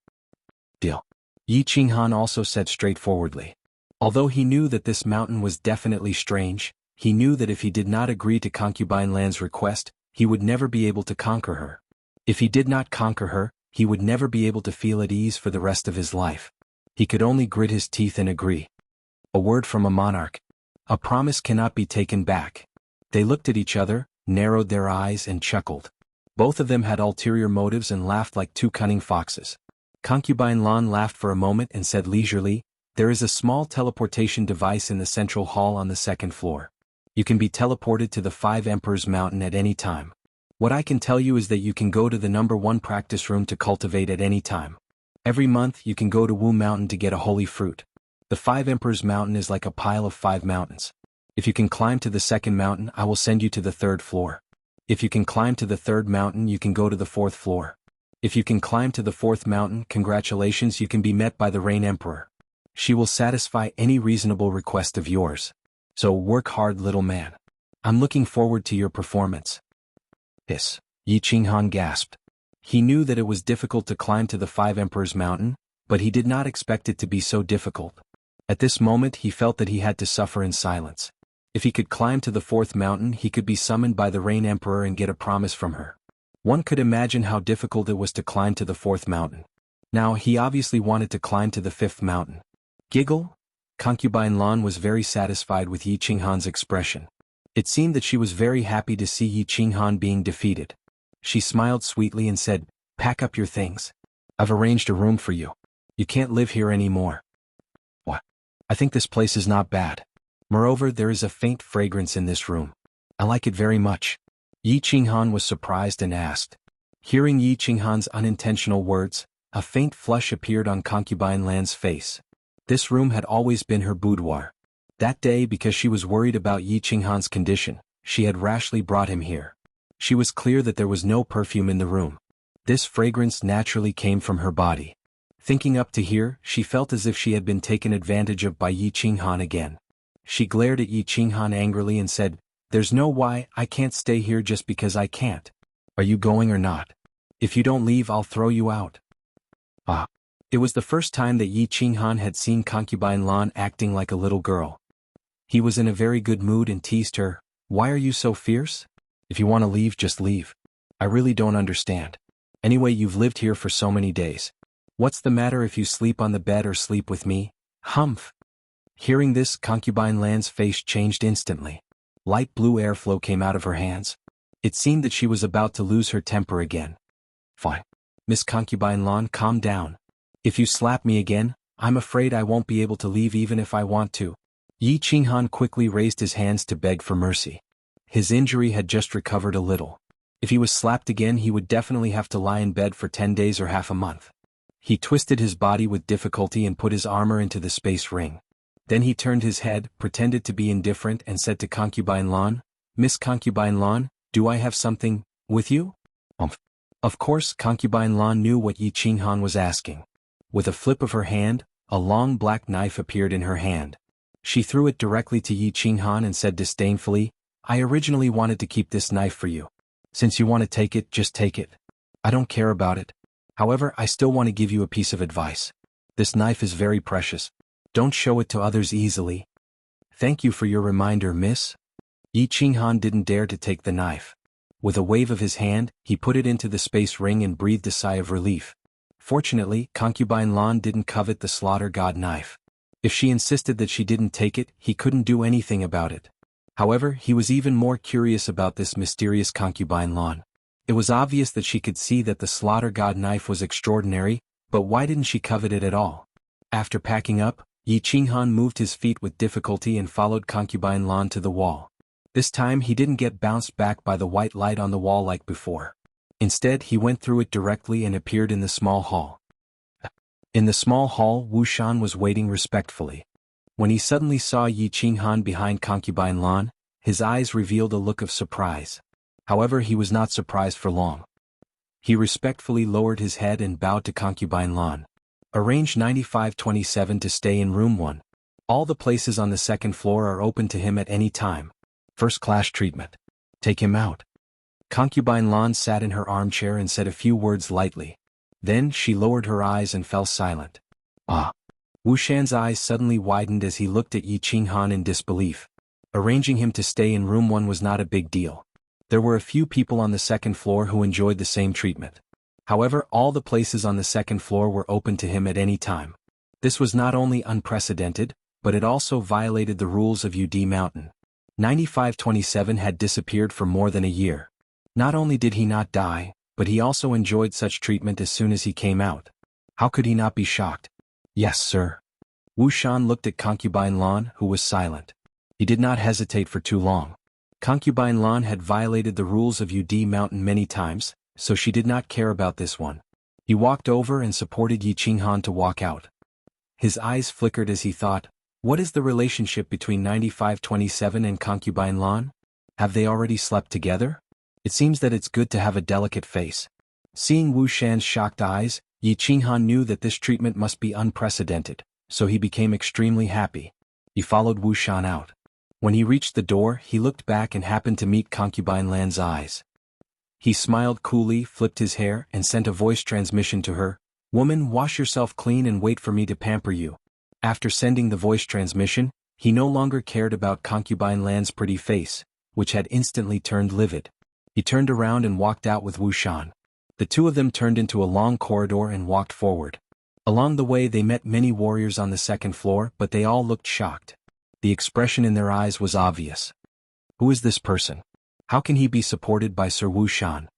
Deal. Yi Qinghan also said straightforwardly. Although he knew that this mountain was definitely strange, he knew that if he did not agree to Concubine Lan's request, he would never be able to conquer her. If he did not conquer her, he would never be able to feel at ease for the rest of his life. He could only grit his teeth and agree. A word from a monarch. A promise cannot be taken back. They looked at each other, narrowed their eyes and chuckled. Both of them had ulterior motives and laughed like two cunning foxes. Concubine Lan laughed for a moment and said leisurely, "There is a small teleportation device in the central hall on the second floor. You can be teleported to the Five Emperors Mountain at any time. What I can tell you is that you can go to the #1 practice room to cultivate at any time. Every month you can go to Wu Mountain to get a holy fruit. The Five Emperors Mountain is like a pile of 5 mountains. If you can climb to the second mountain, I will send you to the 3rd floor. If you can climb to the 3rd mountain, you can go to the 4th floor. If you can climb to the 4th mountain, congratulations, you can be met by the Rain Emperor. She will satisfy any reasonable request of yours. So work hard, little man. I'm looking forward to your performance." Hiss. Yi Qinghan gasped. He knew that it was difficult to climb to the Five Emperors Mountain, but he did not expect it to be so difficult. At this moment he felt that he had to suffer in silence. If he could climb to the 4th mountain, he could be summoned by the Rain Emperor and get a promise from her. One could imagine how difficult it was to climb to the 4th mountain. Now he obviously wanted to climb to the 5th mountain. Giggle? Concubine Lan was very satisfied with Yi Qinghan's expression. It seemed that she was very happy to see Yi Qinghan being defeated. She smiled sweetly and said, "Pack up your things. I've arranged a room for you. You can't live here anymore." "What? I think this place is not bad." Moreover, there is a faint fragrance in this room. I like it very much. Yi Qinghan was surprised and asked. Hearing Yi Qinghan's unintentional words, a faint flush appeared on Concubine Lan's face. This room had always been her boudoir. That day, because she was worried about Yi Qinghan's condition, she had rashly brought him here. She was clear that there was no perfume in the room. This fragrance naturally came from her body. Thinking up to here, she felt as if she had been taken advantage of by Yi Qinghan again. She glared at Yi Qinghan angrily and said, "There's no why, I can't stay here just because I can't. Are you going or not? If you don't leave, I'll throw you out." Ah. It was the first time that Yi Qinghan had seen Concubine Lan acting like a little girl. He was in a very good mood and teased her, "Why are you so fierce? If you want to leave, just leave. I really don't understand. Anyway, you've lived here for so many days. What's the matter if you sleep on the bed or sleep with me? Humph." Hearing this, Concubine Lan's face changed instantly. Light blue airflow came out of her hands. It seemed that she was about to lose her temper again. "Fine. Miss Concubine Lan, calm down. If you slap me again, I'm afraid I won't be able to leave even if I want to." Yi Qinghan quickly raised his hands to beg for mercy. His injury had just recovered a little. If he was slapped again, he would definitely have to lie in bed for 10 days or half a month. He twisted his body with difficulty and put his armor into the space ring. Then he turned his head, pretended to be indifferent and said to Concubine Lan, "Miss Concubine Lan, do I have something with you?" Of course, Concubine Lan knew what Yi Qinghan was asking. With a flip of her hand, a long black knife appeared in her hand. She threw it directly to Yi Qinghan and said disdainfully, "I originally wanted to keep this knife for you. Since you want to take it, just take it. I don't care about it. However, I still want to give you a piece of advice. This knife is very precious. Don't show it to others easily." "Thank you for your reminder, miss." Yi Qinghan didn't dare to take the knife. With a wave of his hand, he put it into the space ring and breathed a sigh of relief. Fortunately, Concubine Lan didn't covet the slaughter god knife. If she insisted that she didn't take it, he couldn't do anything about it. However, he was even more curious about this mysterious Concubine Lan. It was obvious that she could see that the slaughter god knife was extraordinary, but why didn't she covet it at all? After packing up, Yi Qinghan moved his feet with difficulty and followed Concubine Lan to the wall. This time he didn't get bounced back by the white light on the wall like before. Instead, he went through it directly and appeared in the small hall. In the small hall, Wuxian was waiting respectfully. When he suddenly saw Yi Qinghan behind Concubine Lan, his eyes revealed a look of surprise. However, he was not surprised for long. He respectfully lowered his head and bowed to Concubine Lan. "Arrange 9527 to stay in room 1. All the places on the second floor are open to him at any time. First-class treatment. Take him out." Concubine Lan sat in her armchair and said a few words lightly. Then she lowered her eyes and fell silent. "Ah." Wuxian's eyes suddenly widened as he looked at Yi Qinghan in disbelief. Arranging him to stay in room 1 was not a big deal. There were a few people on the second floor who enjoyed the same treatment. However, all the places on the second floor were open to him at any time. This was not only unprecedented, but it also violated the rules of UD Mountain. 9527 had disappeared for more than a year. Not only did he not die, but he also enjoyed such treatment as soon as he came out. How could he not be shocked? "Yes, sir." Wuxian looked at Concubine Lan, who was silent. He did not hesitate for too long. Concubine Lan had violated the rules of UD Mountain many times, so she did not care about this one. He walked over and supported Yi Qinghan to walk out. His eyes flickered as he thought, what is the relationship between 9527 and Concubine Lan? Have they already slept together? It seems that it's good to have a delicate face. Seeing Wuxian's shocked eyes, Yi Qinghan knew that this treatment must be unprecedented, so he became extremely happy. He followed Wuxian out. When he reached the door, he looked back and happened to meet Concubine Lan's eyes. He smiled coolly, flipped his hair, and sent a voice transmission to her, "Woman, wash yourself clean and wait for me to pamper you." After sending the voice transmission, he no longer cared about Concubine Lan's pretty face, which had instantly turned livid. He turned around and walked out with Wuxian. The two of them turned into a long corridor and walked forward. Along the way they met many warriors on the second floor, but they all looked shocked. The expression in their eyes was obvious. Who is this person? How can he be supported by Sir Wuxian?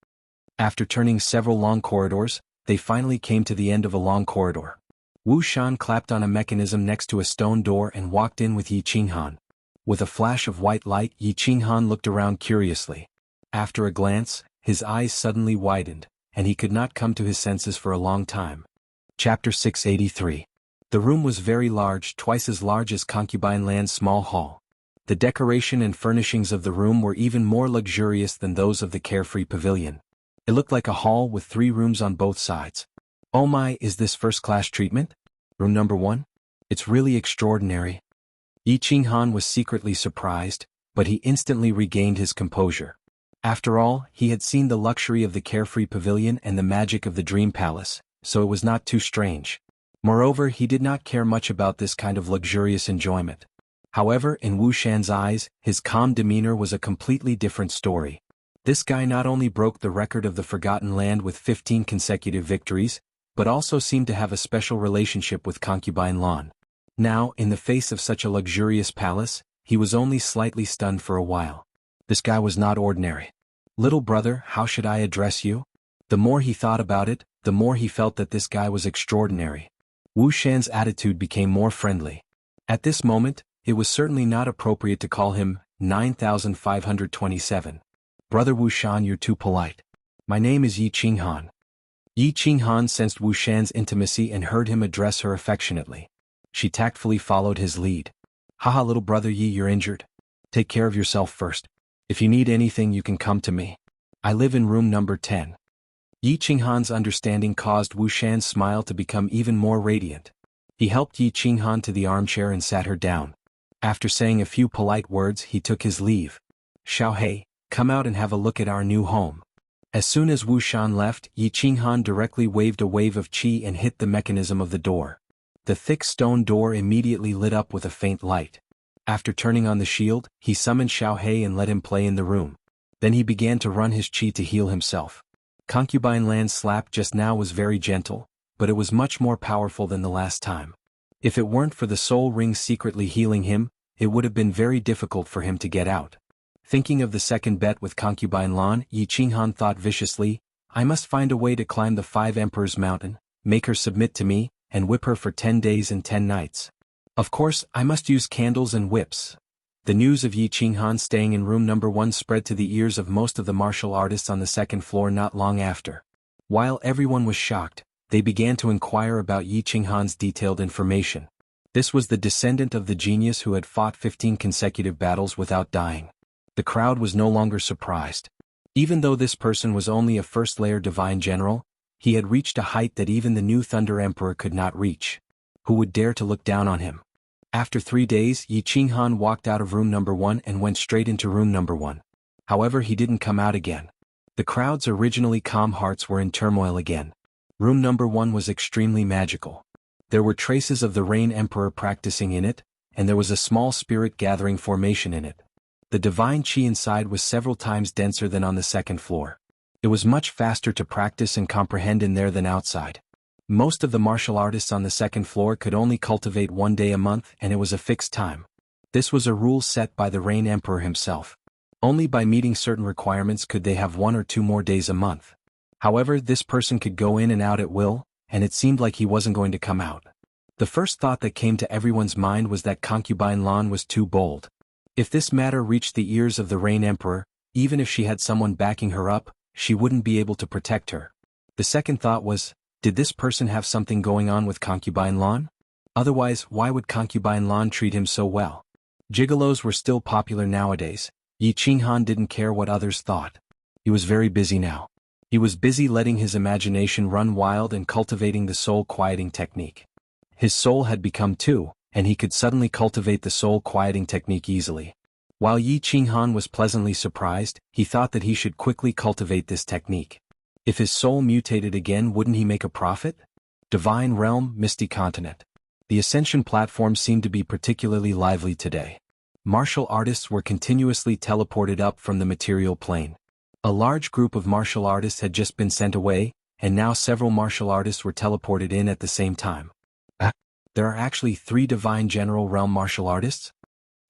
After turning several long corridors, they finally came to the end of a long corridor. Wuxian clapped on a mechanism next to a stone door and walked in with Yi Qinghan. With a flash of white light, Yi Qinghan looked around curiously. After a glance, his eyes suddenly widened, and he could not come to his senses for a long time. Chapter 683. The room was very large, twice as large as Concubine Land's small hall. The decoration and furnishings of the room were even more luxurious than those of the carefree pavilion. It looked like a hall with 3 rooms on both sides. Oh my, is this first-class treatment? Room number 1? It's really extraordinary. Yi Qinghan was secretly surprised, but he instantly regained his composure. After all, he had seen the luxury of the carefree pavilion and the magic of the dream palace, so it was not too strange. Moreover, he did not care much about this kind of luxurious enjoyment. However, in Wu Shan's eyes, his calm demeanor was a completely different story. This guy not only broke the record of the Forgotten Land with 15 consecutive victories, but also seemed to have a special relationship with Concubine Lan. Now, in the face of such a luxurious palace, he was only slightly stunned for a while. This guy was not ordinary. Little brother, how should I address you? The more he thought about it, the more he felt that this guy was extraordinary. Wu Shan's attitude became more friendly. At this moment, it was certainly not appropriate to call him 9527. Brother Wu Shan, you're too polite. My name is Yi Qinghan. Yi Qinghan sensed Wu Shan's intimacy and heard him address her affectionately. She tactfully followed his lead. Haha, little brother Yi, you're injured. Take care of yourself first. If you need anything, you can come to me. I live in room number 10. Yi Qinghan's understanding caused Wu Shan's smile to become even more radiant. He helped Yi Qinghan to the armchair and sat her down. After saying a few polite words, he took his leave. Xiaohei, come out and have a look at our new home. As soon as Wu Shan left, Yi Qinghan directly waved a wave of qi and hit the mechanism of the door. The thick stone door immediately lit up with a faint light. After turning on the shield, he summoned Xiaohei and let him play in the room. Then he began to run his qi to heal himself. Concubine Land's slap just now was very gentle, but it was much more powerful than the last time. If it weren't for the soul ring secretly healing him, it would have been very difficult for him to get out. Thinking of the second bet with Concubine Lan, Yi Qinghan thought viciously, I must find a way to climb the 5 Emperors Mountain, make her submit to me, and whip her for 10 days and 10 nights. Of course, I must use candles and whips. The news of Yi Qinghan staying in room number 1 spread to the ears of most of the martial artists on the second floor not long after. While everyone was shocked, they began to inquire about Yi Qinghan's detailed information. This was the descendant of the genius who had fought 15 consecutive battles without dying. The crowd was no longer surprised. Even though this person was only a first-layer divine general, he had reached a height that even the new Thunder Emperor could not reach. Who would dare to look down on him? After 3 days, Yi Qinghan walked out of room number 1 and went straight into room number 1. However, he didn't come out again. The crowd's originally calm hearts were in turmoil again. Room number 1 was extremely magical. There were traces of the Rain Emperor practicing in it, and there was a small spirit gathering formation in it. The divine qi inside was several times denser than on the second floor. It was much faster to practice and comprehend in there than outside. Most of the martial artists on the second floor could only cultivate 1 day a month, and it was a fixed time. This was a rule set by the Rain Emperor himself. Only by meeting certain requirements could they have 1 or 2 more days a month. However, this person could go in and out at will, and it seemed like he wasn't going to come out. The first thought that came to everyone's mind was that Concubine Lan was too bold. If this matter reached the ears of the Rain Emperor, even if she had someone backing her up, she wouldn't be able to protect her. The second thought was, did this person have something going on with Concubine Lan? Otherwise, why would Concubine Lan treat him so well? Gigolos were still popular nowadays. Yi Qinghan didn't care what others thought. He was very busy now. He was busy letting his imagination run wild and cultivating the soul quieting technique. His soul had become 2, and he could suddenly cultivate the soul quieting technique easily. While Yi Qinghan was pleasantly surprised, he thought that he should quickly cultivate this technique. If his soul mutated again, wouldn't he make a profit? Divine Realm, Misty Continent. The Ascension platform seemed to be particularly lively today. Martial artists were continuously teleported up from the material plane. A large group of martial artists had just been sent away, and now several martial artists were teleported in at the same time. There are actually 3 Divine General Realm martial artists?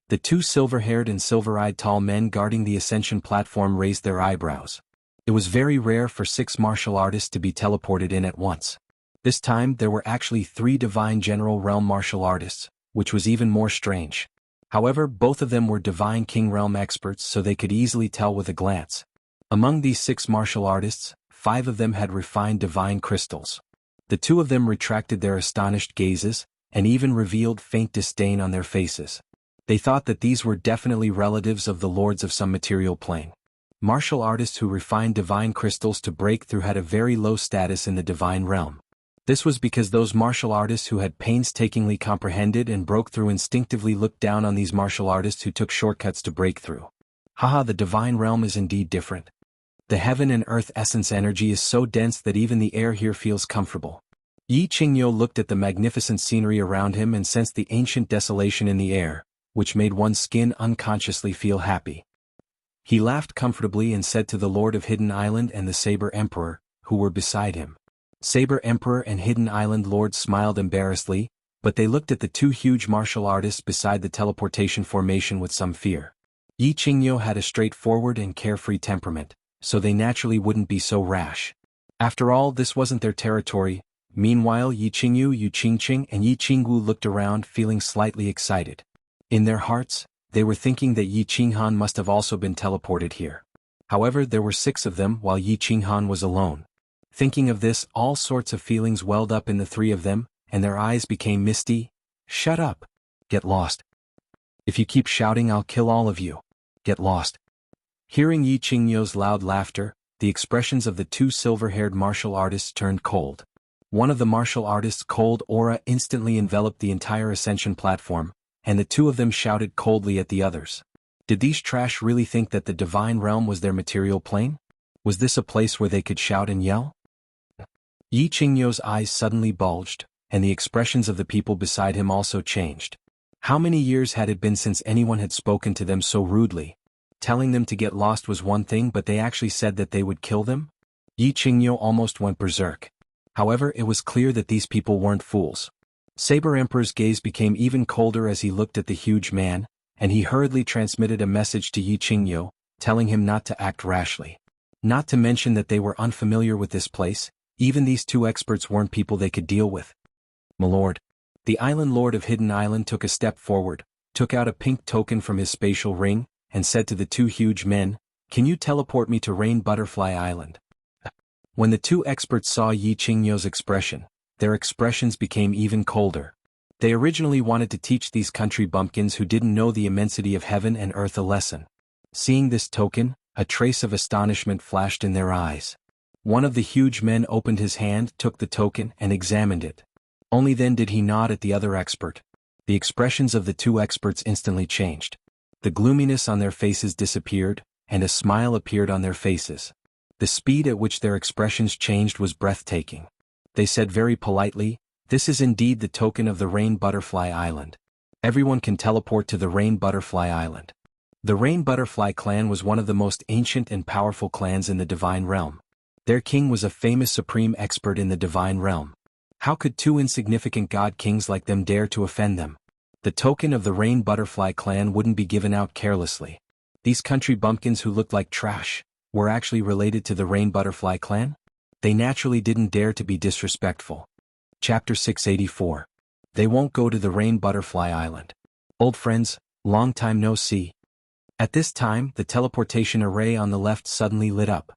The 2 silver-haired and silver-eyed tall men guarding the Ascension platform raised their eyebrows. It was very rare for 6 martial artists to be teleported in at once. This time there were actually 3 Divine General Realm martial artists, which was even more strange. However, both of them were Divine King Realm experts, so they could easily tell with a glance. Among these 6 martial artists, 5 of them had refined divine crystals. The 2 of them retracted their astonished gazes, and even revealed faint disdain on their faces. They thought that these were definitely relatives of the lords of some material plane. Martial artists who refined divine crystals to break through had a very low status in the divine realm. This was because those martial artists who had painstakingly comprehended and broke through instinctively looked down on these martial artists who took shortcuts to break through. Haha, the divine realm is indeed different. The heaven and earth essence energy is so dense that even the air here feels comfortable. Yi Qingyo looked at the magnificent scenery around him and sensed the ancient desolation in the air, which made one's skin unconsciously feel happy. He laughed comfortably and said to the Lord of Hidden Island and the Saber Emperor, who were beside him. Saber Emperor and Hidden Island Lord smiled embarrassedly, but they looked at the 2 huge martial artists beside the teleportation formation with some fear. Yi Qingyo had a straightforward and carefree temperament, so they naturally wouldn't be so rash. After all, this wasn't their territory. Meanwhile, Yi Qingyu, Yu Qingqing and Yi Qingwu looked around feeling slightly excited. In their hearts, they were thinking that Yi Qinghan must have also been teleported here. However, there were 6 of them while Yi Qinghan was alone. Thinking of this, all sorts of feelings welled up in the 3 of them, and their eyes became misty. Shut up. Get lost. If you keep shouting, I'll kill all of you. Get lost. Hearing Yi Qingyo's loud laughter, the expressions of the 2 silver-haired martial artists turned cold. One of the martial artists' cold aura instantly enveloped the entire ascension platform, and the 2 of them shouted coldly at the others. Did these trash really think that the divine realm was their material plane? Was this a place where they could shout and yell? Yi Qingyo's eyes suddenly bulged, and the expressions of the people beside him also changed. How many years had it been since anyone had spoken to them so rudely? Telling them to get lost was one thing, but they actually said that they would kill them? Yi Qingyo almost went berserk. However, it was clear that these people weren't fools. Saber Emperor's gaze became even colder as he looked at the huge man, and he hurriedly transmitted a message to Yi Qingyo, telling him not to act rashly. Not to mention that they were unfamiliar with this place. Even these 2 experts weren't people they could deal with. My lord. The Island Lord of Hidden Island took a step forward, took out a pink token from his spatial ring, and said to the 2 huge men, "Can you teleport me to Rain Butterfly Island?" When the 2 experts saw Yi Qingyo's expression, their expressions became even colder. They originally wanted to teach these country bumpkins who didn't know the immensity of heaven and earth a lesson. Seeing this token, a trace of astonishment flashed in their eyes. One of the huge men opened his hand, took the token, and examined it. Only then did he nod at the other expert. The expressions of the 2 experts instantly changed. The gloominess on their faces disappeared, and a smile appeared on their faces. The speed at which their expressions changed was breathtaking. They said very politely, "This is indeed the token of the Rain Butterfly Island. Everyone can teleport to the Rain Butterfly Island." The Rain Butterfly clan was one of the most ancient and powerful clans in the divine realm. Their king was a famous supreme expert in the divine realm. How could 2 insignificant god kings like them dare to offend them? The token of the Rain Butterfly clan wouldn't be given out carelessly. These country bumpkins who looked like trash were actually related to the Rain Butterfly clan? They naturally didn't dare to be disrespectful. Chapter 684. They won't go to the Rain Butterfly Island. Old friends, long time no see. At this time, the teleportation array on the left suddenly lit up.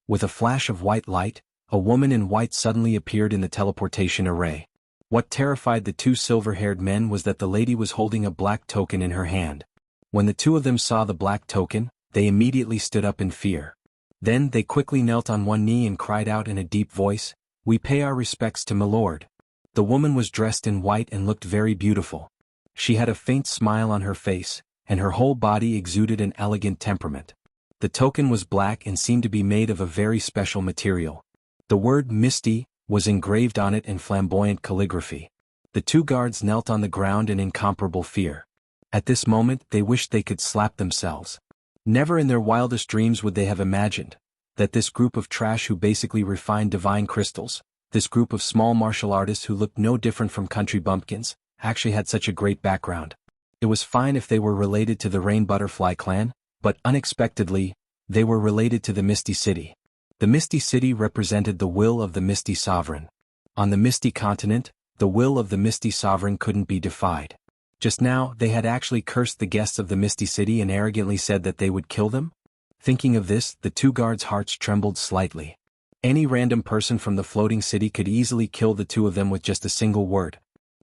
With a flash of white light, a woman in white suddenly appeared in the teleportation array. What terrified the 2 silver-haired men was that the lady was holding a black token in her hand. When the 2 of them saw the black token, they immediately stood up in fear. Then they quickly knelt on one knee and cried out in a deep voice, "We pay our respects to my lord." The woman was dressed in white and looked very beautiful. She had a faint smile on her face, and her whole body exuded an elegant temperament. The token was black and seemed to be made of a very special material. The word "Misty" was engraved on it in flamboyant calligraphy. The 2 guards knelt on the ground in incomparable fear. At this moment they wished they could slap themselves. Never in their wildest dreams would they have imagined that this group of trash who basically refined divine crystals, this group of small martial artists who looked no different from country bumpkins, actually had such a great background. It was fine if they were related to the Rain Butterfly clan, but unexpectedly, they were related to the Misty City. The Misty City represented the will of the Misty Sovereign. On the Misty Continent, the will of the Misty Sovereign couldn't be defied. Just now, they had actually cursed the guests of the Misty City and arrogantly said that they would kill them? Thinking of this, the two guards' hearts trembled slightly. Any random person from the floating city could easily kill the two of them with just a single word.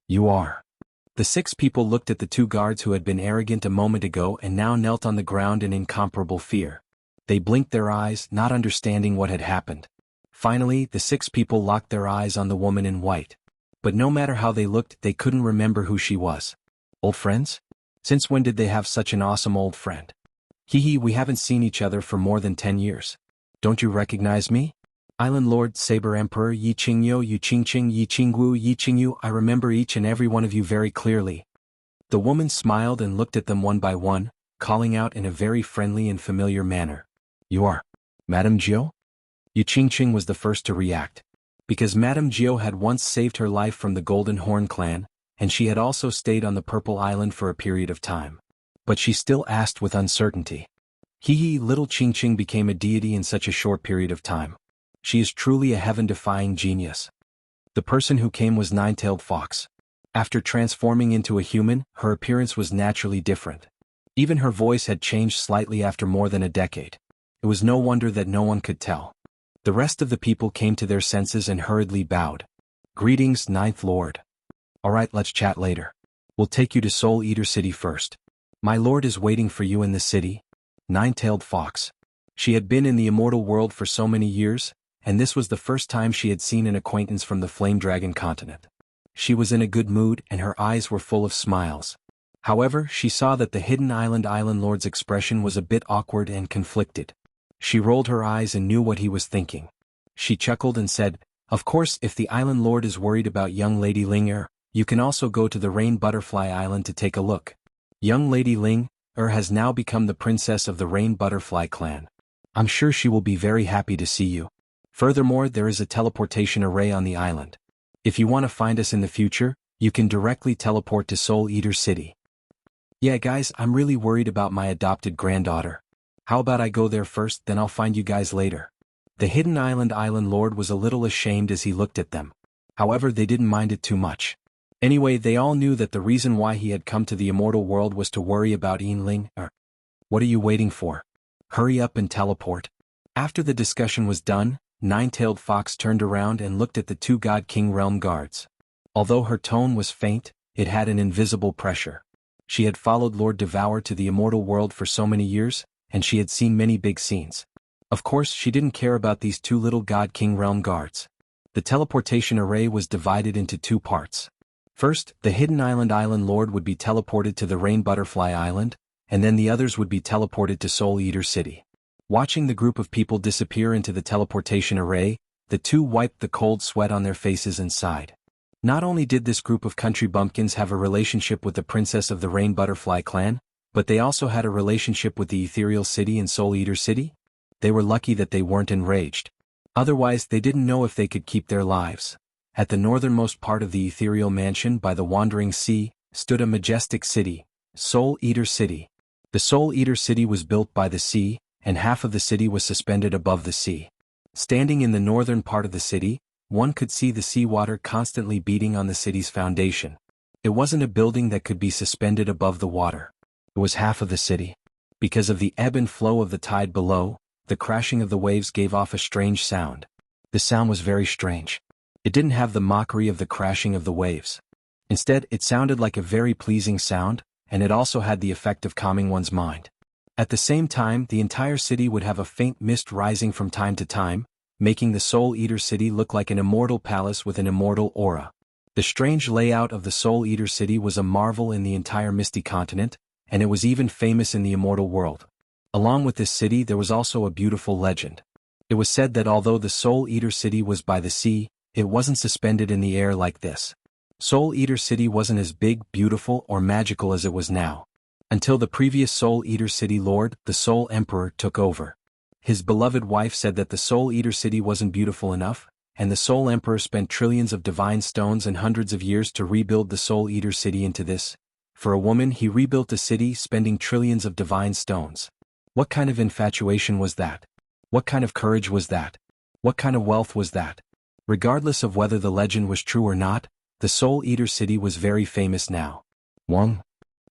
You are. The 6 people looked at the 2 guards who had been arrogant a moment ago and now knelt on the ground in incomparable fear. They blinked their eyes, not understanding what had happened. Finally, the 6 people locked their eyes on the woman in white. But no matter how they looked, they couldn't remember who she was. Old friends? Since when did they have such an awesome old friend? Hee, we haven't seen each other for more than 10 years. Don't you recognize me? Island Lord, Saber Emperor, Yi Qingyo, Yu Qingqing, Yi Qingwu, Yi Qingyu, I remember each and every one of you very clearly. The woman smiled and looked at them one by one, calling out in a very friendly and familiar manner. You are Madame Jiao? Yu Qingqing was the first to react. Because Madame Jiao had once saved her life from the Golden Horn clan, and she had also stayed on the Purple Island for a period of time. But she still asked with uncertainty. Little Qingqing became a deity in such a short period of time. She is truly a heaven-defying genius. The person who came was Nine-Tailed Fox. After transforming into a human, her appearance was naturally different. Even her voice had changed slightly after more than a decade. It was no wonder that no one could tell. The rest of the people came to their senses and hurriedly bowed. Greetings, Ninth Lord. Alright, let's chat later. We'll take you to Soul Eater City first. My lord is waiting for you in the city. Nine-Tailed Fox. She had been in the immortal world for so many years, and this was the first time she had seen an acquaintance from the Flame Dragon continent. She was in a good mood and her eyes were full of smiles. However, she saw that the hidden Island Lord's expression was a bit awkward and conflicted. She rolled her eyes and knew what he was thinking. She chuckled and said, Of course, if the Island Lord is worried about young Lady Ling you can also go to the Rain Butterfly Island to take a look. Young Lady Ling has now become the princess of the Rain Butterfly clan. I'm sure she will be very happy to see you. Furthermore, there is a teleportation array on the island. If you want to find us in the future, you can directly teleport to Soul Eater City. Yeah guys, I'm really worried about my adopted granddaughter. How about I go there first, then I'll find you guys later. The hidden Island Lord was a little ashamed as he looked at them. However, they didn't mind it too much. Anyway, they all knew that the reason why he had come to the immortal world was to worry about Ling. What are you waiting for? Hurry up and teleport. After the discussion was done, Nine-Tailed Fox turned around and looked at the 2 God King Realm guards. Although her tone was faint, it had an invisible pressure. She had followed Lord Devour to the immortal world for so many years, and she had seen many big scenes. Of course, she didn't care about these 2 little God King Realm guards. The teleportation array was divided into 2 parts. First, the hidden Island Lord would be teleported to the Rain Butterfly Island, and then the others would be teleported to Soul Eater City. Watching the group of people disappear into the teleportation array, the 2 wiped the cold sweat on their faces and sighed. Not only did this group of country bumpkins have a relationship with the princess of the Rain Butterfly clan, but they also had a relationship with the Ethereal City and Soul Eater City. They were lucky that they weren't enraged. Otherwise, they didn't know if they could keep their lives. At the northernmost part of the ethereal mansion by the wandering sea, stood a majestic city, Soul Eater City. The Soul Eater City was built by the sea, and half of the city was suspended above the sea. Standing in the northern part of the city, one could see the seawater constantly beating on the city's foundation. It wasn't a building that could be suspended above the water. It was half of the city. Because of the ebb and flow of the tide below, the crashing of the waves gave off a strange sound. The sound was very strange. It didn't have the mockery of the crashing of the waves. Instead, it sounded like a very pleasing sound, and it also had the effect of calming one's mind. At the same time, the entire city would have a faint mist rising from time to time, making the Soul Eater City look like an immortal palace with an immortal aura. The strange layout of the Soul Eater City was a marvel in the entire Misty Continent, and it was even famous in the immortal world. Along with this city there was also a beautiful legend. It was said that although the Soul Eater City was by the sea, it wasn't suspended in the air like this. Soul Eater City wasn't as big, beautiful, or magical as it was now. Until the previous Soul Eater City Lord, the Soul Emperor, took over. His beloved wife said that the Soul Eater City wasn't beautiful enough, and the Soul Emperor spent trillions of divine stones and hundreds of years to rebuild the Soul Eater City into this. For a woman, he rebuilt a city spending trillions of divine stones. What kind of infatuation was that? What kind of courage was that? What kind of wealth was that? Regardless of whether the legend was true or not, the Soul Eater City was very famous now. Wang.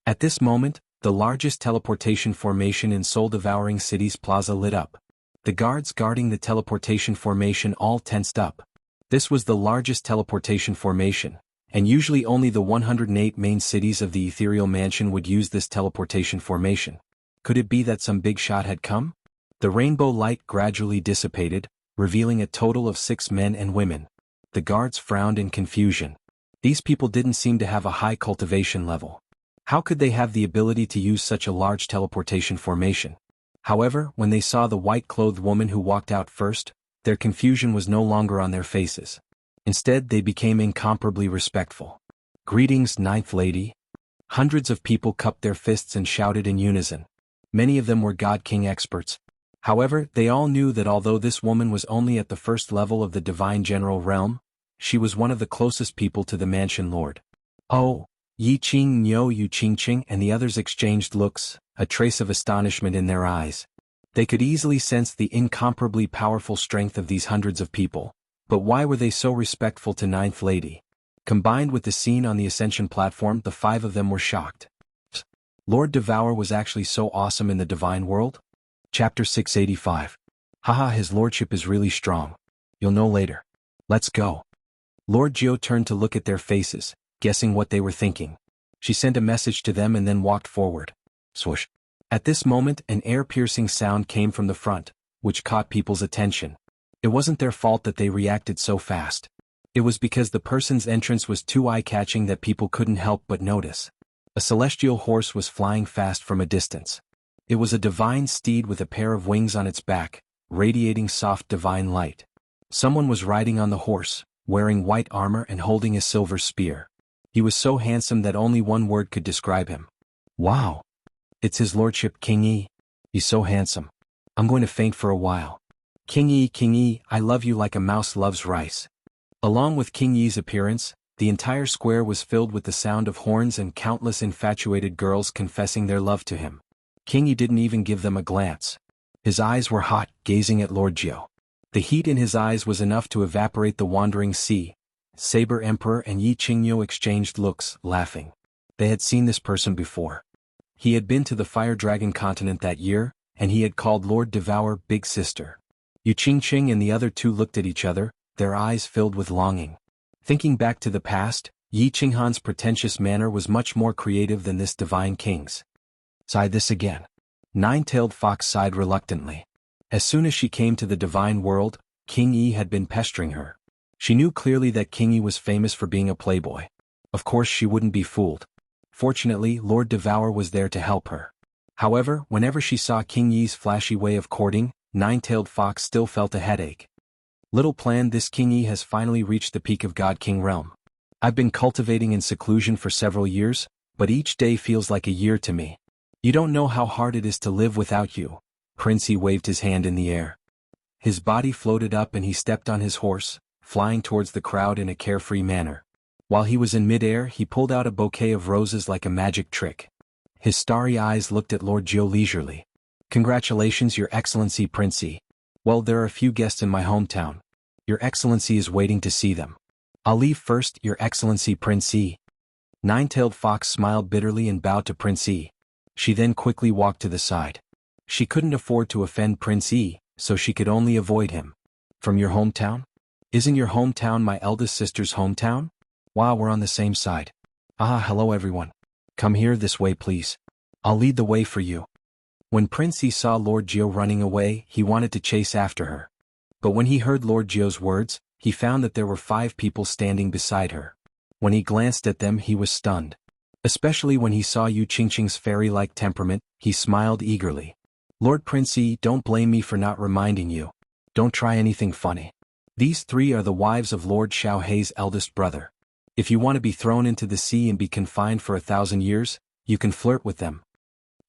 At this moment, the largest teleportation formation in soul-devouring city's plaza lit up. The guards guarding the teleportation formation all tensed up. This was the largest teleportation formation, and usually only the 108 main cities of the ethereal mansion would use this teleportation formation. Could it be that some big shot had come? The rainbow light gradually dissipated, revealing a total of 6 men and women. The guards frowned in confusion. These people didn't seem to have a high cultivation level. How could they have the ability to use such a large teleportation formation? However, when they saw the white-clothed woman who walked out first, their confusion was no longer on their faces. Instead, they became incomparably respectful. "Greetings, Ninth Lady." Hundreds of people cupped their fists and shouted in unison. Many of them were God King experts. However, they all knew that although this woman was only at the first level of the Divine General Realm, she was one of the closest people to the Mansion Lord. "Oh, Yi Qing Nyo Yu Qing Qing," and the others exchanged looks, a trace of astonishment in their eyes. They could easily sense the incomparably powerful strength of these hundreds of people, but why were they so respectful to Ninth Lady? Combined with the scene on the Ascension platform, the 5 of them were shocked. Lord Devour was actually so awesome in the Divine World? Chapter 685. Haha, his lordship is really strong. You'll know later. Let's go. Lord Jiao turned to look at their faces, guessing what they were thinking. She sent a message to them and then walked forward. Swoosh. At this moment, an air-piercing sound came from the front, which caught people's attention. It wasn't their fault that they reacted so fast. It was because the person's entrance was too eye-catching that people couldn't help but notice. A celestial horse was flying fast from a distance. It was a divine steed with a pair of wings on its back, radiating soft divine light. Someone was riding on the horse, wearing white armor and holding a silver spear. He was so handsome that only one word could describe him. Wow! It's his lordship King Yi. He's so handsome. I'm going to faint for a while. King Yi, I love you like a mouse loves rice. Along with King Yi's appearance, the entire square was filled with the sound of horns and countless infatuated girls confessing their love to him. King Yi didn't even give them a glance. His eyes were hot, gazing at Lord Jiao. The heat in his eyes was enough to evaporate the wandering sea. Saber Emperor and Yi Qingyo exchanged looks, laughing. They had seen this person before. He had been to the Fire Dragon continent that year, and he had called Lord Devour Big Sister. Yu Qingqing and the other two looked at each other, their eyes filled with longing. Thinking back to the past, Yi Qinghan's pretentious manner was much more creative than this divine king's. Sigh this again. Nine-tailed Fox sighed reluctantly. As soon as she came to the divine world, King Yi had been pestering her. She knew clearly that King Yi was famous for being a playboy. Of course she wouldn't be fooled. Fortunately, Lord Devour was there to help her. However, whenever she saw King Yi's flashy way of courting, Nine-tailed Fox still felt a headache. Little planned, this King Yi has finally reached the peak of God King realm. I've been cultivating in seclusion for several years, but each day feels like a year to me. You don't know how hard it is to live without you. Prince Yi waved his hand in the air. His body floated up and he stepped on his horse, flying towards the crowd in a carefree manner. While he was in midair, he pulled out a bouquet of roses like a magic trick. His starry eyes looked at Lord Jiao leisurely. Congratulations, Your Excellency Prince Yi. Well, there are a few guests in my hometown. Your Excellency is waiting to see them. I'll leave first, Your Excellency Prince Yi. Nine-tailed Fox smiled bitterly and bowed to Prince Yi. She then quickly walked to the side. She couldn't afford to offend Prince Yi, so she could only avoid him. From your hometown? Isn't your hometown my eldest sister's hometown? Wow, we're on the same side. Ah, hello everyone. Come here this way please. I'll lead the way for you. When Prince Yi saw Lord Jiao running away, he wanted to chase after her. But when he heard Lord Jiao's words, he found that there were 5 people standing beside her. When he glanced at them, he was stunned. Especially when he saw Yu Qingqing's fairy-like temperament, he smiled eagerly. Lord Prince Yi, don't blame me for not reminding you. Don't try anything funny. These 3 are the wives of Lord Xiaohei's eldest brother. If you want to be thrown into the sea and be confined for 1,000 years, you can flirt with them.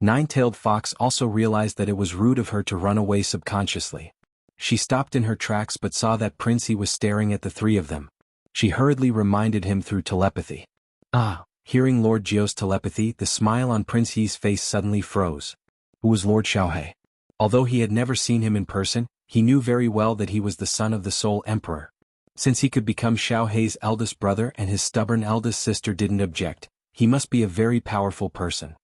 Nine-tailed Fox also realized that it was rude of her to run away subconsciously. She stopped in her tracks but saw that Prince Yi was staring at the 3 of them. She hurriedly reminded him through telepathy. Ah, hearing Lord Jiao's telepathy, the smile on Prince Yi's face suddenly froze. Who was Lord Xiaohei? Although he had never seen him in person, he knew very well that he was the son of the Soul Emperor. Since he could become Xiaohei's eldest brother and his stubborn eldest sister didn't object, he must be a very powerful person.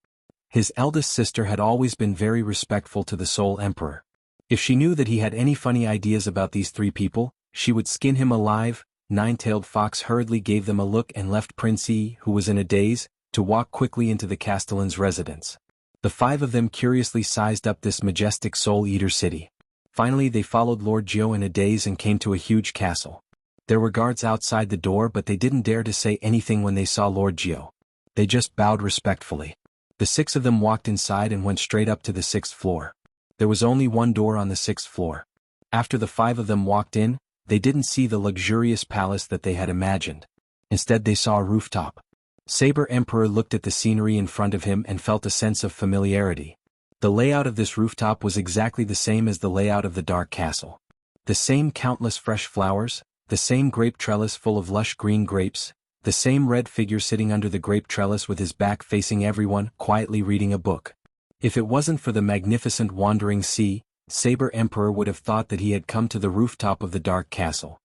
His eldest sister had always been very respectful to the Soul Emperor. If she knew that he had any funny ideas about these three people, she would skin him alive. Nine-tailed Fox hurriedly gave them a look and left Prince E, who was in a daze, to walk quickly into the Castellan's residence. The five of them curiously sized up this majestic Soul Eater city. Finally they followed Lord Jiao in a daze and came to a huge castle. There were guards outside the door, but they didn't dare to say anything when they saw Lord Jiao. They just bowed respectfully. The six of them walked inside and went straight up to the 6th floor. There was only one door on the 6th floor. After the five of them walked in, they didn't see the luxurious palace that they had imagined. Instead they saw a rooftop. Saber Emperor looked at the scenery in front of him and felt a sense of familiarity. The layout of this rooftop was exactly the same as the layout of the Dark Castle. The same countless fresh flowers, the same grape trellis full of lush green grapes, the same red figure sitting under the grape trellis with his back facing everyone, quietly reading a book. If it wasn't for the magnificent wandering sea, Saber Emperor would have thought that he had come to the rooftop of the Dark Castle.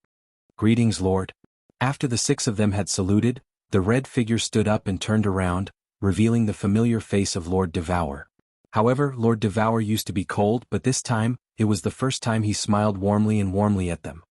"Greetings, Lord." After the six of them had saluted, the red figure stood up and turned around, revealing the familiar face of Lord Devour. However, Lord Devour used to be cold, but this time, it was the first time he smiled warmly at them.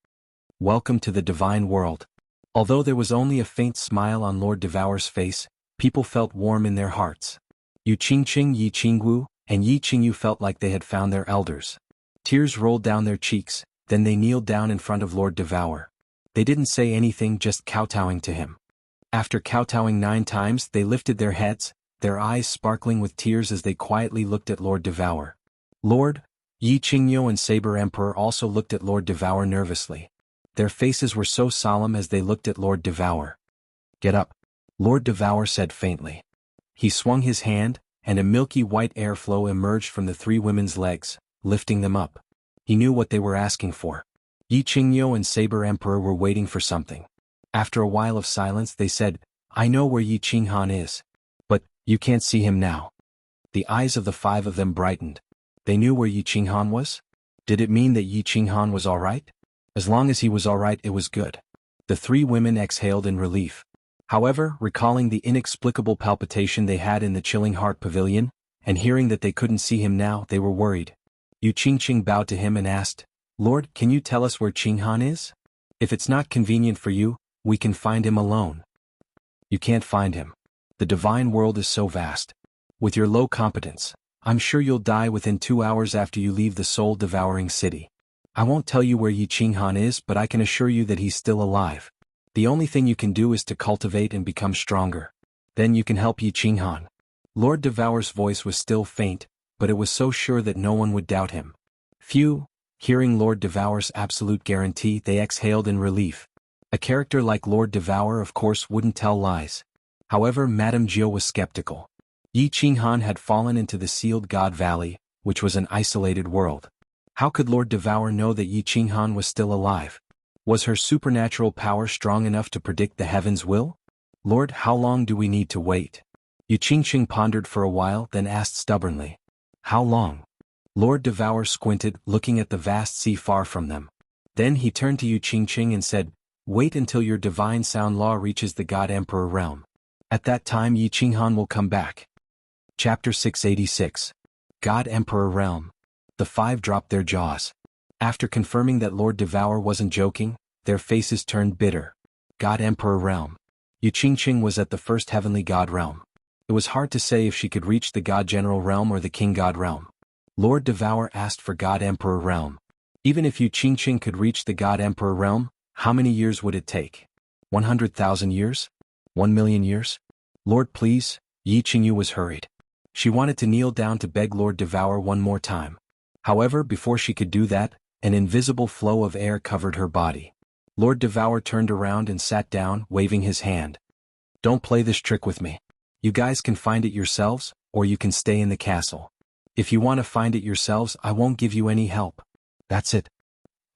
"Welcome to the divine world." Although there was only a faint smile on Lord Devour's face, people felt warm in their hearts. Yu Qingqing, Yi Qingwu, and Yi Qingyu felt like they had found their elders. Tears rolled down their cheeks, then they kneeled down in front of Lord Devour. They didn't say anything, just kowtowing to him. After kowtowing 9 times, they lifted their heads, their eyes sparkling with tears as they quietly looked at Lord Devour. Lord, Yi Qingyu and Saber Emperor also looked at Lord Devour nervously. Their faces were so solemn as they looked at Lord Devour. "Get up," Lord Devour said faintly. He swung his hand, and a milky white airflow emerged from the three women's legs, lifting them up. He knew what they were asking for. Yi Qingyu and Saber Emperor were waiting for something. After a while of silence they said, "I know where Yi Qinghan is. But, you can't see him now." The eyes of the five of them brightened. They knew where Yi Qinghan was? Did it mean that Yi Qinghan was alright? As long as he was alright, it was good. The three women exhaled in relief. However, recalling the inexplicable palpitation they had in the Chilling Heart Pavilion, and hearing that they couldn't see him now, they were worried. Yu Qingqing bowed to him and asked, "Lord, can you tell us where Qinghan is? If it's not convenient for you, we can find him alone." "You can't find him. The divine world is so vast. With your low competence, I'm sure you'll die within 2 hours after you leave the soul-devouring city. I won't tell you where Yi Qinghan is, but I can assure you that he's still alive. The only thing you can do is to cultivate and become stronger. Then you can help Yi Qinghan." Lord Devour's voice was still faint, but it was so sure that no one would doubt him. Phew! Hearing Lord Devour's absolute guarantee, they exhaled in relief. A character like Lord Devour of course wouldn't tell lies. However, Madame Jiao was skeptical. Yi Qinghan had fallen into the sealed God Valley, which was an isolated world. How could Lord Devour know that Yi Qinghan was still alive? Was her supernatural power strong enough to predict the heaven's will? "Lord, how long do we need to wait?" Yu Qingqing pondered for a while, then asked stubbornly. "How long?" Lord Devour squinted, looking at the vast sea far from them. Then he turned to Yu Qingqing and said, "Wait until your divine sound law reaches the God Emperor realm. At that time Yi Qinghan will come back." Chapter 686. God Emperor Realm. The five dropped their jaws. After confirming that Lord Devour wasn't joking, their faces turned bitter. God Emperor Realm. Yu Qingqing was at the first heavenly God realm. It was hard to say if she could reach the God General realm or the King God realm. Lord Devour asked for God Emperor Realm. Even if Yu Qingqing could reach the God Emperor Realm, how many years would it take? 100,000 years? 1,000,000 years? "Lord, please." Yi Qingyu was hurried. She wanted to kneel down to beg Lord Devour one more time. However, before she could do that, an invisible flow of air covered her body. Lord Devour turned around and sat down, waving his hand. "Don't play this trick with me. You guys can find it yourselves, or you can stay in the castle. If you want to find it yourselves, I won't give you any help. That's it.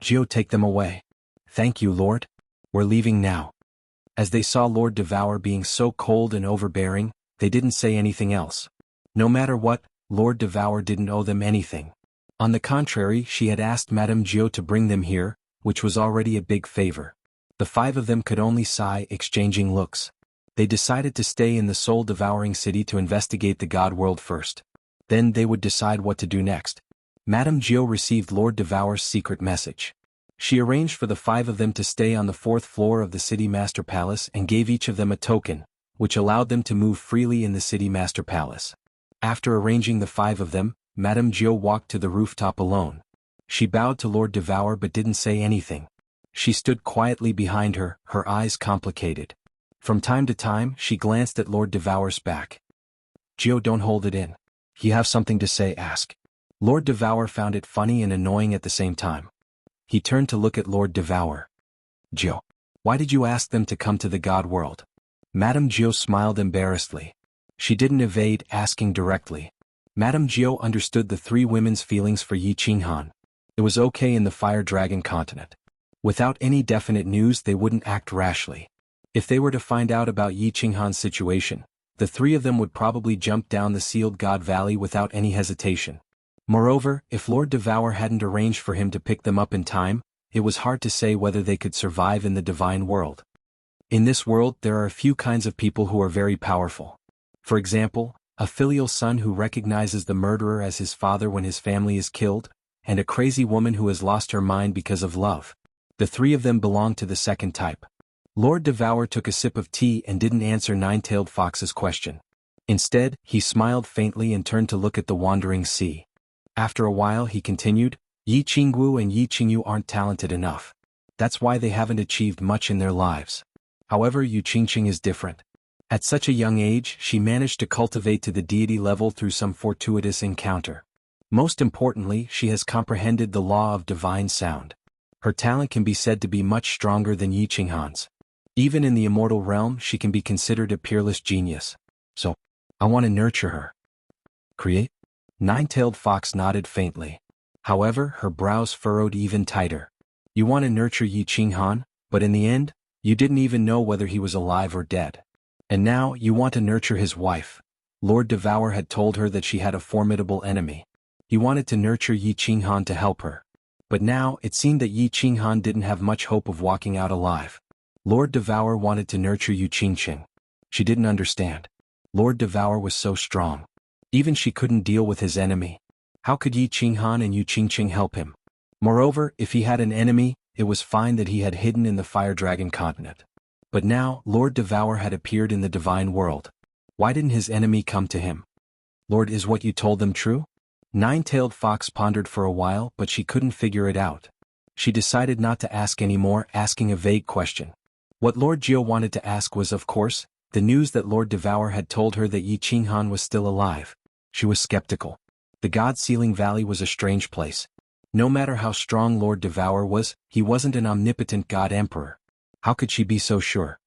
Jiao, take them away." "Thank you, Lord. We're leaving now." As they saw Lord Devour being so cold and overbearing, they didn't say anything else. No matter what, Lord Devour didn't owe them anything. On the contrary, she had asked Madame Jiao to bring them here, which was already a big favor. The five of them could only sigh, exchanging looks. They decided to stay in the soul-devouring city to investigate the god world first. Then they would decide what to do next. Madame Jiao received Lord Devour's secret message. She arranged for the 5 of them to stay on the 4th floor of the City Master Palace and gave each of them a token, which allowed them to move freely in the City Master Palace. After arranging the 5 of them, Madame Jiao walked to the rooftop alone. She bowed to Lord Devour but didn't say anything. She stood quietly behind her, her eyes complicated. From time to time, she glanced at Lord Devour's back. Jiao, don't hold it in. You have something to say, ask. Lord Devour found it funny and annoying at the same time. He turned to look at Lord Devour. Jiao, why did you ask them to come to the god world? Madame Jiao smiled embarrassedly. She didn't evade asking directly. Madame Jiao understood the 3 women's feelings for Yi Qinghan. It was okay in the Fire Dragon continent. Without any definite news, they wouldn't act rashly. If they were to find out about Yi Qinghan's situation, the 3 of them would probably jump down the Sealed God Valley without any hesitation. Moreover, if Lord Devour hadn't arranged for him to pick them up in time, it was hard to say whether they could survive in the divine world. In this world, there are a few kinds of people who are very powerful. For example, a filial son who recognizes the murderer as his father when his family is killed, and a crazy woman who has lost her mind because of love. The 3 of them belong to the second type. Lord Devour took a sip of tea and didn't answer Nine-Tailed Fox's question. Instead, he smiled faintly and turned to look at the wandering sea. After a while he continued, Yi Qingwu and Yi Qingyu aren't talented enough. That's why they haven't achieved much in their lives. However, Yu Qingqing is different. At such a young age, she managed to cultivate to the deity level through some fortuitous encounter. Most importantly, she has comprehended the law of divine sound. Her talent can be said to be much stronger than Yi Qinghan's. Even in the immortal realm, she can be considered a peerless genius. So, I want to nurture her. Create? Nine-Tailed Fox nodded faintly. However, her brows furrowed even tighter. You want to nurture Yi Qinghan, but in the end, you didn't even know whether he was alive or dead. And now, you want to nurture his wife. Lord Devour had told her that she had a formidable enemy. He wanted to nurture Yi Qinghan to help her. But now, it seemed that Yi Qinghan didn't have much hope of walking out alive. Lord Devour wanted to nurture Yu Qingqing. She didn't understand. Lord Devour was so strong. Even she couldn't deal with his enemy. How could Yi Qinghan and Yu Qingqing help him? Moreover, if he had an enemy, it was fine that he had hidden in the Fire Dragon continent. But now, Lord Devour had appeared in the divine world. Why didn't his enemy come to him? Lord, is what you told them true? Nine-Tailed Fox pondered for a while, but she couldn't figure it out. She decided not to ask anymore, asking a vague question. What Lord Jiao wanted to ask was, of course, the news that Lord Devour had told her that Yi Qinghan was still alive. She was skeptical. The God-Sealing Valley was a strange place. No matter how strong Lord Devour was, he wasn't an omnipotent God-Emperor. How could she be so sure?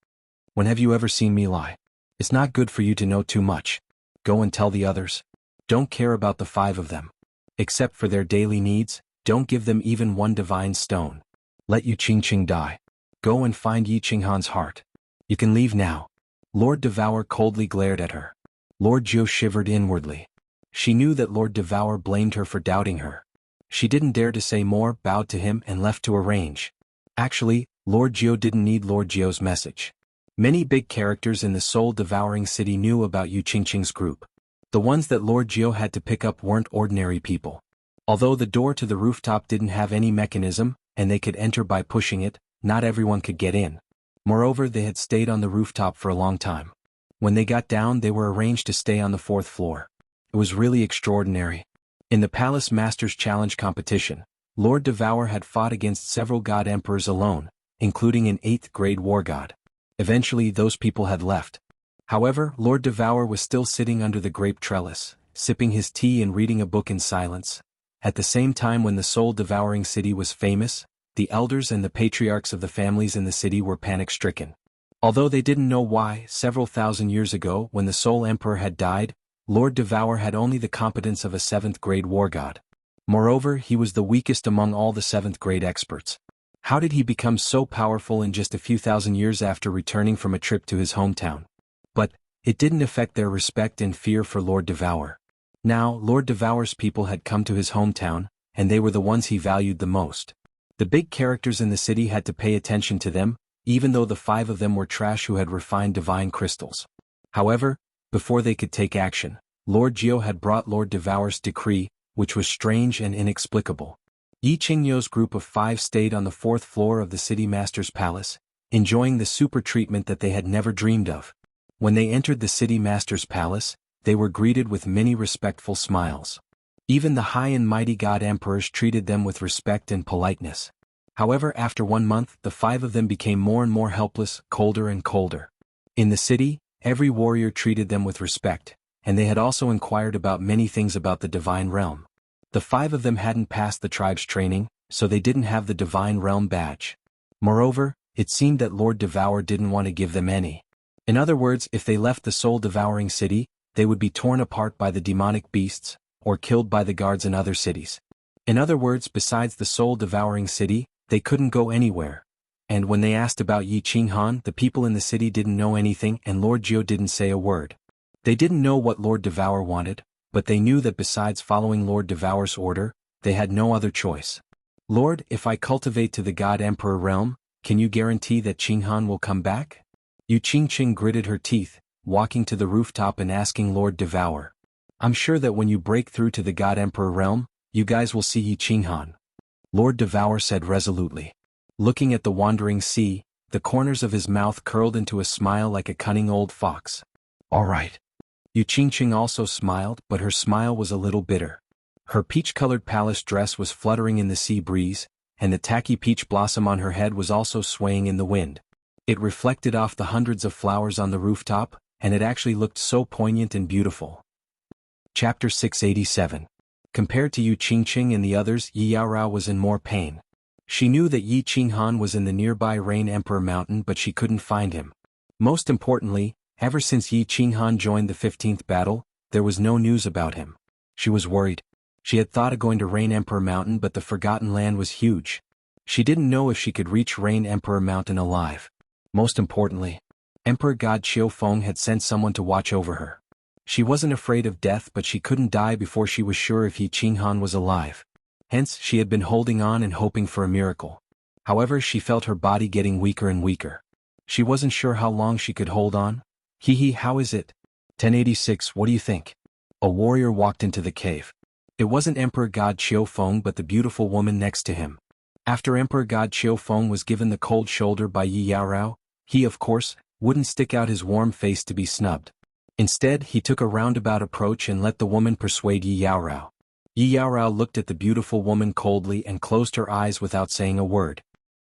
When have you ever seen me lie? It's not good for you to know too much. Go and tell the others. Don't care about the 5 of them. Except for their daily needs, don't give them even one divine stone. Let Yu Qingqing die. Go and find Yi Qinghan's heart. You can leave now. Lord Devour coldly glared at her. Lord Jiao shivered inwardly. She knew that Lord Devour blamed her for doubting her. She didn't dare to say more, bowed to him and left to arrange. Actually, Lord Jiao didn't need Lord Jiao's message. Many big characters in the soul-devouring city knew about Yu Qingqing's group. The ones that Lord Jiao had to pick up weren't ordinary people. Although the door to the rooftop didn't have any mechanism, and they could enter by pushing it, not everyone could get in. Moreover, they had stayed on the rooftop for a long time. When they got down, they were arranged to stay on the 4th floor. It was really extraordinary. In the Palace Masters Challenge competition, Lord Devour had fought against several god emperors alone, including an 8th grade war god. Eventually, those people had left. However, Lord Devour was still sitting under the grape trellis, sipping his tea and reading a book in silence. At the same time, when the soul-devouring city was famous, the elders and the patriarchs of the families in the city were panic-stricken. Although they didn't know why, several thousand years ago, when the Soul Emperor had died, Lord Devour had only the competence of a 7th grade war god. Moreover, he was the weakest among all the 7th grade experts. How did he become so powerful in just a few thousand years after returning from a trip to his hometown? But it didn't affect their respect and fear for Lord Devour. Now, Lord Devour's people had come to his hometown, and they were the ones he valued the most. The big characters in the city had to pay attention to them, even though the 5 of them were trash who had refined divine crystals. However, before they could take action, Lord Jiao had brought Lord Devour's decree, which was strange and inexplicable. Yi Qingyo's group of 5 stayed on the 4th floor of the city master's palace, enjoying the super treatment that they had never dreamed of. When they entered the city master's palace, they were greeted with many respectful smiles. Even the high and mighty god emperors treated them with respect and politeness. However, after 1 month, the 5 of them became more and more helpless, colder and colder. In the city, every warrior treated them with respect, and they had also inquired about many things about the divine realm. The 5 of them hadn't passed the tribe's training, so they didn't have the divine realm badge. Moreover, it seemed that Lord Devour didn't want to give them any. In other words, if they left the soul-devouring city, they would be torn apart by the demonic beasts, or killed by the guards in other cities. In other words, besides the soul-devouring city, they couldn't go anywhere. And when they asked about Yi Qinghan, the people in the city didn't know anything and Lord Jiao didn't say a word. They didn't know what Lord Devour wanted, but they knew that besides following Lord Devour's order, they had no other choice. Lord, if I cultivate to the God Emperor realm, can you guarantee that Qinghan will come back? Yu Qingqing gritted her teeth, walking to the rooftop and asking Lord Devour. I'm sure that when you break through to the God Emperor realm, you guys will see Yi Qinghan. Lord Devour said resolutely. Looking at the wandering sea, the corners of his mouth curled into a smile like a cunning old fox. All right. Yu Qingqing also smiled, but her smile was a little bitter. Her peach-colored palace dress was fluttering in the sea breeze, and the tacky peach blossom on her head was also swaying in the wind. It reflected off the hundreds of flowers on the rooftop, and it actually looked so poignant and beautiful. Chapter 687. Compared to Yu Qingqing and the others, Yi Yaorao was in more pain. She knew that Yi Qinghan was in the nearby Rain Emperor Mountain, but she couldn't find him. Most importantly, ever since Yi Qinghan joined the 15th battle, there was no news about him. She was worried. She had thought of going to Rain Emperor Mountain, but the Forgotten Land was huge. She didn't know if she could reach Rain Emperor Mountain alive. Most importantly, Emperor God Qiufeng had sent someone to watch over her. She wasn't afraid of death, but she couldn't die before she was sure if Yi Qinghan was alive. Hence, she had been holding on and hoping for a miracle. However, she felt her body getting weaker and weaker. She wasn't sure how long she could hold on. Hee, how is it? 1086, what do you think? A warrior walked into the cave. It wasn't Emperor God Qiufeng but the beautiful woman next to him. After Emperor God Qiufeng was given the cold shoulder by Yi Yaorao, he, of course, wouldn't stick out his warm face to be snubbed. Instead, he took a roundabout approach and let the woman persuade Yi Yaorao. Yi Yaorao looked at the beautiful woman coldly and closed her eyes without saying a word.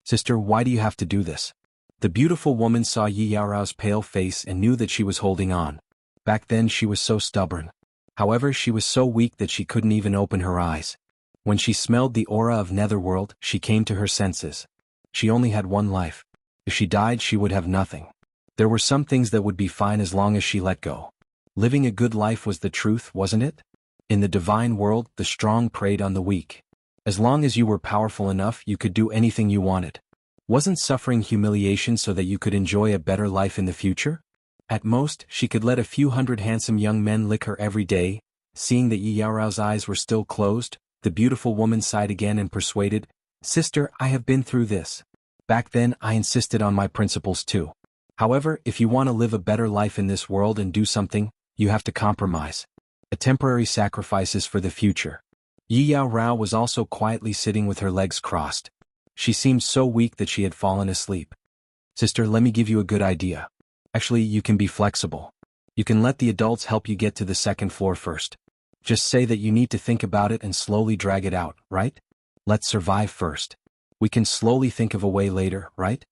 Sister, why do you have to do this? The beautiful woman saw Yi Yaorao's pale face and knew that she was holding on. Back then she was so stubborn. However, she was so weak that she couldn't even open her eyes. When she smelled the aura of Netherworld, she came to her senses. She only had one life. If she died, she would have nothing. There were some things that would be fine as long as she let go. Living a good life was the truth, wasn't it? In the divine world, the strong preyed on the weak. As long as you were powerful enough, you could do anything you wanted. Wasn't suffering humiliation so that you could enjoy a better life in the future? At most, she could let a few hundred handsome young men lick her every day. Seeing that Yi Yaorao's eyes were still closed, the beautiful woman sighed again and persuaded, Sister, I have been through this. Back then, I insisted on my principles too. However, if you want to live a better life in this world and do something, you have to compromise. A temporary sacrifice is for the future. Yi Yaorao was also quietly sitting with her legs crossed. She seemed so weak that she had fallen asleep. Sister, let me give you a good idea. Actually, you can be flexible. You can let the adults help you get to the 2nd floor first. Just say that you need to think about it and slowly drag it out, right? Let's survive first. We can slowly think of a way later, right?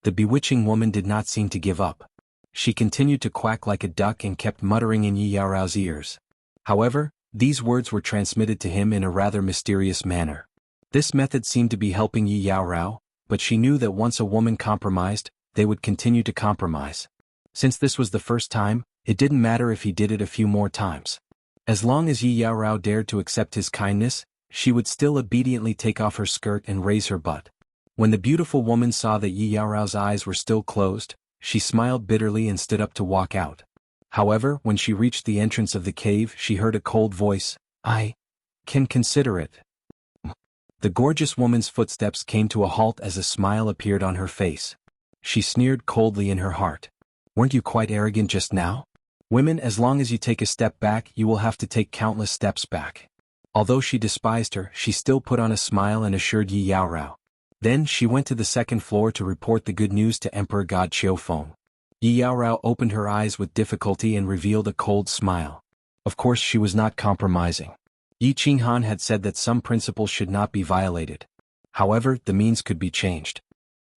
The bewitching woman did not seem to give up. She continued to quack like a duck and kept muttering in Yi Yaorao's ears. However, these words were transmitted to him in a rather mysterious manner. This method seemed to be helping Yi Yaorao, but she knew that once a woman compromised, they would continue to compromise. Since this was the first time, it didn't matter if he did it a few more times. As long as Yi Yaorao dared to accept his kindness, she would still obediently take off her skirt and raise her butt. When the beautiful woman saw that Yi Yaorao's eyes were still closed, she smiled bitterly and stood up to walk out. However, when she reached the entrance of the cave, she heard a cold voice, I can consider it. The gorgeous woman's footsteps came to a halt as a smile appeared on her face. She sneered coldly in her heart. Weren't you quite arrogant just now? Women, as long as you take a step back, you will have to take countless steps back. Although she despised her, she still put on a smile and assured Yi Yaorao. Then she went to the second floor to report the good news to Emperor God Qiufeng. Yi Yaorao opened her eyes with difficulty and revealed a cold smile. Of course she was not compromising. Yi Qinghan had said that some principles should not be violated. However, the means could be changed.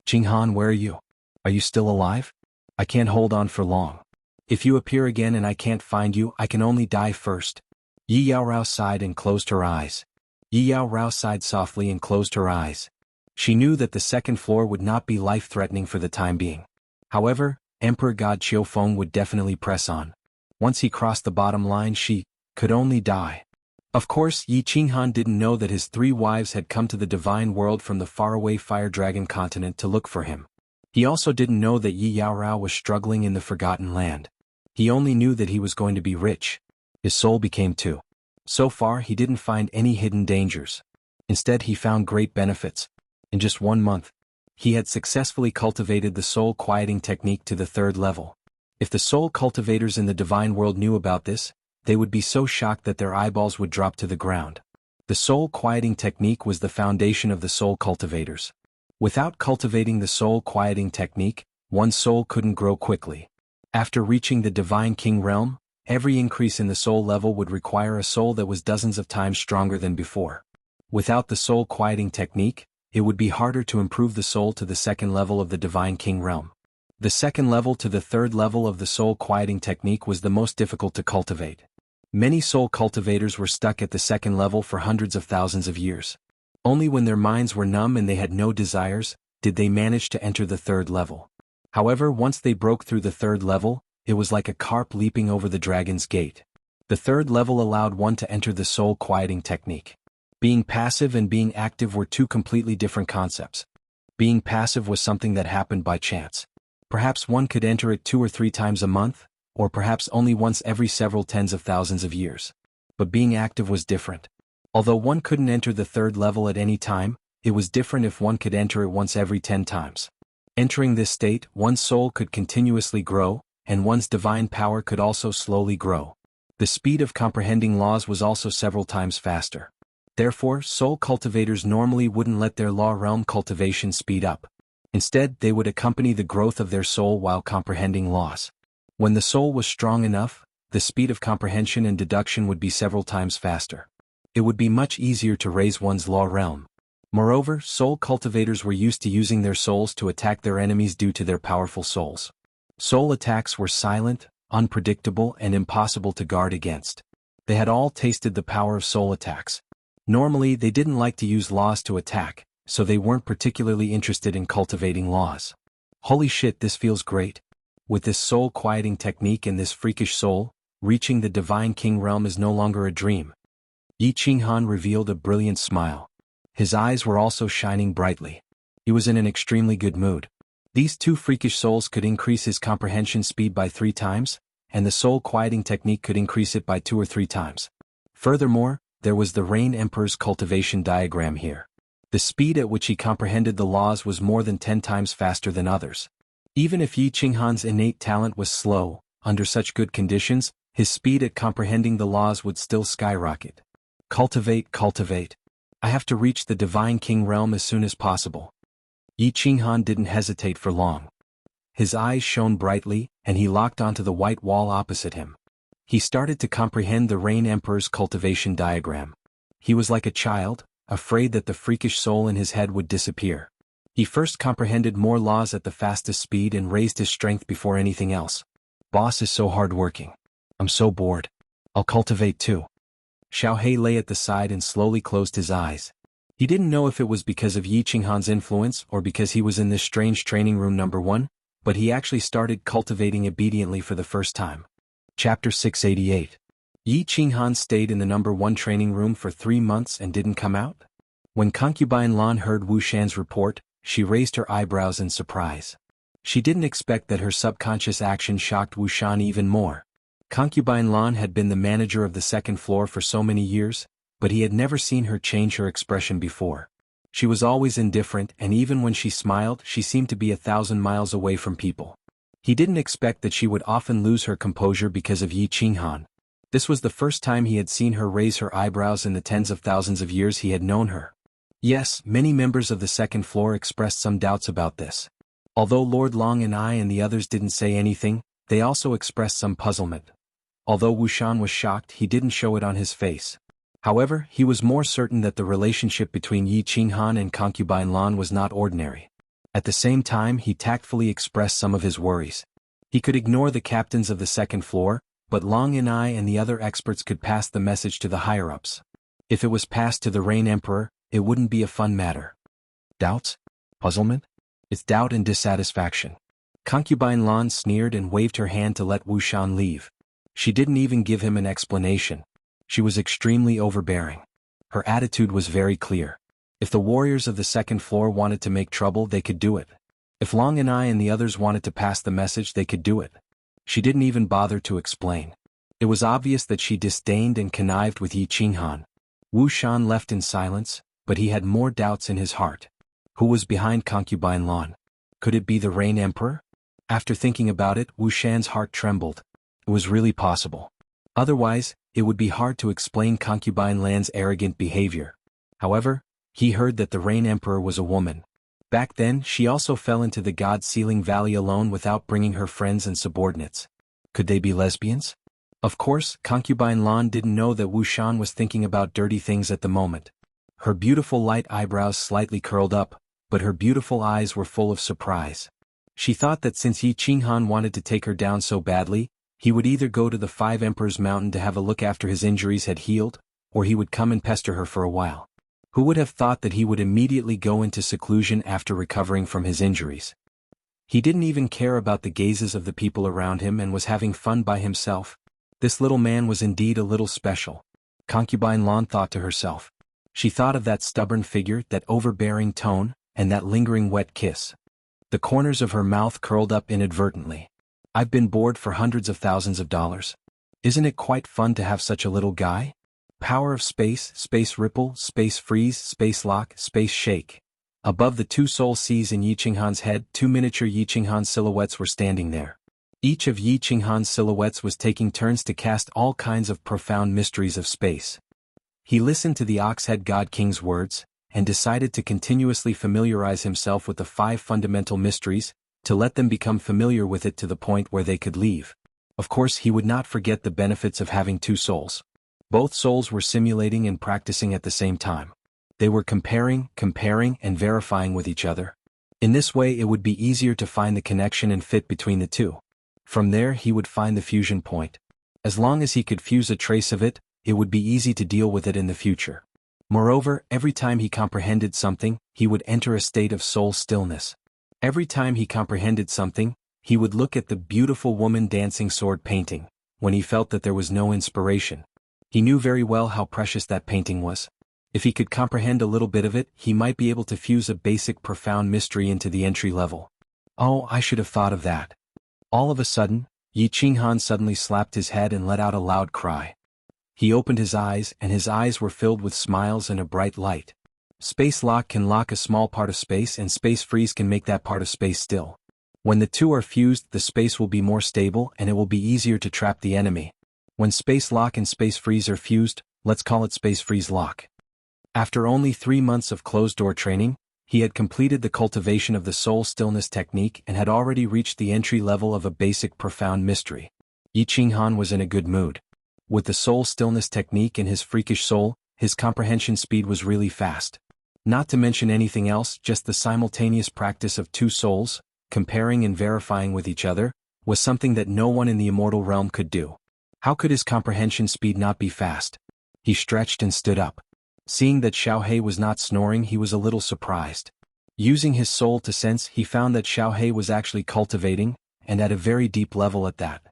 Qinghan, where are you? Are you still alive? I can't hold on for long. If you appear again and I can't find you, I can only die first. Yi Yaorao sighed and closed her eyes. Yi Yaorao sighed softly and closed her eyes. She knew that the second floor would not be life-threatening for the time being. However, Emperor God Qiufeng would definitely press on. Once he crossed the bottom line, she could only die. Of course, Yi Qinghan didn't know that his 3 wives had come to the divine world from the faraway Fire Dragon continent to look for him. He also didn't know that Yi Yaorao was struggling in the Forgotten Land. He only knew that he was going to be rich. His soul became 2. So far, he didn't find any hidden dangers. Instead, he found great benefits. In just 1 month, he had successfully cultivated the soul quieting technique to the 3rd level. If the soul cultivators in the divine world knew about this, they would be so shocked that their eyeballs would drop to the ground. The soul quieting technique was the foundation of the soul cultivators. Without cultivating the soul quieting technique, one's soul couldn't grow quickly. After reaching the Divine King realm, every increase in the soul level would require a soul that was dozens of times stronger than before. Without the soul quieting technique, it would be harder to improve the soul to the 2nd level of the Divine King realm. The 2nd level to the 3rd level of the soul quieting technique was the most difficult to cultivate. Many soul cultivators were stuck at the 2nd level for hundreds of thousands of years. Only when their minds were numb and they had no desires, did they manage to enter the 3rd level. However, once they broke through the 3rd level, it was like a carp leaping over the dragon's gate. The 3rd level allowed one to enter the soul quieting technique. Being passive and being active were 2 completely different concepts. Being passive was something that happened by chance. Perhaps one could enter it 2 or 3 times a month, or perhaps only once every several tens of thousands of years. But being active was different. Although one couldn't enter the 3rd level at any time, it was different if one could enter it once every 10 times. Entering this state, one's soul could continuously grow, and one's divine power could also slowly grow. The speed of comprehending laws was also several times faster. Therefore, soul cultivators normally wouldn't let their law realm cultivation speed up. Instead, they would accompany the growth of their soul while comprehending laws. When the soul was strong enough, the speed of comprehension and deduction would be several times faster. It would be much easier to raise one's law realm. Moreover, soul cultivators were used to using their souls to attack their enemies due to their powerful souls. Soul attacks were silent, unpredictable, and impossible to guard against. They had all tasted the power of soul attacks. Normally, they didn't like to use laws to attack, so they weren't particularly interested in cultivating laws. Holy shit, this feels great. With this soul quieting technique and this freakish soul, reaching the Divine King realm is no longer a dream. Yi Qinghan revealed a brilliant smile. His eyes were also shining brightly. He was in an extremely good mood. These 2 freakish souls could increase his comprehension speed by 3 times, and the soul quieting technique could increase it by 2 or 3 times. Furthermore, there was the Rain Emperor's cultivation diagram here. The speed at which he comprehended the laws was more than 10 times faster than others. Even if Yi Qinghan's innate talent was slow, under such good conditions, his speed at comprehending the laws would still skyrocket. Cultivate, cultivate. I have to reach the Divine King realm as soon as possible. Yi Qinghan didn't hesitate for long. His eyes shone brightly, and he locked onto the white wall opposite him. He started to comprehend the Rain Emperor's cultivation diagram. He was like a child, afraid that the freakish soul in his head would disappear. He first comprehended more laws at the fastest speed and raised his strength before anything else. Boss is so hardworking. I'm so bored. I'll cultivate too. Xiaohei lay at the side and slowly closed his eyes. He didn't know if it was because of Yi Qinghan's influence or because he was in this strange training room number 1, but he actually started cultivating obediently for the first time. Chapter 688. Yi Qinghan stayed in the number 1 training room for 3 months and didn't come out? When concubine Lan heard Wu Shan's report, she raised her eyebrows in surprise. She didn't expect that her subconscious action shocked Wu Shan even more. Concubine Lan had been the manager of the 2nd floor for so many years, but he had never seen her change her expression before. She was always indifferent, and even when she smiled, she seemed to be 1,000 miles away from people. He didn't expect that she would often lose her composure because of Yi Qinghan. This was the first time he had seen her raise her eyebrows in the tens of thousands of years he had known her. Yes, many members of the second floor expressed some doubts about this. Although Lord Long and I and the others didn't say anything, they also expressed some puzzlement. Although Wuxian was shocked, he didn't show it on his face. However, he was more certain that the relationship between Yi Qinghan and concubine Lan was not ordinary. At the same time, he tactfully expressed some of his worries. He could ignore the captains of the second floor, but Long and I and the other experts could pass the message to the higher-ups. If it was passed to the Rain Emperor, it wouldn't be a fun matter. Doubts? Puzzlement? It's doubt and dissatisfaction. Concubine Lan sneered and waved her hand to let Wuxian leave. She didn't even give him an explanation. She was extremely overbearing. Her attitude was very clear. If the warriors of the second floor wanted to make trouble, they could do it. If Long and I and the others wanted to pass the message, they could do it. She didn't even bother to explain. It was obvious that she disdained and connived with Yi Qinghan. Wuxian left in silence, but he had more doubts in his heart. Who was behind concubine Lan? Could it be the Rain Emperor? After thinking about it, Wuxian's heart trembled. It was really possible. Otherwise, it would be hard to explain concubine Lan's arrogant behavior. However, he heard that the Rain Emperor was a woman. Back then, she also fell into the God-Sealing Valley alone without bringing her friends and subordinates. Could they be lesbians? Of course, concubine Lan didn't know that Wuxian was thinking about dirty things at the moment. Her beautiful light eyebrows slightly curled up, but her beautiful eyes were full of surprise. She thought that since Yi Qinghan wanted to take her down so badly, he would either go to the Five Emperors Mountain to have a look after his injuries had healed, or he would come and pester her for a while. Who would have thought that he would immediately go into seclusion after recovering from his injuries? He didn't even care about the gazes of the people around him and was having fun by himself. This little man was indeed a little special. Concubine Lan thought to herself. She thought of that stubborn figure, that overbearing tone, and that lingering wet kiss. The corners of her mouth curled up inadvertently. I've been bored for hundreds of thousands of dollars. Isn't it quite fun to have such a little guy? Power of space, space ripple, space freeze, space lock, space shake. Above the two soul seas in Yi Qinghan's head, two miniature Yi Qinghan silhouettes were standing there. Each of Yi Qinghan's silhouettes was taking turns to cast all kinds of profound mysteries of space. He listened to the Ox-Head God King's words, and decided to continuously familiarize himself with the 5 fundamental mysteries, to let them become familiar with it to the point where they could leave. Of course, he would not forget the benefits of having 2 souls. Both souls were simulating and practicing at the same time. They were comparing, and verifying with each other. In this way, it would be easier to find the connection and fit between the two. From there, he would find the fusion point. As long as he could fuse a trace of it, it would be easy to deal with it in the future. Moreover, every time he comprehended something, he would enter a state of soul stillness. Every time he comprehended something, he would look at the beautiful woman dancing sword painting. When he felt that there was no inspiration, he knew very well how precious that painting was. If he could comprehend a little bit of it, he might be able to fuse a basic profound mystery into the entry level. Oh, I should have thought of that. All of a sudden, Yi Qinghan suddenly slapped his head and let out a loud cry. He opened his eyes, and his eyes were filled with smiles and a bright light. Space lock can lock a small part of space, and space freeze can make that part of space still. When the two are fused, the space will be more stable and it will be easier to trap the enemy. When space lock and space freeze are fused, let's call it space freeze lock. After only 3 months of closed-door training, he had completed the cultivation of the soul stillness technique and had already reached the entry level of a basic profound mystery. Yi Qinghan was in a good mood. With the soul stillness technique and his freakish soul, his comprehension speed was really fast. Not to mention anything else, just the simultaneous practice of 2 souls, comparing and verifying with each other, was something that no one in the immortal realm could do. How could his comprehension speed not be fast? He stretched and stood up. Seeing that Xiaohei was not snoring, he was a little surprised. Using his soul to sense, he found that Xiaohei was actually cultivating, and at a very deep level at that.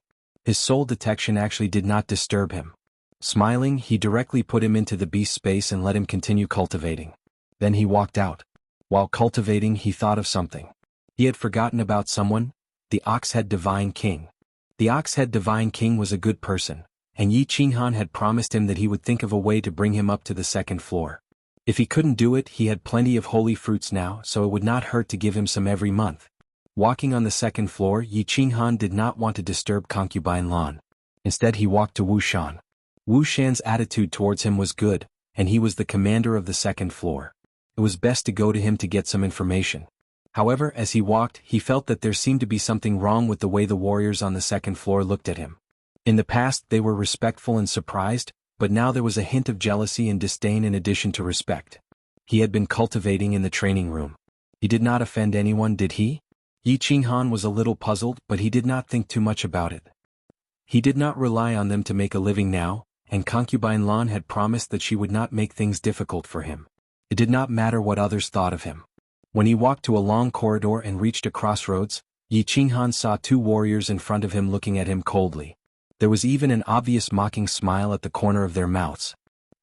His soul detection actually did not disturb him. Smiling, he directly put him into the beast space and let him continue cultivating. Then he walked out. While cultivating, he thought of something. He had forgotten about someone, the Ox-Head Divine King. The Ox-Head Divine King was a good person, and Yi Qinghan had promised him that he would think of a way to bring him up to the 2nd floor. If he couldn't do it, he had plenty of holy fruits now, so it would not hurt to give him some every month. Walking on the second floor, Yi Qinghan did not want to disturb concubine Lan. Instead he walked to Wu Shan. Wu Shan's attitude towards him was good, and he was the commander of the second floor. It was best to go to him to get some information. However, as he walked, he felt that there seemed to be something wrong with the way the warriors on the second floor looked at him. In the past they were respectful and surprised, but now there was a hint of jealousy and disdain in addition to respect. He had been cultivating in the training room. He did not offend anyone, did he? Yi Qinghan was a little puzzled, but he did not think too much about it. He did not rely on them to make a living now, and concubine Lan had promised that she would not make things difficult for him. It did not matter what others thought of him. When he walked to a long corridor and reached a crossroads, Yi Qinghan saw two warriors in front of him looking at him coldly. There was even an obvious mocking smile at the corner of their mouths.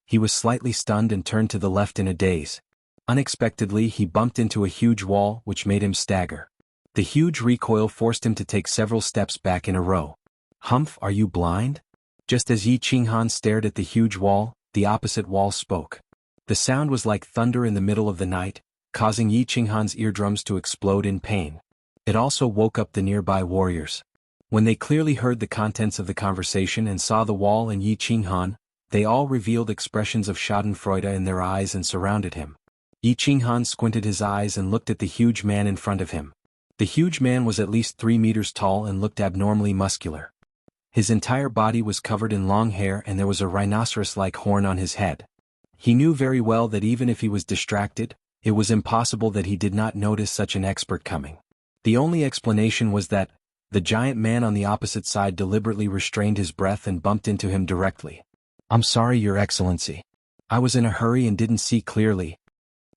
He was slightly stunned and turned to the left in a daze. Unexpectedly he bumped into a huge wall which made him stagger. The huge recoil forced him to take several steps back in a row. "Humph, are you blind?" Just as Yi Qinghan stared at the huge wall, the opposite wall spoke. The sound was like thunder in the middle of the night, causing Yi Qinghan's eardrums to explode in pain. It also woke up the nearby warriors. When they clearly heard the contents of the conversation and saw the wall and Yi Qinghan, they all revealed expressions of schadenfreude in their eyes and surrounded him. Yi Qinghan squinted his eyes and looked at the huge man in front of him. The huge man was at least 3 meters tall and looked abnormally muscular. His entire body was covered in long hair and there was a rhinoceros-like horn on his head. He knew very well that even if he was distracted, it was impossible that he did not notice such an expert coming. The only explanation was that the giant man on the opposite side deliberately restrained his breath and bumped into him directly. "I'm sorry, Your Excellency. I was in a hurry and didn't see clearly."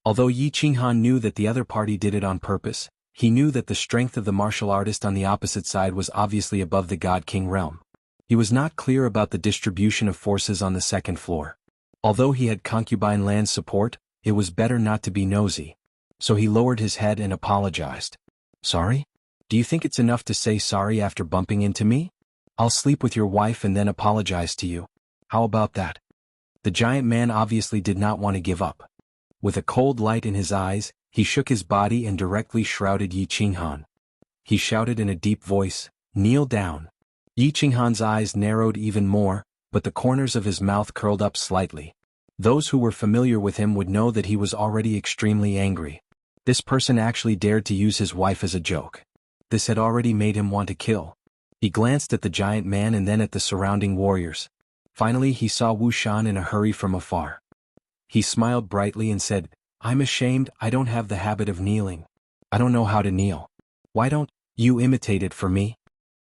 Although Yi Qinghan knew that the other party did it on purpose, he knew that the strength of the martial artist on the opposite side was obviously above the God-King realm. He was not clear about the distribution of forces on the second floor. Although he had concubine Lan's support, it was better not to be nosy. So he lowered his head and apologized. "Sorry? Do you think it's enough to say sorry after bumping into me? I'll sleep with your wife and then apologize to you. How about that?" The giant man obviously did not want to give up. With a cold light in his eyes, he shook his body and directly shrouded Yi Qinghan. He shouted in a deep voice, "Kneel down." Yi Qinghan's eyes narrowed even more, but the corners of his mouth curled up slightly. Those who were familiar with him would know that he was already extremely angry. This person actually dared to use his wife as a joke. This had already made him want to kill. He glanced at the giant man and then at the surrounding warriors. Finally he saw Wu Shan in a hurry from afar. He smiled brightly and said, "I'm ashamed, I don't have the habit of kneeling. I don't know how to kneel. Why don't you imitate it for me?"